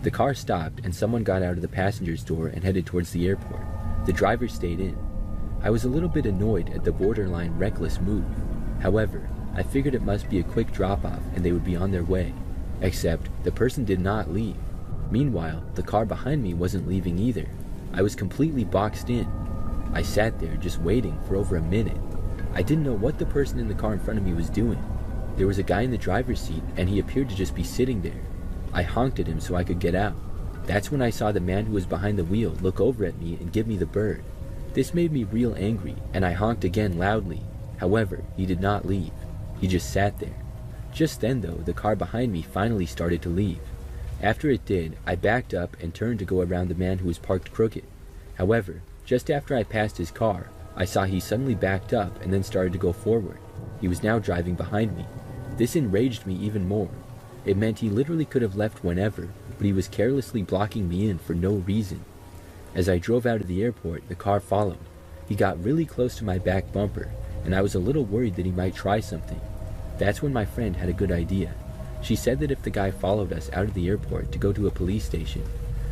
The car stopped and someone got out of the passenger's door and headed towards the airport. The driver stayed in. I was a little bit annoyed at the borderline reckless move. However, I figured it must be a quick drop-off and they would be on their way. Except, the person did not leave. Meanwhile, the car behind me wasn't leaving either. I was completely boxed in. I sat there just waiting for over a minute. I didn't know what the person in the car in front of me was doing. There was a guy in the driver's seat and he appeared to just be sitting there. I honked at him so I could get out. That's when I saw the man who was behind the wheel look over at me and give me the bird. This made me real angry, and I honked again loudly. However, he did not leave. He just sat there. Just then, though, the car behind me finally started to leave. After it did, I backed up and turned to go around the man who was parked crooked. However, just after I passed his car, I saw he suddenly backed up and then started to go forward. He was now driving behind me. This enraged me even more. It meant he literally could have left whenever, but he was carelessly blocking me in for no reason. As I drove out of the airport, the car followed. He got really close to my back bumper, and I was a little worried that he might try something. That's when my friend had a good idea. She said that if the guy followed us out of the airport to go to a police station,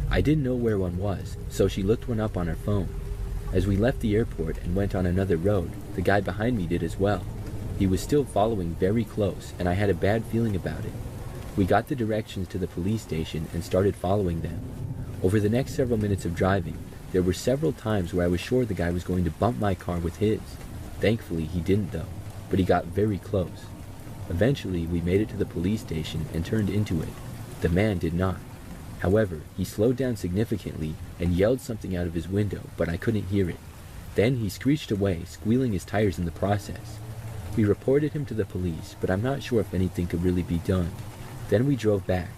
I didn't know where one was, so she looked one up on her phone. As we left the airport and went on another road, the guy behind me did as well. He was still following very close, and I had a bad feeling about it. We got the directions to the police station and started following them. Over the next several minutes of driving, there were several times where I was sure the guy was going to bump my car with his. Thankfully, he didn't though, but he got very close. Eventually, we made it to the police station and turned into it. The man did not. However, he slowed down significantly and yelled something out of his window, but I couldn't hear it. Then he screeched away, squealing his tires in the process. We reported him to the police, but I'm not sure if anything could really be done. Then we drove back.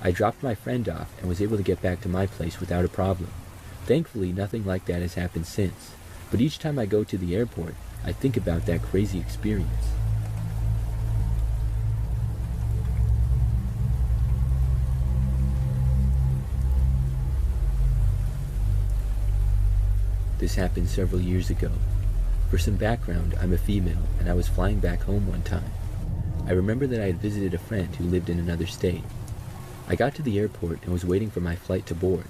I dropped my friend off and was able to get back to my place without a problem. Thankfully, nothing like that has happened since, but each time I go to the airport, I think about that crazy experience. This happened several years ago. For some background, I'm a female, and I was flying back home one time. I remember that I had visited a friend who lived in another state. I got to the airport and was waiting for my flight to board.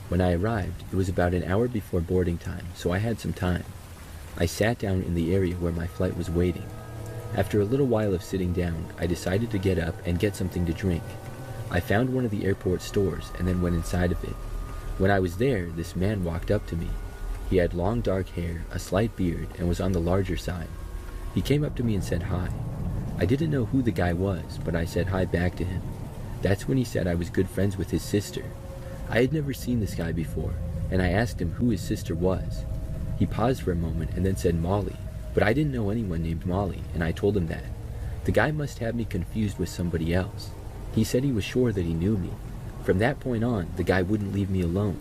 When I arrived, it was about an hour before boarding time, so I had some time. I sat down in the area where my flight was waiting. After a little while of sitting down, I decided to get up and get something to drink. I found one of the airport stores and then went inside of it. When I was there, this man walked up to me. He had long dark hair, a slight beard, and was on the larger side. He came up to me and said hi. I didn't know who the guy was, but I said hi back to him. That's when he said I was good friends with his sister. I had never seen this guy before, and I asked him who his sister was. He paused for a moment and then said Molly, but I didn't know anyone named Molly, and I told him that. The guy must have me confused with somebody else. He said he was sure that he knew me. From that point on, the guy wouldn't leave me alone.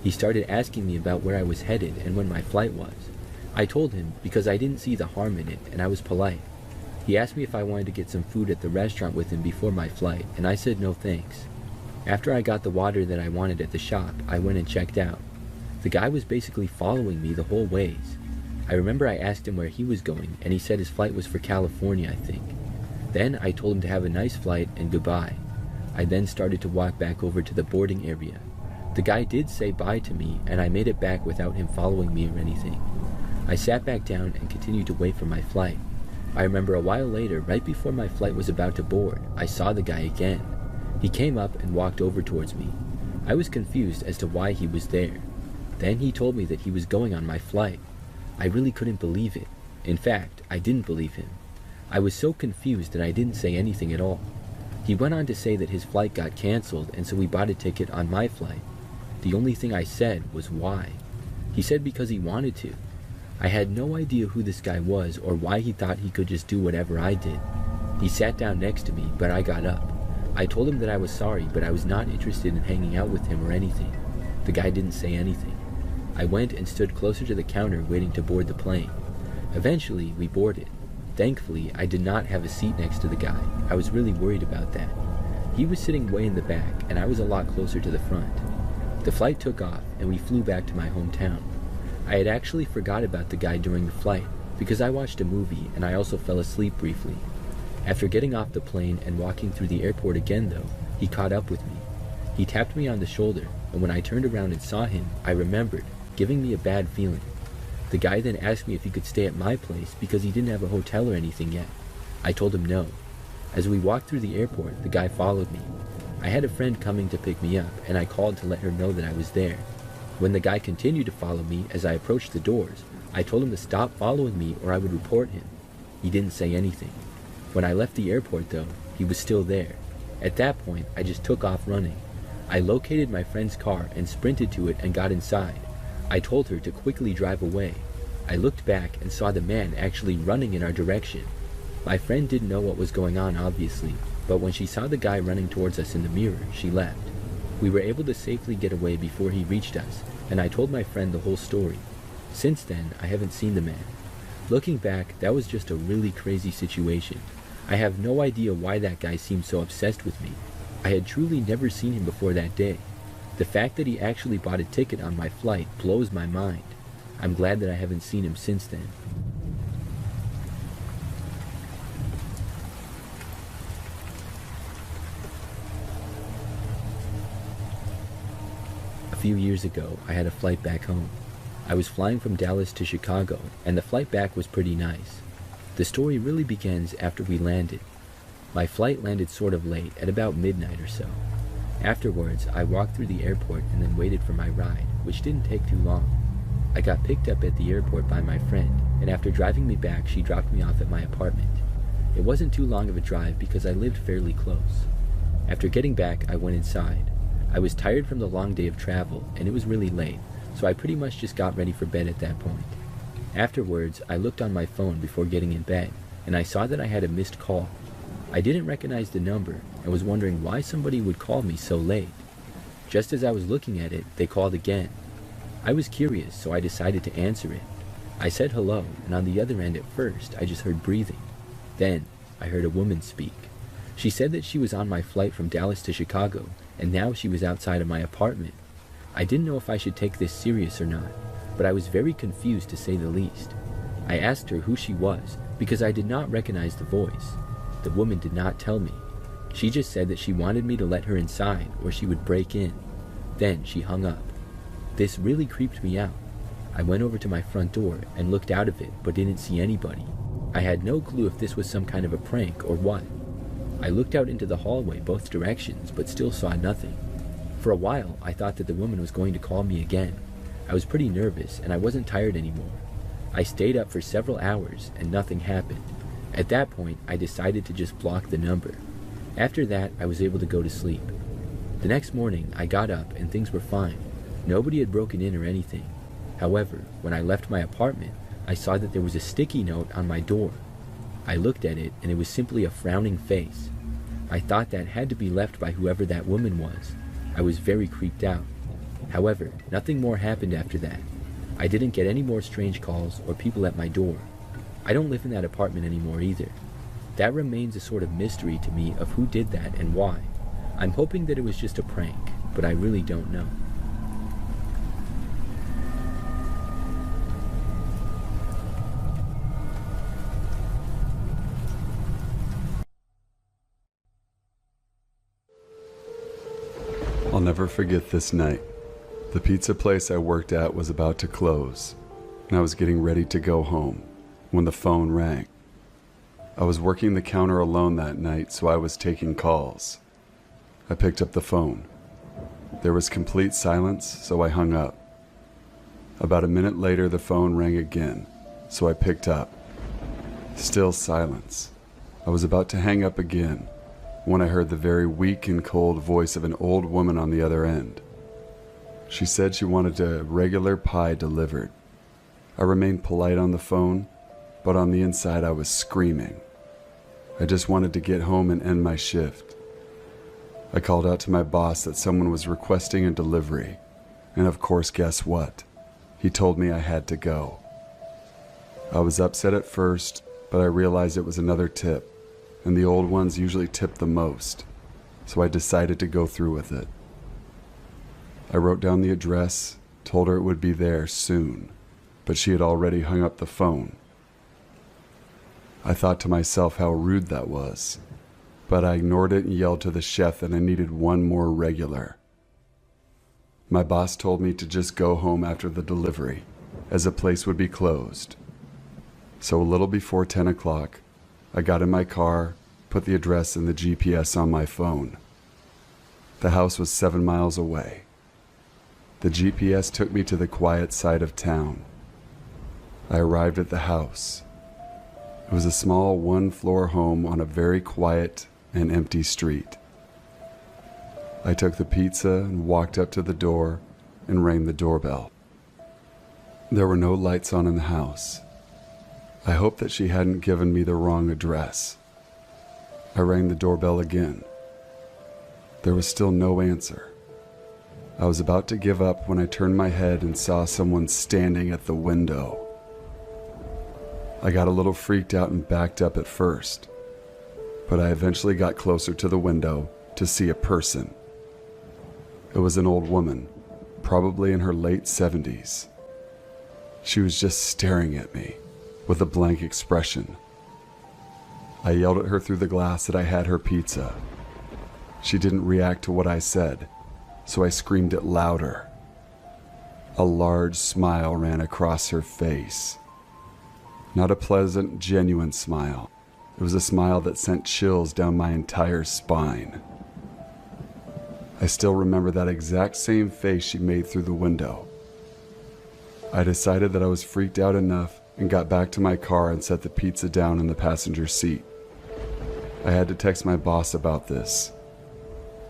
He started asking me about where I was headed and when my flight was. I told him because I didn't see the harm in it, and I was polite. He asked me if I wanted to get some food at the restaurant with him before my flight, and I said no thanks. After I got the water that I wanted at the shop, I went and checked out. The guy was basically following me the whole ways. I remember I asked him where he was going, and he said his flight was for California, I think. Then I told him to have a nice flight and goodbye. I then started to walk back over to the boarding area. The guy did say bye to me, and I made it back without him following me or anything. I sat back down and continued to wait for my flight. I remember a while later, right before my flight was about to board, I saw the guy again. He came up and walked over towards me. I was confused as to why he was there. Then he told me that he was going on my flight. I really couldn't believe it. In fact, I didn't believe him. I was so confused that I didn't say anything at all. He went on to say that his flight got canceled, and so he bought a ticket on my flight. The only thing I said was why. He said because he wanted to. I had no idea who this guy was or why he thought he could just do whatever I did. He sat down next to me, but I got up. I told him that I was sorry, but I was not interested in hanging out with him or anything. The guy didn't say anything. I went and stood closer to the counter waiting to board the plane. Eventually, we boarded. Thankfully, I did not have a seat next to the guy. I was really worried about that. He was sitting way in the back, and I was a lot closer to the front. The flight took off, and we flew back to my hometown. I had actually forgot about the guy during the flight, because I watched a movie and I also fell asleep briefly. After getting off the plane and walking through the airport again though, he caught up with me. He tapped me on the shoulder, and when I turned around and saw him, I remembered, giving me a bad feeling. The guy then asked me if he could stay at my place because he didn't have a hotel or anything yet. I told him no. As we walked through the airport, the guy followed me. I had a friend coming to pick me up, and I called to let her know that I was there. When the guy continued to follow me as I approached the doors, I told him to stop following me or I would report him. He didn't say anything. When I left the airport though, he was still there. At that point, I just took off running. I located my friend's car and sprinted to it and got inside. I told her to quickly drive away. I looked back and saw the man actually running in our direction. My friend didn't know what was going on, obviously, but when she saw the guy running towards us in the mirror, she left. We were able to safely get away before he reached us, and I told my friend the whole story. Since then, I haven't seen the man. Looking back, that was just a really crazy situation. I have no idea why that guy seemed so obsessed with me. I had truly never seen him before that day. The fact that he actually bought a ticket on my flight blows my mind. I'm glad that I haven't seen him since then. A few years ago, I had a flight back home. I was flying from Dallas to Chicago, and the flight back was pretty nice. The story really begins after we landed. My flight landed sort of late, at about midnight or so. Afterwards, I walked through the airport and then waited for my ride, which didn't take too long. I got picked up at the airport by my friend, and after driving me back, she dropped me off at my apartment. It wasn't too long of a drive because I lived fairly close. After getting back, I went inside. I was tired from the long day of travel, and it was really late, so I pretty much just got ready for bed at that point. Afterwards, I looked on my phone before getting in bed, and I saw that I had a missed call. I didn't recognize the number and was wondering why somebody would call me so late. Just as I was looking at it, they called again. I was curious, so I decided to answer it. I said hello, and on the other end at first, I just heard breathing. Then, I heard a woman speak. She said that she was on my flight from Dallas to Chicago, and now she was outside of my apartment. I didn't know if I should take this serious or not, but I was very confused to say the least. I asked her who she was, because I did not recognize the voice. The woman did not tell me. She just said that she wanted me to let her inside or she would break in. Then she hung up. This really creeped me out. I went over to my front door and looked out of it but didn't see anybody. I had no clue if this was some kind of a prank or what. I looked out into the hallway both directions but still saw nothing. For a while, I thought that the woman was going to call me again. I was pretty nervous and I wasn't tired anymore. I stayed up for several hours and nothing happened. At that point, I decided to just block the number. After that, I was able to go to sleep. The next morning, I got up and things were fine. Nobody had broken in or anything. However, when I left my apartment, I saw that there was a sticky note on my door. I looked at it and it was simply a frowning face. I thought that had to be left by whoever that woman was. I was very creeped out. However, nothing more happened after that. I didn't get any more strange calls or people at my door. I don't live in that apartment anymore either. That remains a sort of mystery to me of who did that and why. I'm hoping that it was just a prank, but I really don't know. I'll never forget this night. The pizza place I worked at was about to close, and I was getting ready to go home when the phone rang. I was working the counter alone that night, so I was taking calls. I picked up the phone. There was complete silence, so I hung up. About a minute later, the phone rang again, so I picked up. Still silence. I was about to hang up again when I heard the very weak and cold voice of an old woman on the other end. She said she wanted a regular pie delivered. I remained polite on the phone, but on the inside I was screaming. I just wanted to get home and end my shift. I called out to my boss that someone was requesting a delivery, and of course, guess what? He told me I had to go. I was upset at first, but I realized it was another tip, and the old ones usually tip the most, so I decided to go through with it. I wrote down the address, told her it would be there soon, but she had already hung up the phone. I thought to myself how rude that was, but I ignored it and yelled to the chef that I needed one more regular. My boss told me to just go home after the delivery, as the place would be closed. So a little before 10 o'clock, I got in my car, put the address and the GPS on my phone. The house was 7 miles away. The GPS took me to the quiet side of town. I arrived at the house. It was a small one-floor home on a very quiet and empty street. I took the pizza and walked up to the door and rang the doorbell. There were no lights on in the house. I hoped that she hadn't given me the wrong address. I rang the doorbell again. There was still no answer. I was about to give up when I turned my head and saw someone standing at the window. I got a little freaked out and backed up at first, but I eventually got closer to the window to see a person. It was an old woman, probably in her late 70s. She was just staring at me with a blank expression. I yelled at her through the glass that I had her pizza. She didn't react to what I said, so I screamed it louder. A large smile ran across her face. Not a pleasant, genuine smile. It was a smile that sent chills down my entire spine. I still remember that exact same face she made through the window. I decided that I was freaked out enough and got back to my car and set the pizza down in the passenger seat. I had to text my boss about this.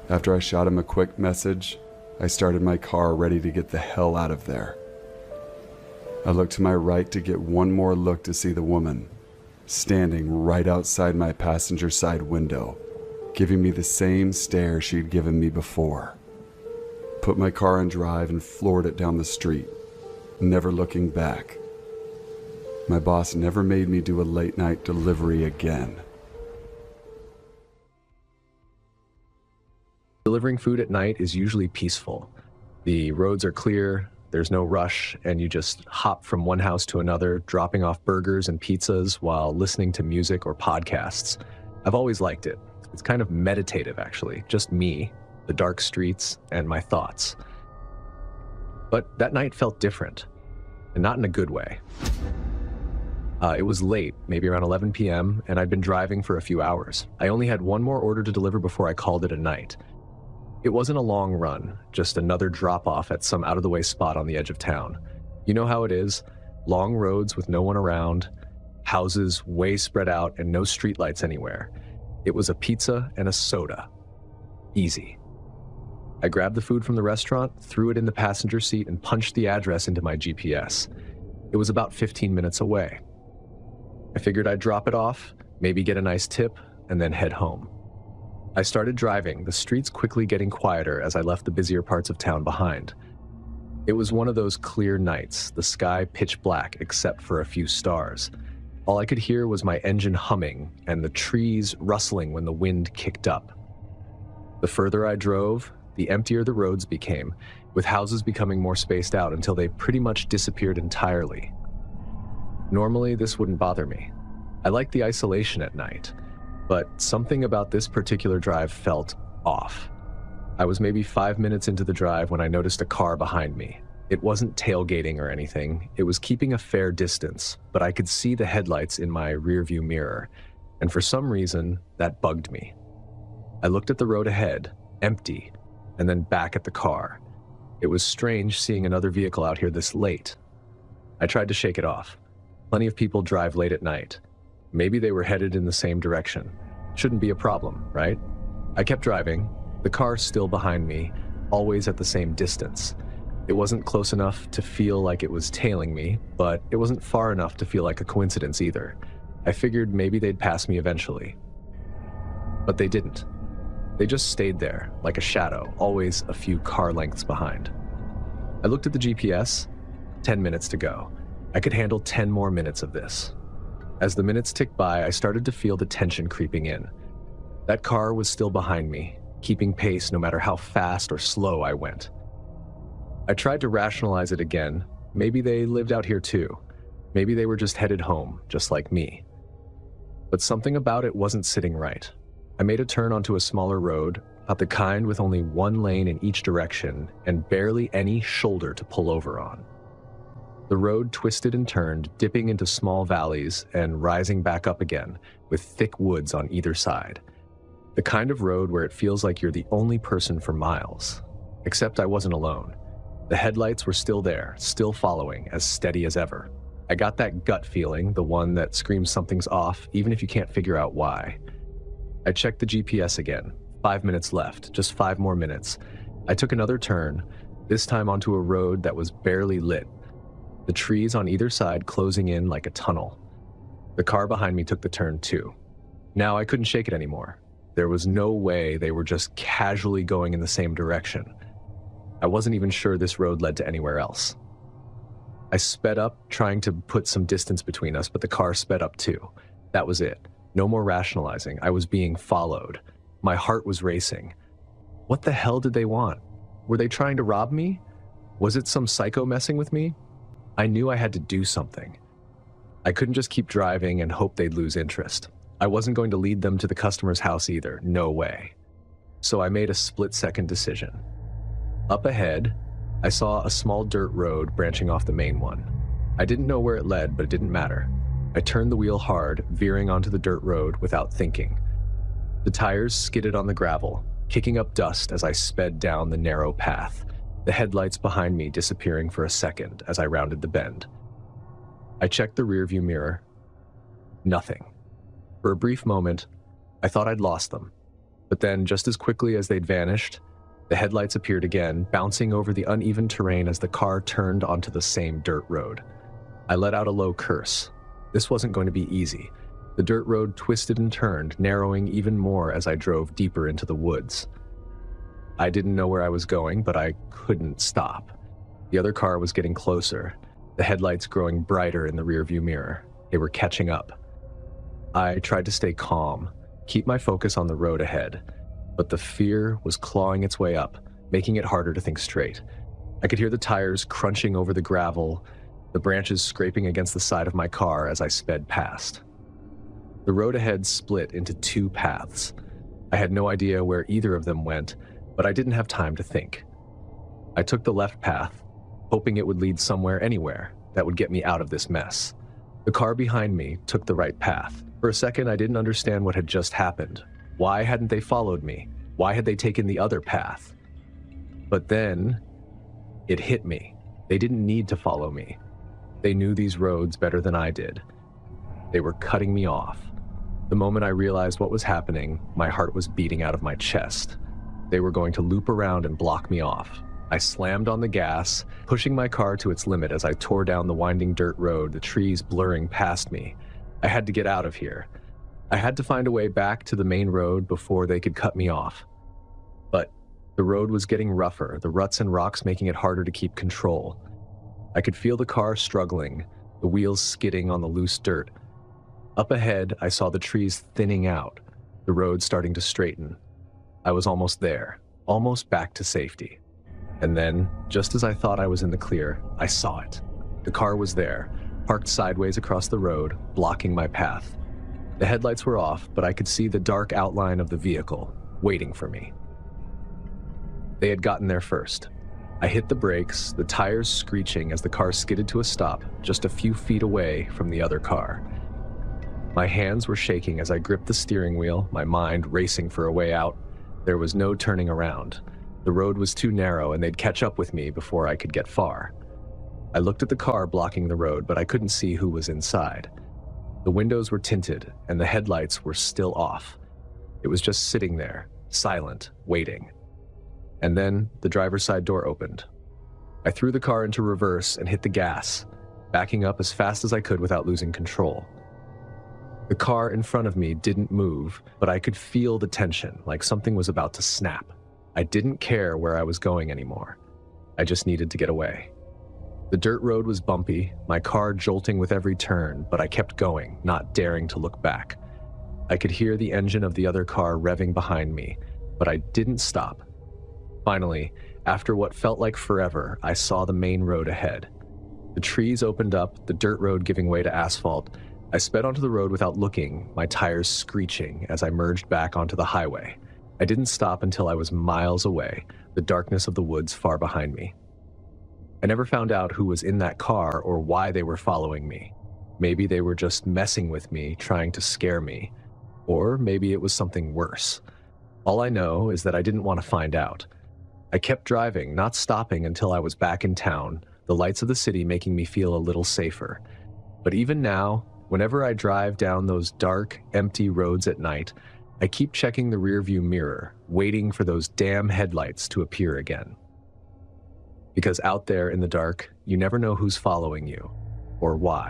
After I shot him a quick message, I started my car ready to get the hell out of there. I looked to my right to get one more look to see the woman, standing right outside my passenger side window, giving me the same stare she'd given me before. Put my car in drive and floored it down the street, never looking back. My boss never made me do a late night delivery again. Delivering food at night is usually peaceful. The roads are clear, there's no rush, and you just hop from one house to another, dropping off burgers and pizzas while listening to music or podcasts. I've always liked it. It's kind of meditative, actually. Just me, the dark streets, and my thoughts. But that night felt different, and not in a good way. It was late, maybe around 11 p.m., and I'd been driving for a few hours. I only had one more order to deliver before I called it a night. It wasn't a long run, just another drop-off at some out-of-the-way spot on the edge of town. You know how it is, long roads with no one around, houses way spread out, and no streetlights anywhere. It was a pizza and a soda. Easy. I grabbed the food from the restaurant, threw it in the passenger seat, and punched the address into my GPS. It was about 15 minutes away. I figured I'd drop it off, maybe get a nice tip, and then head home. I started driving, the streets quickly getting quieter as I left the busier parts of town behind. It was one of those clear nights, the sky pitch black except for a few stars. All I could hear was my engine humming and the trees rustling when the wind kicked up. The further I drove, the emptier the roads became, with houses becoming more spaced out until they pretty much disappeared entirely. Normally, this wouldn't bother me. I like the isolation at night. But something about this particular drive felt off. I was maybe 5 minutes into the drive when I noticed a car behind me. It wasn't tailgating or anything. It was keeping a fair distance, but I could see the headlights in my rearview mirror, and for some reason, that bugged me. I looked at the road ahead, empty, and then back at the car. It was strange seeing another vehicle out here this late. I tried to shake it off. Plenty of people drive late at night. Maybe they were headed in the same direction. Shouldn't be a problem, right? I kept driving, the car still behind me, always at the same distance. It wasn't close enough to feel like it was tailing me, but it wasn't far enough to feel like a coincidence either. I figured maybe they'd pass me eventually. But they didn't. They just stayed there, like a shadow, always a few car lengths behind. I looked at the GPS, 10 minutes to go. I could handle 10 more minutes of this. As the minutes ticked by, I started to feel the tension creeping in. That car was still behind me, keeping pace no matter how fast or slow I went. I tried to rationalize it again. Maybe they lived out here too. Maybe they were just headed home, just like me. But something about it wasn't sitting right. I made a turn onto a smaller road, not the kind with only one lane in each direction and barely any shoulder to pull over on. The road twisted and turned, dipping into small valleys and rising back up again, with thick woods on either side. The kind of road where it feels like you're the only person for miles. Except I wasn't alone. The headlights were still there, still following, as steady as ever. I got that gut feeling, the one that screams something's off, even if you can't figure out why. I checked the GPS again, 5 minutes left, just 5 more minutes. I took another turn, this time onto a road that was barely lit, the trees on either side closing in like a tunnel. The car behind me took the turn too. Now I couldn't shake it anymore. There was no way they were just casually going in the same direction. I wasn't even sure this road led to anywhere else. I sped up, trying to put some distance between us, but the car sped up too. That was it. No more rationalizing. I was being followed. My heart was racing. What the hell did they want? Were they trying to rob me? Was it some psycho messing with me? I knew I had to do something. I couldn't just keep driving and hope they'd lose interest. I wasn't going to lead them to the customer's house either. No way. So I made a split-second decision. Up ahead, I saw a small dirt road branching off the main one. I didn't know where it led, but it didn't matter. I turned the wheel hard, veering onto the dirt road without thinking. The tires skidded on the gravel, kicking up dust as I sped down the narrow path, the headlights behind me disappearing for a second as I rounded the bend. I checked the rearview mirror. Nothing. For a brief moment, I thought I'd lost them. But then, just as quickly as they'd vanished, the headlights appeared again, bouncing over the uneven terrain as the car turned onto the same dirt road. I let out a low curse. This wasn't going to be easy. The dirt road twisted and turned, narrowing even more as I drove deeper into the woods. I didn't know where I was going, but I couldn't stop. The other car was getting closer, the headlights growing brighter in the rearview mirror. They were catching up. I tried to stay calm, keep my focus on the road ahead, but the fear was clawing its way up, making it harder to think straight. I could hear the tires crunching over the gravel, the branches scraping against the side of my car as I sped past. The road ahead split into 2 paths. I had no idea where either of them went, but I didn't have time to think. I took the left path, hoping it would lead somewhere, anywhere, that would get me out of this mess. The car behind me took the right path. For a second, I didn't understand what had just happened. Why hadn't they followed me? Why had they taken the other path? But then, it hit me. They didn't need to follow me. They knew these roads better than I did. They were cutting me off. The moment I realized what was happening, my heart was beating out of my chest. They were going to loop around and block me off. I slammed on the gas, pushing my car to its limit as I tore down the winding dirt road, the trees blurring past me. I had to get out of here. I had to find a way back to the main road before they could cut me off. But the road was getting rougher, the ruts and rocks making it harder to keep control. I could feel the car struggling, the wheels skidding on the loose dirt. Up ahead, I saw the trees thinning out, the road starting to straighten. I was almost there, almost back to safety. And then, just as I thought I was in the clear, I saw it. The car was there, parked sideways across the road, blocking my path. The headlights were off, but I could see the dark outline of the vehicle, waiting for me. They had gotten there first. I hit the brakes, the tires screeching as the car skidded to a stop just a few feet away from the other car. My hands were shaking as I gripped the steering wheel, my mind racing for a way out. There was no turning around. The road was too narrow and they'd catch up with me before I could get far. I looked at the car blocking the road, but I couldn't see who was inside. The windows were tinted and the headlights were still off. It was just sitting there, silent, waiting. And then the driver's side door opened. I threw the car into reverse and hit the gas, backing up as fast as I could without losing control. The car in front of me didn't move, but I could feel the tension, like something was about to snap. I didn't care where I was going anymore. I just needed to get away. The dirt road was bumpy, my car jolting with every turn, but I kept going, not daring to look back. I could hear the engine of the other car revving behind me, but I didn't stop. Finally, after what felt like forever, I saw the main road ahead. The trees opened up, the dirt road giving way to asphalt. I sped onto the road without looking, my tires screeching as I merged back onto the highway. I didn't stop until I was miles away, the darkness of the woods far behind me. I never found out who was in that car or why they were following me. Maybe they were just messing with me, trying to scare me. Or maybe it was something worse. All I know is that I didn't want to find out. I kept driving, not stopping until I was back in town, the lights of the city making me feel a little safer. But even now, whenever I drive down those dark, empty roads at night, I keep checking the rearview mirror, waiting for those damn headlights to appear again. Because out there in the dark, you never know who's following you or why.